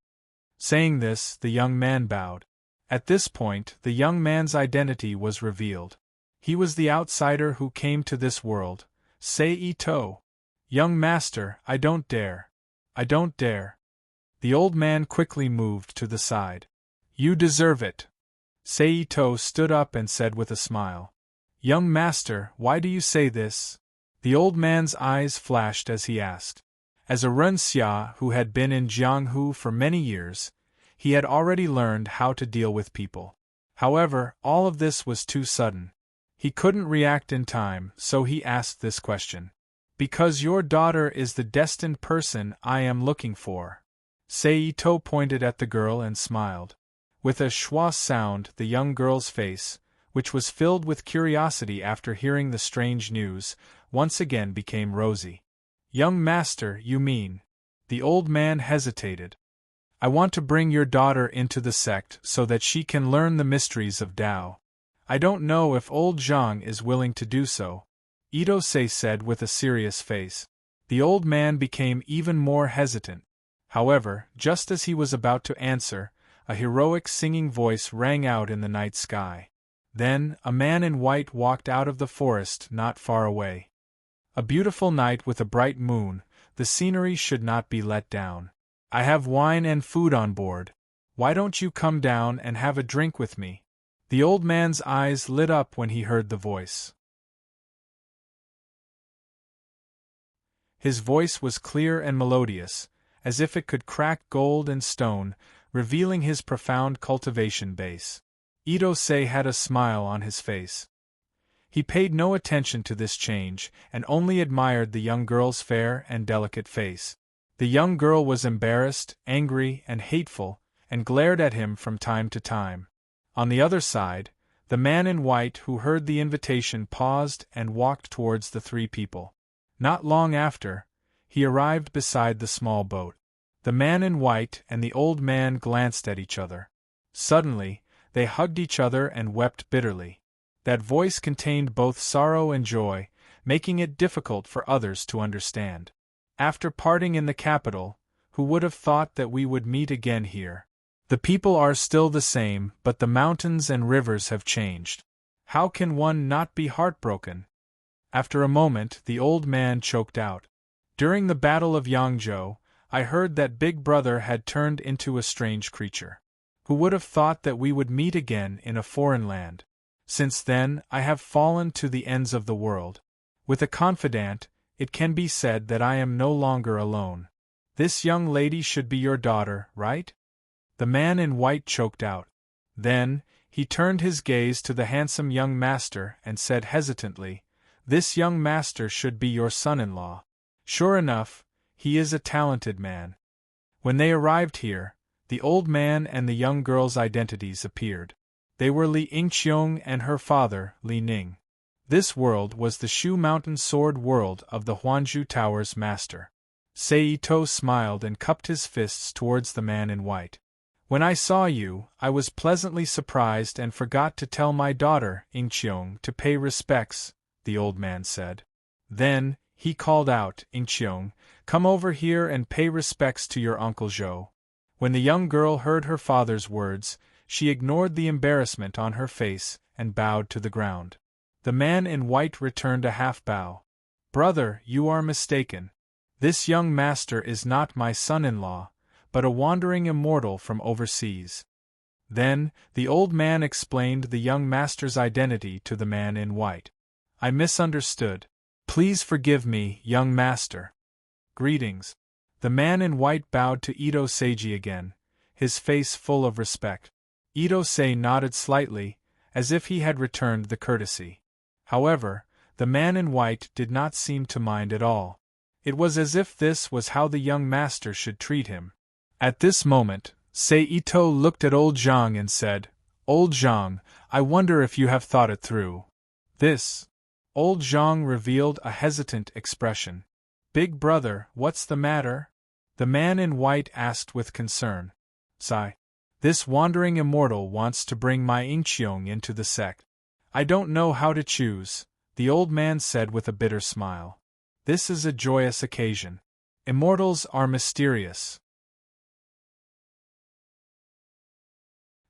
Saying this, the young man bowed. At this point, the young man's identity was revealed. He was the outsider who came to this world, Sei To. "Young master, I don't dare. I don't dare." The old man quickly moved to the side. "You deserve it." Sei To stood up and said with a smile. "Young master, why do you say this?" The old man's eyes flashed as he asked. As a renxia who had been in Jianghu for many years, he had already learned how to deal with people. However, all of this was too sudden. He couldn't react in time, so he asked this question. "Because your daughter is the destined person I am looking for." Sei To pointed at the girl and smiled. With a schwa sound, the young girl's face, which was filled with curiosity after hearing the strange news, once again became rosy. "Young master, you mean?" The old man hesitated. "I want to bring your daughter into the sect so that she can learn the mysteries of Tao. I don't know if old Zhang is willing to do so, Ito-sei said with a serious face. The old man became even more hesitant. However, just as he was about to answer, a heroic singing voice rang out in the night sky. Then, a man in white walked out of the forest not far away. A beautiful night with a bright moon, the scenery should not be let down. I have wine and food on board. Why don't you come down and have a drink with me? The old man's eyes lit up when he heard the voice. His voice was clear and melodious, as if it could crack gold and stone, revealing his profound cultivation base. Ito-sei had a smile on his face. He paid no attention to this change, and only admired the young girl's fair and delicate face. The young girl was embarrassed, angry, and hateful, and glared at him from time to time. On the other side, the man in white who heard the invitation paused and walked towards the three people. Not long after, he arrived beside the small boat. The man in white and the old man glanced at each other. Suddenly, they hugged each other and wept bitterly. That voice contained both sorrow and joy, making it difficult for others to understand. After parting in the capital, who would have thought that we would meet again here? The people are still the same, but the mountains and rivers have changed. How can one not be heartbroken? After a moment, the old man choked out. During the Battle of Yangzhou, I heard that Big Brother had turned into a strange creature. Who would have thought that we would meet again in a foreign land? Since then, I have fallen to the ends of the world. With a confidant, it can be said that I am no longer alone. This young lady should be your daughter, right? The man in white choked out. Then, he turned his gaze to the handsome young master and said hesitantly, "This young master should be your son-in-law. Sure enough, he is a talented man." When they arrived here, the old man and the young girl's identities appeared. They were Li Yingqiong and her father, Li Ning. This world was the Shu Mountain Sword world of the Huanzhou Tower's master. Seito smiled and cupped his fists towards the man in white. "When I saw you, I was pleasantly surprised and forgot to tell my daughter, Yingqiong, to pay respects," the old man said. Then, he called out, "Yingqiong, come over here and pay respects to your Uncle Zhou." When the young girl heard her father's words, she ignored the embarrassment on her face and bowed to the ground. The man in white returned a half bow. "Brother, you are mistaken. This young master is not my son-in-law, but a wandering immortal from overseas." Then, the old man explained the young master's identity to the man in white. "I misunderstood. Please forgive me, young master. Greetings." The man in white bowed to Ito-seiji again, his face full of respect. Ito-sei nodded slightly, as if he had returned the courtesy. However, the man in white did not seem to mind at all. It was as if this was how the young master should treat him. At this moment, Seito looked at old Zhang and said, "Old Zhang, I wonder if you have thought it through." This. Old Zhang revealed a hesitant expression. "Big brother, what's the matter?" The man in white asked with concern. "Sigh. This wandering immortal wants to bring my Yingqiong into the sect. I don't know how to choose," the old man said with a bitter smile. "This is a joyous occasion. Immortals are mysterious.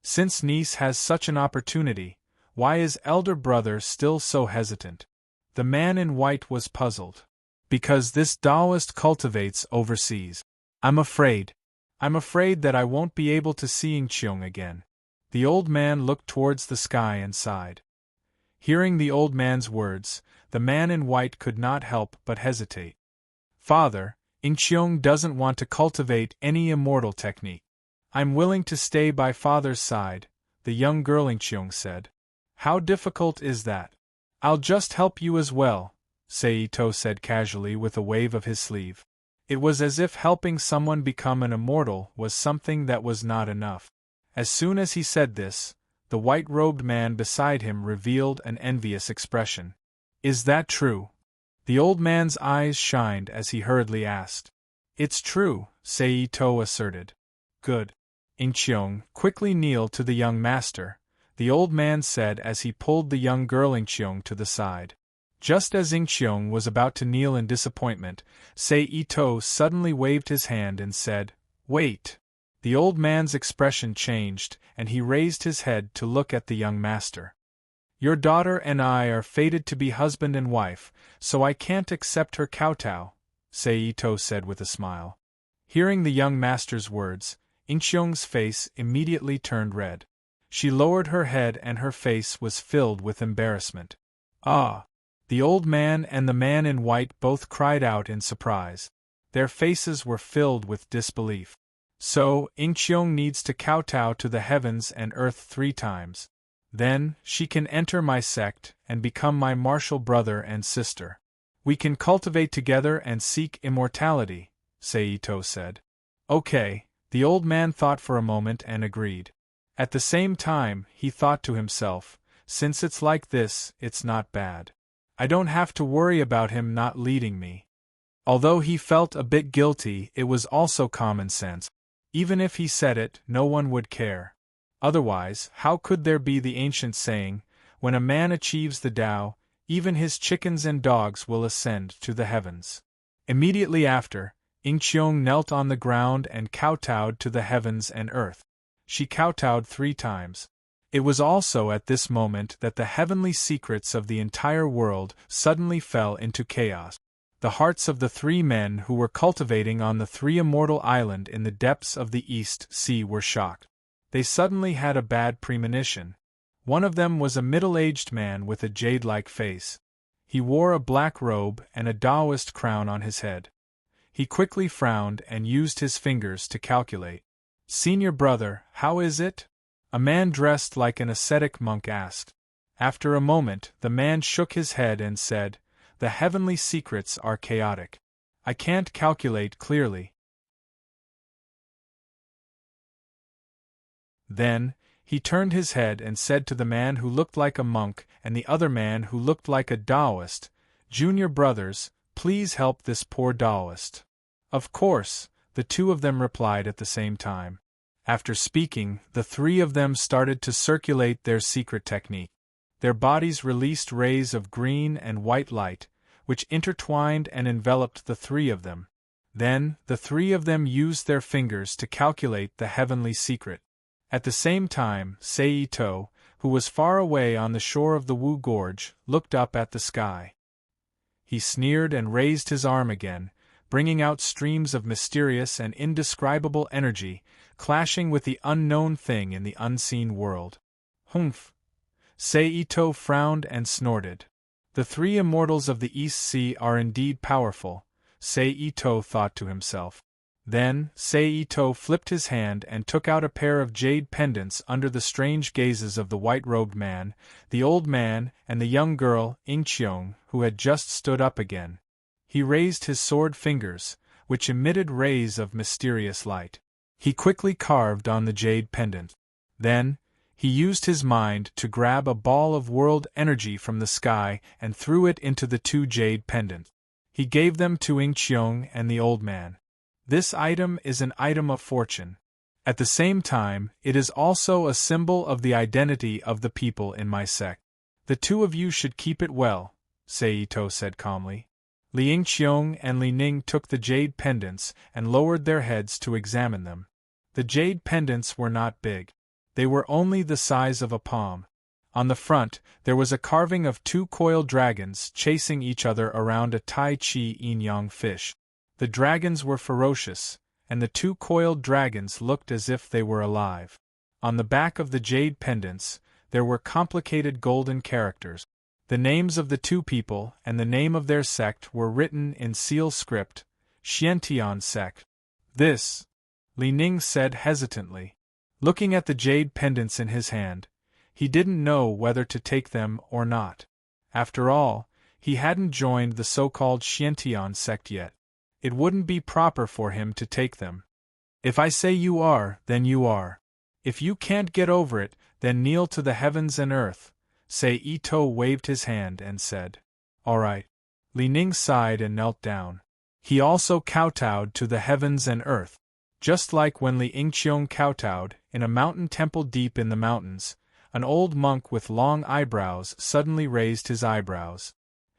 Since niece has such an opportunity, why is elder brother still so hesitant?" The man in white was puzzled. "Because this Taoist cultivates overseas. I'm afraid that I won't be able to see Yingqiong again." The old man looked towards the sky and sighed. Hearing the old man's words, the man in white could not help but hesitate. "Father, Yingqiong doesn't want to cultivate any immortal technique." "I'm willing to stay by father's side," the young girl Yingqiong said. "How difficult is that?" "I'll just help you as well," Seito said casually with a wave of his sleeve. It was as if helping someone become an immortal was something that was not enough. As soon as he said this, the white-robed man beside him revealed an envious expression. "Is that true?" The old man's eyes shined as he hurriedly asked. "It's true," Seito asserted. "Good." Yingqiong quickly kneeled to the young master, the old man said as he pulled the young girl Ingqiong to the side. Just as Ingqiong was about to kneel in disappointment, Sei Ito suddenly waved his hand and said, "Wait." The old man's expression changed, and he raised his head to look at the young master. "Your daughter and I are fated to be husband and wife, so I can't accept her kowtow," Sei Ito said with a smile. Hearing the young master's words, Ingqiong's face immediately turned red. She lowered her head and her face was filled with embarrassment. "Ah!" The old man and the man in white both cried out in surprise. Their faces were filled with disbelief. "So, Ingqiong needs to kowtow to the heavens and earth 3 times. Then, she can enter my sect and become my martial brother and sister. We can cultivate together and seek immortality," Sei Ito said. "Okay," the old man thought for a moment and agreed. At the same time, he thought to himself, since it's like this, it's not bad. I don't have to worry about him not leading me. Although he felt a bit guilty, it was also common sense. Even if he said it, no one would care. Otherwise, how could there be the ancient saying, when a man achieves the Tao, even his chickens and dogs will ascend to the heavens? Immediately after, Ingqiong knelt on the ground and kowtowed to the heavens and earth. She kowtowed 3 times. It was also at this moment that the heavenly secrets of the entire world suddenly fell into chaos. The hearts of the 3 men who were cultivating on the 3 immortal island in the depths of the East Sea were shocked. They suddenly had a bad premonition. One of them was a middle-aged man with a jade-like face. He wore a black robe and a Taoist crown on his head. He quickly frowned and used his fingers to calculate. "Senior brother, how is it?" a man dressed like an ascetic monk asked. After a moment, the man shook his head and said, "The heavenly secrets are chaotic. I can't calculate clearly." Then, he turned his head and said to the man who looked like a monk and the other man who looked like a Taoist, "Junior brothers, please help this poor Taoist." "Of course," the 2 of them replied at the same time. After speaking, the 3 of them started to circulate their secret technique. Their bodies released rays of green and white light, which intertwined and enveloped the 3 of them. Then, the 3 of them used their fingers to calculate the heavenly secret. At the same time, Sei Ito, who was far away on the shore of the Wu Gorge, looked up at the sky. He sneered and raised his arm again, bringing out streams of mysterious and indescribable energy, clashing with the unknown thing in the unseen world. "Humph!" Sei Ito frowned and snorted. "The 3 immortals of the East Sea are indeed powerful," Sei Ito thought to himself. Then, Sei Ito flipped his hand and took out a pair of jade pendants under the strange gazes of the white-robed man, the old man, and the young girl, Ingqiong, who had just stood up again. He raised his sword fingers, which emitted rays of mysterious light. He quickly carved on the jade pendant. Then, he used his mind to grab a ball of world energy from the sky and threw it into the 2 jade pendants. He gave them to Ingqiong and the old man. "This item is an item of fortune. At the same time, it is also a symbol of the identity of the people in my sect. The 2 of you should keep it well," Sei Ito said calmly. Li Ingqiong and Li Ning took the jade pendants and lowered their heads to examine them. The jade pendants were not big. They were only the size of a palm. On the front, there was a carving of 2 coiled dragons chasing each other around a Tai Chi yin-yang fish. The dragons were ferocious, and the 2 coiled dragons looked as if they were alive. On the back of the jade pendants, there were complicated golden characters. The names of the 2 people and the name of their sect were written in seal script, Xiantian sect. "This," Li Ning said hesitantly. Looking at the jade pendants in his hand, he didn't know whether to take them or not. After all, he hadn't joined the so-called Xiantian sect yet. It wouldn't be proper for him to take them. "If I say you are, then you are. If you can't get over it, then kneel to the heavens and earth," Sei Ito waved his hand and said. "All right." Li Ning sighed and knelt down. He also kowtowed to the heavens and earth. Just like when Li Ingqiong kowtowed, in a mountain temple deep in the mountains, An old monk with long eyebrows suddenly raised his eyebrows.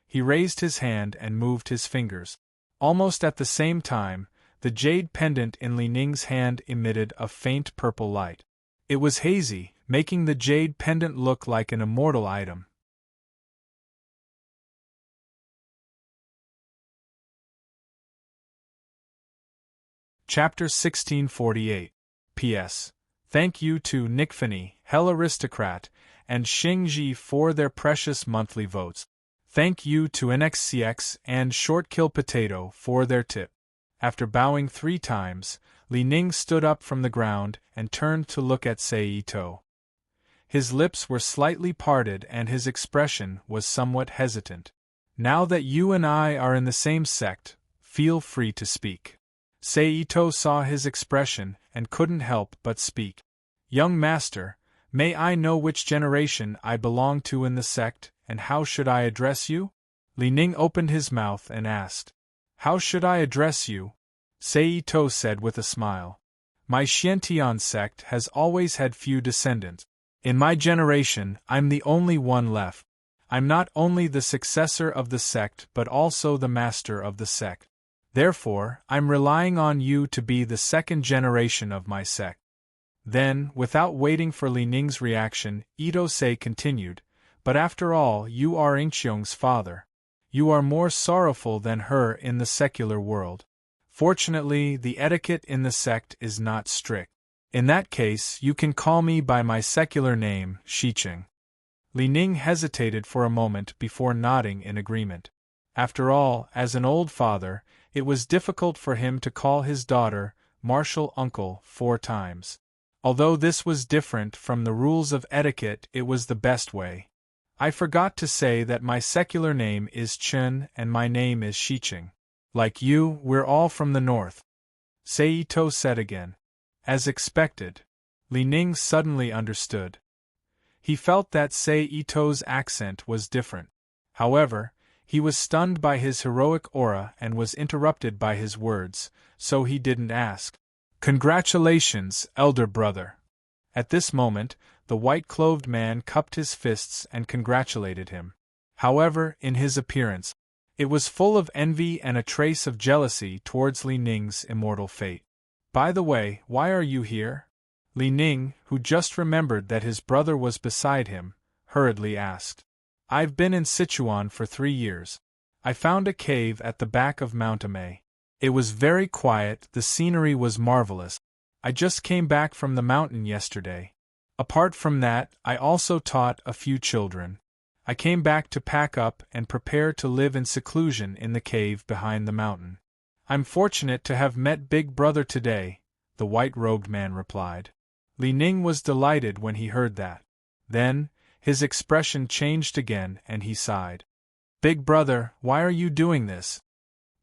He raised his hand and moved his fingers. Almost at the same time, the jade pendant in Li Ning's hand emitted a faint purple light. It was hazy, making the jade pendant look like an immortal item. Chapter 1648. P.S. Thank you to Nickfany, Hell Aristocrat, and Xingji for their precious monthly votes. Thank you to NXCX and Shortkill Potato for their tip. After bowing 3 times, Li Ning stood up from the ground and turned to look at Saito. His lips were slightly parted and his expression was somewhat hesitant. Now that you and I are in the same sect, feel free to speak. Saito saw his expression and couldn't help but speak. Young master, may I know which generation I belong to in the sect, and how should I address you? Li Ning opened his mouth and asked. How should I address you? Saito said with a smile. My Xiantian sect has always had few descendants. In my generation, I'm the only one left. I'm not only the successor of the sect but also the master of the sect. Therefore, I'm relying on you to be the second generation of my sect. Then, without waiting for Li Ning's reaction, Ito-sei continued, but after all, you are Ingqiong's father. You are more sorrowful than her in the secular world. Fortunately, the etiquette in the sect is not strict. In that case, you can call me by my secular name, Shiqing. Li Ning hesitated for a moment before nodding in agreement. After all, as an old father, it was difficult for him to call his daughter martial uncle 4 times. Although this was different from the rules of etiquette, it was the best way. I forgot to say that my secular name is Chen and my name is Shiqing. Like you, we're all from the north. Saito said again. As expected. Li Ning suddenly understood. He felt that Saito's accent was different. However, he was stunned by his heroic aura and was interrupted by his words, so he didn't ask. Congratulations, elder brother. At this moment, the white-clothed man cupped his fists and congratulated him. However, in his appearance, it was full of envy and a trace of jealousy towards Li Ning's immortal fate. By the way, why are you here? Li Ning, who just remembered that his brother was beside him, hurriedly asked. I've been in Sichuan for 3 years. I found a cave at the back of Mount Amei. It was very quiet, the scenery was marvelous. I just came back from the mountain yesterday. Apart from that, I also taught a few children. I came back to pack up and prepare to live in seclusion in the cave behind the mountain. I'm fortunate to have met Big Brother today, the white-robed man replied. Li Ning was delighted when he heard that. Then, his expression changed again and he sighed. Big Brother, why are you doing this?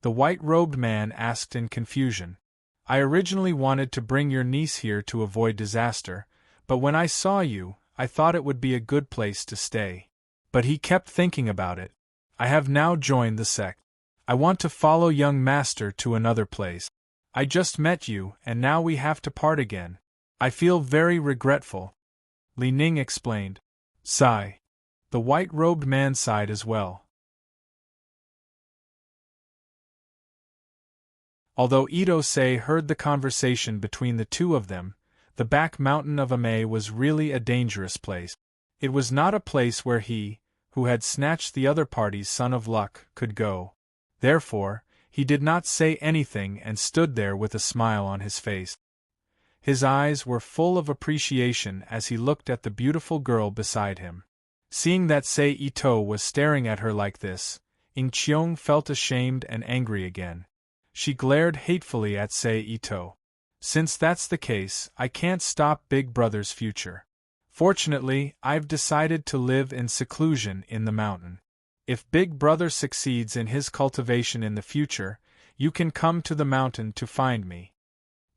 The white-robed man asked in confusion. I originally wanted to bring your niece here to avoid disaster, but when I saw you, I thought it would be a good place to stay. But he kept thinking about it. I have now joined the sect. I want to follow young master to another place. I just met you, and now we have to part again. I feel very regretful. Li Ning explained. Sigh. The white-robed man sighed as well. Although Ito-sei heard the conversation between the two of them, the back mountain of Amei was really a dangerous place. It was not a place where he, who had snatched the other party's son of luck, could go. Therefore, he did not say anything and stood there with a smile on his face. His eyes were full of appreciation as he looked at the beautiful girl beside him. Seeing that Saito was staring at her like this, Ingqiong felt ashamed and angry again. She glared hatefully at Saito. Since that's the case, I can't stop Big Brother's future. Fortunately, I've decided to live in seclusion in the mountain. If Big Brother succeeds in his cultivation in the future, you can come to the mountain to find me.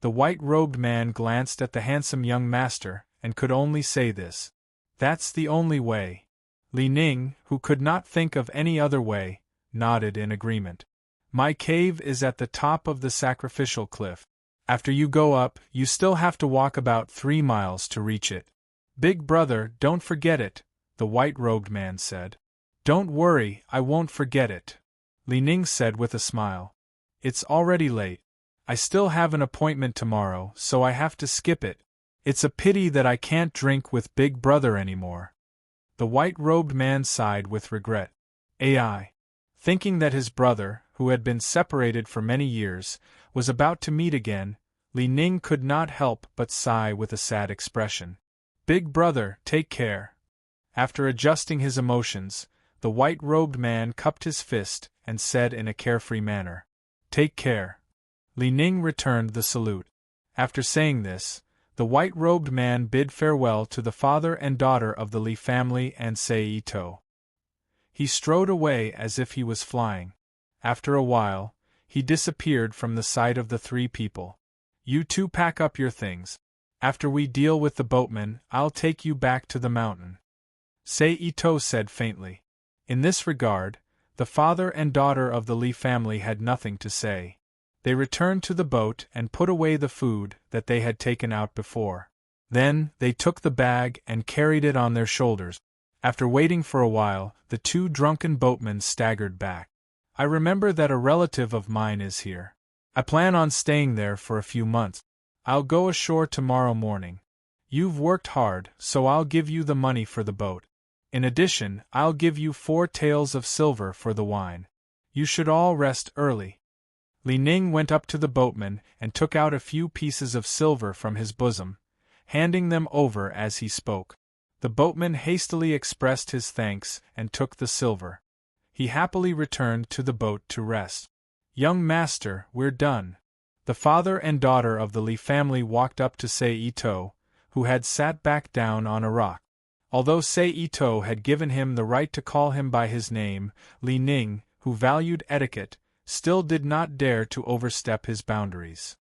The white-robed man glanced at the handsome young master, and could only say this. That's the only way. Li Ning, who could not think of any other way, nodded in agreement. My cave is at the top of the sacrificial cliff. After you go up, you still have to walk about 3 miles to reach it. Big brother, don't forget it, the white-robed man said. Don't worry, I won't forget it, Li Ning said with a smile. It's already late. I still have an appointment tomorrow, so I have to skip it. It's a pity that I can't drink with Big Brother anymore. The white-robed man sighed with regret. AI. Thinking that his brother, who had been separated for many years, was about to meet again, Li Ning could not help but sigh with a sad expression. Big brother, take care. After adjusting his emotions, the white-robed man cupped his fist and said in a carefree manner, Take care. Li Ning returned the salute. After saying this, the white-robed man bid farewell to the father and daughter of the Li family and Sei Ito. He strode away as if he was flying. After a while, he disappeared from the sight of the three people. You two pack up your things. After we deal with the boatman, I'll take you back to the mountain. Sei Ito said faintly. In this regard, the father and daughter of the Li family had nothing to say. They returned to the boat and put away the food that they had taken out before. Then, they took the bag and carried it on their shoulders. After waiting for a while, the two drunken boatmen staggered back. I remember that a relative of mine is here. I plan on staying there for a few months. I'll go ashore tomorrow morning. You've worked hard, so I'll give you the money for the boat. In addition, I'll give you 4 taels of silver for the wine. You should all rest early. Li Ning went up to the boatman and took out a few pieces of silver from his bosom, handing them over as he spoke. The boatman hastily expressed his thanks and took the silver. He happily returned to the boat to rest. Young master, we're done. The father and daughter of the Li family walked up to Sei Ito, who had sat back down on a rock. Although Sei Ito had given him the right to call him by his name, Li Ning, who valued etiquette, still did not dare to overstep his boundaries.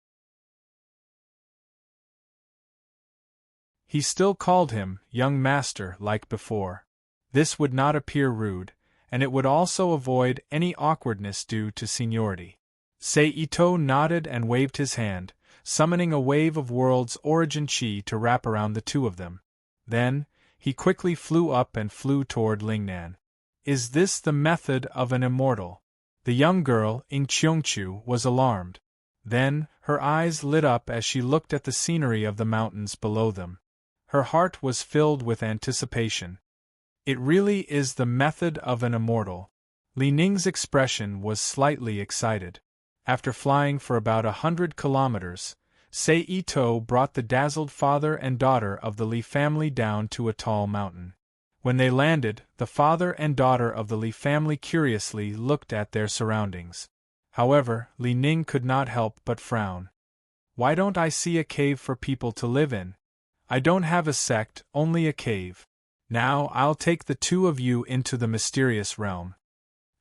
He still called him young master like before. This would not appear rude, and it would also avoid any awkwardness due to seniority. Sei Ito nodded and waved his hand, summoning a wave of world's origin chi to wrap around the two of them. Then, he quickly flew up and flew toward Lingnan. Is this the method of an immortal? The young girl, Ing Cheongchu, was alarmed. Then, her eyes lit up as she looked at the scenery of the mountains below them. Her heart was filled with anticipation. It really is the method of an immortal. Li Ning's expression was slightly excited. After flying for about 100 kilometers, Sei Ito brought the dazzled father and daughter of the Li family down to a tall mountain. When they landed, the father and daughter of the Li family curiously looked at their surroundings. However, Li Ning could not help but frown. Why don't I see a cave for people to live in? I don't have a sect, only a cave. Now I'll take the two of you into the mysterious realm.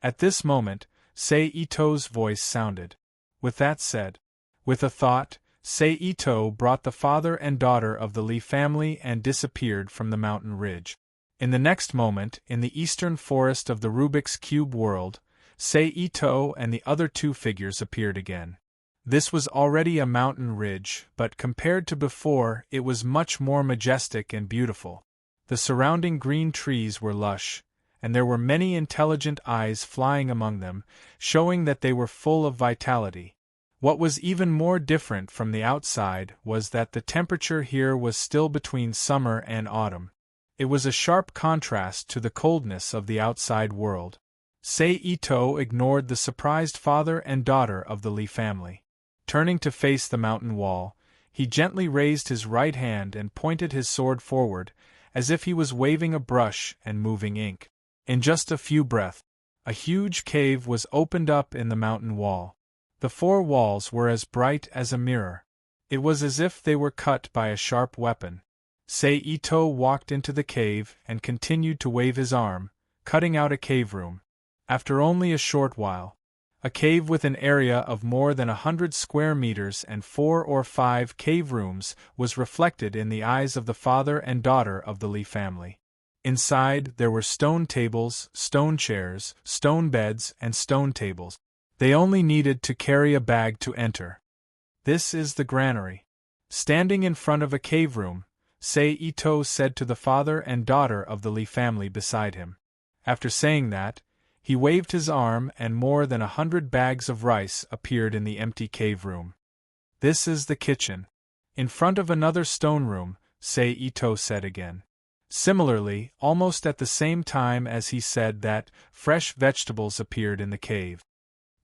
At this moment, Sei Ito's voice sounded. With that said, with a thought, Sei Ito brought the father and daughter of the Li family and disappeared from the mountain ridge. In the next moment, in the eastern forest of the Rubik's Cube world, Sei Ito and the other two figures appeared again. This was already a mountain ridge, but compared to before, it was much more majestic and beautiful. The surrounding green trees were lush, and there were many intelligent eyes flying among them, showing that they were full of vitality. What was even more different from the outside was that the temperature here was still between summer and autumn. It was a sharp contrast to the coldness of the outside world. Sei Ito ignored the surprised father and daughter of the Li family. Turning to face the mountain wall, he gently raised his right hand and pointed his sword forward, as if he was waving a brush and moving ink. In just a few breaths, a huge cave was opened up in the mountain wall. The 4 walls were as bright as a mirror. It was as if they were cut by a sharp weapon. Sei Ito walked into the cave and continued to wave his arm, cutting out a cave room. After only a short while, a cave with an area of more than 100 square meters and 4 or 5 cave rooms was reflected in the eyes of the father and daughter of the Li family. Inside, there were stone tables, stone chairs, stone beds, and stone tables. They only needed to carry a bag to enter. This is the granary. Standing in front of a cave room, Sei Ito said to the father and daughter of the Lee family beside him. After saying that, he waved his arm and more than 100 bags of rice appeared in the empty cave room. This is the kitchen. In front of another stone room, Sei Ito said again. Similarly, almost at the same time as he said that, fresh vegetables appeared in the cave.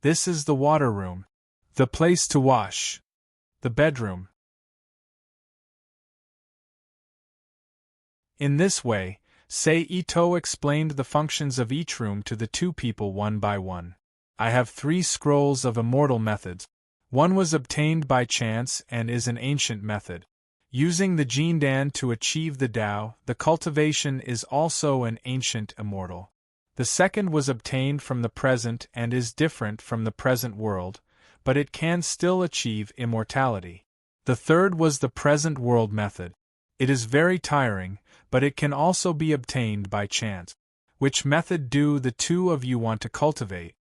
This is the water room. The place to wash. The bedroom. In this way, Sei Ito explained the functions of each room to the two people one by one. I have 3 scrolls of immortal methods. One was obtained by chance and is an ancient method. Using the Jindan to achieve the Tao, the cultivation is also an ancient immortal. The second was obtained from the present and is different from the present world, but it can still achieve immortality. The third was the present world method. It is very tiring, but it can also be obtained by chance. Which method do the two of you want to cultivate?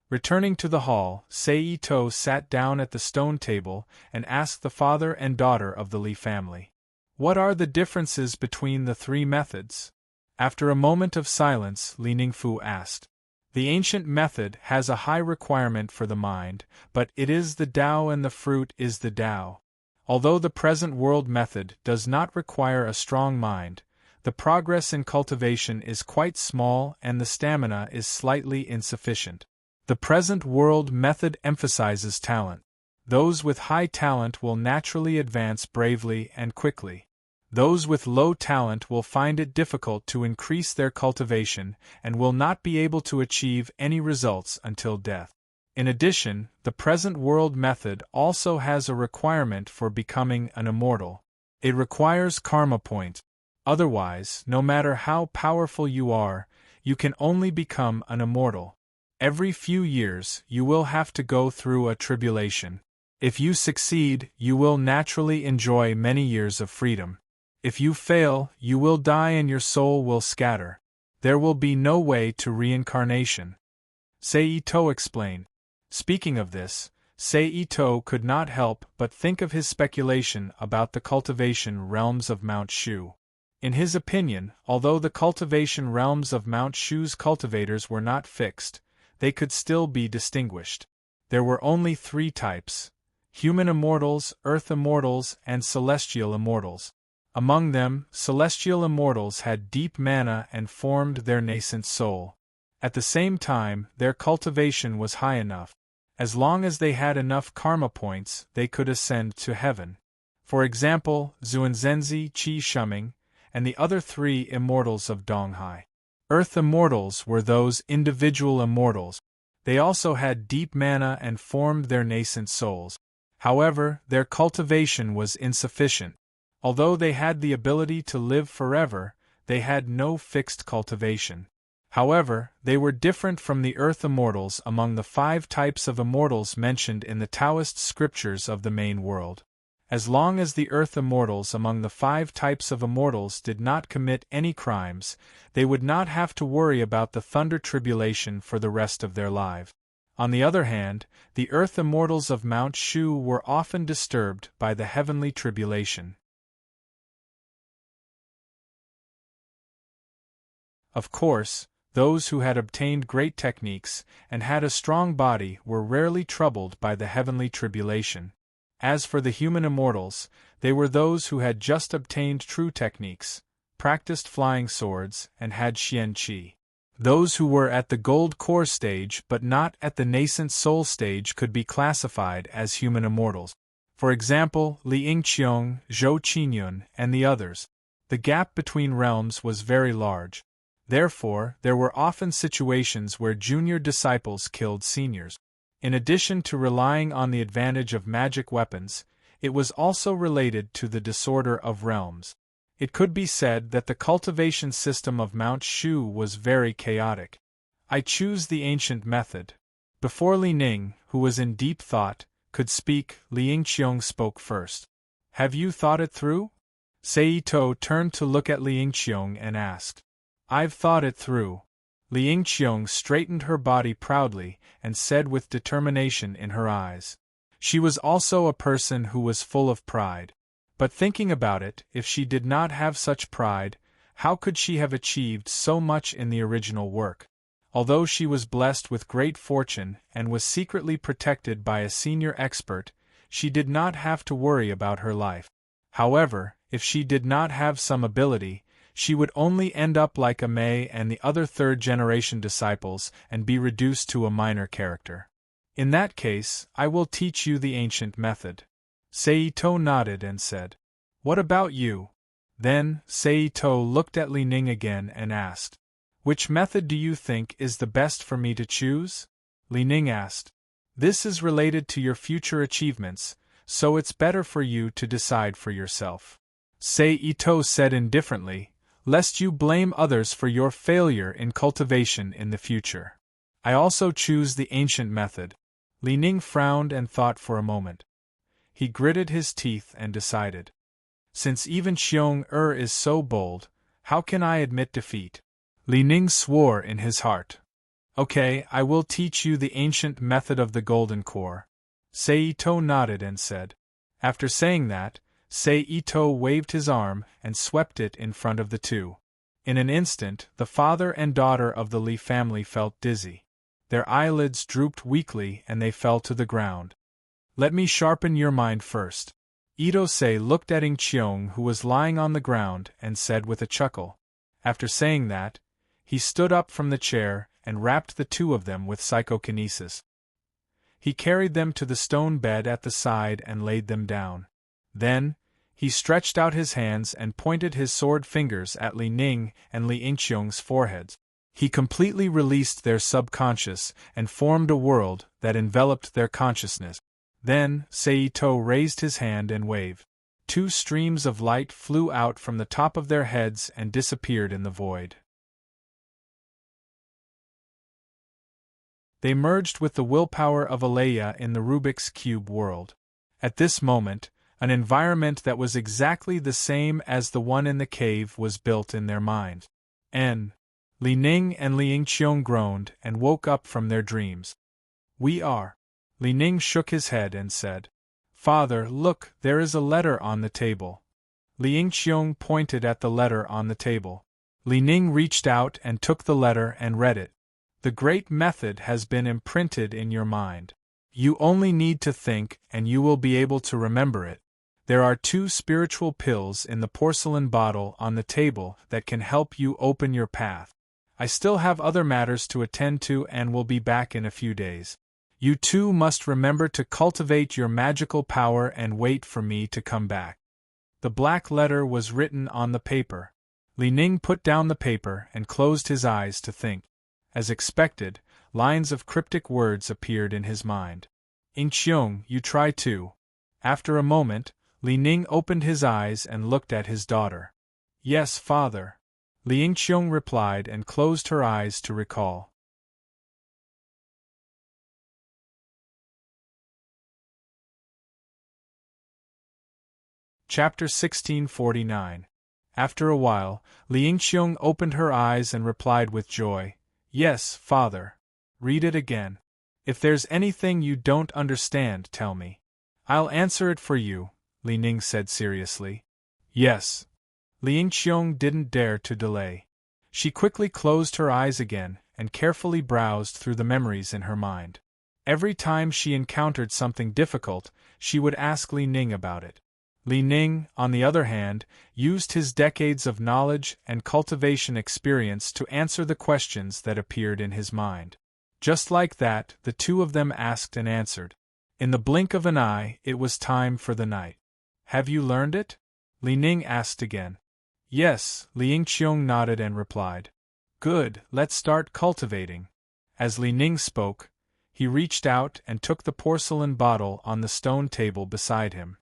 Returning to the hall, Sei Ito sat down at the stone table and asked the father and daughter of the Lee family. What are the differences between the 3 methods? After a moment of silence, Li Ningfu asked. The ancient method has a high requirement for the mind, but it is the Tao and the fruit is the Tao. Although the present world method does not require a strong mind, the progress in cultivation is quite small and the stamina is slightly insufficient. The present world method emphasizes talent. Those with high talent will naturally advance bravely and quickly. Those with low talent will find it difficult to increase their cultivation and will not be able to achieve any results until death. In addition, the present world method also has a requirement for becoming an immortal. It requires karma points. Otherwise, no matter how powerful you are, you can only become an immortal. Every few years, you will have to go through a tribulation. If you succeed, you will naturally enjoy many years of freedom. If you fail, you will die and your soul will scatter. There will be no way to reincarnation. Sei Ito explained. Speaking of this, Sei Ito could not help but think of his speculation about the cultivation realms of Mount Shu. In his opinion, although the cultivation realms of Mount Shu's cultivators were not fixed, they could still be distinguished. There were only 3 types: human immortals, earth immortals, and celestial immortals. Among them, celestial immortals had deep mana and formed their nascent soul. At the same time, their cultivation was high enough. As long as they had enough karma points, they could ascend to heaven. For example, Zuanzenzi, Qi Shuming, and the other 3 immortals of Donghai. Earth immortals were those individual immortals. They also had deep mana and formed their nascent souls. However, their cultivation was insufficient. Although they had the ability to live forever, they had no fixed cultivation. However, they were different from the earth immortals among the 5 types of immortals mentioned in the Taoist scriptures of the main world. As long as the earth immortals among the 5 types of immortals did not commit any crimes, they would not have to worry about the thunder tribulation for the rest of their lives. On the other hand, the earth immortals of Mount Shu were often disturbed by the heavenly tribulation. Of course, those who had obtained great techniques and had a strong body were rarely troubled by the heavenly tribulation. As for the human immortals, they were those who had just obtained true techniques, practiced flying swords, and had Xian Qi. Those who were at the gold core stage but not at the nascent soul stage could be classified as human immortals. For example, Li Yingqiong, Zhou Qinyun, and the others. The gap between realms was very large. Therefore, there were often situations where junior disciples killed seniors. In addition to relying on the advantage of magic weapons, it was also related to the disorder of realms. It could be said that the cultivation system of Mount Shu was very chaotic. I choose the ancient method. Before Li Ning, who was in deep thought, could speak, Li Yingqiong spoke first. Have you thought it through? Sei Ito turned to look at Li Yingqiong and asked. I've thought it through. Li Yingqiong straightened her body proudly and said with determination in her eyes. She was also a person who was full of pride. But thinking about it, if she did not have such pride, how could she have achieved so much in the original work? Although she was blessed with great fortune and was secretly protected by a senior expert, she did not have to worry about her life. However, if she did not have some ability, she would only end up like Amei and the other third-generation disciples and be reduced to a minor character. In that case, I will teach you the ancient method. Seito nodded and said, "What about you?" Then, Seito looked at Li Ning again and asked, "Which method do you think is the best for me to choose?" Li Ning asked, "This is related to your future achievements, so it's better for you to decide for yourself." Seito said indifferently, "Lest you blame others for your failure in cultivation in the future. I also choose the ancient method." Li Ning frowned and thought for a moment. He gritted his teeth and decided, "Since even Xiong is so bold, how can I admit defeat?" Li Ning swore in his heart. "Okay, I will teach you the ancient method of the golden core." Seito nodded and said. After saying that, Seito waved his arm and swept it in front of the two. In an instant, the father and daughter of the Li family felt dizzy. Their eyelids drooped weakly and they fell to the ground. "Let me sharpen your mind first." Itose looked at Ing-cheong, who was lying on the ground, and said with a chuckle. After saying that, he stood up from the chair and wrapped the two of them with psychokinesis. He carried them to the stone bed at the side and laid them down. Then, he stretched out his hands and pointed his sword fingers at Li Ning and Li Yingqiong's foreheads. He completely released their subconscious and formed a world that enveloped their consciousness. Then, Seito raised his hand and waved. Two streams of light flew out from the top of their heads and disappeared in the void. They merged with the willpower of Alea in the Rubik's Cube world. At this moment, an environment that was exactly the same as the one in the cave was built in their minds. Li Ning and Li Yingqiong groaned and woke up from their dreams. "We are." Li Ning shook his head and said, "Father, look, there is a letter on the table." Li Yingqiong pointed at the letter on the table. Li Ning reached out and took the letter and read it. "The great method has been imprinted in your mind. You only need to think and you will be able to remember it. There are 2 spiritual pills in the porcelain bottle on the table that can help you open your path. I still have other matters to attend to and will be back in a few days. You too must remember to cultivate your magical power and wait for me to come back." The black letter was written on the paper. Li Ning put down the paper and closed his eyes to think. As expected, lines of cryptic words appeared in his mind. "Ing-cheong, you try too." After a moment, Li Ning opened his eyes and looked at his daughter. "Yes, father." Li Yingqiong replied and closed her eyes to recall. Chapter 1649. After a while, Li Yingqiong opened her eyes and replied with joy, "Yes, father." "Read it again. If there's anything you don't understand, tell me." "I'll answer it for you," Li Ning said seriously. "Yes." Li Yingqiong didn't dare to delay. She quickly closed her eyes again and carefully browsed through the memories in her mind. Every time she encountered something difficult, she would ask Li Ning about it. Li Ning, on the other hand, used his decades of knowledge and cultivation experience to answer the questions that appeared in his mind. Just like that, the two of them asked and answered. In the blink of an eye, it was time for the night. "Have you learned it?" Li Ning asked again. "Yes," Li Yingqiong nodded and replied. "Good, let's start cultivating." As Li Ning spoke, he reached out and took the porcelain bottle on the stone table beside him.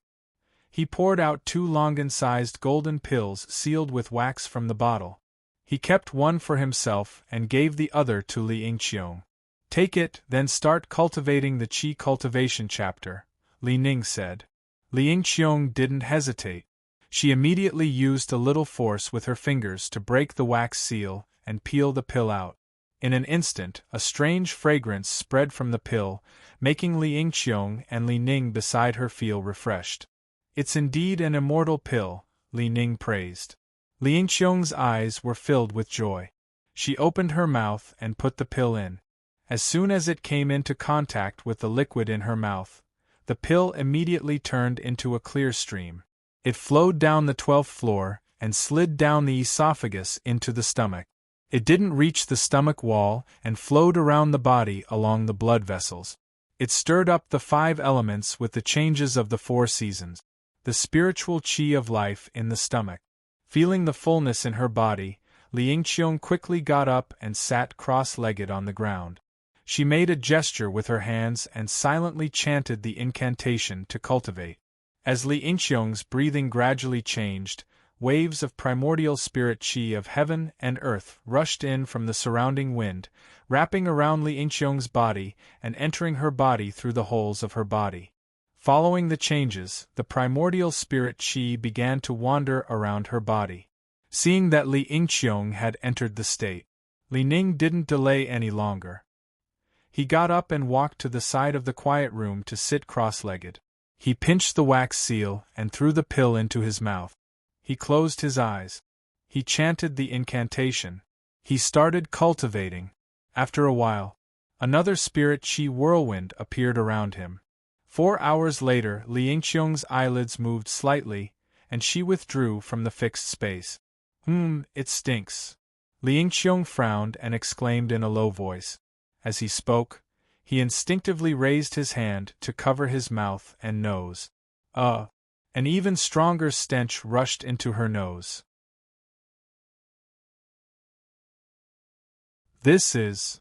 He poured out 2 Longan-sized golden pills sealed with wax from the bottle. He kept one for himself and gave the other to Li Yingqiong. "Take it, then start cultivating the Qi cultivation chapter," Li Ning said. Li Yingqiong didn't hesitate. She immediately used a little force with her fingers to break the wax seal and peel the pill out. In an instant, a strange fragrance spread from the pill, making Li Yingqiong and Li Ning beside her feel refreshed. It's indeed an immortal pill, Li Ning praised. Li Yingqiong's eyes were filled with joy. She opened her mouth and put the pill in. As soon as it came into contact with the liquid in her mouth, the pill immediately turned into a clear stream. It flowed down the 12th floor and slid down the esophagus into the stomach. It didn't reach the stomach wall and flowed around the body along the blood vessels. It stirred up the 5 elements with the changes of the 4 seasons. The spiritual qi of life in the stomach. Feeling the fullness in her body, Li Yingqiong quickly got up and sat cross-legged on the ground. She made a gesture with her hands and silently chanted the incantation to cultivate. As Li Yingqiong's breathing gradually changed, waves of primordial spirit qi of heaven and earth rushed in from the surrounding wind, wrapping around Li Yingqiong's body and entering her body through the holes of her body. Following the changes, the primordial spirit qi began to wander around her body. Seeing that Li Yingqiong had entered the state, Li Ning didn't delay any longer. He got up and walked to the side of the quiet room to sit cross-legged. He pinched the wax seal and threw the pill into his mouth. He closed his eyes. He chanted the incantation. He started cultivating. After a while, another spirit qi whirlwind appeared around him. 4 hours later, Li Yingqiong's eyelids moved slightly, and she withdrew from the fixed space. It stinks. Li Yingqiong frowned and exclaimed in a low voice. As he spoke, he instinctively raised his hand to cover his mouth and nose. An even stronger stench rushed into her nose. This is...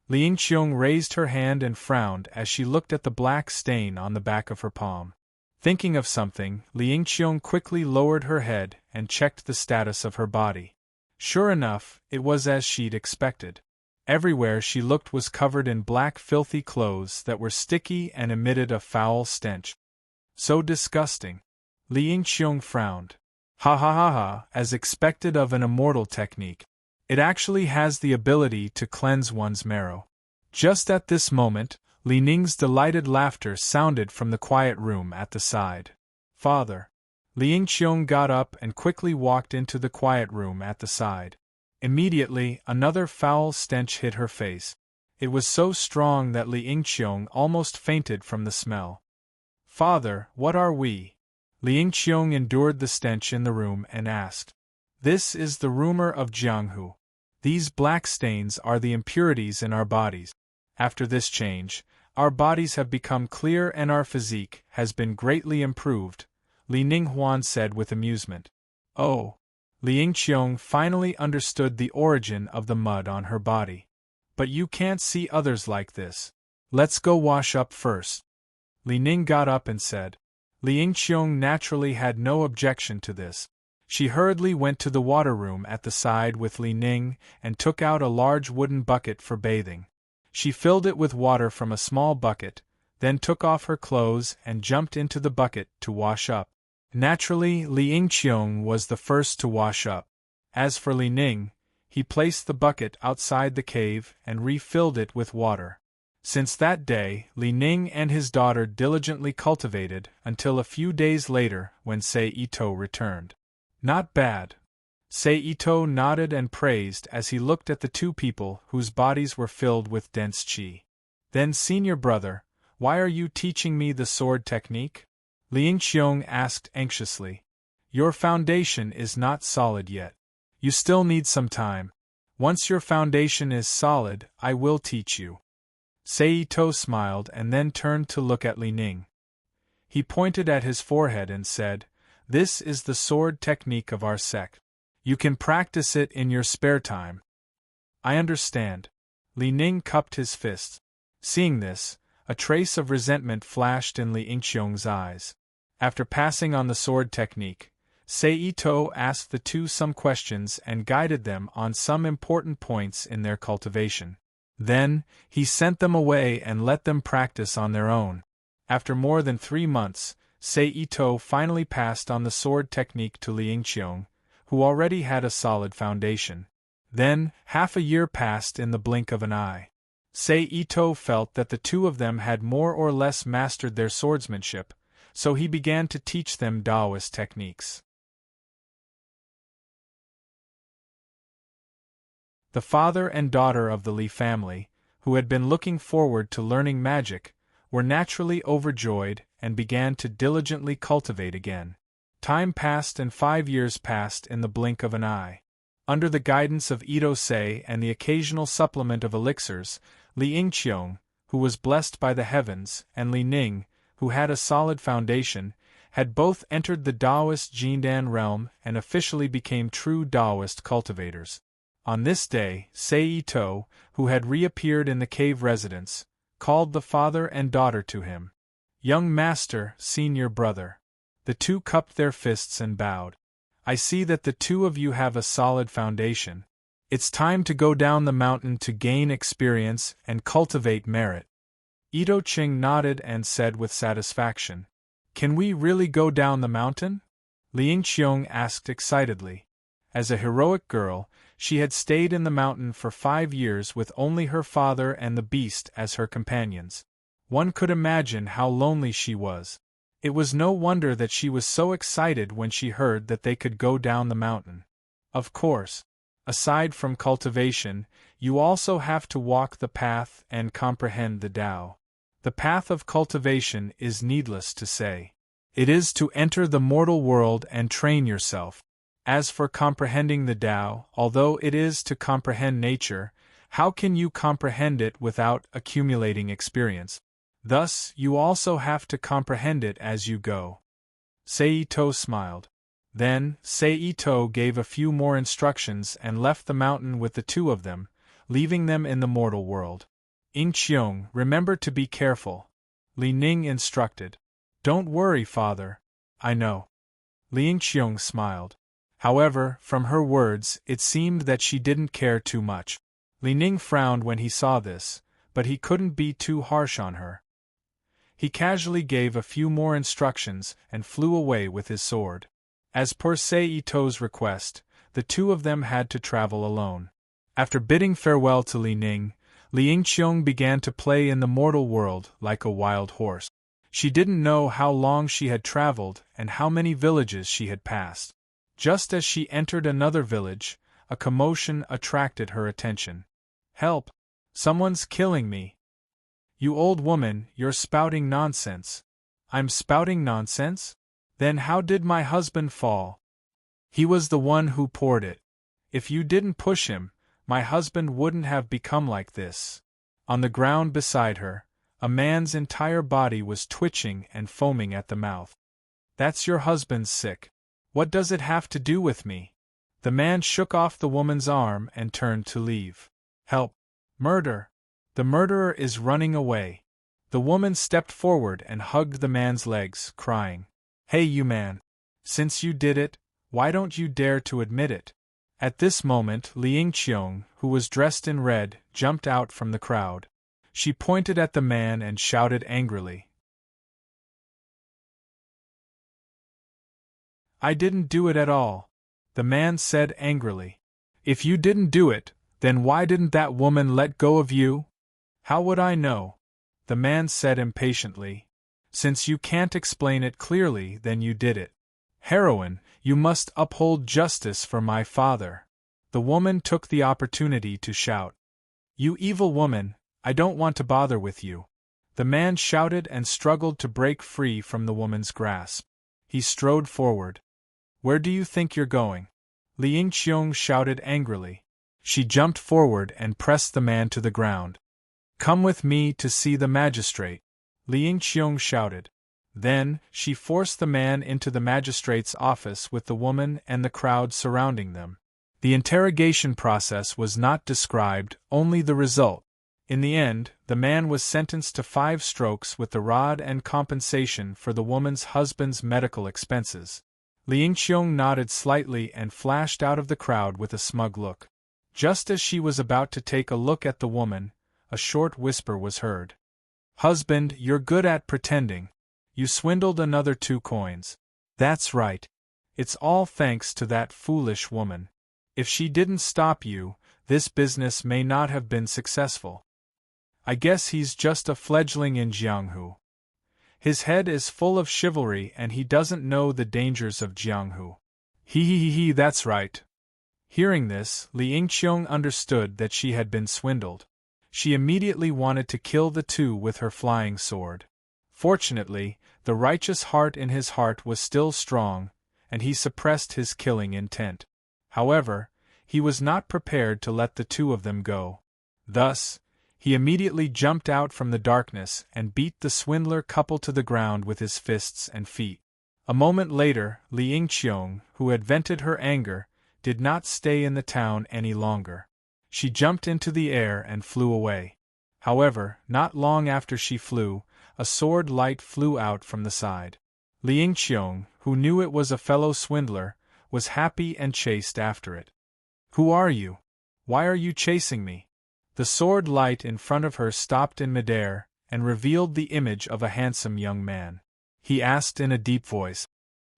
Li Yingqiong raised her hand and frowned as she looked at the black stain on the back of her palm. Thinking of something, Li Yingqiong quickly lowered her head and checked the status of her body. Sure enough, it was as she'd expected. Everywhere she looked was covered in black filthy clothes that were sticky and emitted a foul stench. So disgusting. Li Yingqiong frowned. Ha ha ha ha, as expected of an immortal technique. It actually has the ability to cleanse one's marrow. Just at this moment, Li Ning's delighted laughter sounded from the quiet room at the side. Father. Li Yingqiong got up and quickly walked into the quiet room at the side. Immediately, another foul stench hit her face. It was so strong that Li Yingqiong almost fainted from the smell. Father, what are we? Li Yingqiong endured the stench in the room and asked. This is the rumor of Jianghu. These black stains are the impurities in our bodies. After this change, our bodies have become clear and our physique has been greatly improved, Li Ninghuan said with amusement. Oh! Li Yingqiong finally understood the origin of the mud on her body. But you can't see others like this. Let's go wash up first. Li Ning got up and said. Li Yingqiong naturally had no objection to this. She hurriedly went to the water room at the side with Li Ning and took out a large wooden bucket for bathing. She filled it with water from a small bucket, then took off her clothes and jumped into the bucket to wash up. Naturally, Li Yingqiong was the first to wash up. As for Li Ning, he placed the bucket outside the cave and refilled it with water. Since that day, Li Ning and his daughter diligently cultivated until a few days later when Sei Ito returned. Not bad. Sei Ito nodded and praised as he looked at the 2 people whose bodies were filled with dense qi. Then, senior brother, why are you teaching me the sword technique? Li Yingqiong asked anxiously. Your foundation is not solid yet. You still need some time. Once your foundation is solid, I will teach you. Sei Ito smiled and then turned to look at Li Ning. He pointed at his forehead and said, This is the sword technique of our sect. You can practice it in your spare time. I understand. Li Ning cupped his fists. Seeing this, a trace of resentment flashed in Li Yingqiong's eyes. After passing on the sword technique, Sei Ito asked the 2 some questions and guided them on some important points in their cultivation. Then, he sent them away and let them practice on their own. After more than 3 months, Sei Ito finally passed on the sword technique to Li Yingqiong, who already had a solid foundation. Then, half a year passed in the blink of an eye. Sei Ito felt that the 2 of them had more or less mastered their swordsmanship, so he began to teach them Taoist techniques. The father and daughter of the Li family, who had been looking forward to learning magic, were naturally overjoyed and began to diligently cultivate again. Time passed and 5 years passed in the blink of an eye. Under the guidance of Ito Sei and the occasional supplement of elixirs, Li Yingqiong, who was blessed by the heavens, and Li Ning, who had a solid foundation, had both entered the Taoist Jindan realm and officially became true Taoist cultivators. On this day, Sei Ito, who had reappeared in the cave residence, called the father and daughter to him. "Young master, senior brother." The two cupped their fists and bowed. "I see that the two of you have a solid foundation. It's time to go down the mountain to gain experience and cultivate merit." Ito Ching nodded and said with satisfaction, "Can we really go down the mountain?" Li Yingqiong asked excitedly. As a heroic girl, she had stayed in the mountain for 5 years with only her father and the beast as her companions. One could imagine how lonely she was. It was no wonder that she was so excited when she heard that they could go down the mountain. Of course, aside from cultivation, you also have to walk the path and comprehend the Tao. The path of cultivation is needless to say. It is to enter the mortal world and train yourself. As for comprehending the Tao, although it is to comprehend nature, how can you comprehend it without accumulating experience? Thus, you also have to comprehend it as you go. Sei Ito smiled. Then, Sei Ito gave a few more instructions and left the mountain with the two of them, leaving them in the mortal world. "Yingqiong, remember to be careful," Li Ning instructed. "Don't worry, father. I know." Li Yingqiong smiled. However, from her words, it seemed that she didn't care too much. Li Ning frowned when he saw this, but he couldn't be too harsh on her. He casually gave a few more instructions and flew away with his sword. As per Sei Ito's request, the two of them had to travel alone. After bidding farewell to Li Ning, Li Yingqiong began to play in the mortal world like a wild horse. She didn't know how long she had traveled and how many villages she had passed. Just as she entered another village, a commotion attracted her attention. "Help! Someone's killing me!" "You old woman, you're spouting nonsense." "I'm spouting nonsense? Then how did my husband fall?" "He was the one who poured it. If you didn't push him, my husband wouldn't have become like this." On the ground beside her, a man's entire body was twitching and foaming at the mouth. "That's your husband's sick. What does it have to do with me?" The man shook off the woman's arm and turned to leave. "Help! Murder! The murderer is running away." The woman stepped forward and hugged the man's legs, crying, "Hey you man! Since you did it, why don't you dare to admit it?" At this moment Li Yingqiong, who was dressed in red, jumped out from the crowd. She pointed at the man and shouted angrily, "I didn't do it at all." The man said angrily, "If you didn't do it, then why didn't that woman let go of you?" "How would I know?" The man said impatiently. "Since you can't explain it clearly, then you did it. Heroine, you must uphold justice for my father." The woman took the opportunity to shout, "You evil woman, I don't want to bother with you." The man shouted and struggled to break free from the woman's grasp. He strode forward. "Where do you think you're going?" Li Yingqiong shouted angrily. She jumped forward and pressed the man to the ground. "Come with me to see the magistrate," Li Yingqiong shouted. Then, she forced the man into the magistrate's office with the woman and the crowd surrounding them. The interrogation process was not described, only the result. In the end, the man was sentenced to 5 strokes with the rod and compensation for the woman's husband's medical expenses. Li Yingqiong nodded slightly and flashed out of the crowd with a smug look. Just as she was about to take a look at the woman, a short whisper was heard. "Husband, you're good at pretending. You swindled another 2 coins. That's right. It's all thanks to that foolish woman. If she didn't stop you, this business may not have been successful. I guess he's just a fledgling in Jianghu. His head is full of chivalry and he doesn't know the dangers of Jianghu. He, that's right. Hearing this, Li Yingqiong understood that she had been swindled. She immediately wanted to kill the two with her flying sword. Fortunately, the righteous heart in his heart was still strong, and he suppressed his killing intent. However, he was not prepared to let the two of them go. Thus, he immediately jumped out from the darkness and beat the swindler couple to the ground with his fists and feet. A moment later, Li Yingqiong, who had vented her anger, did not stay in the town any longer. She jumped into the air and flew away. However, not long after she flew, a sword light flew out from the side. Li Yingqiong, who knew it was a fellow swindler, was happy and chased after it. Who are you? Why are you chasing me? The sword light in front of her stopped in midair and revealed the image of a handsome young man. He asked in a deep voice.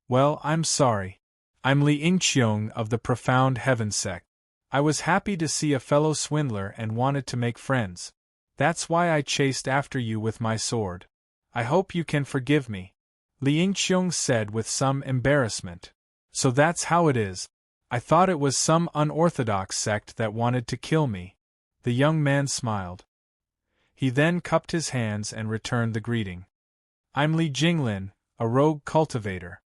Well, I'm sorry. I'm Li Yingqiong of the Profound Heaven sect. I was happy to see a fellow swindler and wanted to make friends. That's why I chased after you with my sword. I hope you can forgive me. Li Yingqiong said with some embarrassment. So that's how it is. I thought it was some unorthodox sect that wanted to kill me. The young man smiled. He then cupped his hands and returned the greeting. I'm Li Jinglin, a rogue cultivator.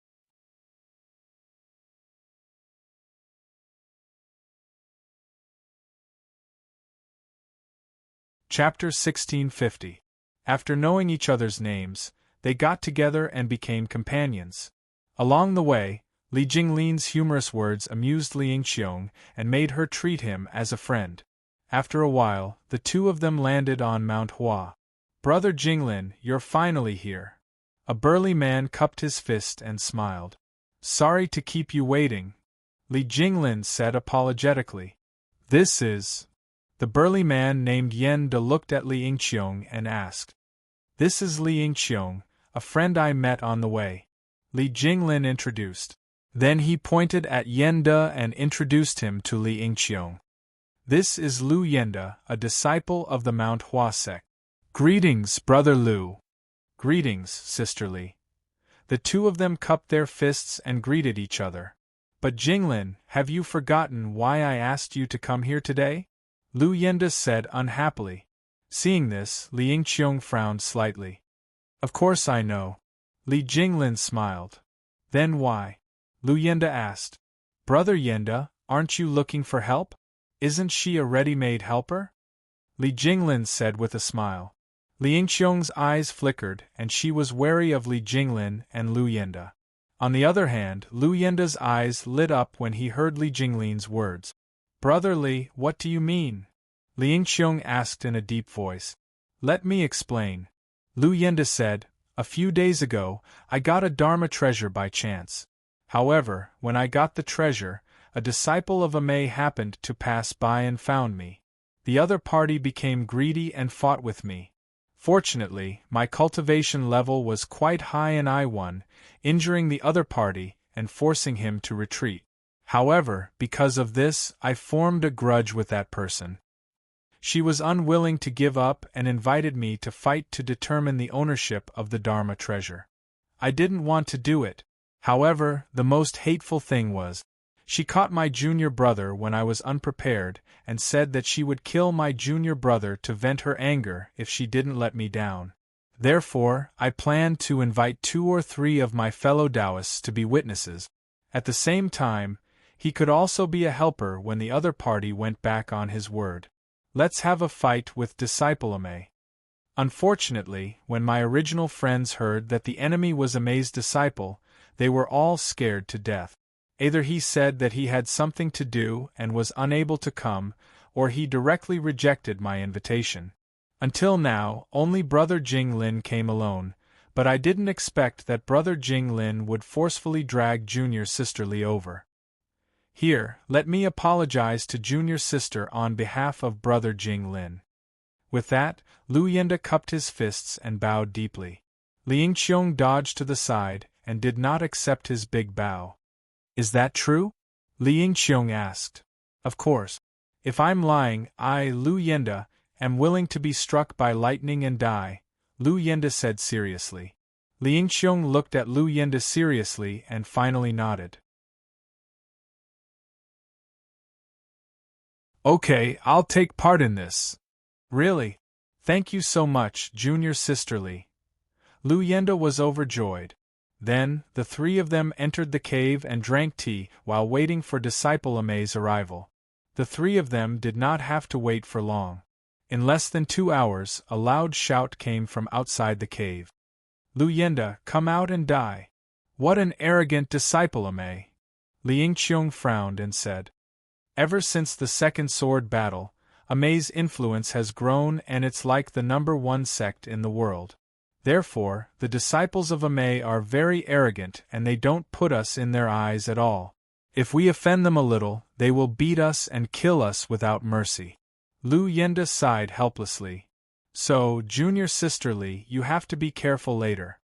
Chapter 1650. After knowing each other's names, they got together and became companions. Along the way, Li Jinglin's humorous words amused Li Yingqiong and made her treat him as a friend. After a while, the two of them landed on Mount Hua. Brother Jinglin, you're finally here. A burly man cupped his fist and smiled. Sorry to keep you waiting, Li Jinglin said apologetically. This is... The burly man named Yen De looked at Li Yingqiong and asked. This is Li Yingqiong, a friend I met on the way. Li Jinglin introduced. Then he pointed at Yen De and introduced him to Li Yingqiong. This is Lu Yenda, a disciple of the Mount Hua sect. Greetings, Brother Lu. Greetings, Sister Li. The two of them cupped their fists and greeted each other. But Jinglin, have you forgotten why I asked you to come here today? Lu Yenda said unhappily. Seeing this, Li Yingqiong frowned slightly. Of course I know. Li Jinglin smiled. Then why? Lu Yenda asked. Brother Yenda, aren't you looking for help? Isn't she a ready-made helper? Li Jinglin said with a smile. Li Yingqiong's eyes flickered and she was wary of Li Jinglin and Lu Yenda. On the other hand, Lu Yenda's eyes lit up when he heard Li Jinglin's words. Brother Li, what do you mean? Li Yingqiong asked in a deep voice. Let me explain. Lu Yenda said, a few days ago, I got a Dharma treasure by chance. However, when I got the treasure, a disciple of Amei happened to pass by and found me. The other party became greedy and fought with me. Fortunately, my cultivation level was quite high and I won, injuring the other party and forcing him to retreat. However, because of this, I formed a grudge with that person. She was unwilling to give up and invited me to fight to determine the ownership of the Dharma treasure. I didn't want to do it. However, the most hateful thing was, she caught my junior brother when I was unprepared and said that she would kill my junior brother to vent her anger if she didn't let me down. Therefore, I planned to invite 2 or 3 of my fellow Taoists to be witnesses. At the same time, he could also be a helper when the other party went back on his word. Let's have a fight with Disciple Amei. Unfortunately, when my original friends heard that the enemy was Amei's disciple, they were all scared to death. Either he said that he had something to do and was unable to come, or he directly rejected my invitation. Until now, only Brother Jinglin came alone, but I didn't expect that Brother Jinglin would forcefully drag Junior Sister Li over. Here, let me apologize to Junior Sister on behalf of Brother Jinglin. With that, Lu Yenda cupped his fists and bowed deeply. Li Yingqiong dodged to the side and did not accept his big bow. Is that true? Li Yingqiong asked. Of course. If I'm lying, I, Lu Yenda, am willing to be struck by lightning and die, Lu Yenda said seriously. Li Yingqiong looked at Lu Yenda seriously and finally nodded. Okay, I'll take part in this. Really? Thank you so much, junior sister Li. Lu Yenda was overjoyed. Then, the three of them entered the cave and drank tea while waiting for disciple Amei's arrival. The three of them did not have to wait for long. In less than 2 hours, a loud shout came from outside the cave. Lu Yenda, come out and die. What an arrogant disciple Amei! Li Yingqiong frowned and said. Ever since the second sword battle, Amei's influence has grown and it's like the #1 sect in the world. Therefore, the disciples of Amei are very arrogant and they don't put us in their eyes at all. If we offend them a little, they will beat us and kill us without mercy. Lu Yenda sighed helplessly. So, junior sister Li, you have to be careful later.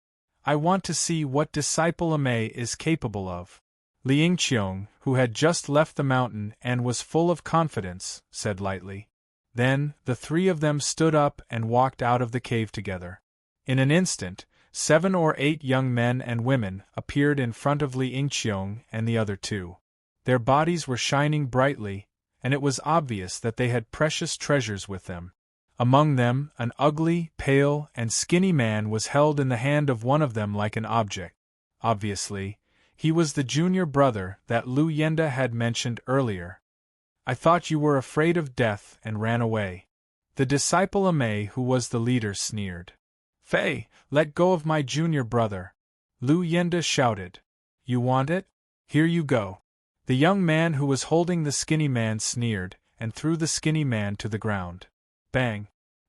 I want to see what disciple Amei is capable of. Li Yingqiong, who had just left the mountain and was full of confidence, said lightly. Then, the three of them stood up and walked out of the cave together. In an instant, 7 or 8 young men and women appeared in front of Li Yingqiong and the other two. Their bodies were shining brightly, and it was obvious that they had precious treasures with them. Among them, an ugly, pale, and skinny man was held in the hand of one of them like an object. Obviously, he was the junior brother that Lu Yenda had mentioned earlier. I thought you were afraid of death and ran away. The disciple Amei who was the leader sneered. Fei, let go of my junior brother. Lu Yenda shouted. You want it? Here you go. The young man who was holding the skinny man sneered and threw the skinny man to the ground. Bang!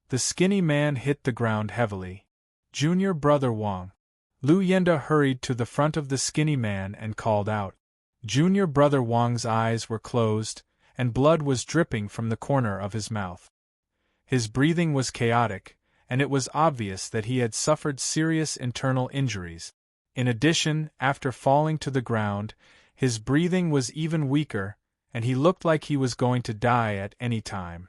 The skinny man hit the ground heavily. Junior brother Wang. Lu Yenda hurried to the front of the skinny man and called out. Junior brother Wang's eyes were closed, and blood was dripping from the corner of his mouth. His breathing was chaotic, and it was obvious that he had suffered serious internal injuries. In addition, after falling to the ground, his breathing was even weaker, and he looked like he was going to die at any time.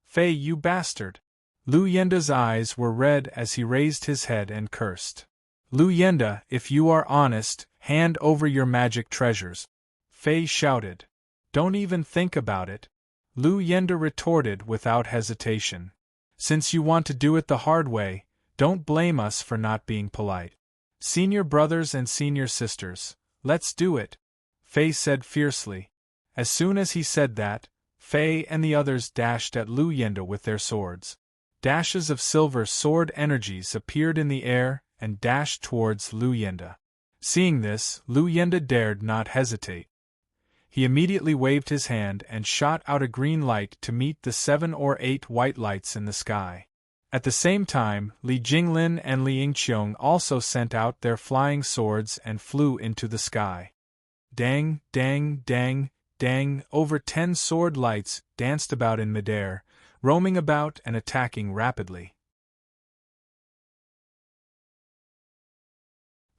Fei, you bastard! Lu Yenda's eyes were red as he raised his head and cursed. Lu Yenda, if you are honest, hand over your magic treasures. Fei shouted. Don't even think about it. Lu Yenda retorted without hesitation. Since you want to do it the hard way, don't blame us for not being polite. Senior brothers and senior sisters, let's do it, Fei said fiercely. As soon as he said that, Fei and the others dashed at Lu Yenda with their swords. Dashes of silver sword energies appeared in the air and dashed towards Lu Yenda. Seeing this, Lu Yenda dared not hesitate. He immediately waved his hand and shot out a green light to meet the 7 or 8 white lights in the sky. At the same time, Li Jinglin and Li Yingqiong also sent out their flying swords and flew into the sky. Dang, dang, dang, dang, over 10 sword lights danced about in midair, roaming about and attacking rapidly.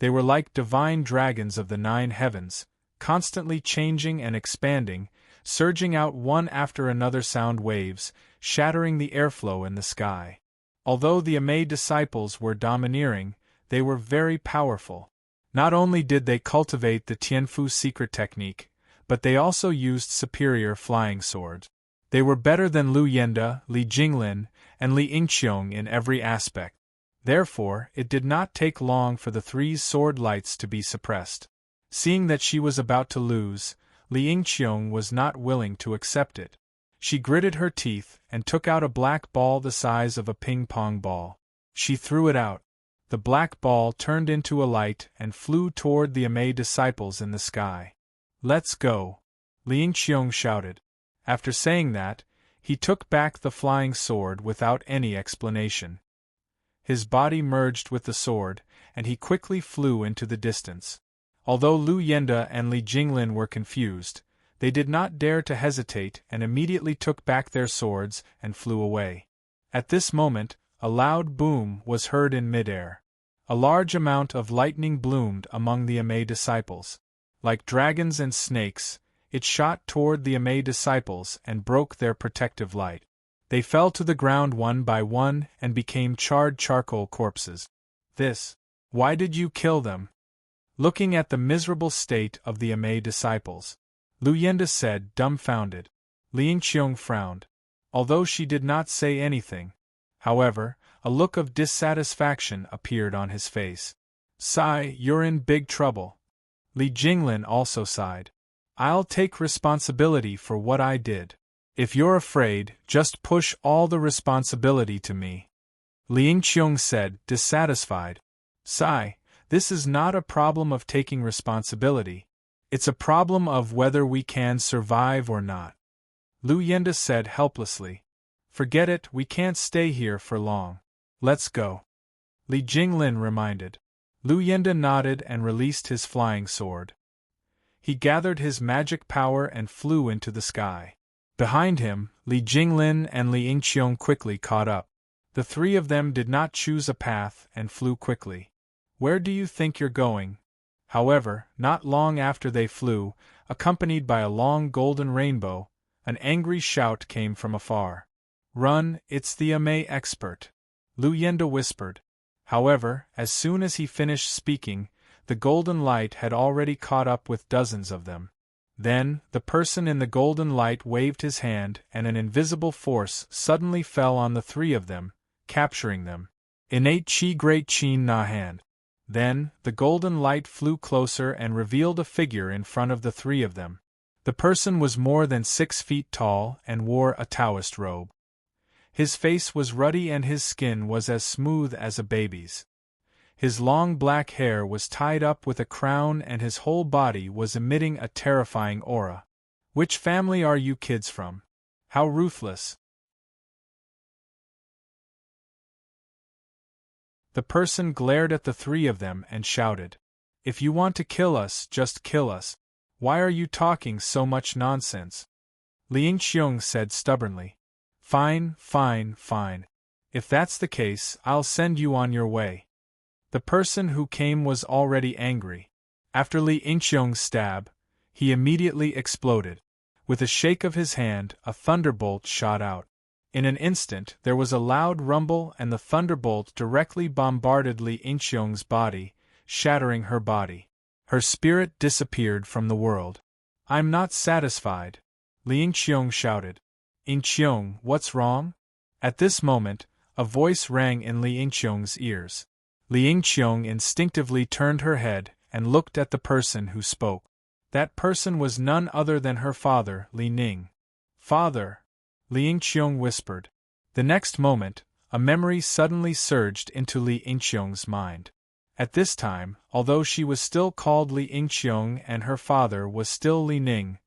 They were like divine dragons of the 9 heavens, constantly changing and expanding, surging out one after another sound waves, shattering the airflow in the sky. Although the Amei disciples were domineering, they were very powerful. Not only did they cultivate the Tianfu secret technique, but they also used superior flying swords. They were better than Lu Yenda, Li Jinglin, and Li Yingqiong in every aspect. Therefore, it did not take long for the 3 sword lights to be suppressed. Seeing that she was about to lose, Li Yingqiong was not willing to accept it. She gritted her teeth and took out a black ball the size of a ping-pong ball. She threw it out. The black ball turned into a light and flew toward the Amei disciples in the sky. Let's go, Li Yingqiong shouted. After saying that, he took back the flying sword without any explanation. His body merged with the sword, and he quickly flew into the distance. Although Lu Yenda and Li Jinglin were confused, they did not dare to hesitate and immediately took back their swords and flew away. At this moment, a loud boom was heard in midair. A large amount of lightning bloomed among the Amei disciples. Like dragons and snakes, it shot toward the Amei disciples and broke their protective light. They fell to the ground one by one and became charred charcoal corpses. This Why did you kill them? Looking at the miserable state of the Amei disciples, Lu Yenda said, dumbfounded. Li Yingqiong frowned. Although she did not say anything, however, a look of dissatisfaction appeared on his face. Sigh, you're in big trouble. Li Jinglin also sighed. I'll take responsibility for what I did. If you're afraid, just push all the responsibility to me. Li Yingqiong said, dissatisfied. Sigh, this is not a problem of taking responsibility. It's a problem of whether we can survive or not. Lu Yenda said helplessly. Forget it, we can't stay here for long. Let's go. Li Jinglin reminded. Lu Yenda nodded and released his flying sword. He gathered his magic power and flew into the sky. Behind him, Li Jinglin and Li Yingqiong quickly caught up. The three of them did not choose a path and flew quickly. Where do you think you're going? However, not long after they flew, accompanied by a long golden rainbow, an angry shout came from afar. Run, it's the Amei expert. Lu Yenda whispered. However, as soon as he finished speaking, the golden light had already caught up with dozens of them. Then, the person in the golden light waved his hand and an invisible force suddenly fell on the three of them, capturing them. Innate Chi Great Qin Na Hand. Then, the golden light flew closer and revealed a figure in front of the three of them. The person was more than 6 feet tall and wore a Taoist robe. His face was ruddy and his skin was as smooth as a baby's. His long black hair was tied up with a crown and his whole body was emitting a terrifying aura. Which family are you kids from? How ruthless! The person glared at the three of them and shouted. If you want to kill us, just kill us. Why are you talking so much nonsense? Li Yingqiong said stubbornly. Fine, fine, fine. If that's the case, I'll send you on your way. The person who came was already angry. After Li Yingqiong's stab, he immediately exploded. With a shake of his hand, a thunderbolt shot out. In an instant, there was a loud rumble and the thunderbolt directly bombarded Li Yingqiong's body, shattering her body. Her spirit disappeared from the world. I'm not satisfied, Li Yingqiong shouted. Yingqiong, what's wrong? At this moment, a voice rang in Li Yingqiong's ears. Li Yingqiong instinctively turned her head and looked at the person who spoke. That person was none other than her father, Li Ning. Father, Li Yingqiong whispered. The next moment, a memory suddenly surged into Li Yingqiong's mind. At this time, although she was still called Li Yingqiong and her father was still Li Ning,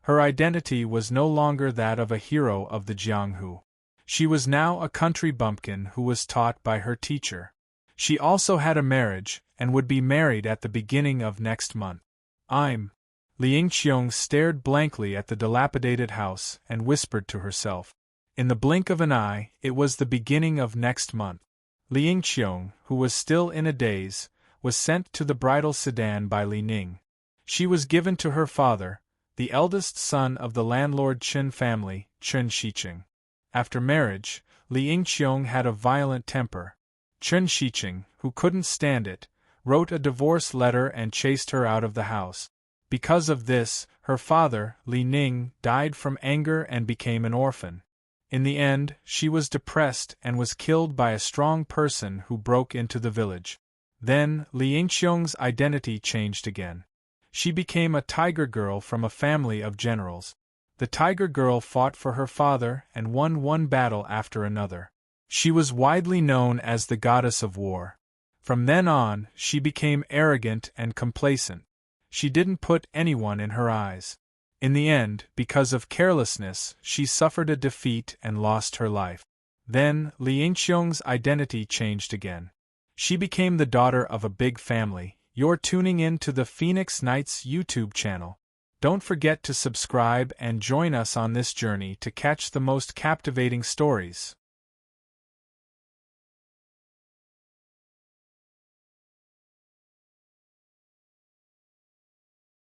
her identity was no longer that of a hero of the Jianghu. She was now a country bumpkin who was taught by her teacher. She also had a marriage, and would be married at the beginning of next month. Li Yingqiong stared blankly at the dilapidated house and whispered to herself. In the blink of an eye, it was the beginning of next month. Li Yingqiong, who was still in a daze, was sent to the bridal sedan by Li Ning. She was given to her father, the eldest son of the landlord Chen family, Chen Shiqing. After marriage, Li Yingqiong had a violent temper. Chen Shiqing, who couldn't stand it, wrote a divorce letter and chased her out of the house. Because of this, her father, Li Ning, died from anger and became an orphan. In the end, she was depressed and was killed by a strong person who broke into the village. Then, Li Yingqiong's identity changed again. She became a tiger girl from a family of generals. The tiger girl fought for her father and won one battle after another. She was widely known as the goddess of war. From then on, she became arrogant and complacent. She didn't put anyone in her eyes. In the end, because of carelessness, she suffered a defeat and lost her life. Then, Li Yingqiong's identity changed again. She became the daughter of a big family. You're tuning in to the Phoenix Knights YouTube channel. Don't forget to subscribe and join us on this journey to catch the most captivating stories.